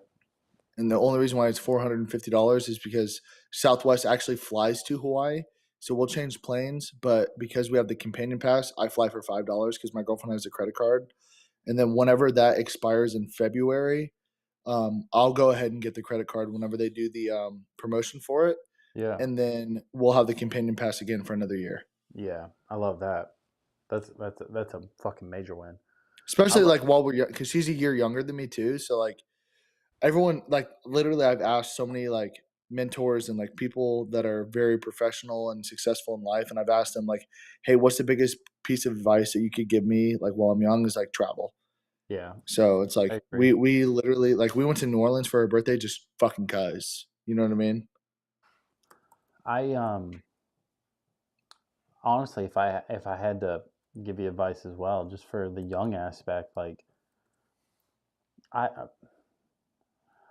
And the only reason why it's $450 is because Southwest actually flies to Hawaii. So we'll change planes, but because we have the companion pass, I fly for $5 because my girlfriend has a credit card. And then whenever that expires in February, I'll go ahead and get the credit card whenever they do the promotion for it, Yeah. and then we'll have the companion pass again for another year. Yeah. I love that. That's a fucking major win. I Especially love. like while we're young, because she's a year younger than me too. So like everyone, like literally, I've asked so many like mentors and like people that are very professional and successful in life, and I've asked them like, "Hey, what's the biggest piece of advice that you could give me like while I'm young?" Is like travel. Yeah. So it's I like agree. we literally like we went to New Orleans for her birthday just fucking cuz. You know what I mean? I honestly, if I had to give you advice as well, just for the young aspect, like I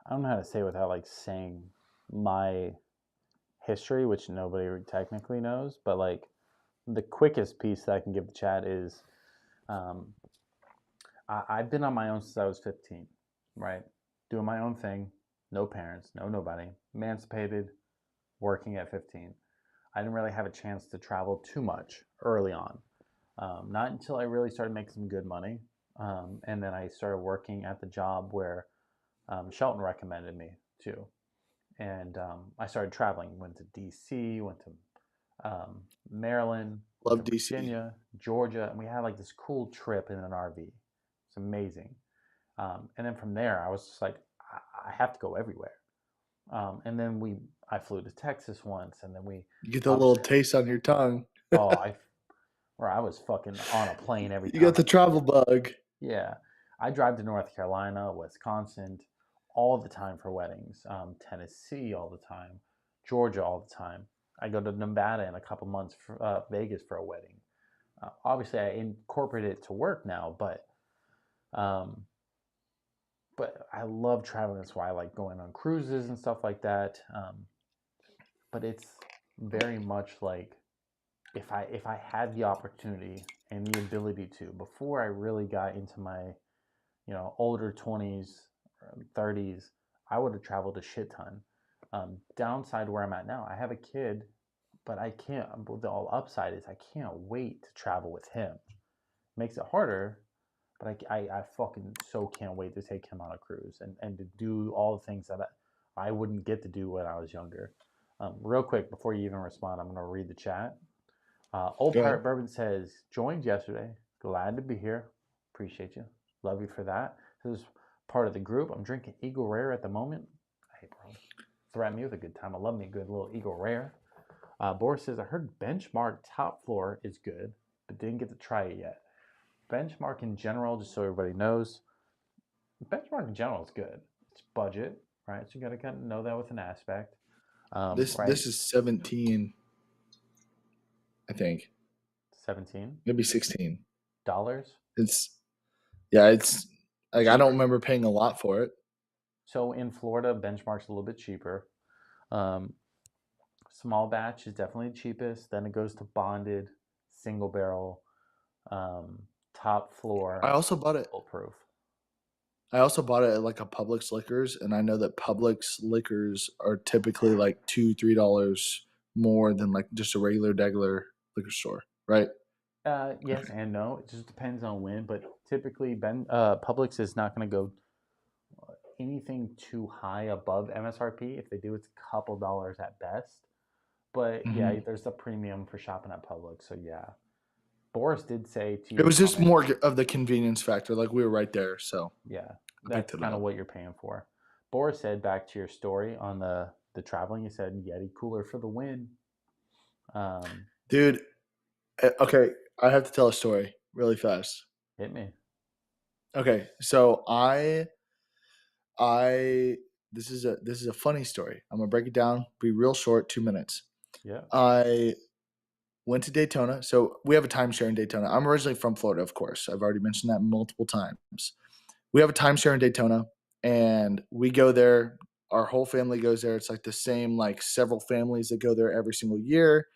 don't know how to say it without like saying my history, which nobody technically knows, but like the quickest piece that I can give the chat is um, I've been on my own since I was 15, right? Doing my own thing, no parents, no nobody, emancipated, working at 15. I didn't really have a chance to travel too much early on. Not until I really started making some good money. And then I started working at the job where Shelton recommended me to. And I started traveling, went to DC, went to Maryland, went Love to DC. Virginia, Georgia, and we had like this cool trip in an RV. It's amazing. And then from there, I was just like, I have to go everywhere. And then I flew to Texas once, and then we You get the little obviously, taste on your tongue. oh, where I was fucking on a plane every You time got I the travel bug. yeah, I drive to North Carolina, Wisconsin, all the time for weddings. Tennessee all the time, Georgia all the time. I go to Nevada in a couple months for Vegas for a wedding. Obviously, I incorporate it to work now, um, but I love traveling. That's why I like going on cruises and stuff like that. But it's very much like if I had the opportunity and the ability to before I really got into my older 20s, 30s, I would have traveled a shit ton. Downside where I'm at now, I have a kid, but I can't. The all upside is I can't wait to travel with him. Makes it harder, but I fucking so can't wait to take him on a cruise and to do all the things that I wouldn't get to do when I was younger. Real quick, before you even respond, I'm going to read the chat. Old Go ahead. Pirate Bourbon says, joined yesterday. Glad to be here. Appreciate you. Love you for that. This is part of the group. I'm drinking Eagle Rare at the moment. Hey, bro. Threaten me with a good time. I love me a good little Eagle Rare. Boris says, I heard Benchmark Top Floor is good, but didn't get to try it yet. Benchmark in general, just so everybody knows, Benchmark in general is good. It's budget, right? So you got to kind of know that with an aspect, right? This is 17, I think. 17 Maybe 16. dollars It's it's like I don't cheaper. remember paying a lot for it. So in Florida, Benchmark's a little bit cheaper. Um, Small batch is definitely the cheapest. Then it goes to bonded, single barrel, um, top I floor, also bought it. bulletproof. I also bought it at like a Publix liquors, and I know that Publix liquors are typically like $2-3 more than like just a regular liquor store, right? Yes and no. It just depends on when, but typically Publix is not going to go anything too high above MSRP. If they do, it's a couple dollars at best. But yeah, Hmm. there's a premium for shopping at Publix. So yeah, Boris did say to It your was just comment, more of the convenience factor. Like we were right there, so yeah, I picked that's it kind of up. what you're paying for. Boris said back to your story on the traveling. He said Yeti cooler for the win. Um, Dude, okay, I have to tell a story really fast. Hit me. Okay, so I this is a funny story. I'm gonna break it down, be real short, 2 minutes. Yeah, I went to Daytona. So we have a timeshare in Daytona. I'm originally from Florida, of course. I've already mentioned that multiple times. We have a timeshare in Daytona, and we go there. Our whole family goes there. It's like the same, like several families that go there every single year,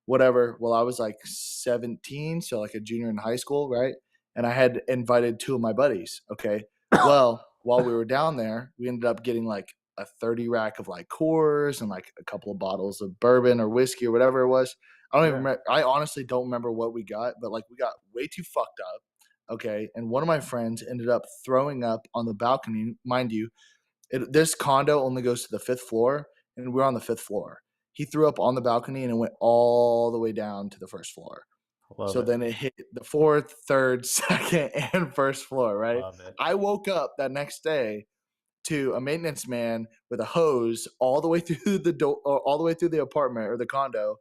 whatever. Well, I was like 17, so like a junior in high school, right? And I had invited two of my buddies. Okay. Well, while we were down there, we ended up getting like a 30 rack of like Coors and like a couple of bottles of bourbon or whiskey or whatever it was. I don't even yeah. remember. I honestly don't remember what we got, but like we got way too fucked up. Okay. And one of my friends ended up throwing up on the balcony. Mind you, this condo only goes to the fifth floor, and we're on the fifth floor. He threw up on the balcony and it went all the way down to the first floor. Love So it. then it hit the fourth, third, second, and first floor, right? Love it. I woke up that next day to a maintenance man with a hose all the way through the door, all the way through the apartment or the condo,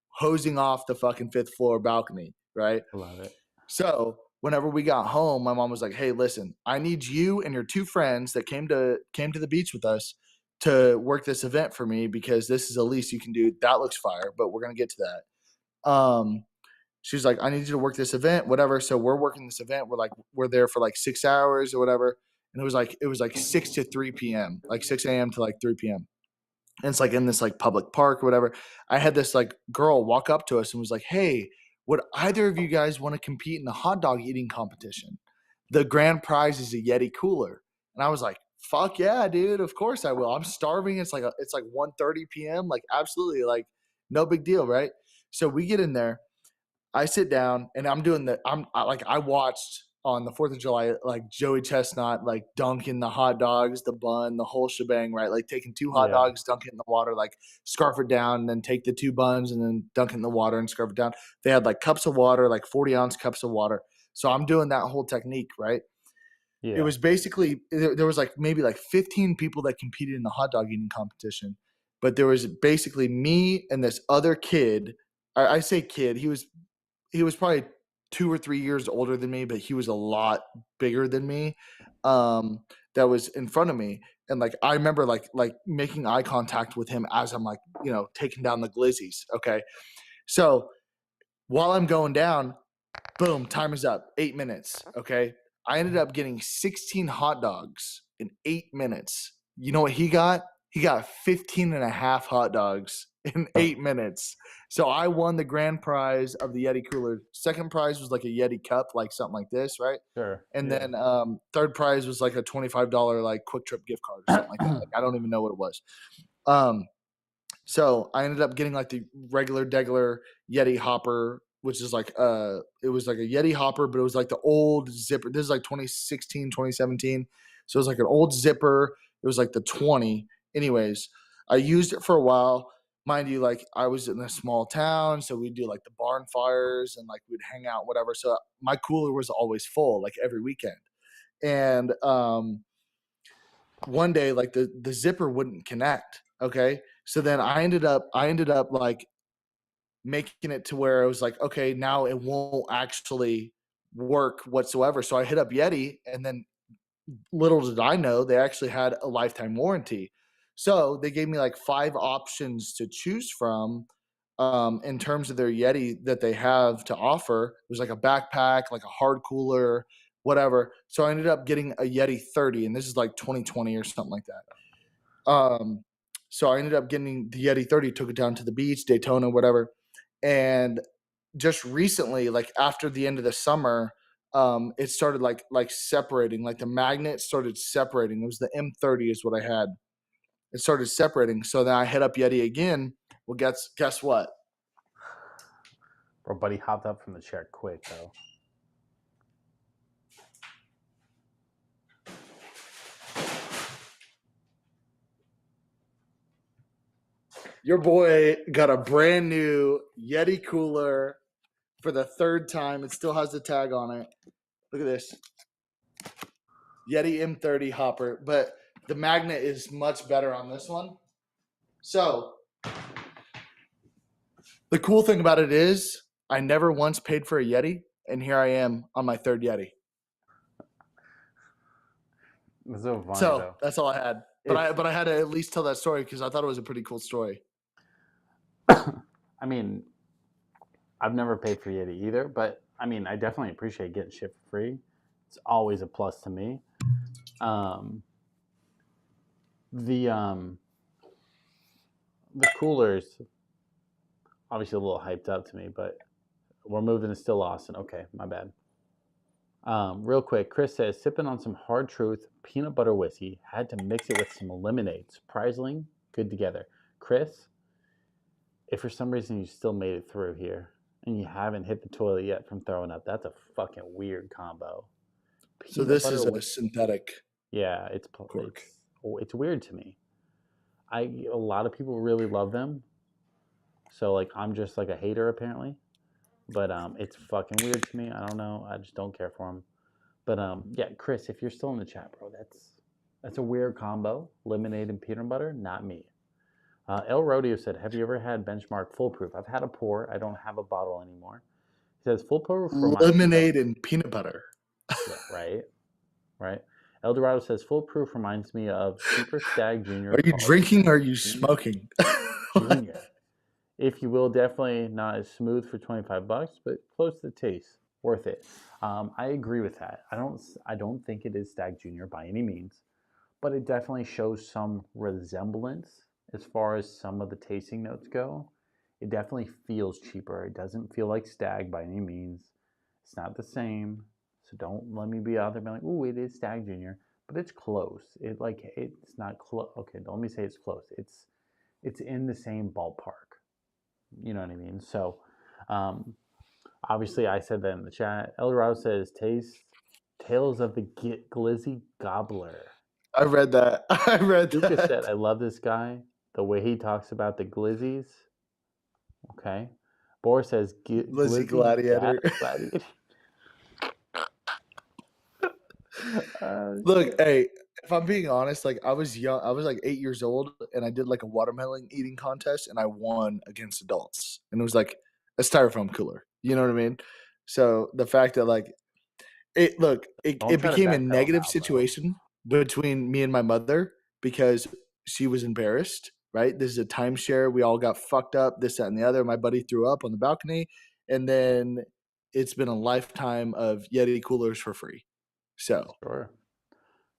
hosing off the fucking fifth floor balcony, right? Love it. So whenever we got home, my mom was like, "Hey, listen, I need you and your two friends that came to the beach with us to work this event for me because this is the least you can do. That looks fire, but we're gonna get to that." She's like, "I need you to work this event, whatever." So we're working this event. We're there for like 6 hours or whatever, and it was like 6 to 3 p.m., like 6 a.m. to like 3 p.m. And it's like in this like public park or whatever. I had this like girl walk up to us and was like, "Hey, would either of you guys want to compete in the hot dog eating competition? The grand prize is a Yeti cooler." And I was like, "Fuck yeah, dude! Of course I will. I'm starving. It's like 1:30 p.m. Like absolutely, like no big deal, right?" So we get in there. I sit down and I'm doing the I watched on the 4th of July like Joey Chestnut like dunking the hot dogs, the bun, the whole shebang, right? Like taking two hot Yeah. dogs, dunk it in the water, like scarf it down, and then take the two buns and then dunk it in the water and scarf it down. They had like cups of water, like 40-ounce cups of water. So I'm doing that whole technique, right? It Yeah. was basically there was like maybe like 15 people that competed in the hot dog eating competition, but there was basically me and this other kid. I say kid. He was probably 2 or 3 years older than me, but he was a lot bigger than me. That was in front of me, and like I remember like making eye contact with him as I'm like taking down the glizzies. Okay, so while I'm going down, boom, time is up. 8 minutes. Okay. I ended up getting 16 hot dogs in 8 minutes. You know what he got? He got 15 and a half hot dogs in 8 minutes. So I won the grand prize of the Yeti cooler. Second prize was like a Yeti cup, like something like this, right? Sure. And Yeah. then third prize was like a $25 like Quick Trip gift card or something like that. Like I don't even know what it was. Um, so I ended up getting like the regular degular Yeti hopper, which is like it was like a Yeti hopper, but it was like the old zipper. This is like 2016, 2017. So it was like an old zipper. It was like the 20. Anyways, I used it for a while. Mind you, like I was in a small town, so we'd do like the barn fires and like we'd hang out, whatever. So my cooler was always full, like every weekend. And one day like the zipper wouldn't connect. Okay. So then I ended up like making it to where it was like, okay, now it won't actually work whatsoever. So I hit up Yeti, and then little did I know they actually had a lifetime warranty. So they gave me like 5 options to choose from in terms of their Yeti that they have to offer. It was like a backpack, like a hard cooler, whatever. So I ended up getting a Yeti 30, and this is like 2020 or something like that. So I ended up getting the Yeti 30, took it down to the beach, Daytona, whatever. And just recently, like after the end of the summer, it started like separating. Like the magnet started separating. It was the M30 is what I had. It started separating. So then I hit up Yeti again. Well, guess what? Bro, buddy hopped up from the chair quick though. Your boy got a brand new Yeti cooler for the third time. It still has the tag on it. Look at this. Yeti M30 hopper, but the magnet is much better on this one. So the cool thing about it is I never once paid for a Yeti, and here I am on my third Yeti. It's so funny So though. that's all I had. But I had to at least tell that story because I thought it was a pretty cool story. I mean, I've never paid for Yeti either, but I mean, I definitely appreciate getting shit for free. It's always a plus to me. Um, the um, the coolers, obviously a little hyped up to me, but we're moving to still Austin. Okay, my bad. Real quick, Chris says sipping on some hard truth peanut butter whiskey. Had to mix it with some lemonade. Surprisingly, good together. Chris, if for some reason you still made it through here and you haven't hit the toilet yet from throwing up, that's a fucking weird combo. So Peanut this butter is a whiskey. synthetic Yeah, cork. it's weird to me. A lot of people really love them, so like I'm just like a hater apparently. But it's fucking weird to me. I don't know. I just don't care for them. But yeah, Chris, if you're still in the chat, bro, that's a weird combo. Lemonade and peanut butter, not me. El Rodeo said, "Have you ever had Benchmark Full Proof? I've had a pour. I don't have a bottle anymore." He says, "Full Proof reminds me of." Lemonade and peanut butter. Yeah, right, right. El Dorado says, "Full Proof reminds me of cheaper Stag Junior Are you called drinking or are you Junior. smoking? Junior, if you will, definitely not as smooth for $25, but close to the taste, worth it." I agree with that. I don't think it is Stag Junior by any means, but it definitely shows some resemblance as far as some of the tasting notes go. It definitely feels cheaper. It doesn't feel like Stag by any means. It's not the same. So don't let me be out there being like, "Ooh, it is Stag Junior," but it's close. It's not close. Okay, don't let me say it's close. It's in the same ballpark. You know what I mean? So, um, obviously, I said that in the chat. Eldorado says, "Taste Tales of the Glizzy Gobbler." I read that. I read Lucas that. said, "I love this guy. The way he talks about the glizzies." Okay. Boris says, Lizzie "Glizzy Gladiator. Gladiator." Look, Shit. hey, if I'm being honest, like I was young, I was like 8 years old, and I did like a watermelon eating contest, and I won against adults, and it was like a styrofoam cooler. You know what I mean? So the fact that like it Don't try to became a backpedal negative now, bro. situation between me and my mother because she was embarrassed. Right? This is a timeshare. We all got fucked up. This, that, and the other. My buddy threw up on the balcony, and then it's been a lifetime of Yeti coolers for free. So Sure.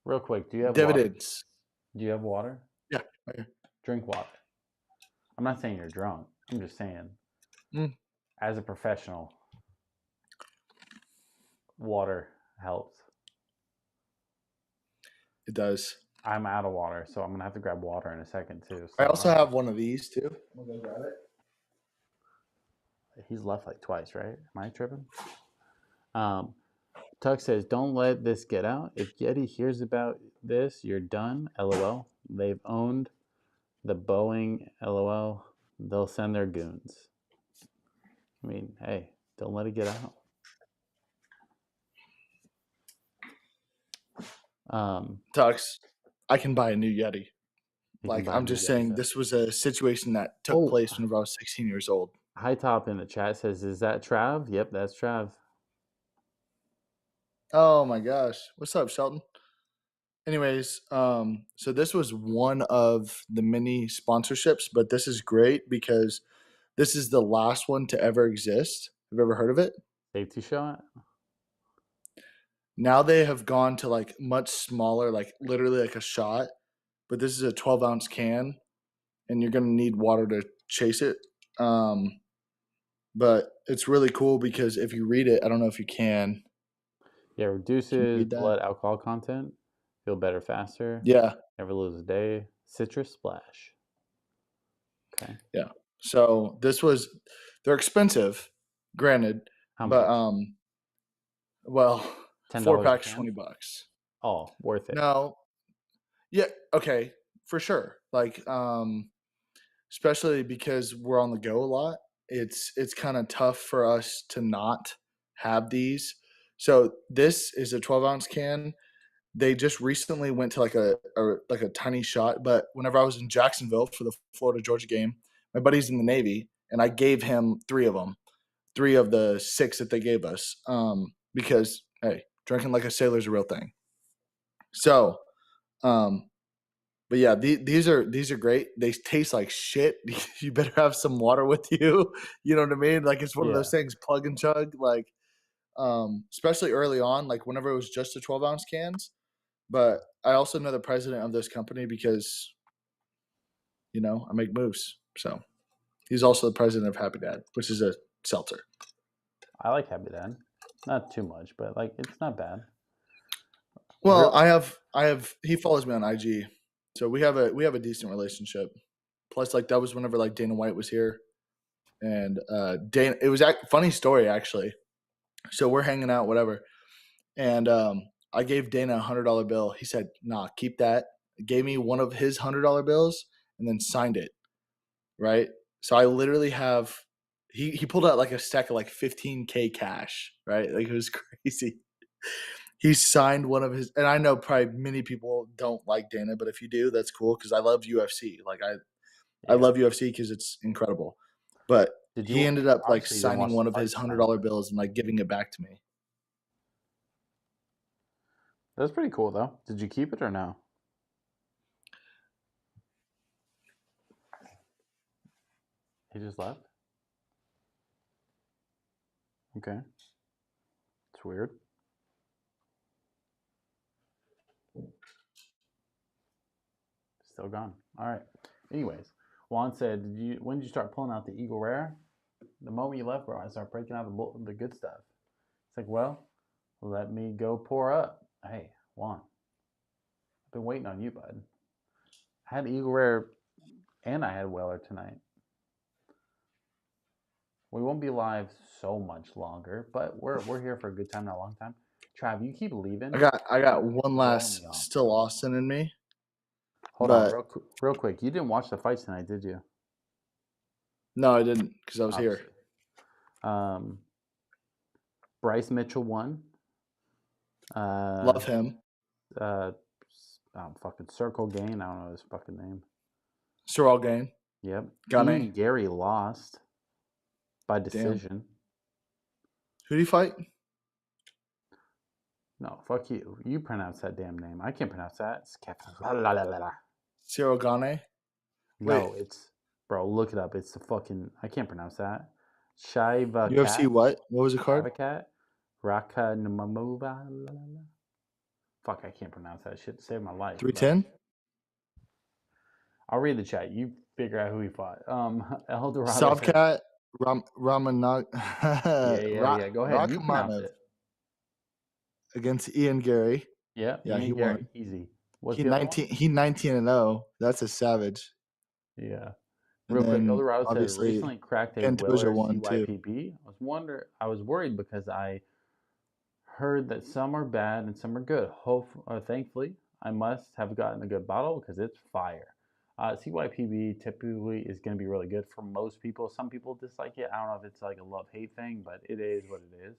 Real quick, do you have water? dividends. Do you have water? Yeah. Okay. Drink water. I'm not saying you're drunk. I'm just saying, Mm, as a professional, water helps. it does. I'm out of water, so I'm gonna have to grab water in a second too. I So also have one of these too. I'm gonna go grab it. he's left like twice, right? Am I tripping? Um, Tuck says, "Don't let this get out. If Yeti hears about this, you're done." LOL. They've owned the Boeing. LOL. They'll send their goons. I mean, hey, don't let it get out. Tux, I can buy a new Yeti. You can Like buy a I'm new just Yeti saying, set. this was a situation that took Oh, place whenever I was 16 years old. High Top in the chat says, "Is that Trav?" Yep, that's Trav. Oh my gosh, what's up, Shelton? Anyways, so this was one of the many sponsorships, but this is great because this is the last one to ever exist. Have you ever heard of it? Safety shot. Now they have gone to like much smaller, like literally like a shot, but this is a 12-ounce can, and you're gonna need water to chase it. Um, but it's really cool because if you read it, I don't know if you can. Yeah, Can you reduces read that? blood alcohol content. Feel better faster. Yeah, Never lose a day. Citrus splash. Okay. yeah. So they're expensive, granted, How but much? well, four $10 a packs, can. $20. Oh, worth it. No, yeah, okay, for sure. Like, especially because we're on the go a lot. It's kind of tough for us to not have these. So this is a 12-ounce can. They just recently went to like a tiny shot. But whenever I was in Jacksonville for the Florida Georgia game, my buddy's in the Navy, and I gave him three of them, three of the six that they gave us, because hey, drinking like a sailor is a real thing. So, um, but yeah, these are great. They taste like shit. You better have some water with you. You know what I mean? Like it's one of Yeah. those things, plug and chug. Like, especially early on, like whenever it was just the 12-ounce cans. But I also know the president of this company because I make moves. So he's also the president of Happy Dad, which is a seltzer. I like Happy Dad. Not too much, but like it's not bad. Well, Real I have he follows me on IG, so we have a decent relationship. Plus, like that was whenever like Dana White was here, and Dana. It was a funny story actually. So we're hanging out, whatever, and I gave Dana $100 bill. He said, "Nah, keep that." Gave me one of his $100 bills, and then signed it. Right. So I literally have. He pulled out like a stack of like 15K cash. Right, like it was crazy. He signed one of his, and I know probably many people don't like Dana, but if you do, that's cool because I love UFC. Like I yeah. love UFC because it's incredible. But Did he you ended up like obviously you didn't signing watch the one of his fights hundred tonight, dollar but bills and like giving it back to me. that's pretty cool though. Did you keep it or no? He just left? Okay. It's weird. Still gone. All right. Anyways, Juan said, when did you start pulling out the Eagle Rare? The moment you left, bro, I started breaking out the good stuff. It's like, well, let me go pour up. Hey, Juan, I've been waiting on you, bud. I had Eagle Rare and I had Weller tonight. We won't be live so much longer, but we're here for a good time, not a long time. Trav, you keep leaving. I got one Throwing me last off, still bro. Austin in me, Hold on, but real quick. You didn't watch the fights tonight, did you? no, I didn't because I was here. Obviously. Bryce Mitchell won. Uh, Love him. uh, fucking Circle Gain. I don't know his fucking name. Sorrel Gain. Yep. Gane. Ian Gary lost by Damn. decision. Who do you fight? No, fuck you. You pronounce that damn name. I can't pronounce that. It's Cyril Gane. Wait, No, it's bro. Look it up. It's the fucking. I can't pronounce that. Shiva UFC cat. what? What was the card? Shiva cat. Raka Namamuva. Fuck, I can't pronounce that shit. Save my life. But 310? I'll read the chat. You figure out who he fought. El Dorado says, Savkat Ramanag yeah. Go ahead. You pronounce Rachmanov it. against Ian Gary. Yeah, Yeah, he Ian Gary. won. Easy. What's He the other one? 19-0. That's a savage. Yeah. And Real quick, then Eldorado said obviously recently cracked a Pantoja Weller won too. CYPB. I was worried because I heard that some are bad and some are good. Thankfully, I must have gotten a good bottle because it's fire. CYPB typically is going to be really good for most people. Some people dislike it. I don't know if it's like a love-hate thing, but it is what it is.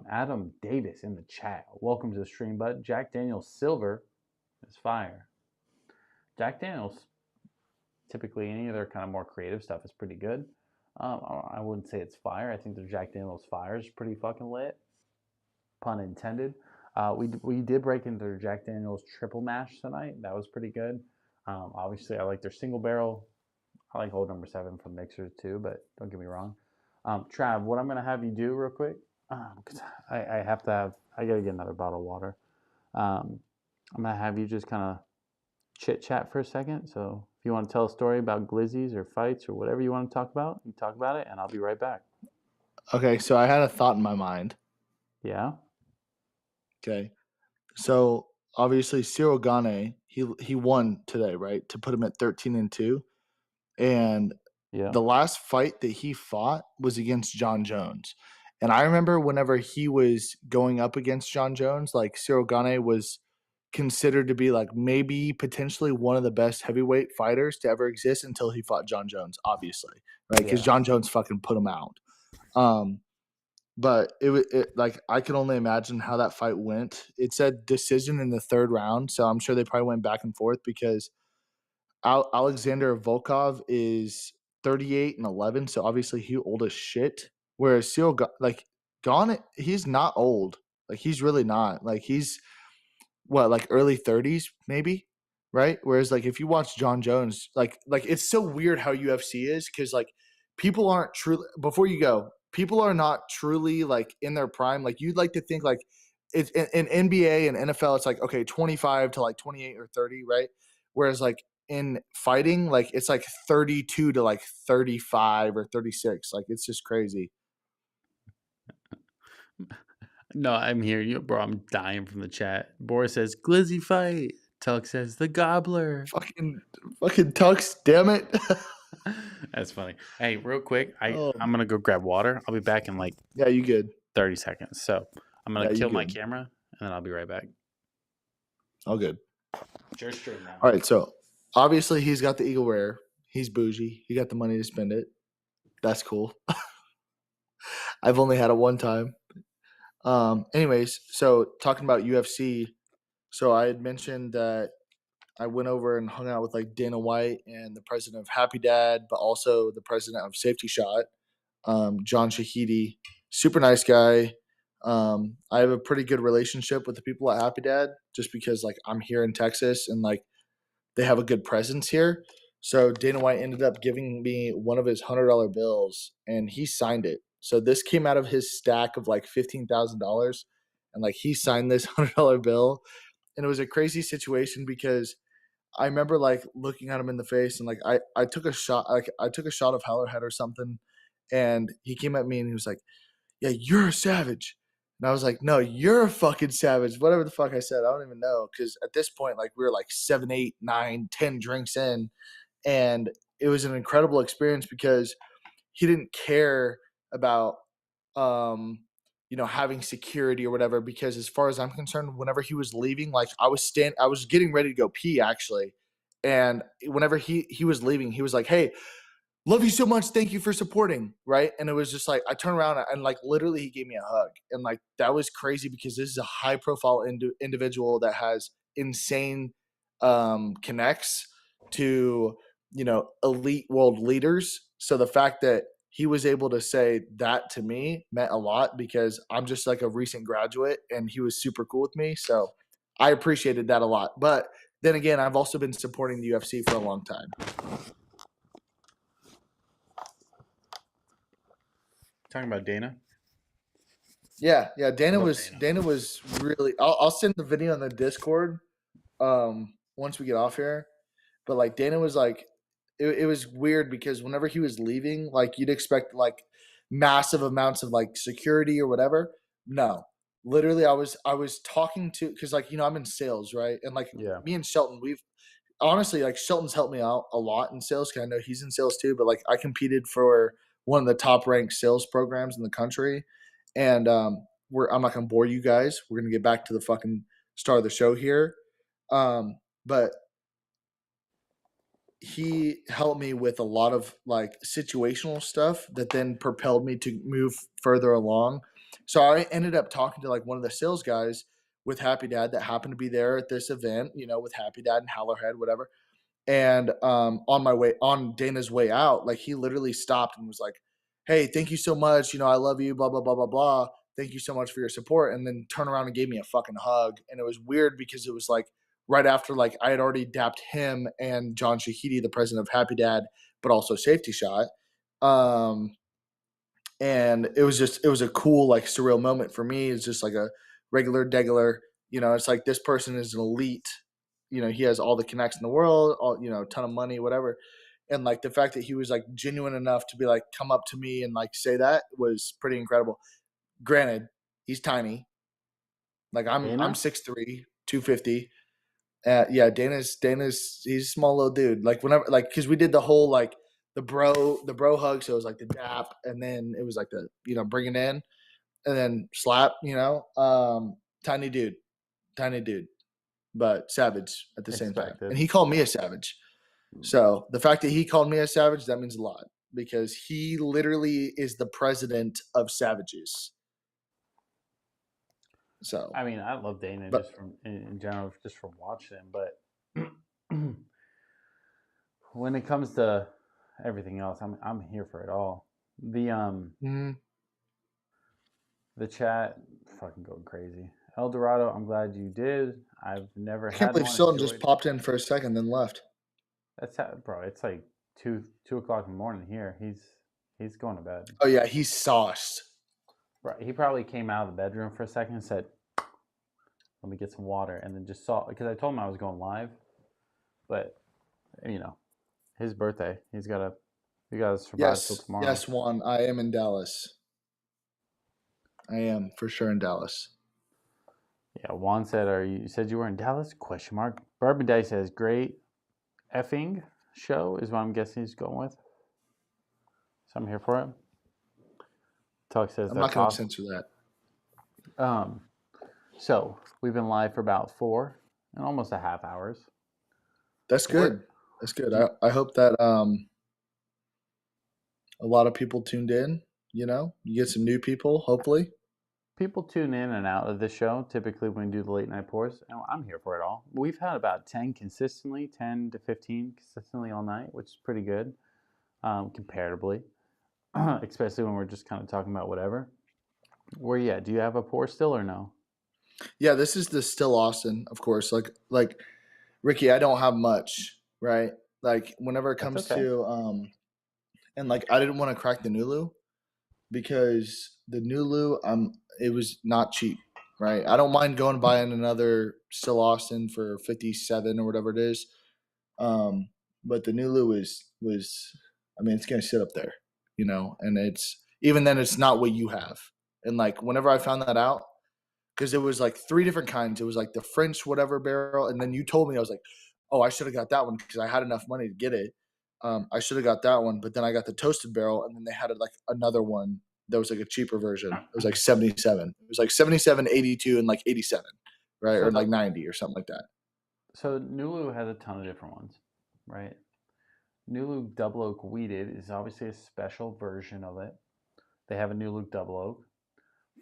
Adam Davis in the chat. Welcome to the stream, bud. Jack Daniels Silver is fire. Jack Daniels, typically any of their kind of more creative stuff is pretty good. I wouldn't say it's fire. I think the Jack Daniels Fire is pretty fucking lit. Pun intended. We did break into their Jack Daniels Triple Mash tonight. That was pretty good. Obviously, I like their single barrel. I like Old Number 7 from Mixers too, but don't get me wrong. Trav, what I'm going to have you do real quick, because I have to have, I got to get another bottle of water. I'm going to have you just kind of chit chat for a second. So if you want to tell a story about glizzies or fights or whatever you want to talk about, you talk about it, and I'll be right back. Okay, so I had a thought in my mind. Yeah. Okay. So obviously Cyril Gane, he won today, right? To put him at 13-2. And Yeah. the last fight that he fought was against John Jones. And I remember whenever he was going up against John Jones, like Cyril Gane was considered to be like maybe potentially one of the best heavyweight fighters to ever exist until he fought John Jones, obviously, right? Because Yeah. John Jones fucking put him out. But it like I can only imagine how that fight went. It said decision in the third round, so I'm sure they probably went back and forth because Alexander Volkov is 38-11, so obviously he old as shit. Whereas Cyril, Gone, he's not old. Like he's really not. Like he's what, like early 30s maybe, right? Whereas like if you watch John Jones, like it's so weird how UFC is because like people aren't truly, before you go, people are not truly like in their prime. Like you'd like to think like it's in NBA and NFL, it's like okay, 25 to like 28 or 30, right? Whereas like in fighting, like it's like 32 to like 35 or 36. Like it's just crazy. No, I'm here. You, bro, I'm dying from the chat. Boris says, glizzy fight. Tuck says, the gobbler. Fucking Tux, damn it. That's funny. Hey, real quick, Oh. I'm going to go grab water. I'll be back in like Yeah, you good. 30 seconds. So I'm going to Yeah, you kill my good. camera, and then I'll be right back. All good. It's your stream now. All right, so obviously he's got the Eagle Rare. He's bougie. He got the money to spend it. That's cool. I've only had it one time. Anyways, so talking about UFC, so I had mentioned that I went over and hung out with like Dana White and the president of Happy Dad, but also the president of Safety Shot, John Shahidi. Super nice guy. I have a pretty good relationship with the people at Happy Dad just because like I'm here in Texas and like they have a good presence here. So Dana White ended up giving me one of his $100 bills and he signed it. So this came out of his stack of like $15,000 and like he signed this $100 bill. And it was a crazy situation because I remember like looking at him in the face and like I took a shot, like I took a shot of Hallerhead or something, and he came at me and he was like, "Yeah, you're a savage." And I was like, "No, you're a fucking savage." Whatever the fuck I said, I don't even know, because at this point, like we were like 7, 8, 9, 10 drinks in, and it was an incredible experience because he didn't care about having security or whatever, because as far as I'm concerned, whenever he was leaving, like I was getting ready to go pee actually, and whenever he was leaving, he was like, "Hey, love you so much. Thank you for supporting. Right. And it was just like, I turned around and like literally he gave me a hug. And like, that was crazy because this is a high profile individual that has insane connects to, elite world leaders. So the fact that he was able to say that to me meant a lot because I'm just like a recent graduate and he was super cool with me. So I appreciated that a lot. But then again, I've also been supporting the UFC for a long time. Talking about Dana? Yeah. Dana Love was Dana. Dana was really. I'll send the video on the Discord once we get off here. But like Dana was like, it was weird because whenever he was leaving, like you'd expect like massive amounts of like security or whatever. No, literally, I was talking to because like I'm in sales, right? And like Yeah. me and Shelton, we've honestly like Shelton's helped me out a lot in sales because I know he's in sales too. But like I competed for one of the top ranked sales programs in the country, and I'm not gonna bore you guys. We're gonna get back to the fucking start of the show here, but he helped me with a lot of like situational stuff that then propelled me to move further along. So I ended up talking to like one of the sales guys with Happy Dad that happened to be there at this event, with Happy Dad and Hallerhead, whatever. And on Dana's way out, like he literally stopped and was like, "Hey, thank you so much. I love you. Blah blah blah blah blah. Thank you so much for your support." And then turned around and gave me a fucking hug. And it was weird because it was like right after like I had already dapped him and John Shahidi, the president of Happy Dad, but also Safety Shot. And it was a cool like surreal moment for me. It's just like a regular degular. It's like this person is an elite. He has all the connects in the world, all ton of money, whatever. And like the fact that he was like genuine enough to be like come up to me and like say that was pretty incredible. Granted, he's tiny. Like I'm Dana? 6'3", 250. Yeah, Dana's he's a small little dude. Like whenever because we did the whole like the bro hug, so it was like the dap, and then it was like the bring it in, and then slap. Tiny dude, but savage at the same time. Expected. And he called me a savage. So the fact that he called me a savage, that means a lot because he literally is the president of savages. So I mean, I love Dana but just from in general, just from watching him. But when it comes to everything else, I'm here for it all. mm, The chat fucking going crazy. El Dorado, I'm glad you did. I've never I can't had believe one. Silton just Enjoyed. popped in for a second, then left. That's how, bro. It's like 2 o'clock in the morning here. He's going to bed. Oh yeah, he's sauced. Right. He probably came out of the bedroom for a second and said, "Let me get some water," and then just saw because I told him I was going live, but his birthday. He's got to survive till tomorrow. Yes, Juan. I am in Dallas. I am for sure in Dallas. Yeah, Juan said, you said you were in Dallas? Question mark. Bourbon Day says, great effing show is what I'm guessing he's going with. So I'm here for it. Tuck says I'm not that's going to awesome. censor that. So we've been live for about 4 and almost a half hours. That's good. That's good. I hope that a lot of people tuned in. You get some new people, hopefully. People tune in and out of this show typically when we do the late night pours. And I'm here for it all. We've had about 10 to 15 consistently all night, which is pretty good comparatively, especially when we're just kind of talking about whatever. Where you at? Do you have a pour still or no? Yeah, this is the still Austin, of course. Like Ricky, I don't have much, right? Like whenever it comes to and like I didn't want to crack the Nulu because the Nulu it was not cheap, right? I don't mind going buying another still Austin for 57 or whatever it is. But the Nulu was I mean it's gonna sit up there, and it's even then it's not what you have. And like whenever I found that out, because it was like 3 different kinds. It was like the French whatever barrel, and then you told me I was like, oh, I should have got that one because I had enough money to get it. I should have got that one, but then I got the toasted barrel, and then they had like another one that was like a cheaper version. It was like 77. It was like 77, 82, and like 87, right, or like 90 or something like that. So Nulu has a ton of different ones, right? New Look Double Oak Wheated is obviously a special version of it. They have a New Look Double Oak.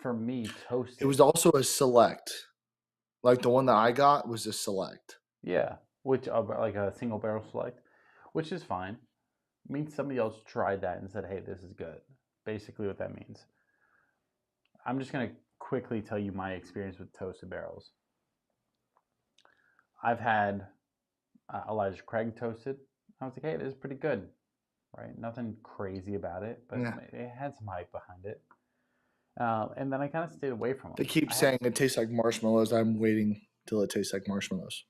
For me, It toasted. was also a select. Like the one that I got was a select. Yeah, which like a single barrel select, which is fine. It means somebody else tried that and said, "Hey, this is good." Basically, what that means. I'm just gonna quickly tell you my experience with toasted barrels. I've had Elijah Craig toasted. I was like, "Hey, this is pretty good." Right? Nothing crazy about it, but Yeah. it had some hype behind it. And then I kind of stayed away from They them. keep I had saying it tastes like marshmallows. I'm waiting till it tastes like marshmallows.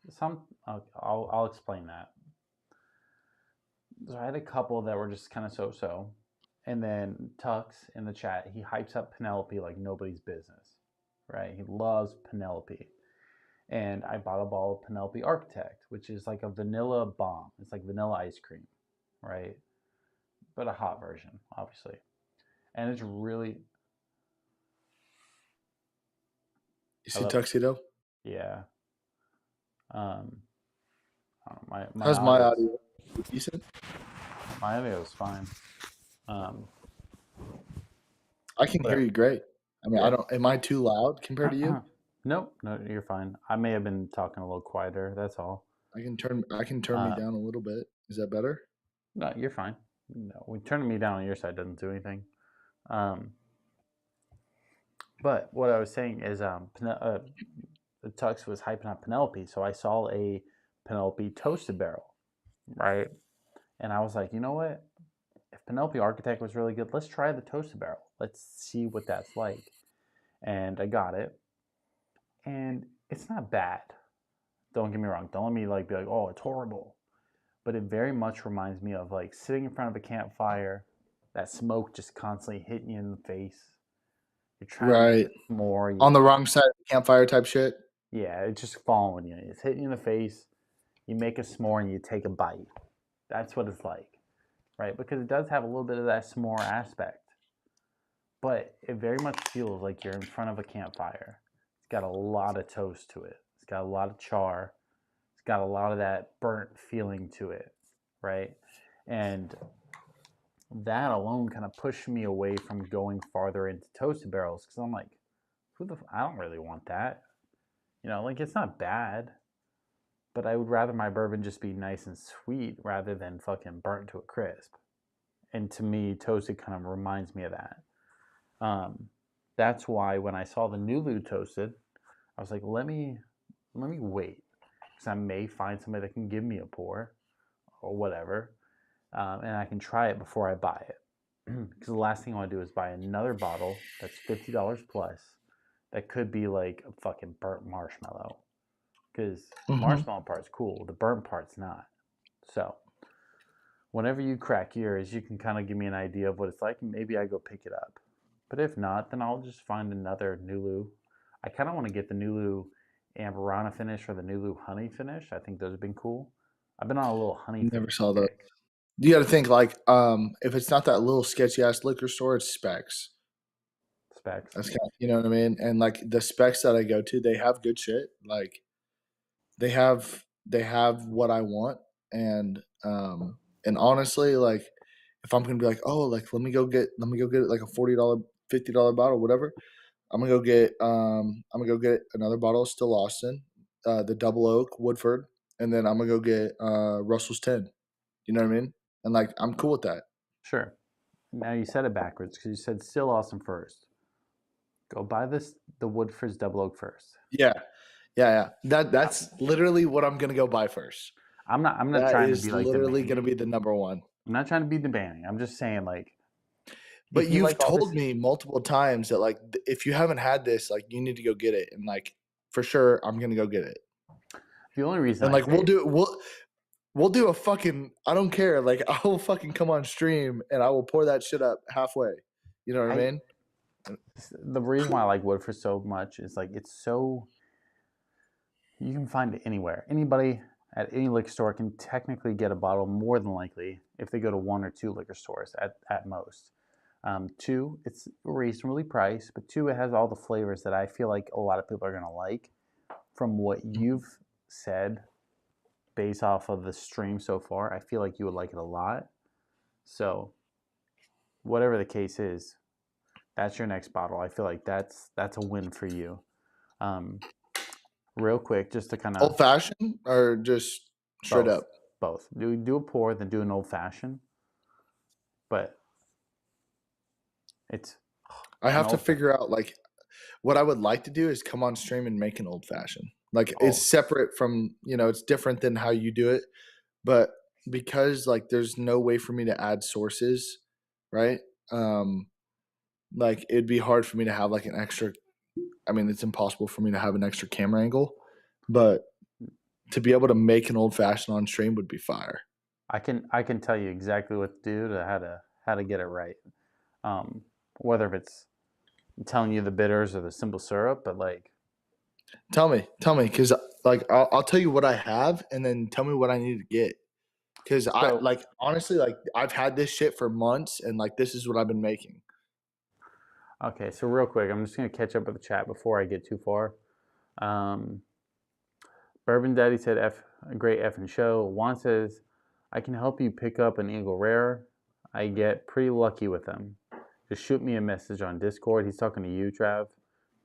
some. I'll explain that. So I had a couple that were just kind of so-so, and then Tux in the chat, he hypes up Penelope like nobody's business, right? He loves Penelope, and I bought a bottle of Penelope Architect, which is like a vanilla bomb. It's like vanilla ice cream, right? But a hot version, obviously, and it's really. You see Hello. tuxedo? Yeah. Um, I don't know, my How's my audio's audio? Decent? my audio's fine. Um, I can hear but you great. I mean, I yeah. don't. Am I too loud compared to you? Nope, no, you're fine. I may have been talking a little quieter. That's all. I can turn me Uh, down a little bit. Is that better? no, you're fine. No, turning me down on your side doesn't do anything. Um, but what I was saying is, Tux was hyping up Penelope, so I saw a Penelope toasted barrel, right? And I was like, you know what? If Penelope Architect was really good, let's try the toasted barrel. Let's see what that's like. And I got it, and it's not bad. Don't get me wrong. Don't let me like be like, oh, it's horrible. But it very much reminds me of like sitting in front of a campfire, that smoke just constantly hitting you in the face. You're trying to make Right. a s'more. On the wrong side of the campfire type shit. Yeah, it's just following you. It's hitting you in the face. You make a s'more and you take a bite. That's what it's like, right? Because it does have a little bit of that s'more aspect, but it very much feels like you're in front of a campfire. It's got a lot of toast to it. It's got a lot of char. It's got a lot of that burnt feeling to it, right? And that alone kind of pushed me away from going farther into toasted barrels because I'm like, I don't really want that. Like it's not bad, but I would rather my bourbon just be nice and sweet rather than fucking burnt to a crisp. And to me, toasted kind of reminds me of that. Um, that's why when I saw the Nulu toasted, I was like, let me wait because I may find somebody that can give me a pour or whatever, and I can try it before I buy it. Because the last thing I want to do is buy another bottle that's $50 plus that could be like a fucking burnt marshmallow. Because the Mm-hmm. marshmallow part's cool, the burnt part's not. So whenever you crack yours, you can kind of give me an idea of what it's like, and maybe I go pick it up. But if not, then I'll just find another Nulu. I kind of want to get the Nulu Amberana finish or the Nulu honey finish. I think those have been cool. I've been on a little honey Never finish saw those. kick. You got to think like, if it's not that little sketchy ass liquor store, it's Specs. Specs. That's kind of, you know what I mean? And like the Specs that I go to, they have good shit. Like they have what I want, and honestly, like if I'm gonna be like, oh, like let me go get like a $40, $50 bottle, whatever. I'm gonna go get another bottle of Still Austin, the Double Oak Woodford, and then I'm gonna go get Russell's 10. You know what I mean? And like I'm cool with that. Sure. Now you said it backwards because you said still awesome first. Go buy the Woodford's Double Oak first. Yeah, yeah. That's literally what I'm gonna go buy first. I'm not That trying to be is like literally gonna demanding. be the number one. I'm not trying to be demanding. I'm just saying like But if you you've like all told this, me multiple times that like if you haven't had this, like you need to go get it, and like for sure I'm gonna go get it. the only reason And I like say it, we'll do a fucking I don't care. Like I will fucking come on stream and I will pour that shit up halfway. You know what I I mean? the reason why I like Woodford so much is like it's so you can find it anywhere. Anybody at any liquor store can technically get a bottle more than likely if they go to one or two liquor stores at most. Two, it's reasonably priced, but two, it has all the flavors that I feel like a lot of people are going to like from what you've said based off of the stream so far, I feel like you would like it a lot. So, whatever the case is, that's your next bottle. I feel like that's a win for you. Um, real quick, just to kind of Old fashioned or just straight both, up? both. Do a pour, then do an old fashioned. But it's I an have to old. figure out like what I would like to do is come on stream and make an old fashioned. Like Oh, it's separate from, it's different than how you do it, but because like there's no way for me to add sources, right? Um like it'd be hard for me to have like an extra, I mean, it's impossible for me to have an extra camera angle, but to be able to make an old fashioned on stream would be fire. I can tell you exactly what to do to how to get it right. Whether it's telling you the bitters or the simple syrup, but like Tell me, because like I'll tell you what I have, and then tell me what I need to get. Because I so like honestly, like I've had this shit for months, and like this is what I've been making. okay, so real quick, I'm just gonna catch up with the chat before I get too far. Um, Bourbon Daddy said F a great effing show. Juan says I can help you pick up an Eagle Rare. I get pretty lucky with them. Just shoot me a message on Discord. He's talking to you, Trav.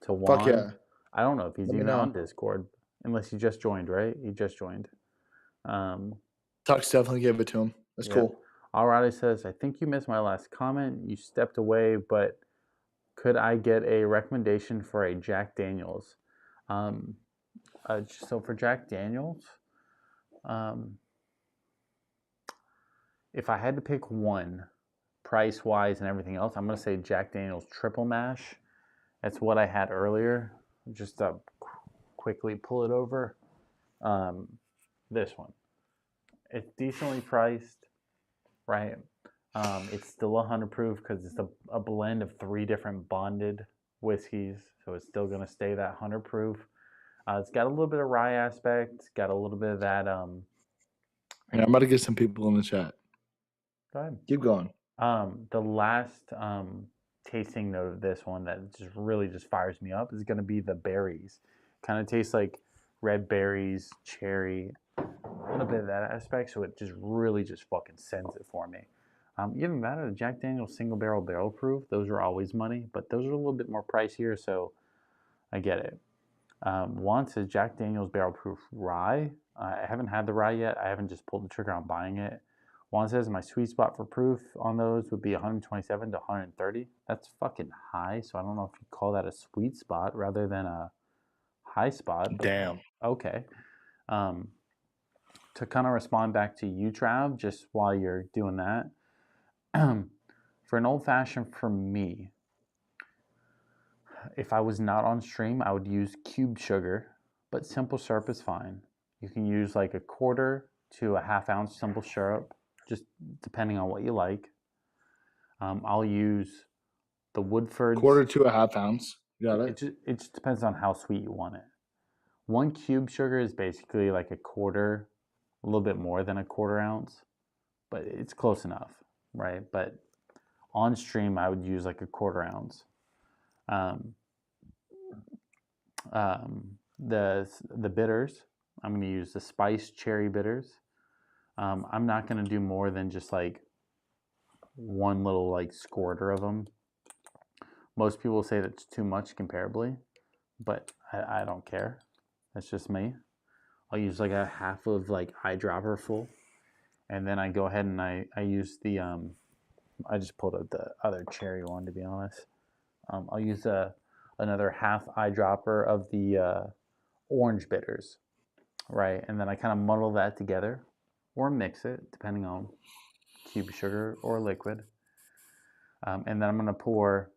To Fuck Juan. yeah, I don't know if he's let me even on know. Discord, unless he just joined, right? He just joined. Tux definitely gave it to him. That's Yep. cool. Alrighty says, I think you missed my last comment. You stepped away, but could I get a recommendation for a Jack Daniels? Um, so for Jack Daniels, um, if I had to pick one, price wise and everything else, I'm gonna say Jack Daniels Triple Mash. That's what I had earlier. Just to quickly pull it over. Um, this one, it's decently priced, right? It's still 100 proof because it's a blend of 3 different bonded whiskeys, so it's still gonna stay that 100 proof. It's got a little bit of rye aspect. It's got a little bit of that. Yeah, I'm about to get some people in the chat. Go ahead. Keep going. The last tasting note of this one that just really just fires me up is going to be the berries. Kind of tastes like red berries, cherry, a little bit of that aspect. So it just really just fucking sends it for me. Even better, the Jack Daniel's single barrel proof. Those are always money, but those are a little bit more pricier. So I get it. One says Jack Daniel's barrel proof rye. I haven't had the rye yet. I haven't just pulled the trigger on buying it. Juan says my sweet spot for proof on those would be 127 to 130. That's fucking high, so I don't know if you call that a sweet spot rather than a high spot. But Damn. okay. To kind of respond back to you, Trav, just while you're doing that, for an old fashioned for me, if I was not on stream, I would use cube sugar, but simple syrup is fine. You can use like a quarter to a half ounce simple syrup, just depending on what you like. I'll use the Woodford's. Quarter to a half ounce. Got it. It just depends on how sweet you want it. 1 cube sugar is basically like a quarter, a little bit more than a quarter ounce, but it's close enough, right? But on stream, I would use like a quarter ounce. The bitters, I'm going to use the spiced cherry bitters. I'm not going to do more than just like one little like squirter of them. Most people say that's too much comparably, but I don't care. That's just me. I'll use like a half of like eyedropper full, and then I go ahead and I use the I just pulled out the other cherry one, to be honest. I'll use another half eyedropper of the orange bitters, right? And then I kind of muddle that together or mix it, depending on cube sugar or liquid. And then I'm going to pour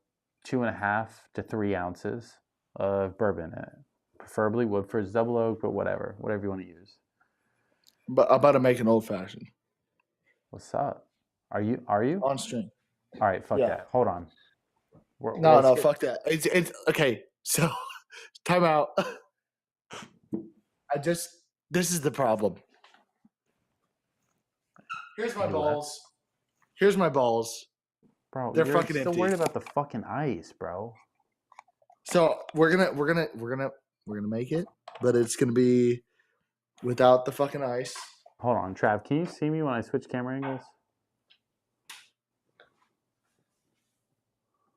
2.5 to 3 ounces of bourbon in it, preferably Woodford's Double Oak, but whatever you want to use. But I'm about to make an old fashioned What's up? Are you? on stream. All right, fuck Yeah. that. Hold on. No, fuck that. It's okay. So, time out. This is the problem. Here's my balls. Here's my balls. Bro, They're you're fucking still empty. worried about the fucking ice, bro. So we're gonna make it, but it's gonna be without the fucking ice. Hold on, Trav. Can you see me when I switch camera angles?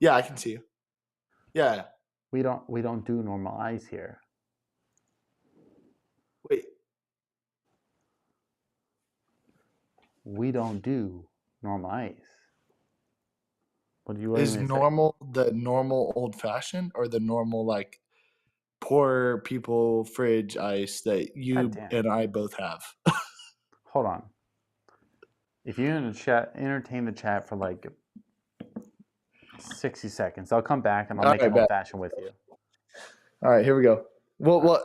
Yeah, I can see you. Yeah. We don't do normal ice here. Wait. We don't do normal ice. What do you Is want me to say? normal the normal old fashioned or the normal like poor people fridge ice that you God damn. and I both have? Hold on. If you entertain the chat for like 60 seconds, I'll come back and I'll make an old fashioned with you. All right, here we go. Well,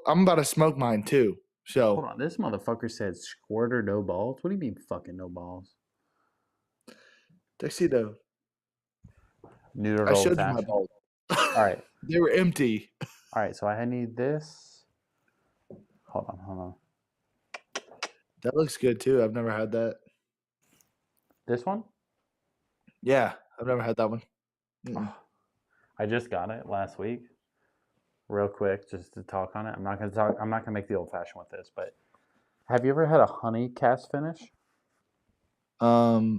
I'm about to smoke mine too. So hold on, this motherfucker said squirter no balls. What do you mean fucking no balls? Tuxedo. Neutered I old showed you my fashioned. balls. All right. They were empty. All right, so I need this. Hold on. That looks good too. I've never had that. This one? Yeah, I've never had that one. Oh, I just got it last week. Real quick, just to talk on it. I'm not gonna make the old fashioned with this, but have you ever had a honey cast finish? I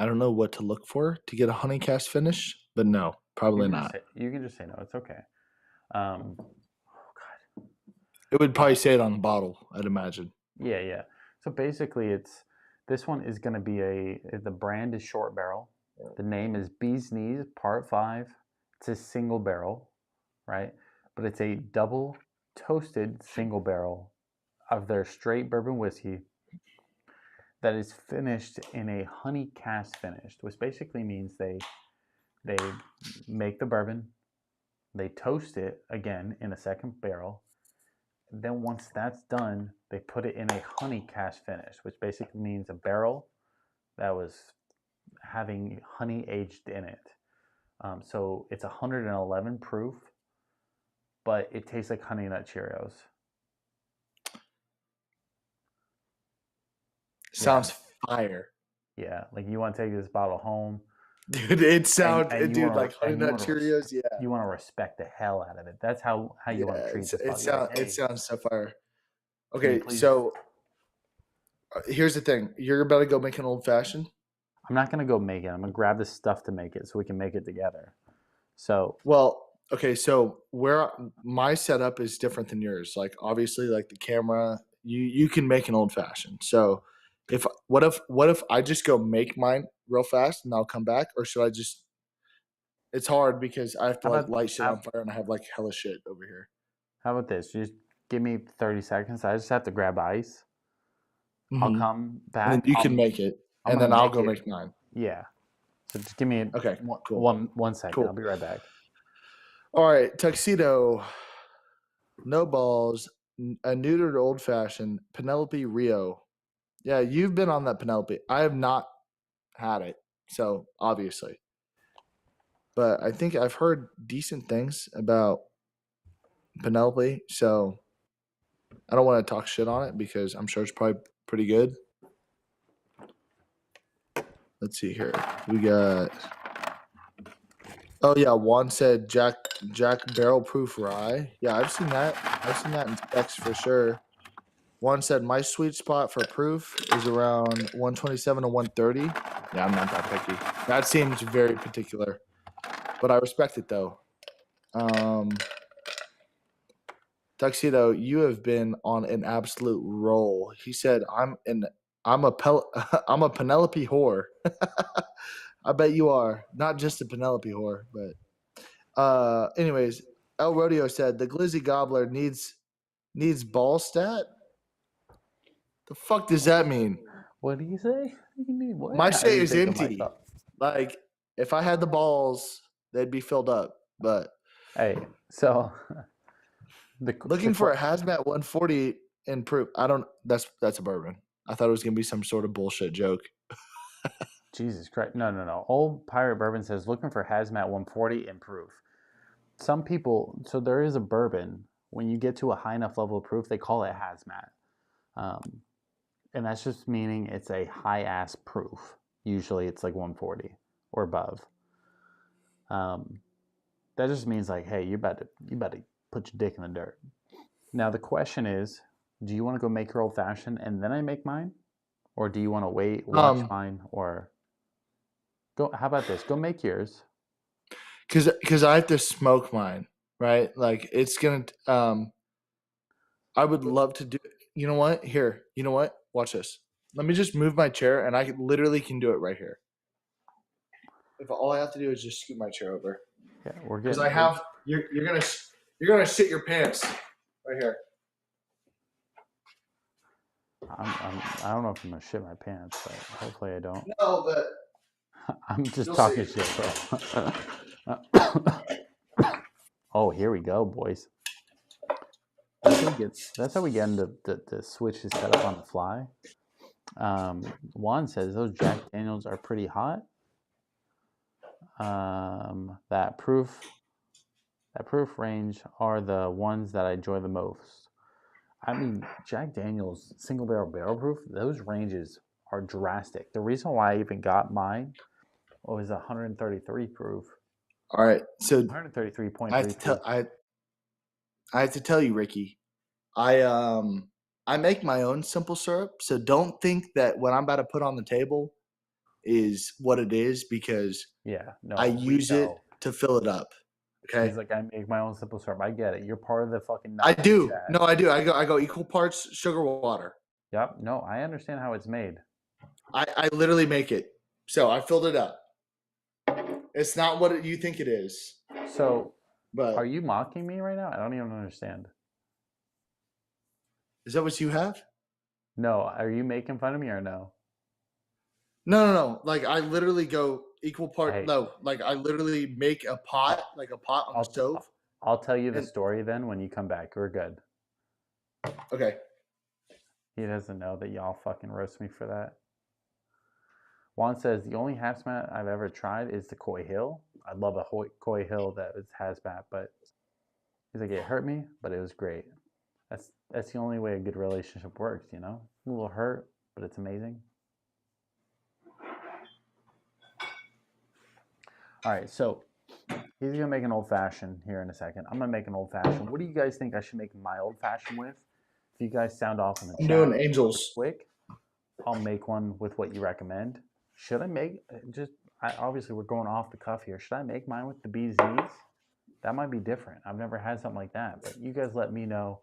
don't know what to look for to get a honey cast finish, but no, probably not. You can just say no. It's okay. Oh God. It would probably say it on the bottle, I'd imagine. Yeah. So basically, this one is going to be the brand is Short Barrel. The name is Bee's Knees Part 5. It's a single barrel, right? But it's a double toasted single barrel of their straight bourbon whiskey that is finished in a honey cast finish, which basically means they make the bourbon, they toast it again in a second barrel. Then once that's done, they put it in a honey cast finish, which basically means a barrel that was having honey aged in it. So it's 111 proof, but it tastes like Honey Nut Cheerios. Sounds fire. Yeah, like you want to take this bottle home. Dude, it sounds, like Honey Nut Cheerios, yeah. You want to respect the hell out of it. That's how you want to treat this bottle. It sounds so fire. Okay, so here's the thing. You're about to go make an old fashioned? I'm not going to go make it. I'm going to grab this stuff to make it so we can make it together. So, well, okay, so where my setup is different than yours. Like obviously, like the camera, you can make an old fashioned. So, what if I just go make mine real fast and I'll come back, or should I just? It's hard because I have to light shit on fire and I have like hella shit over here. How about this? Just give me 30 seconds. I just have to grab ice. Mm-hmm. I'll come back. And then you can make it, and then I'll go make mine. Yeah. So just give me cool. one second. Cool. I'll be right back. All right, Tuxedo, no balls, a neutered old fashioned, Penelope Rio. Yeah, you've been on that Penelope. I have not had it, so obviously. But I think I've heard decent things about Penelope, so I don't want to talk shit on it because I'm sure it's probably pretty good. Let's see here. We got. Oh yeah, Juan said Jack barrel proof rye. Yeah, I've seen that. I've seen that in specs for sure. Juan said my sweet spot for proof is around 127 to 130. Yeah, I'm not that picky. That seems very particular, but I respect it though. Tuxedo, you have been on an absolute roll. He said, I'm a Penelope whore. I bet you are. Not just a Penelope whore, but anyways, El Rodeo said the Glizzy Gobbler needs ball stat. The fuck does that mean? What do you say? You mean what? My shit is empty. Like if I had the balls, they'd be filled up. But hey, so looking for a hazmat 140 in proof. I don't. That's a bourbon. I thought it was gonna be some sort of bullshit joke. Jesus Christ! No. Old Pirate Bourbon says looking for hazmat 140 in proof. Some people, so there is a bourbon. When you get to a high enough level of proof, they call it hazmat, and that's just meaning it's a high ass proof. Usually, it's like 140 or above. That just means like, hey, you about to put your dick in the dirt. Now the question is, do you want to go make your old fashioned and then I make mine, or do you want to wait, watch mine, or go? How about this? Go make yours. Because I have to smoke mine, right? Like it's gonna. I would love to do. You know what? Here. You know what? Watch this. Let me just move my chair, and I literally can do it right here. If all I have to do is just scoot my chair over, Yeah, we're because getting. I have. You're gonna shit your pants right here. I don't know if I'm gonna shit my pants, but hopefully I don't. No, but I'm just you'll talking see. shit, bro. Oh, here we go, boys. That's how we get into the switch is set up on the fly. Juan says those Jack Daniels are pretty hot. That proof range are the ones that I enjoy the most. I mean, Jack Daniels single barrel proof, those ranges are drastic. The reason why I even got mine was 133 proof. All right, so 133.3 proof. I have to tell you, Ricky. I make my own simple syrup, so don't think that what I'm about to put on the table is what it is, because Yeah, no, I we use it know. to fill it up. Okay. He's like, I make my own simple syrup. I get it. You're part of the fucking I Nazi do. chat. No, I do. I go equal parts sugar water. Yep. No, I understand how it's made. I literally make it. So I filled it up. It's not what you think it is. So, But are you mocking me right now? I don't even understand. is that what you have? No, are you making fun of me or no? No. Like I literally go equal part. Hey, No, like I literally make a pot, like a pot on the stove. I'll tell you the And story then when you come back. We're good. okay. He doesn't know that y'all fucking roast me for that. Juan says the only hazmat I've ever tried is the Coy Hill. I'd love a Coy Hill that was hazmat, but he's like, it hurt me, but it was great. That's the only way a good relationship works, you know? A little hurt, but it's amazing. All right, so he's gonna make an old fashioned here in a second. I'm gonna make an old fashioned. What do you guys think I should make my old fashioned with? If you guys sound off in the I'm chat doing angels. quick, I'll make one with what you recommend. Should I make obviously we're going off the cuff here. Should I make mine with the bee's knees? That might be different. I've never had something like that, but you guys let me know.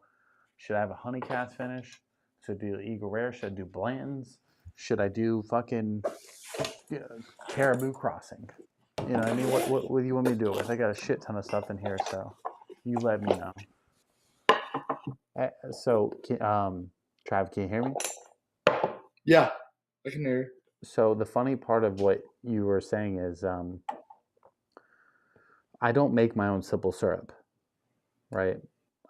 Should I have a honey cast finish? Should I do Eagle Rare? Should I do Blanton's? Should I do fucking Caribou Crossing? You know what I mean? What do you want me to do it with? I got a shit ton of stuff in here, so you let me know. So, Trav, can you hear me? Yeah, I can hear you. So the funny part of what you were saying is I don't make my own simple syrup, right?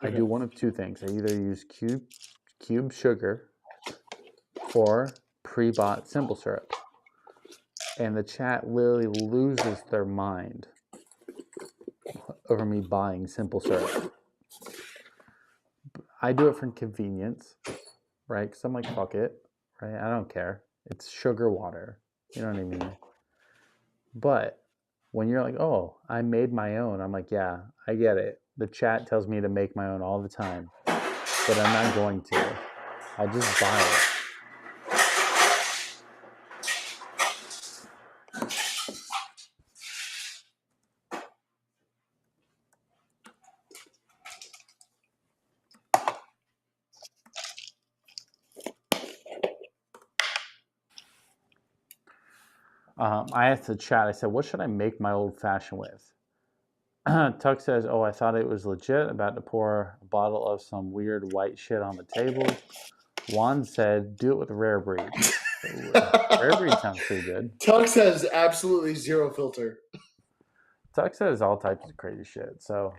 Okay. I do one of two things. I either use cube sugar or pre-bought simple syrup. And the chat literally loses their mind over me buying simple syrup. I do it for convenience, right? Because I'm like, fuck it, right? I don't care. It's sugar water. You know what I mean? But when you're like, oh, I made my own, I'm like, yeah, I get it. The chat tells me to make my own all the time, but I'm not going to. I'll just buy it. I asked the chat, I said, what should I make my old fashioned with? Tuck says, oh, I thought it was legit, about to pour a bottle of some weird white shit on the table. Juan said, do it with Rare Breed. Rare Breed sounds pretty good. Tuck says absolutely zero filter. Tuck says all types of crazy shit, so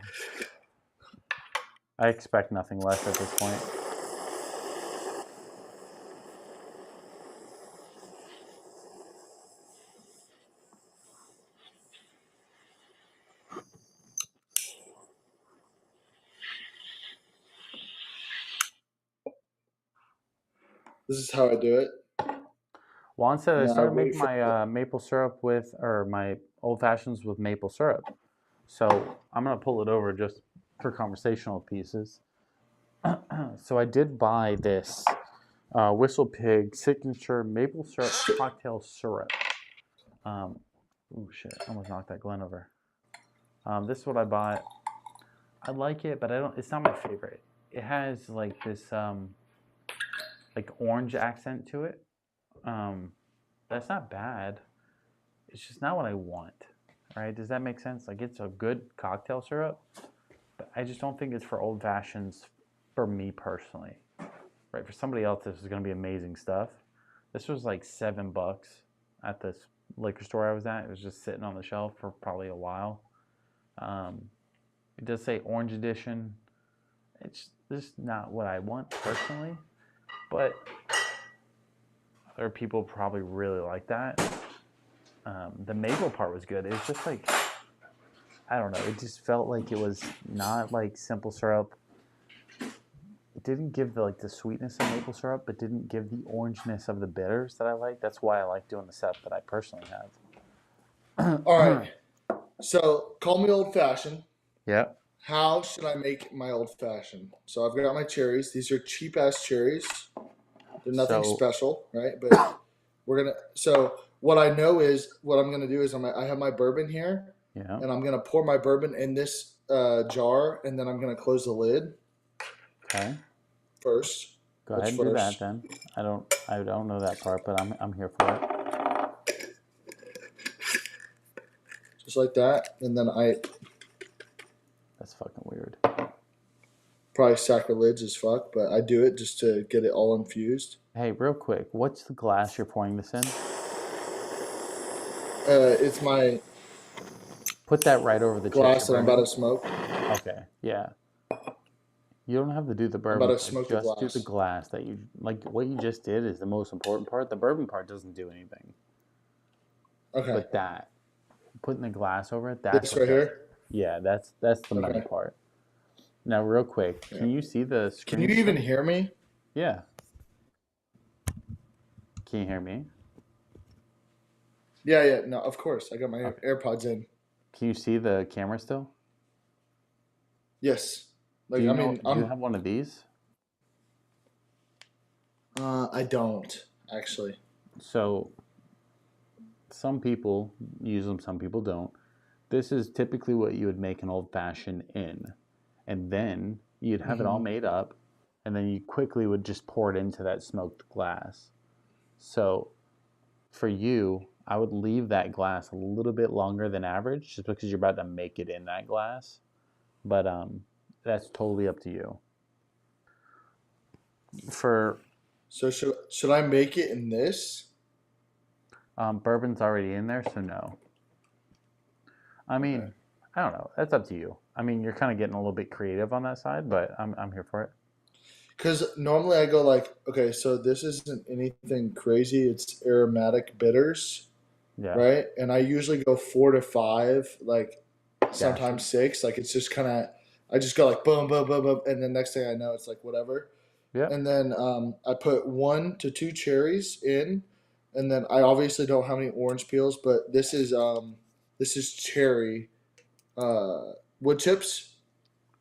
I expect nothing less at this point. This is how I do it. Juan said I started making my maple syrup with, or my old fashions with maple syrup. So I'm gonna pull it over just for conversational pieces. So I did buy this Whistle Pig Signature Maple Syrup Cocktail Syrup. Oh shit! I almost knocked that Glen over. This is what I bought. I like it, but I don't. It's not my favorite. It has like this like orange accent to it. That's not bad. It's just not what I want. Right? Does that make sense? Like it's a good cocktail syrup, but I just don't think it's for old fashions for me personally. Right? For somebody else, this is going to be amazing stuff. This was like $7 at this liquor store I was at. It was just sitting on the shelf for probably a while. It does say orange edition. It's just not what I want personally, but other people probably really like that. The maple part was good. It was just like, I don't know. It just felt like it was not like simple syrup. It didn't give the like the sweetness of maple syrup, but didn't give the orangeness of the bitters that I like. That's why I like doing the setup that I personally have. All right. So call me old fashioned. Yeah. How should I make my old fashioned? So I've got my cherries. These are cheap ass cherries. They're nothing special, right? But we're gonna. So what I know is what I'm gonna do is I have my bourbon here, and I'm gonna pour my bourbon in this jar, and then I'm gonna close the lid. Okay. First. Go ahead and do that then. I don't know that part, but I'm here for it. Just like that, and then That's fucking weird. Probably sacrilege as fuck, but I do it just to get it all infused. Hey, real quick, what's the glass you're pouring this in? It's my Put that right over the glass that I'm about to smoke. Okay, yeah. You don't have to do the bourbon. I'm about to smoke the glass. Just do the glass that you like. What you just did is the most important part. The bourbon part doesn't do anything. Okay. But that putting the glass over it. That's this right here. Yeah, that's the money part. Now, real quick, can you see the screen? Can you even hear me? Yeah. Can you hear me? Yeah. No, of course. I got my AirPods in. Can you see the camera still? Yes. Like, do you have one of these? I don't, actually. So, some people use them, some people don't. This is typically what you would make an old fashioned in. And then you'd have it all made up, and then you quickly would just pour it into that smoked glass. So, for you, I would leave that glass a little bit longer than average just because you're about to make it in that glass. But that's totally up to you. So should I make it in this? Bourbon's already in there, so no. I mean, I don't know. That's up to you. I mean, you're kind of getting a little bit creative on that side, but I'm here for it. Because normally I go like, okay, so this isn't anything crazy. It's aromatic bitters, right? And I usually go 4 to 5, like sometimes 6. Like it's just kind of, I just go like boom, boom, boom, boom, and then next thing I know, it's like whatever. Yeah. And then I put 1 to 2 cherries in, and then I obviously don't have any orange peels, but this is cherry wood chips.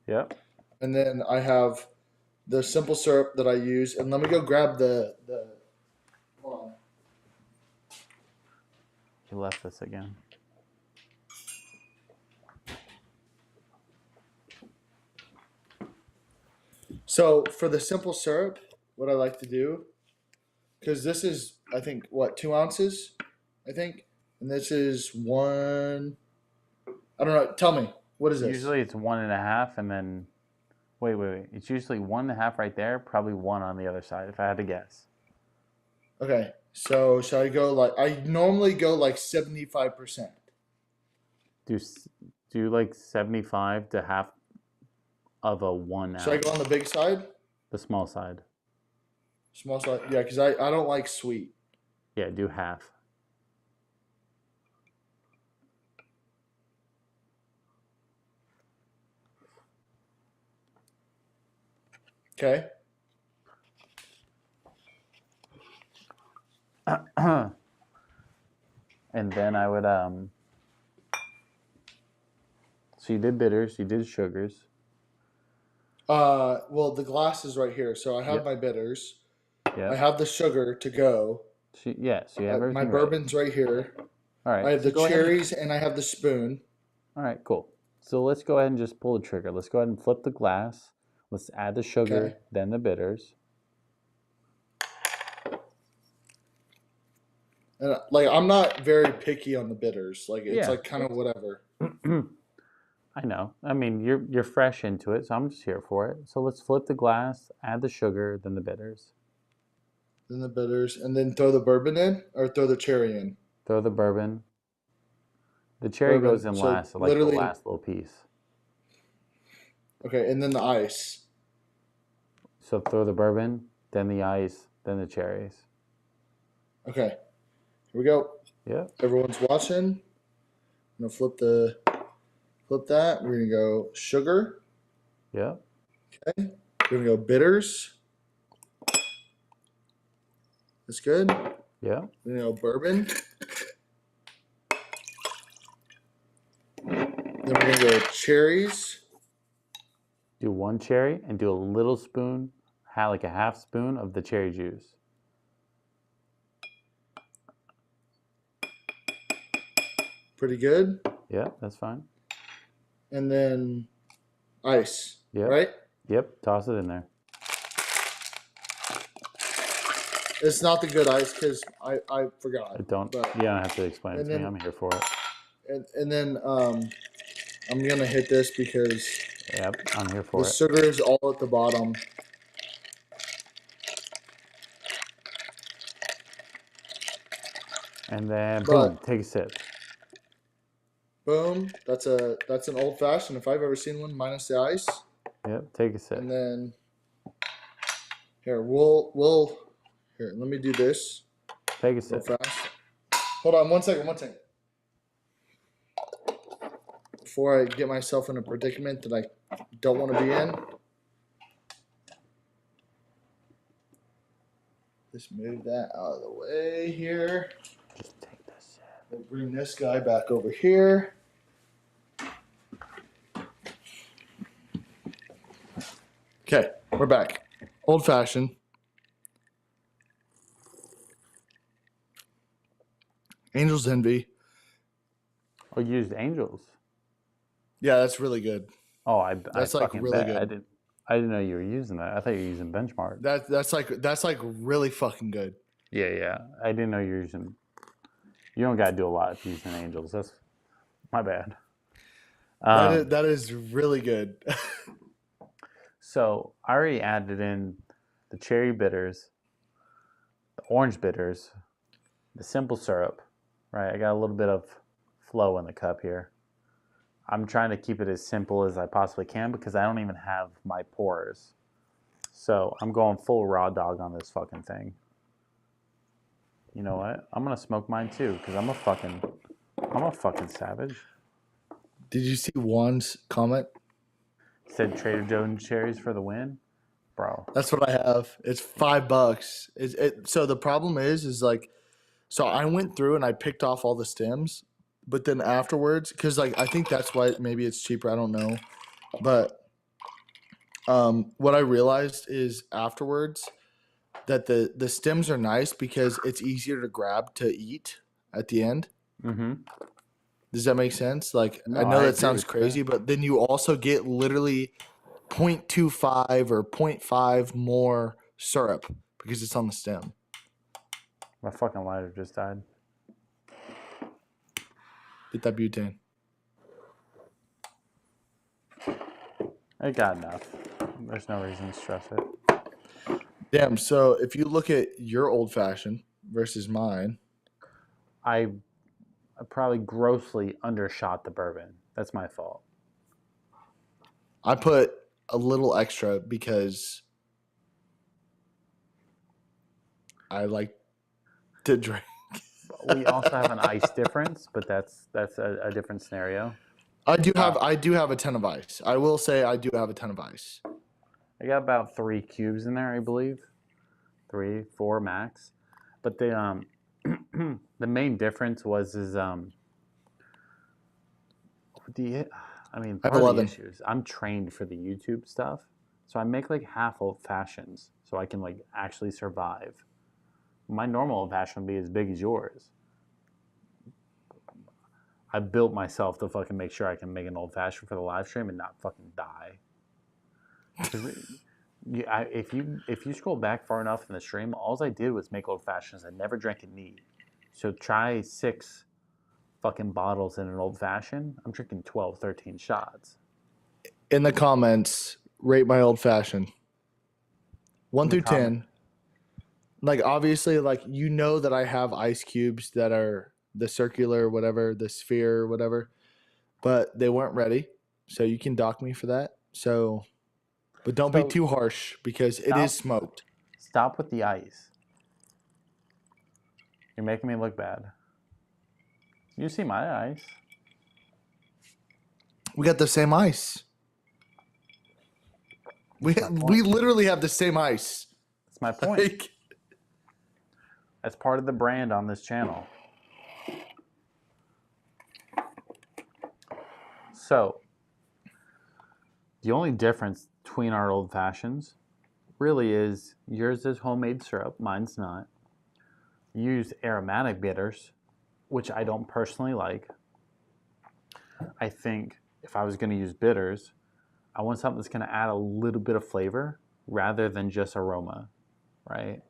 Yep. And then I have the simple syrup that I use. And let me go grab the hold on. You left this again. So for the simple syrup, what I like to do, because this is, I think, what, 2 ounces, I think? And this is 1, I don't know. Tell me, what is this? Usually it's 1.5, and then, wait. It's usually 1.5 right there, probably 1 on the other side, if I had to guess. Okay, so should I go like, I normally go like 75%. Do like 75 to half of a 1 ounce. Should I go on the big side? The small side. Small side, yeah, because I don't like sweet. Yeah, do half. Okay. And then I would so you did bitters, you did sugars. Well, the glass is right here. So I have Yep. my bitters. I Yep. have the sugar to go. Yeah, so you have My everything ready. bourbon's right here. All I right, have so the go ahead and. cherries and I have the spoon. All right, cool. So let's go ahead and just pull the trigger. Let's go ahead and flip the glass. Let's add the Okay. sugar, then the bitters. And like I'm not very picky on the bitters. Like it's Yeah. like kind of whatever. I know. I mean, you're fresh into it, so I'm just here for it. So let's flip the glass, add the sugar, then the bitters. Then the bitters, and then throw the bourbon in or throw the cherry in. Throw the bourbon. The cherry goes Bourbon. in So last, so like the literally, last little piece. okay, and then the ice. So throw the bourbon, then the ice, then the cherries. Okay, here we go. Yep. Everyone's watching. I'm gonna flip that. We're gonna go sugar. Yep. Okay. We're gonna go bitters. That's good. Yep. We're gonna go bourbon. Then we're gonna go cherries. Do one cherry and do a little spoon, like a half spoon of the cherry juice. Pretty good. Yeah, that's fine. And then ice. Yep. Right? Yep. Toss it in there. It's not the good ice because I forgot. I don't. But, You don't have to explain it and to me. then- I'm here for it. and then I'm gonna hit this because Yep. I'm here for the it. sugar is all at the bottom. And then But- boom, take a sip. Boom. That's an old fashioned if I've ever seen one, minus the ice. Yep. Take a sip. And then here we'll here. Let me do this Take a real sip. fast. Hold on, one second. Before I get myself in a predicament that I don't want to be in. Just move that out of the way here. Just take this sip. We'll bring this guy back over here. Okay, we're back. Old fashioned. Angel's Envy. Oh, you used Angels. Yeah, that's really good. Oh, I That's, like, fucking really bet. good. I didn't know you were using that. I thought you were using Benchmark. That's like really fucking good. Yeah. I didn't know you were using. You don't gotta do a lot if you're using Angels. That's my bad. That is really good. So I already added in the cherry bitters, the orange bitters, the simple syrup. Right, I got a little bit of flow in the cup here. I'm trying to keep it as simple as I possibly can because I don't even have my pours. So I'm going full raw dog on this fucking thing. You know what? I'm gonna smoke mine too because I'm a fucking savage. Did you see Juan's comment? Said Trader Joe's cherries for the win, bro. That's what I have. It's $5. So the problem is like, so I went through and I picked off all the stems, but then afterwards, because like I think that's why maybe it's cheaper. I don't know, but what I realized is afterwards that the stems are nice because it's easier to grab to eat at the end. Mm-hmm. Does that make sense? Like No, I know I that agree sounds with you. crazy, but then you also get literally 0.25 or 0.5 more syrup because it's on the stem. My fucking lighter just died. Get that butane. I got enough. There's no reason to stress it. Damn. So if you look at your old fashioned versus mine, I probably grossly undershot the bourbon. That's my fault. I put a little extra because I like to drink. We also have an ice difference, but that's a different scenario. I do have a ton of ice. I will say I do have a ton of ice. I got about 3 cubes in there, I believe. 3, 4 max. But the the main difference was I mean, I have part of the 11. issues. I'm trained for the YouTube stuff, So I make like half old fashions so I can like actually survive. My normal old fashioned would be as big as yours. I built myself to fucking make sure I can make an old fashioned for the live stream and not fucking die. If you scroll back far enough in the stream, all I did was make old fashions. I never drank it neat. So try 6 fucking bottles in an old fashioned. I'm drinking 12, 13 shots. In the comments, rate my old fashioned. 1 through 10. Like, obviously, like, you know that I have ice cubes that are the circular, whatever, the sphere, whatever, but they weren't ready. So you can dock me for that. So, but don't be too harsh because it is smoked. Stop with the ice. You're making me look bad. You see my ice. We got the same ice. We literally have the same ice. That's my point. Like, that's part of the brand on this channel. So, the only difference between our old fashions really is yours is homemade syrup, mine's not. You use aromatic bitters, which I don't personally like. I think if I was going to use bitters, I want something that's going to add a little bit of flavor rather than just aroma, right?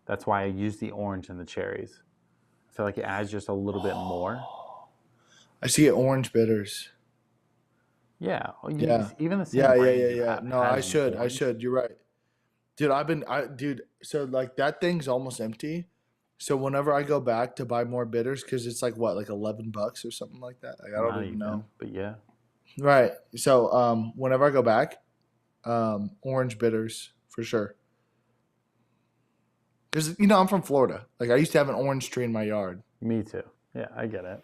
That's why I use the orange and the cherries. I feel like it adds just a little bit more. I see orange bitters. Yeah. Yeah. Even the same Yeah. No, I should. You're right. Dude, so like that thing's almost empty. So whenever I go back to buy more bitters, because it's like what, like $11 or something like that. Like, I don't even know. But yeah. Right. So whenever I go back, orange bitters for sure. Because I'm from Florida. Like, I used to have an orange tree in my yard. Me too. Yeah, I get it.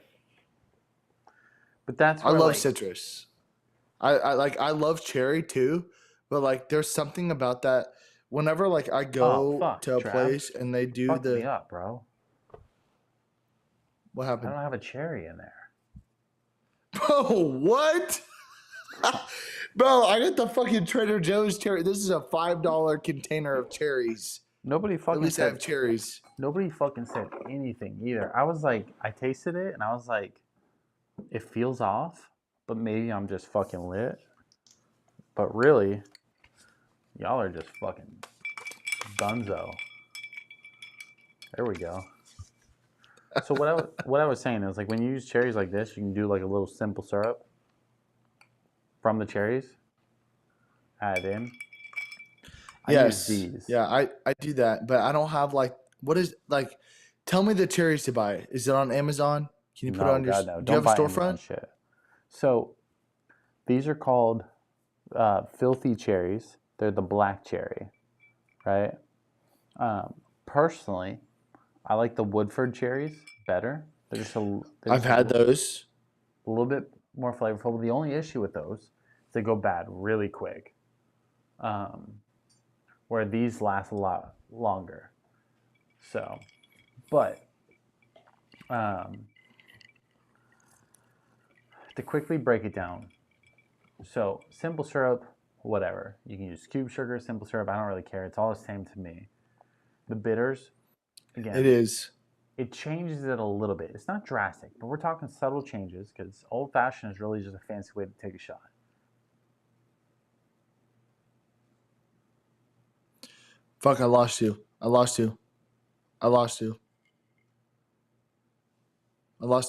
But that's I love citrus. I love cherry too, but like there's something about that. Whenever like I go to a place and they do Fuck me up, bro. What happened? I don't have a cherry in there. Bro, what? Bro, I got the fucking Trader Joe's cherry. This is a $5 container of cherries. Nobody fucking At least I have cherries. Nobody fucking said anything either. I was like, I tasted it and I was like, it feels off, but maybe I'm just fucking lit. But really, y'all are just fucking dunzo. There we go. So what I was saying is, like, when you use cherries like this, you can do like a little simple syrup from the cherries. Add in. Yes. Yeah, I do that, but I don't have tell me the cherries to buy. Is it on Amazon? Can you put it on your no. Do you have a storefront? Shit. So these are called filthy cherries. They're the black cherry, right? Personally, I like the Woodford cherries better. They're just I've had those. A little bit more flavorful. But the only issue with those is they go bad really quick. Where these last a lot longer. So, but to quickly break it down. So, simple syrup, whatever. You can use cube sugar, simple syrup, I don't really care. It's all the same to me. The bitters, again. It is. It changes it a little bit. It's not drastic, but we're talking subtle changes because old fashioned is really just a fancy way to take a shot. Fuck, I lost you. I lost the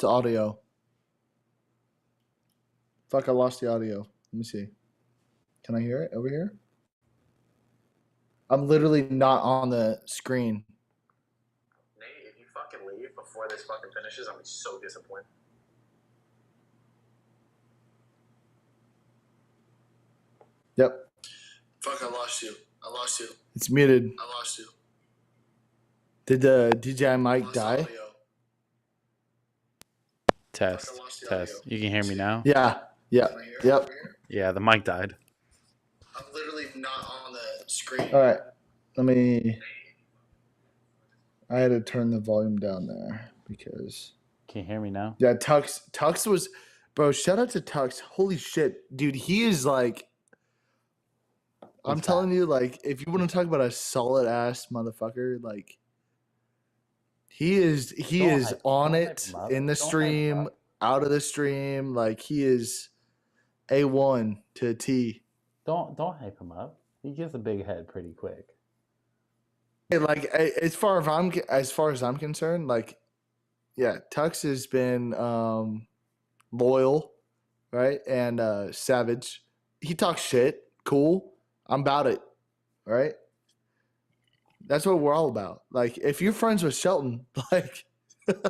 audio. Fuck, I lost the audio. Let me see. Can I hear it over here? I'm literally not on the screen. Nate, if you fucking leave before this fucking finishes, I'll be so disappointed. Yep. Fuck, I lost you. It's muted. I lost you. Did the DJI mic die? Test. You can hear me now? Yeah. Yep. Yeah, the mic died. I'm literally not on the screen. All right. I had to turn the volume down there because. Can you hear me now? Yeah, Tux was. Bro, shout out to Tux. Holy shit. Dude, he is like. I'm He's telling fast. you, like, if you want to talk about a solid ass motherfucker, like he is on Don't hype it him up. in the Don't hype him stream, up. out of the stream, like he is A1 to a T. Don't hype him up. He gets a big head pretty quick. Hey, like as far as I'm concerned, like yeah, Tux has been loyal, right? And savage. He talks shit. Cool. I'm about it. Right? That's what we're all about. Like if you're friends with Shelton, like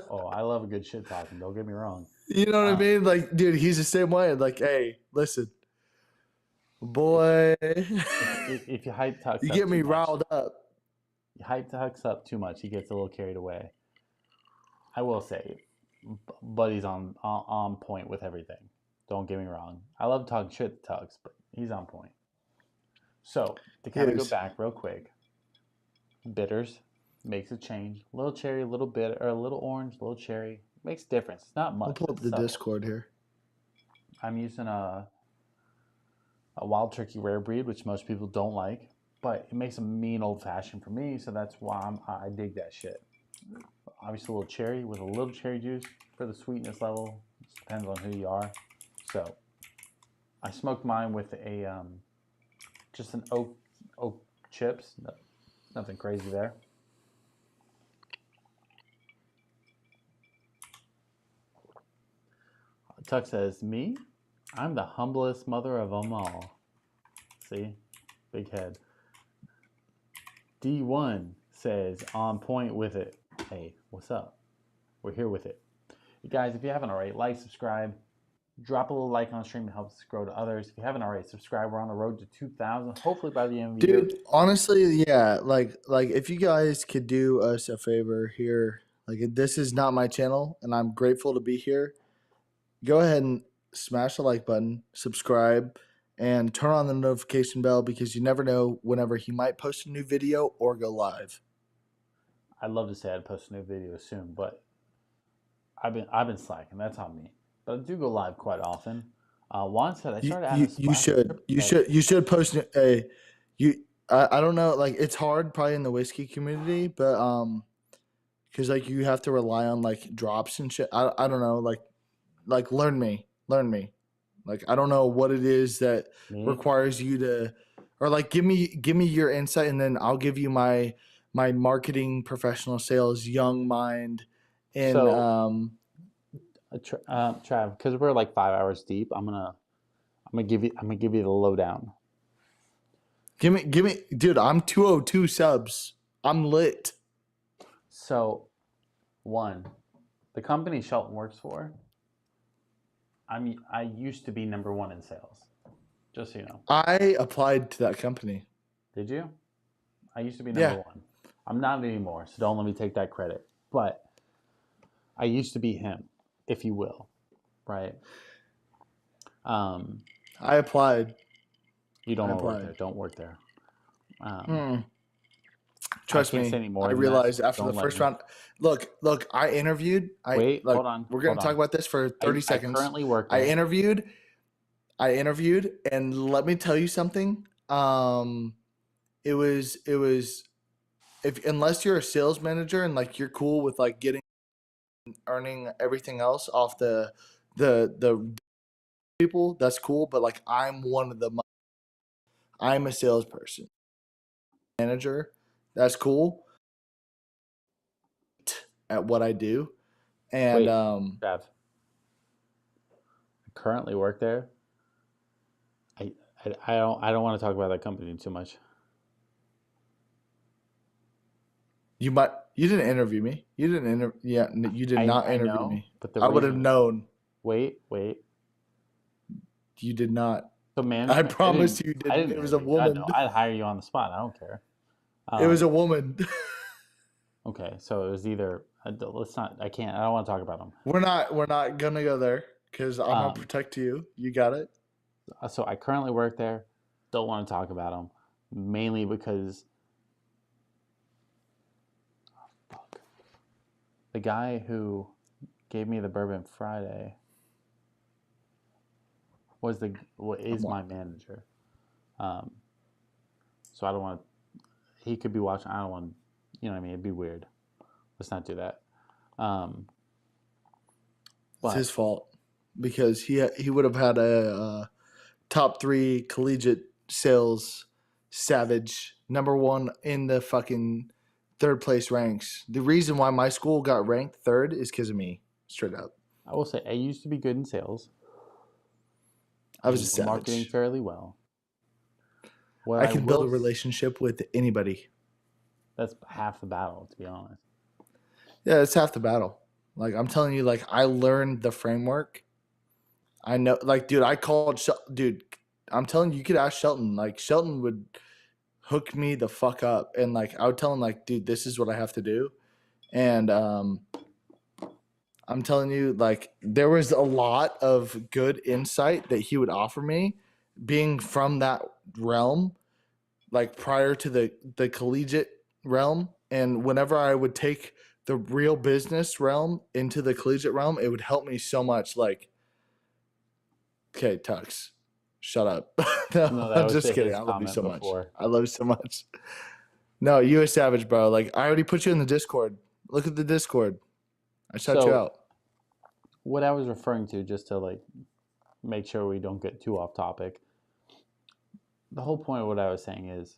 Oh, I love a good shit talking. Don't get me wrong. you know what I Um, mean? Like, dude, he's the same way. Like, hey, listen, boy, if you hype Tux you up get too me much, riled up. you hype Tux up too much, he gets a little carried away. I will say, Buddy's on point with everything. Don't get me wrong. I love talking shit to Tux, but he's on point. So to He kind of go is. back real quick, bitters makes a change. A little cherry, a little bitter, or a little orange, a little cherry makes a difference. It's not I'll much, pull but up it's the subtle. Discord here. I'm using a wild turkey rare breed, which most people don't like, but it makes a mean old fashioned for me, so that's why I dig that shit. Obviously, a little cherry with a little cherry juice for the sweetness level. It depends on who you are. So I smoked mine with a just an oak chips. No, nothing crazy there. Tuck says, "Me, I'm the humblest mother of them all." See, big head. D1 says, "On point with it." Hey, what's up? We're here with it. You guys, if you haven't already, like, subscribe, drop a little like on the stream. It helps us grow to others. If you haven't already, subscribe. We're on the road to 2,000. Hopefully by the end of the year. Dude, honestly, yeah, like if you guys could do us a favor here, like this is not my channel and I'm grateful to be here. Go ahead and smash the like button, subscribe, and turn on the notification bell because you never know whenever he might post a new video or go live. I'd love to say I'd post a new video soon, but I've been slacking. That's on me. But I do go live quite often. Juan said I You started adding you, you splash of should triple you sec. should you should post a you I don't know, like it's hard probably in the whiskey community, but because like you have to rely on like drops and shit. I don't know, like learn me. Like I don't know what it is that Me? requires you to, or like give me your insight, and then I'll give you my marketing professional sales young mind, and So, Trav, because we're like 5 hours deep, I'm gonna give you the lowdown. give me, dude. I'm 202 subs. I'm lit. So, one, the company Shelton works for, I used to be number one in sales. Just so you know. I applied to that company. Did you? I used to be number Yeah, one. I'm not anymore, so don't let me take that credit. But I used to be him, if you will, right? Um, I applied. you don't I want to work there. applied. Don't work there. Um, Hmm. I Trust can't say me, any I more than that. So realized after the don't let first me. round. Look. I interviewed. I Wait, like. hold on, We're hold gonna talk on. about this for I, 30 I seconds. currently work I there. interviewed. I interviewed, and let me tell you something. It was if unless you're a sales manager and like you're cool with like getting earning everything else off the people, that's cool. But like I'm one of the I'm a salesperson manager. That's cool at what I do, and Wait, Trav. I currently work there. I, I don't want to talk about that company too much. you didn't interview me. You didn't you did not I interview know, me. but the I would have reason. known. Wait. You did not. So I management, promise you I didn't. didn't It was a interview you. I woman. know. I'd hire you on the spot. I don't care. It was Um, a woman. okay, so it was either. Let's not. I can't. I don't want to talk about them. We're not gonna go there because I'm gonna Um, protect you. You got it. so I currently work there. Don't want to talk about them, mainly because fuck, the guy who gave me the bourbon Friday is my manager. Um, So I don't want. He could be watching. I don't want. You know what I mean? It'd be weird. Let's not do that. It's his But fault because he would have had a top 3 collegiate sales savage, number 1 in the fucking third place ranks. The reason why my school got ranked third is because of me, straight up. I will say I used to be good in sales. I I was a know marketing savage. fairly well. What I I can build will a relationship with anybody. that's half the battle, to be honest. Yeah, it's half the battle. Like I'm telling you, like I learned the framework. I know, like, dude, I called, dude. I'm telling you, you could ask Shelton. Like Shelton would hook me the fuck up, and like I would tell him, like, dude, this is what I have to do, and I'm telling you, like, there was a lot of good insight that he would offer me, being from that realm, like prior to the collegiate realm, and whenever I would take the real business realm into the collegiate realm, it would help me so much. Like, okay, Tux, shut up. No, No, that I'm was just kidding. his I love you comment so much. before. I love you so much. No, you a savage, bro. Like, I already put you in the Discord. Look at the Discord. I shut you So out. what I was referring to, just to like make sure we don't get too off topic. The whole point of what I was saying is,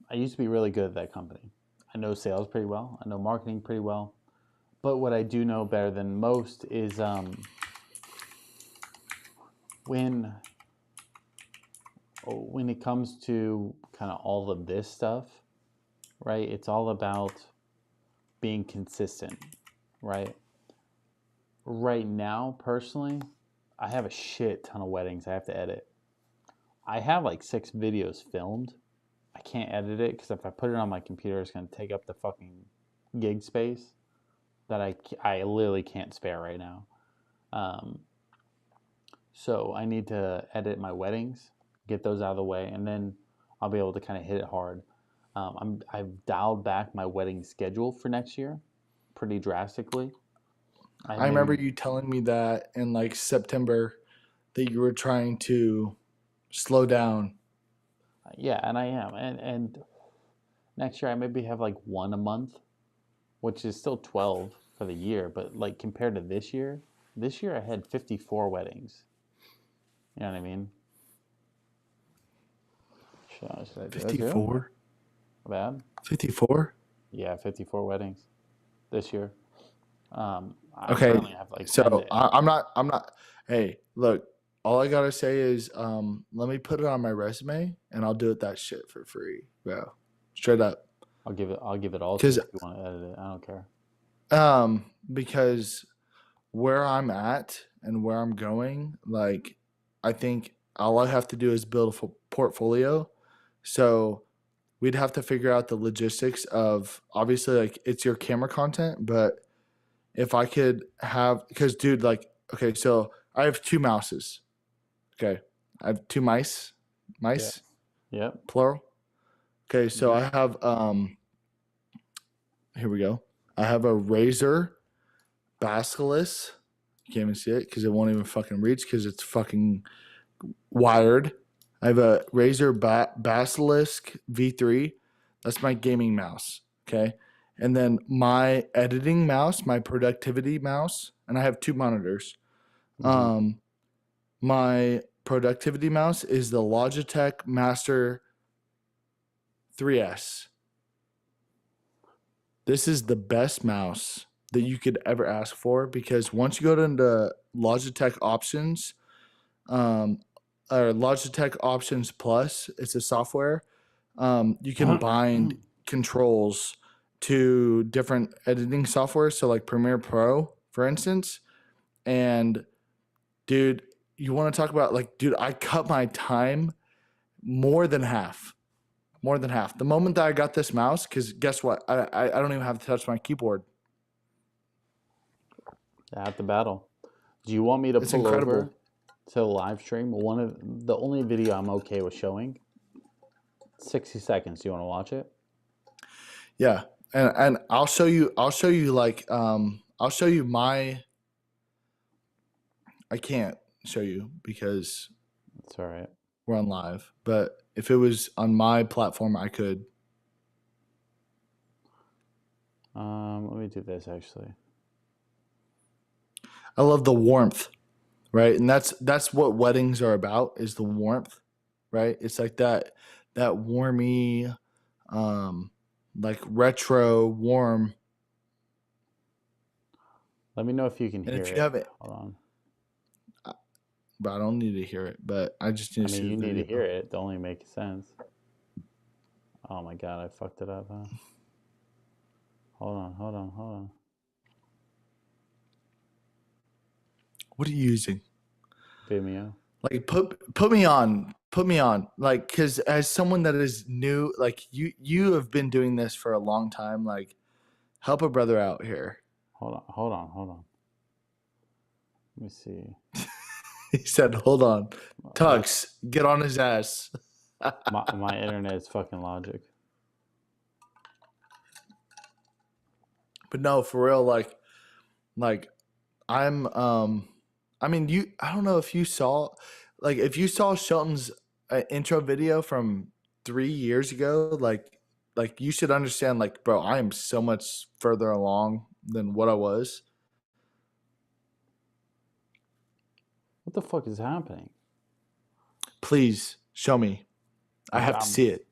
I used to be really good at that company. I know sales pretty well. I know marketing pretty well. But what I do know better than most is when it comes to kind of all of this stuff, right? It's all about being consistent, right? Right now, personally, I have a shit ton of weddings I have to edit. I have like 6 videos filmed. I can't edit it because if I put it on my computer, it's going to take up the fucking gig space that I literally can't spare right now. So I need to edit my weddings, get those out of the way, and then I'll be able to kind of hit it hard. I've dialed back my wedding schedule for next year pretty drastically. I remember you telling me that in like September that you were trying to slow down. Yeah, and I am, and next year I maybe have like one a month, which is still 12 for the year, but like compared to this year I had 54 weddings. You know what I mean? Should I do it too? 54? Bad? 54? Yeah, 54 weddings this year. I Okay, currently have like 10 so to edit. I'm not. Hey, look, all I gotta say is, let me put it on my resume, and I'll do it that shit for free, bro. Straight up, I'll give it all to because you if you want to edit it. I don't care. because where I'm at and where I'm going, like, I think all I have to do is build a portfolio. So we'd have to figure out the logistics of, obviously, like, it's your camera content, but if I could have, because dude, like, okay, so I have 2 mouses. Okay, I have 2 Yeah. mice, Yep. plural. Okay, so I Mhm. have here we go. I have a Razer Basilisk. You can't even see it because it won't even fucking reach because it's fucking wired. I have a Razer Basilisk V3. That's my gaming mouse. Okay. And then my editing mouse, my productivity mouse, and I have 2 monitors. Mhm. My productivity mouse is the Logitech Master 3S. This is the best mouse that you could ever ask for because once you go into Logitech options, um, or Logitech Options Plus, it's a software. You can bind controls to different editing software. So, like Premiere Pro, for instance. And, dude, you want to talk about, like, dude, I cut my time more than half. More than half. The moment that I got this mouse, because guess what? I don't even have to touch my keyboard. At the battle. Do you want me to It's pull over incredible. to the live stream? One of the only video I'm okay with showing. 60 seconds. Do you want to watch it? Yeah. And I'll show you like I'll show you my I can't show you because It's all right. we're on live. But if it was on my platform, I could. Let me do this actually. I love the warmth, right? And that's what weddings are about, is the warmth, right? It's like that warmy, like retro warm. Let me know if you can And hear if you it. have it, Hold on. but I don't need to hear it. But I just need I to mean, see you the need to video. hear it to only make sense. Oh my god, I fucked it up, huh? Hold on. What are you using? Vimeo. Like put me on, like, because as someone that is new, like you have been doing this for a long time, like help a brother out here. Hold on. Let me see. He said, "Hold on, My Tux, get on his ass." my internet is fucking logic. But no, for real, like I'm I mean, I don't know if you saw, like, if you saw Shelton's intro video from 3 years ago, like you should understand, like, bro, I am so much further along than what I was. What the fuck is happening? Please show me. I have to see it.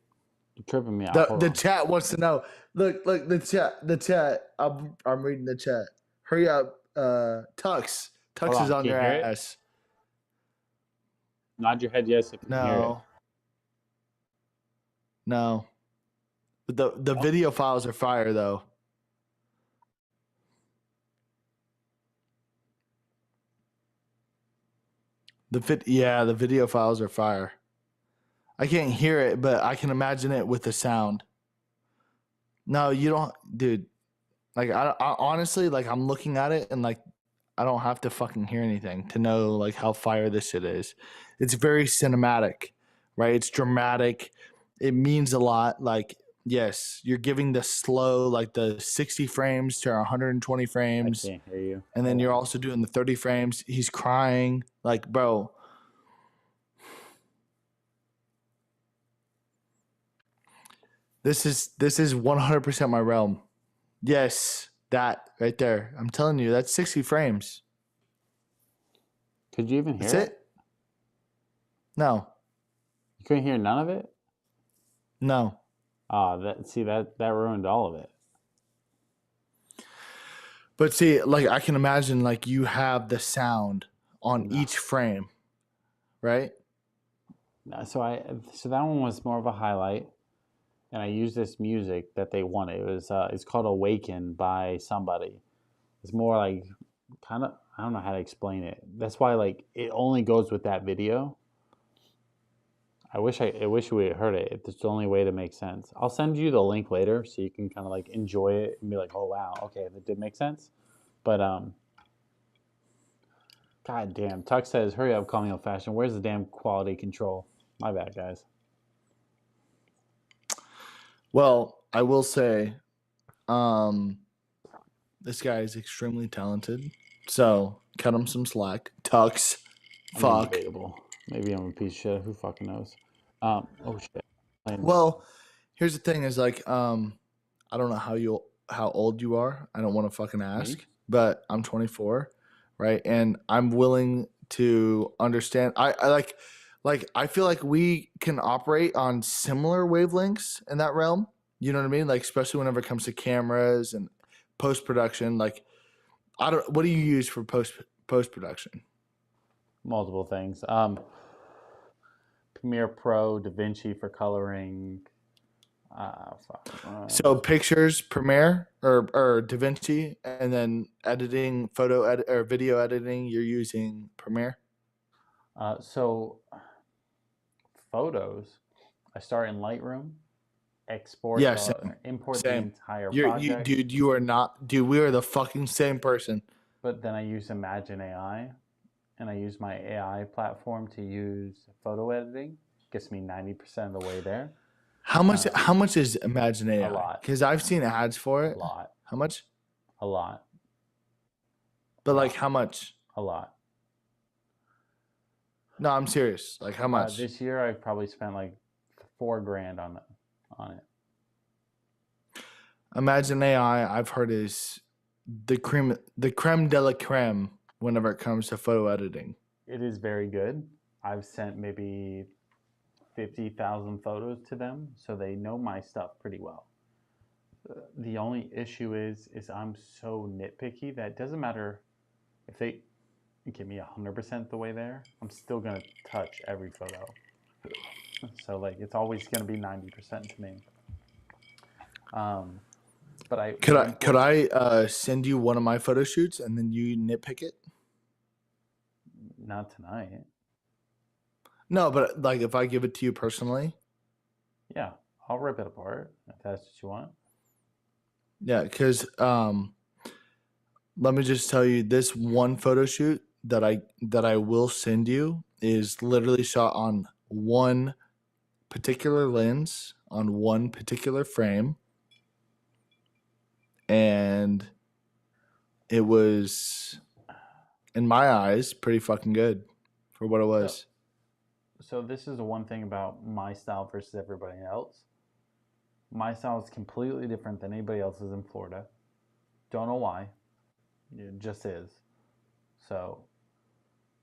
You're tripping me out. The Hold on. chat wants to know. Look, the chat. I'm reading the chat. Hurry up, Tux. Hold Tux is on. on Can you your hear it? ass. Nod your head yes if you can hear it. No. But the video files are fire though. The video files are fire. I can't hear it, but I can imagine it with the sound. No, you don't, dude. Like I honestly, like, I'm looking at it and, like, I don't have to fucking hear anything to know, like, how fire this shit is. It's very cinematic, right? It's dramatic. It means a lot. Like, yes, you're giving the slow, like the 60 frames to 120 I frames, can't hear you. and then you're also doing the 30 frames. He's crying, like, bro. This is 100% my realm. Yes, that right there. I'm telling you, that's 60 frames. Could you even hear That's it? No. You couldn't hear none of it? No. That ruined all of it. But see, like, I can imagine, like, you have the sound on each frame, right? So that one was more of a highlight, and I used this music that they wanted. It was it's called "Awaken" by somebody. It's more like, kind of, I don't know how to explain it. That's why, like, it only goes with that video. I wish we had heard it. It's the only way to make sense. I'll send you the link later so you can kind of, like, enjoy it and be like, oh wow, okay, that did make sense. But god damn, Tuck says, hurry up, call me old fashioned. Where's the damn quality control? My bad, guys. Well, I will say, this guy is extremely talented. So cut him some slack. Tux. Fuck. Debatable. Maybe I'm a piece of shit. Who fucking knows? Oh shit. Well, here's the thing: is like, I don't know how old you are. I don't want to fucking ask, but I'm 24, right? And I'm willing to understand. I like I feel like we can operate on similar wavelengths in that realm. You know what I mean? Like, especially whenever it comes to cameras and post production. Like, I don't. What do you use for post production? Multiple things. Premiere Pro, DaVinci for coloring. So pictures, Premiere or DaVinci, and then editing, photo edit or video editing, you're using Premiere. So photos, I start in Lightroom, export, import the entire project. Dude, you are not. Dude, we are the fucking same person. But then I use Imagine AI, and I use my AI platform to use photo editing. Gets me 90% of the way there. How much is Imagine AI? A lot. Because I've seen ads for it. A lot. How much? A lot. But like, how much? A lot. No, I'm serious. Like how much? This year I've probably spent like $4,000 on it. Imagine AI, I've heard is the creme de la creme whenever it comes to photo editing. It is very good. I've sent maybe 50,000 photos to them, so they know my stuff pretty well. The only issue is I'm so nitpicky that it doesn't matter if they give me 100% the way there. I'm still gonna touch every photo. So like it's always gonna be 90% to me. But I Could I send you one of my photo shoots and then you nitpick it? not tonight. No, but like if I give it to you personally, Yeah, I'll rip it apart if that's what you want. yeah, because let me just tell you, this one photo shoot that I will send you is literally shot on one particular lens on one particular frame, and it was, in my eyes, pretty fucking good for what it was. So this is the one thing about my style versus everybody else. My style is completely different than anybody else's in Florida. Don't know why. It just is. So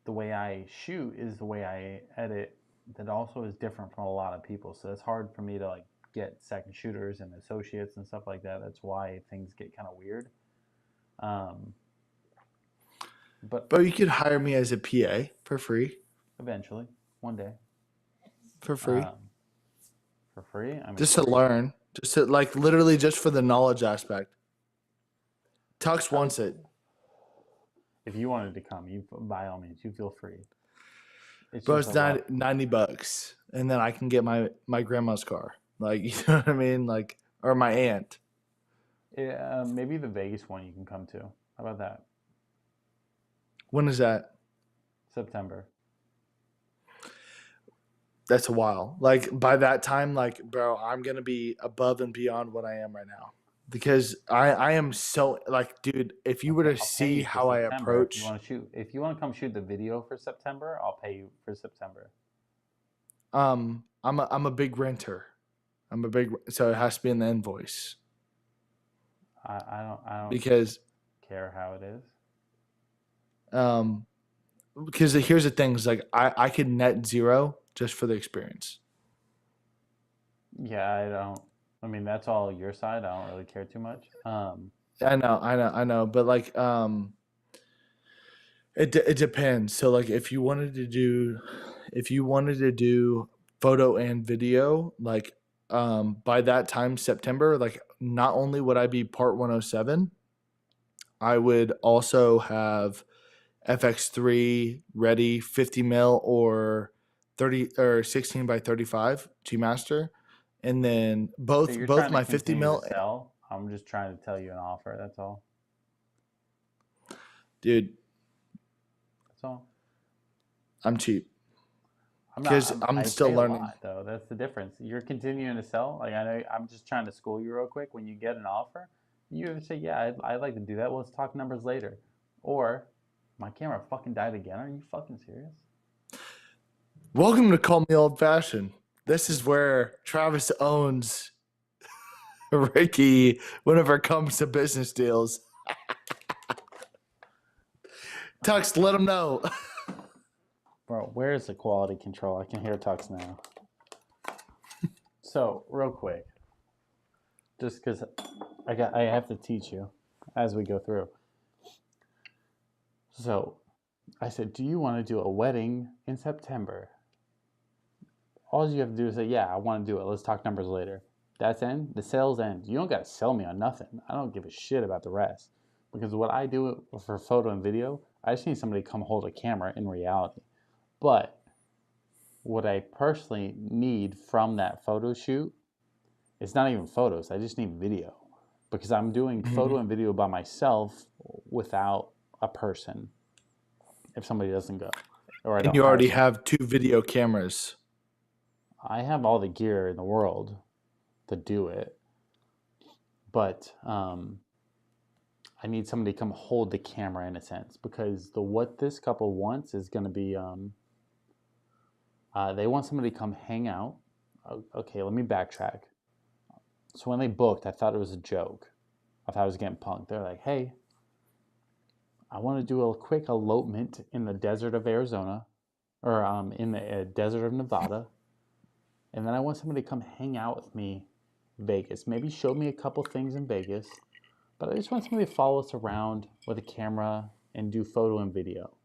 the way I shoot is the way I edit that also is different from a lot of people. So it's hard for me to like get second shooters and associates and stuff like that. That's why things get kind of weird. But you could hire me as a PA for free. eventually, one day, For free. For free. I mean, Just to learn. Just to like literally just for the knowledge aspect. Tux wants it. if you wanted to come, you by all means, you feel free. Bro, it's $90, and then I can get my grandma's car. Like, you know what I mean? Like, or my aunt. Yeah, maybe the Vegas one you can come to. How about that? When is that? September. That's a while. Like by that time, like, bro, I'm gonna be above and beyond what I am right now. Because I am so like, dude, if you were to I'll pay see you for how I September if you approach, want to shoot. If you want to come shoot the video for September, I'll pay you for September. I'm a big renter. So it has to be in the invoice. I don't Because care how it is. because here's the thing, is like I could net zero just for the experience. Yeah, I don't. I mean, that's all your side. I don't really care too much. I know, but like it depends. So like if you wanted to do photo and video, like by that time September, like not only would I be part 107, I would also have FX3 ready, 50 mil or 30 or 16 by 35 G Master, and then So you're both trying to my 50 continue to mil. sell. I'm just trying to tell you an offer. That's all. Dude, That's all. I'm cheap I'm because not. I'm I still pay a learning. lot though. That's the difference. You're continuing to sell. Like I know. I'm just trying to school you real quick. When you get an offer, you either say, "Yeah, I'd like to do that. Well, let's talk numbers later," or "My camera fucking died again. Are you fucking serious?" Welcome to Call Me Old Fashioned. This is where Travis owns Ricky whenever it comes to business deals. Tux, let him know. Bro, where is the quality control? I can hear Tux now. So, real quick, just because I have to teach you as we go through. So, I said, "Do you want to do a wedding in September?" All you have to do is say, "Yeah, I want to do it. Let's talk numbers later." That's end. The sales end. You don't got to sell me on nothing. I don't give a shit about the rest. Because what I do for photo and video, I just need somebody to come hold a camera in reality. But what I personally need from that photo shoot, it's not even photos. I just need video. Because I'm doing photo and video by myself without a person. If somebody doesn't go. Or I And don't you already hire have 2 video cameras. I have all the gear in the world to do it, but I need somebody to come hold the camera in a sense because what this couple wants is going to be They want somebody to come hang out. Okay, let me backtrack. So when they booked, I thought it was a joke. I thought I was getting punked. They're like, hey, I want to do a quick elopement in the desert of Arizona, or in the desert of Nevada. And then I want somebody to come hang out with me in Vegas. Maybe show me a couple things in Vegas. But I just want somebody to follow us around with a camera and do photo and video.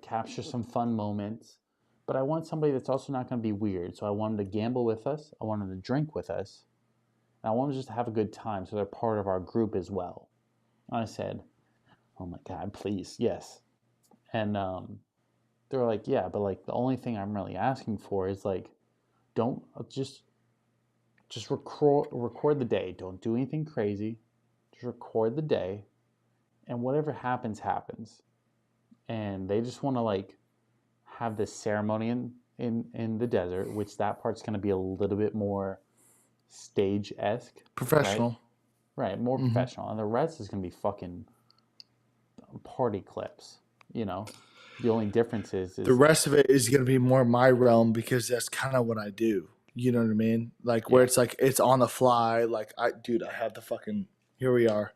Capture some fun moments. But I want somebody that's also not going to be weird. So I want them to gamble with us. I want them to drink with us. And I want them just to have a good time so they're part of our group as well. And I said, oh my God, please, yes. And they were like, yeah, but like the only thing I'm really asking for is like, don't just record the day. Don't do anything crazy. Just record the day, and whatever happens, happens. And they just want to like have this ceremony in the desert, which that part's going to be a little bit more stage-esque, Professional. right? More professional, and the rest is going to be fucking party clips. The only difference is The rest of it is going to be more my realm because that's kind of what I do. You know what I mean? Like where yeah, it's like it's on the fly. Like I have the fucking here we are.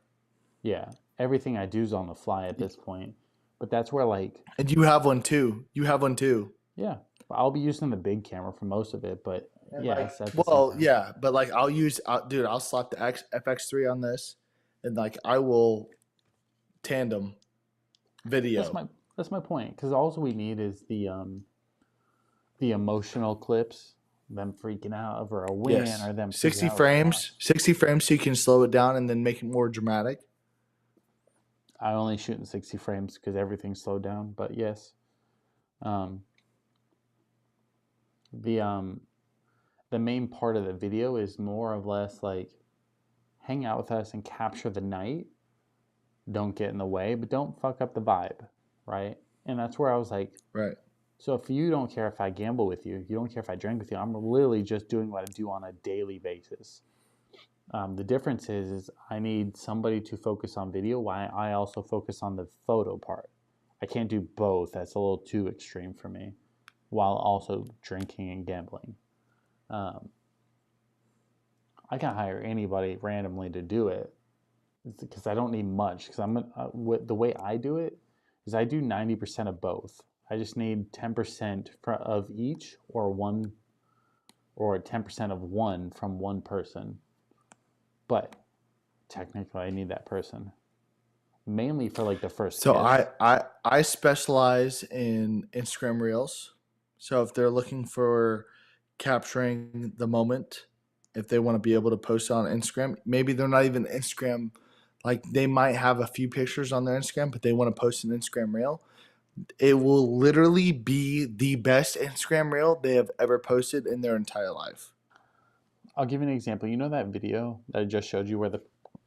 yeah. Everything I do is on the fly at this point, but that's where like And you have one too. You have one too. yeah, I'll be using the big camera for most of it, but And yes, like, at the same time, yeah, but like I'll slap the FX3 on this, and like I will tandem that's video. my point. Because all we need is the emotional clips, them freaking out over a win Yes, or them freaking 60 out over a frames, loss. 60 frames, so you can slow it down and then make it more dramatic. I only shoot in 60 frames because everything's slowed down. But yes, um, the the main part of the video is more or less like hang out with us and capture the night. Don't get in the way, but don't fuck up the vibe, right? And that's where I was like, Right. so if you don't care if I gamble with you, you don't care if I drink with you, I'm literally just doing what I do on a daily basis. The difference is I need somebody to focus on video while I also focus on the photo part. I can't do both. That's a little too extreme for me, while also drinking and gambling. Um, I can hire anybody randomly to do it because I don't need much. Because the way I do it is I do 90% of both. I just need 10% of each, or 10% of one from one person. But technically, I need that person mainly for like the first So kiss. I specialize in Instagram Reels. So if they're looking for capturing the moment, if they want to be able to post on Instagram, maybe they're not even Instagram. Like they might have a few pictures on their Instagram, but they want to post an Instagram Reel. It will literally be the best Instagram Reel they have ever posted in their entire life. I'll give you an example. You know that video that I just showed you where the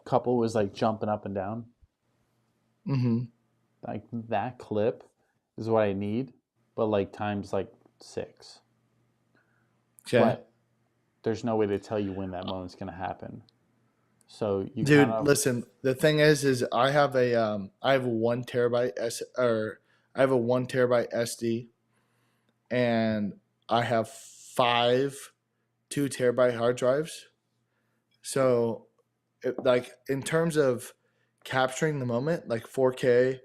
couple was like jumping up and down? Mm-hmm. Like that clip is what I need, but like times like 6. Okay. But there's no way to tell you when that moment's going to happen. So you kind Dude, of, listen. The thing is I have a 1 terabyte or I have a 1 terabyte SD, and I have 5 2 terabyte hard drives. So, like in terms of capturing the moment, like 4K,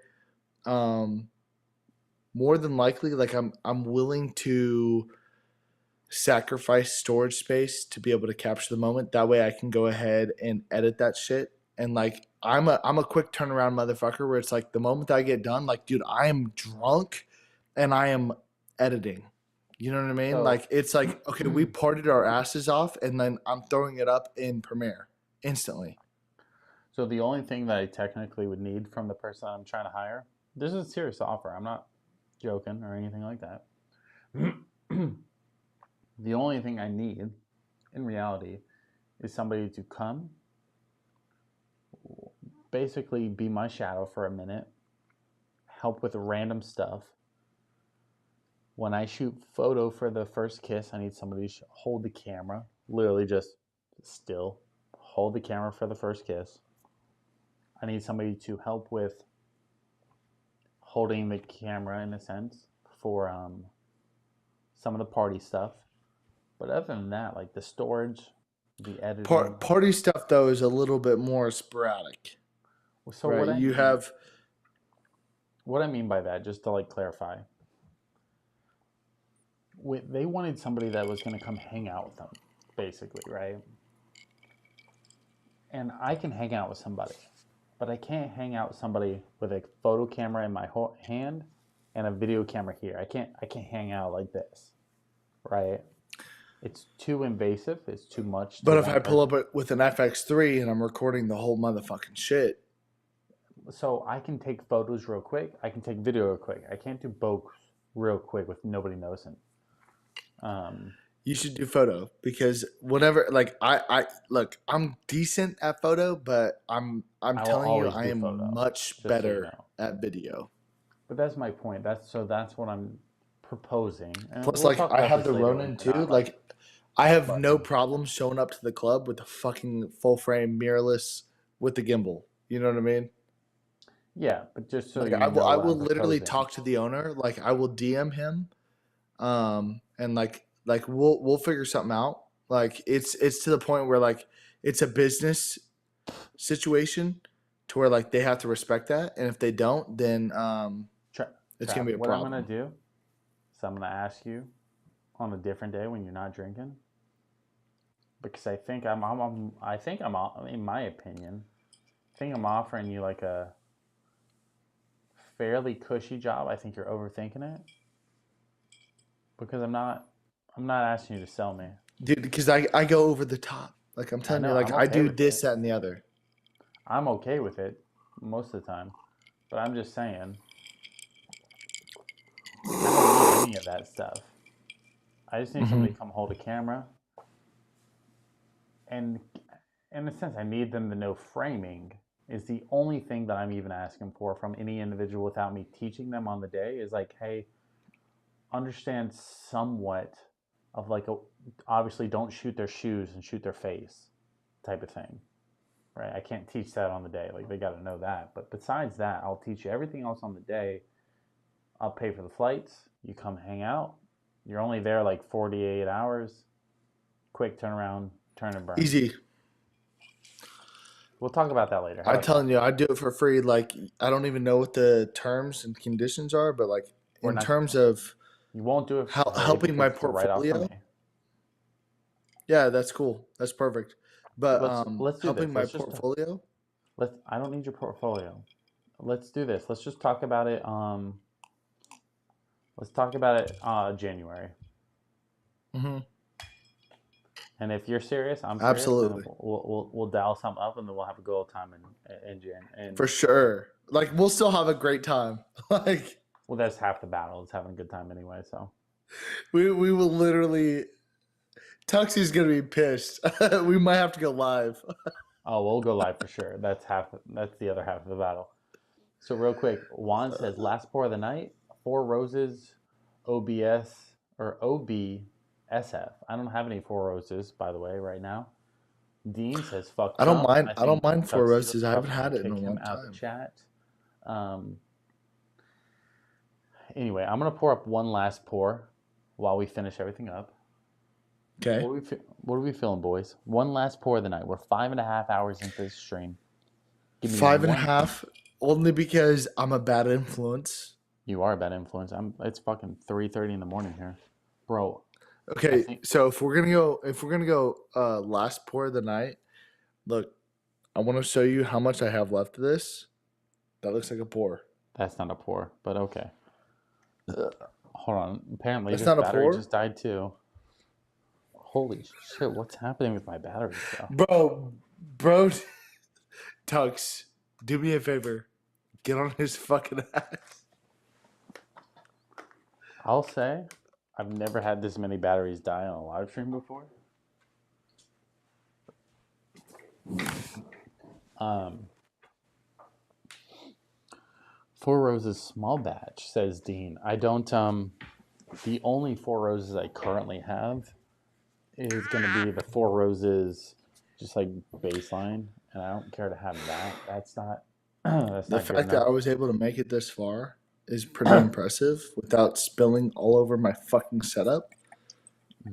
um, more than likely, like I'm willing to sacrifice storage space to be able to capture the moment. That way I can go ahead and edit that shit. And like I'm a quick turnaround motherfucker where it's like the moment I get done, like dude, I am drunk and I am editing. You know what I mean? so Like it's like, okay, we partied our asses off and then I'm throwing it up in Premiere instantly. so the only thing that I technically would need from the person I'm trying to hire, this is a serious offer. I'm not joking or anything like that. The only thing I need in reality is somebody to come, basically be my shadow for a minute, help with random stuff. When I shoot photo for the first kiss, I need somebody to hold the camera, literally just still hold the camera for the first kiss. I need somebody to help with holding the camera in a sense for some of the party stuff. But other than that, like the storage, the editing. Party stuff though is a little bit more sporadic, So right? You have what I mean by that, just to like clarify, they wanted somebody that was going to come hang out with them, basically, right? And I can hang out with somebody, but I can't hang out with somebody with a photo camera in my hand and a video camera here. I can't hang out like this, right? It's too invasive. It's too much. But if I pull up with an FX3 and I'm recording the whole motherfucking shit. So I can take photos real quick. I can take video real quick. I can't do both real quick with nobody noticing. You should do photo because whatever, like I look, I'm decent at photo, but I'm telling you, I am much better at video. But that's my point. That's what I'm proposing. And plus, like I have the Ronin too. Like I have no problem showing up to the club with a fucking full frame mirrorless with the gimbal. You know what I mean? Yeah, but just so like I will literally talk to the owner. Like I will DM him, and like we'll figure something out. Like it's to the point where like it's a business situation to where like they have to respect that, and if they don't, then it's gonna be a problem. What I'm gonna do is I'm gonna ask you on a different day when you're not drinking, because I think I'm in my opinion, I think I'm offering you like a fairly cushy job. I think you're overthinking it because I'm not asking you to sell me, dude. Because I go over the top. Like I'm telling you, like I do this, that, and the other. I'm okay with it most of the time, but I'm just saying I don't need any of that stuff. I just need somebody to come hold a camera, and in a sense, I need them to know framing is the only thing that I'm even asking for from any individual without me teaching them on the day is like, hey, understand somewhat of like obviously don't shoot their shoes and shoot their face type of thing, right? I can't teach that on the day. Like they got to know that. But besides that, I'll teach you everything else on the day. I'll pay for the flights. You come hang out. You're only there like 48 hours. Quick turnaround, turn and burn. Easy. We'll talk about that later. I'm telling you, I do it for free. Like I don't even know what the terms and conditions are, but like in terms of you won't do it for helping my portfolio. Yeah, that's cool. That's perfect. But let's helping my portfolio. I don't need your portfolio. Let's do this. Let's just talk about it. Let's talk about it January. Mm-hmm. And if you're serious, I'm serious. Absolutely. We'll dial something up and then we'll have a good old time in Jan. And for sure. Like we'll still have a great time. Like well, that's half the battle. It's having a good time anyway. So we will literally. Tuxie's gonna be pissed. We might have to go live. Oh, we'll go live for sure. That's the other half of the battle. So real quick, Juan says last pour of the night, 4 Roses, OBS or OBSF. I don't have any 4 Roses, by the way, right now. Dean says fuck. I don't mind. I don't mind 4 Roses. I haven't had it in a long time. Out the chat. Anyway, I'm gonna pour up one last pour while we finish everything up. Okay. What are we feeling, boys? One last pour of the night. We're 5.5 hours into this stream. 5.5, only because I'm a bad influence. You are a bad influence. It's fucking 3:30 in the morning here, bro. Okay, so if we're gonna go last pour of the night, look, I want to show you how much I have left of this. That looks like a pour. That's not a pour, but okay. Hold on. Apparently, this battery just died too. Holy shit! What's happening with my battery, bro? Tux, do me a favor. Get on his fucking ass. I'll say, I've never had this many batteries die on a live stream before. Four Roses small batch, says Dean. I don't. The only 4 Roses I currently have is going to be the 4 Roses, just like baseline, and I don't care to have that. That's not. That's the not fact that I was able to make it this far is pretty impressive without spilling all over my fucking setup.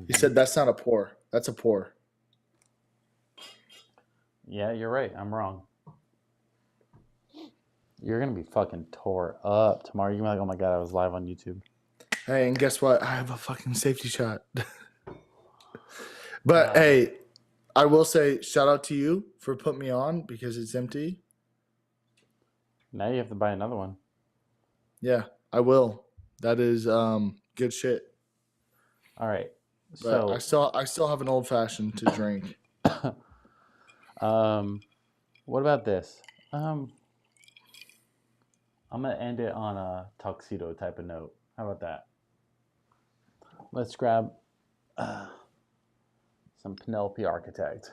He said that's not a pour. That's a pour. Yeah, you're right. I'm wrong. You're gonna be fucking tore up tomorrow. You're gonna be like, oh my god, I was live on YouTube. Hey, and guess what? I have a fucking safety shot. But hey, I will say shout out to you for putting me on because it's empty. Now you have to buy another one. Yeah, I will. That is good shit. All right. But So I still have an old fashioned to drink. what about this? I'm gonna end it on a tuxedo type of note. How about that? Let's grab some Penelope Architect.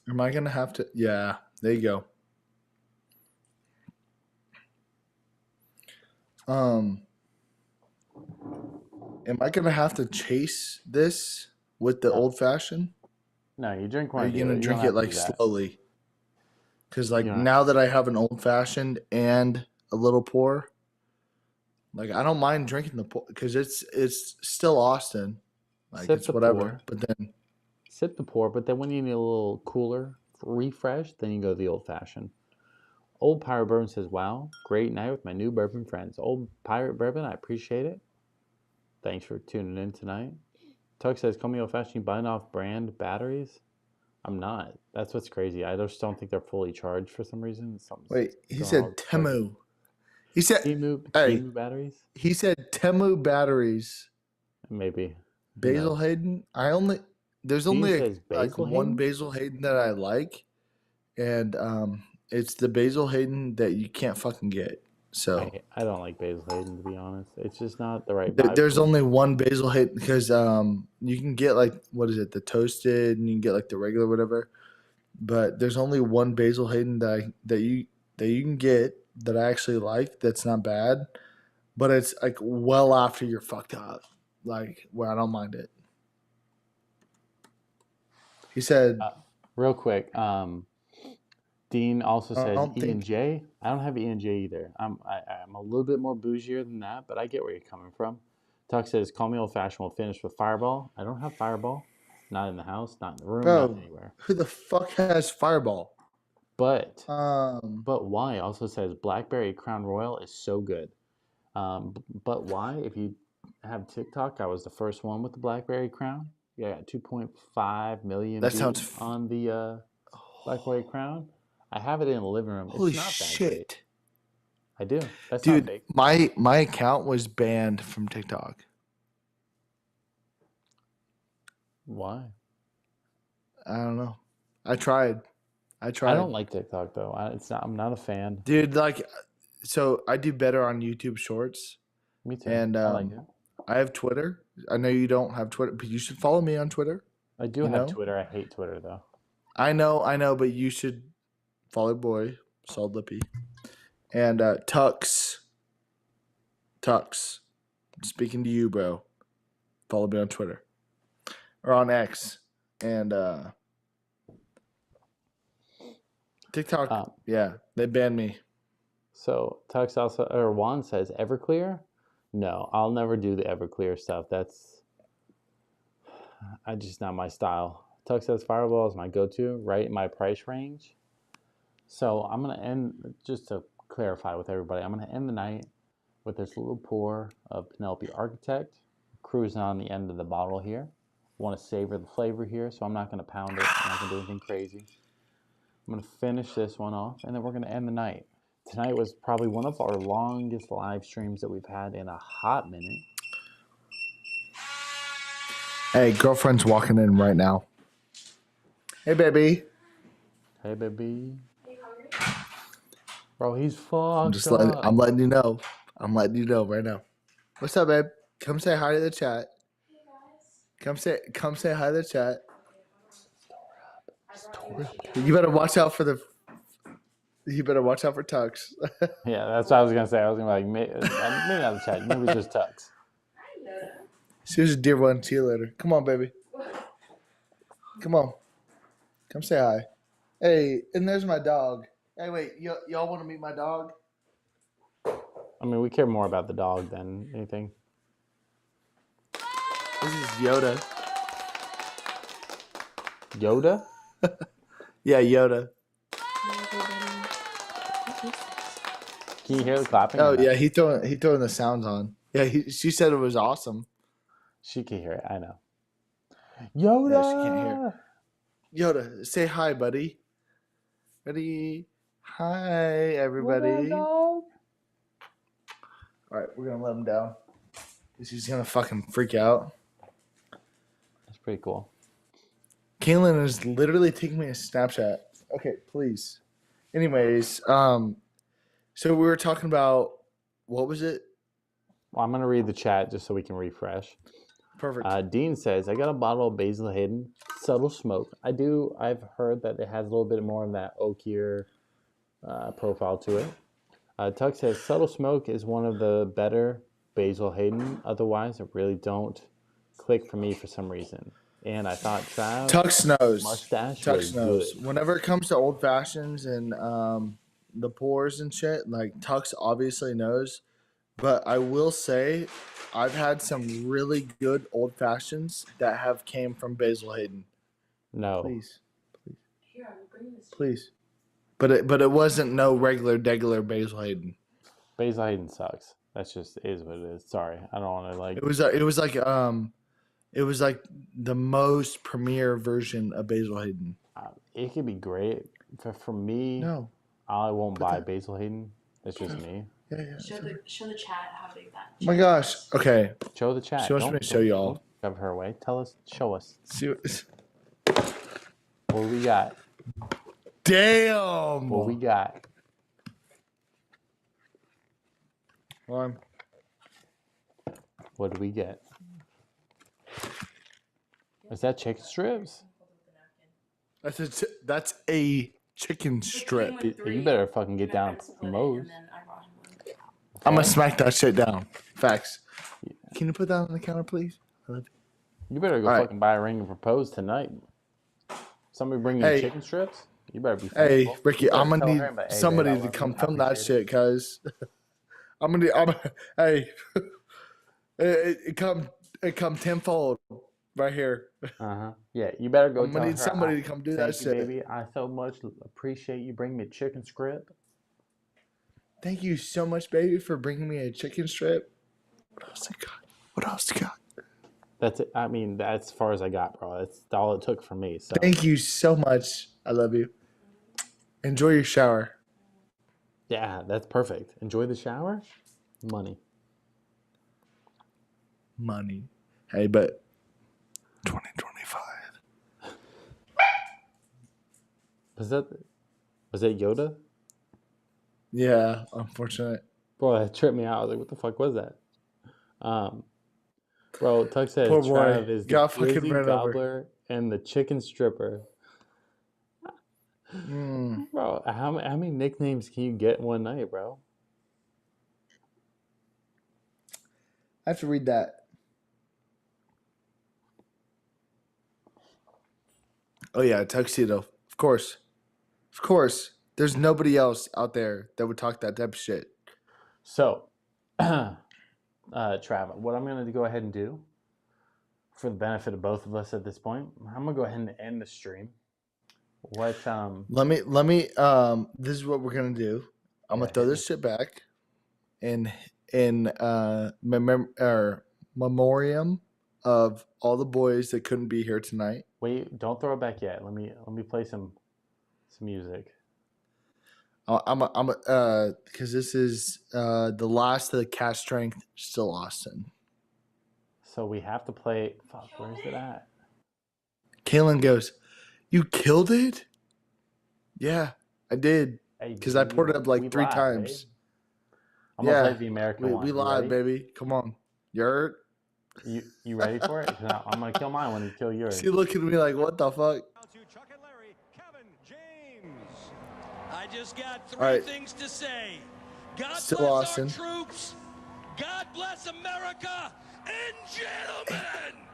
Am I gonna have to? Yeah, there you go. Am I gonna have to chase this with the No. old fashioned? No, you drink Or one. are you gonna drink it like slowly? Because like Yeah. now that I have an old fashioned and a little pour, like I don't mind drinking the pour because it's still Austin, like Sip it's the whatever. pour. But then Sip the pour, but then when you need a little cooler refresh, then you go the old fashioned. Old Pirate Bourbon says, wow, great night with my new bourbon friends. Old Pirate Bourbon, I appreciate it. Thanks for tuning in tonight. Tuck says, call me old fashioned, you buying off brand batteries? I'm not. That's what's crazy. I just don't think they're fully charged for some reason. wait, he said Temu. He said Temu batteries? He said Temu batteries. Maybe. Basil Hayden. There's Dean only says like Basil one Hayden? Basil Hayden that I like, and it's the Basil Hayden that you can't fucking get. So I don't like Basil Hayden, to be honest. It's just not the right vibe. there's only one Basil Hayden because you can get like what is it, the toasted, and you can get like the regular whatever. But there's only one Basil Hayden that you can get that I actually like. That's not bad, but it's like well after you're fucked up, like where I don't mind it. He said, real quick, Dean also says E&J. I don't have E&J either. I'm a little bit more bougier than that, but I get where you're coming from. Tuck says, call me old fashioned. We'll finish with Fireball. I don't have Fireball. Not in the house, not in the room, not anywhere. Who the fuck has Fireball? But why also says Blackberry Crown Royal is so good. But why? If you have TikTok, I was the first one with the Blackberry Crown. Yeah, 2.5 million views on the Blackberry Crown. I have it in the living room. Holy it's not shit. That great. I do. That's dude, not fake. my account was banned from TikTok. Why? I don't know. I tried. I don't like TikTok though. I'm not a fan. Dude, like, so I do better on YouTube Shorts. Me too. And I like it. I have Twitter. I know you don't have Twitter, but you should follow me on Twitter. I do have Twitter. I hate Twitter though. I know, but you should follow boy, Salt Lippy. And Tux. Speaking to you, bro. Follow me on Twitter. Or on X. And TikTok. Yeah, they banned me. So Tux also, or Juan says Everclear. No, I'll never do the Everclear stuff. That's just not my style. Tux says Fireball is my go-to, right in my price range. So I'm gonna end, just to clarify with everybody, I'm gonna end the night with this little pour of Penelope Architect, cruising on the end of the bottle here. Want to savor the flavor here, so I'm not gonna pound it. I'm not gonna do anything crazy. I'm gonna finish this one off, and then we're gonna end the night. Tonight was probably one of our longest live streams that we've had in a hot minute. Hey, girlfriend's walking in right now. Hey, baby. Hey, baby. Bro, he's fucked I'm letting you know. I'm letting you know right now. What's up, babe? Come say hi to the chat. Come say hi to the chat. You better watch out for Tux. Yeah, that's what I was gonna say. I was gonna be like, maybe not the chat. Maybe just Tux. She was a dear one. See you later. Come on, baby. Come on. Come say hi. Hey, and there's my dog. Hey, wait. Y'all want to meet my dog? I mean, we care more about the dog than anything. This is Yoda. Yoda? Yeah, Yoda. Can you hear the clapping? Oh yeah, he throwing the sounds on. Yeah, she said it was awesome. She can hear it. I know. Yoda. Yeah, she can't hear. Yoda, say hi, buddy. Ready? Hi, everybody. What up, dog? All right, we're gonna let him down. He's gonna fucking freak out. That's pretty cool. Kaylin is literally taking me a Snapchat. Okay, please. Anyways, so we were talking about what was it? Well, I'm gonna read the chat just so we can refresh. Perfect. Dean says, "I got a bottle of Basil Hayden Subtle Smoke. I've heard that it has a little bit more of that oakier profile to it." Tuck says, "Subtle Smoke is one of the better Basil Hayden. Otherwise, it really don't click for me for some reason." And I thought Tux knows. mustache Tux was knows. good. Whenever it comes to old fashions and the pours and shit, like Tux obviously knows. But I will say, I've had some really good old fashions that have came from Basil Hayden. No, Please. But it wasn't no regular Basil Hayden. Basil Hayden sucks. That's just is what it is. Sorry, I don't want to like. It was like the most premier version of Basil Hayden. It could be great, but for me, No. I won't buy Basil Hayden. It's just me. Yeah. Show the chat how big that. Oh my gosh. Okay. Show the chat. She wants me to show y'all. Shove her away. Tell us. Show us. See What we got? Damn. What we got? One. What do we get? Is that chicken strips? That's a chicken strip. You better fucking get down from those. I'm gonna smack that shit down. Facts. Can you put that on the counter, please? I love you. You better go fucking buy a ring and propose tonight. Somebody bring you chicken strips? You better be thankful. Hey, Ricky, I'm gonna need somebody to come film that shit, cuz hey, it come tenfold right here. Yeah, you better go. I'm gonna need somebody to come do that shit, baby. I so much appreciate you bringing me a chicken strip. Thank you so much, baby, for bringing me a chicken strip. What else you got? That's it. I mean, that's as far as I got, bro. That's all it took for me. So thank you so much. I love you. Enjoy your shower. Yeah, that's perfect. Enjoy the shower. Money. Hey, but 2025. Was that Yoda? Yeah, unfortunate. Bro, that tripped me out. I was like, what the fuck was that? Bro, Tuck said Poor boy. Trav is the Got fucking Glizzy ran over. Gobbler and the chicken stripper. Bro, how many nicknames can you get in one night, bro? I have to read that. Oh yeah, tuxedo. Of course. There's nobody else out there that would talk that type of shit. So, Trav, what I'm gonna go ahead and do for the benefit of both of us at this point, I'm gonna go ahead and end the stream. What Let me this is what we're gonna do. I'm gonna throw this shit back in memoriam of all the boys that couldn't be here tonight. Wait, don't throw it back yet. Let me play some music. I'm because this is the last of the cast strength, still Austin. So we have to play. Fuck, where's it at? Kaylin goes, "You killed it?" Yeah, I did. Because I poured it up like 3 times. Babe. I'm gonna play the American one. We lied, baby. Come on, you hurt? You ready for it? I'm gonna kill mine when you kill yours. She looking at me like, "What the fuck?" Chuck and Larry, Kevin James. I just got 3 right. things to say. God Still bless Austin. our troops. God bless America. And gentlemen,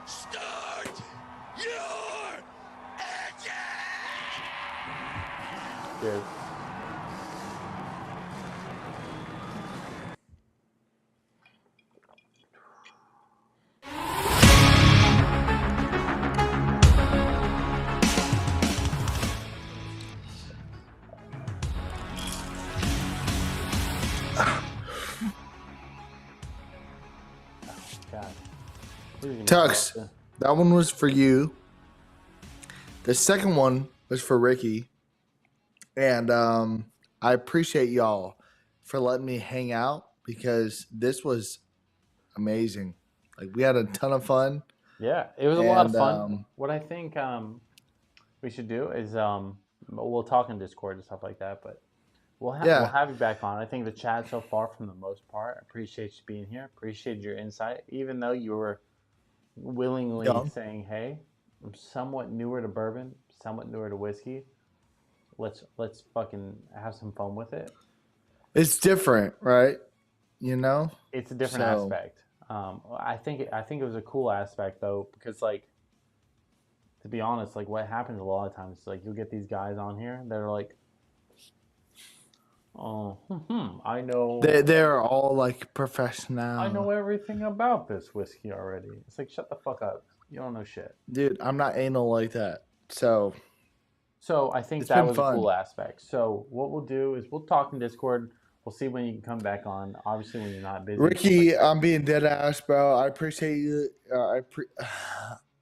start your engine. Cheers. Tux, that one was for you. The second one was for Ricky. And I appreciate y'all for letting me hang out because this was amazing. Like, we had a ton of fun. Yeah, it was a lot of fun. What I think we should do is we'll talk in Discord and stuff like that, but we'll have you back on. I think the chat so far, from the most part, appreciate you being here. Appreciate your insight, even though you were willingly saying, "Hey, I'm somewhat newer to bourbon, somewhat newer to whiskey. Let's fucking have some fun with it." It's different, right? You know, it's a different aspect. I think it was a cool aspect though, because like, to be honest, like what happens a lot of times is like you'll get these guys on here that are like, oh, I know. They're all like professional. I know everything about this whiskey already. It's like, shut the fuck up. You don't know shit. Dude, I'm not anal like that. So I think that was a cool aspect. So what we'll do is we'll talk in Discord. We'll see when you can come back on. Obviously, when you're not busy. Ricky, I'm being dead ass, bro. I appreciate you.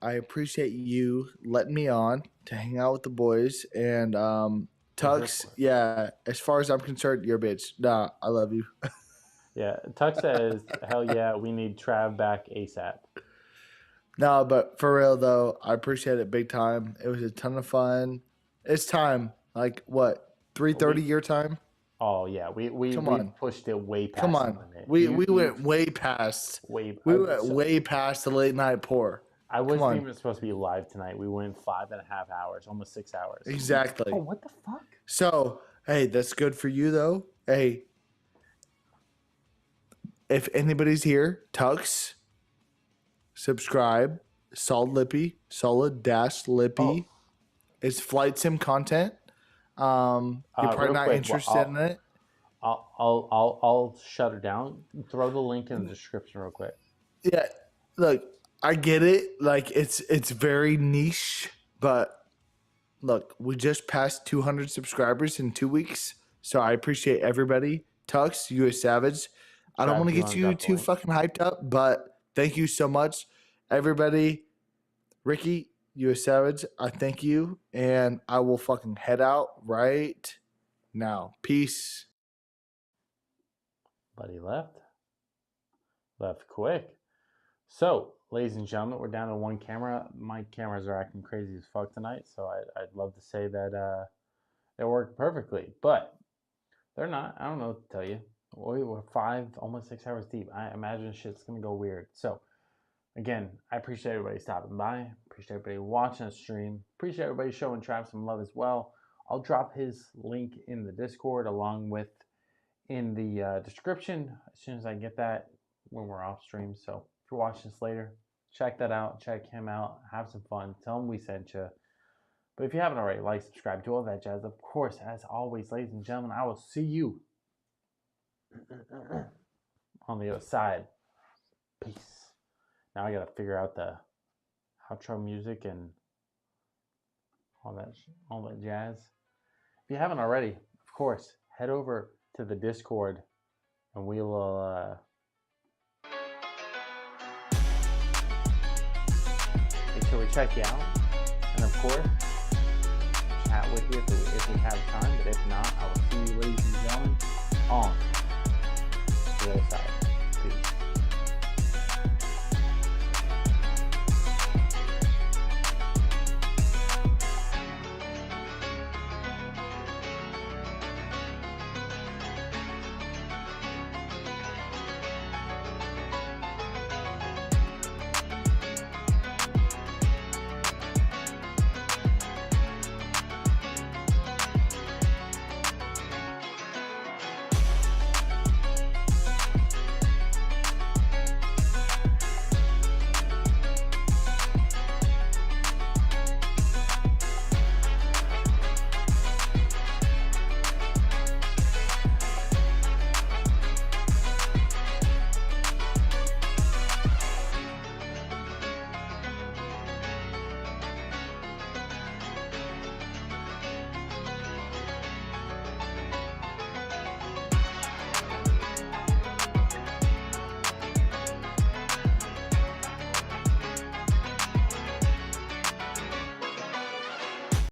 I appreciate you letting me on to hang out with the boys. And Tux, yeah, as far as I'm concerned, you're a bitch. Nah, I love you. Yeah, Tux says, hell yeah, we need Trav back ASAP. No, but for real, though, I appreciate it big time. It was a ton of fun. It's time. Like, what, 3:30 your time? Oh, yeah. We pushed it way past. Come on. We went way past. We went way past the late night pour. I wasn't even supposed to be live tonight. We went 5.5 hours, almost 6 hours. Exactly. Oh, what the fuck? So, hey, that's good for you, though. Hey, if anybody's here, Tux, subscribe. Solid-Lippy. It's flight sim content. You're probably not interested in it. I'll shut her down. Throw the link in the description real quick. Yeah, look, I get it. Like, it's very niche, but look, we just passed 200 subscribers in 2 weeks, so I appreciate everybody. Tux, you a savage. I don't want to get you too fucking hyped up, but thank you so much, everybody. Ricky, you a savage. I thank you, and I will fucking head out right now. Peace. Buddy left quick. So, ladies and gentlemen, we're down to one camera. My cameras are acting crazy as fuck tonight, so I'd love to say that they work perfectly, but they're not. I don't know what to tell you. We're 5, almost 6 hours deep. I imagine shit's gonna go weird. So, again, I appreciate everybody stopping by. Appreciate everybody watching the stream. Appreciate everybody showing Trav some love as well. I'll drop his link in the Discord along with in the description as soon as I get that when we're off stream. So if you're watching this later, check that out. Check him out. Have some fun. Tell him we sent you. But if you haven't already, like, subscribe, do all that jazz. Of course, as always, ladies and gentlemen, I will see you on the other side. Peace. Now I gotta figure out the outro music and all that jazz. If you haven't already, of course, head over to the Discord and we will make sure we check you out. And of course, chat with you if we have time. But if not, I will see you, ladies and gentlemen, on the other side.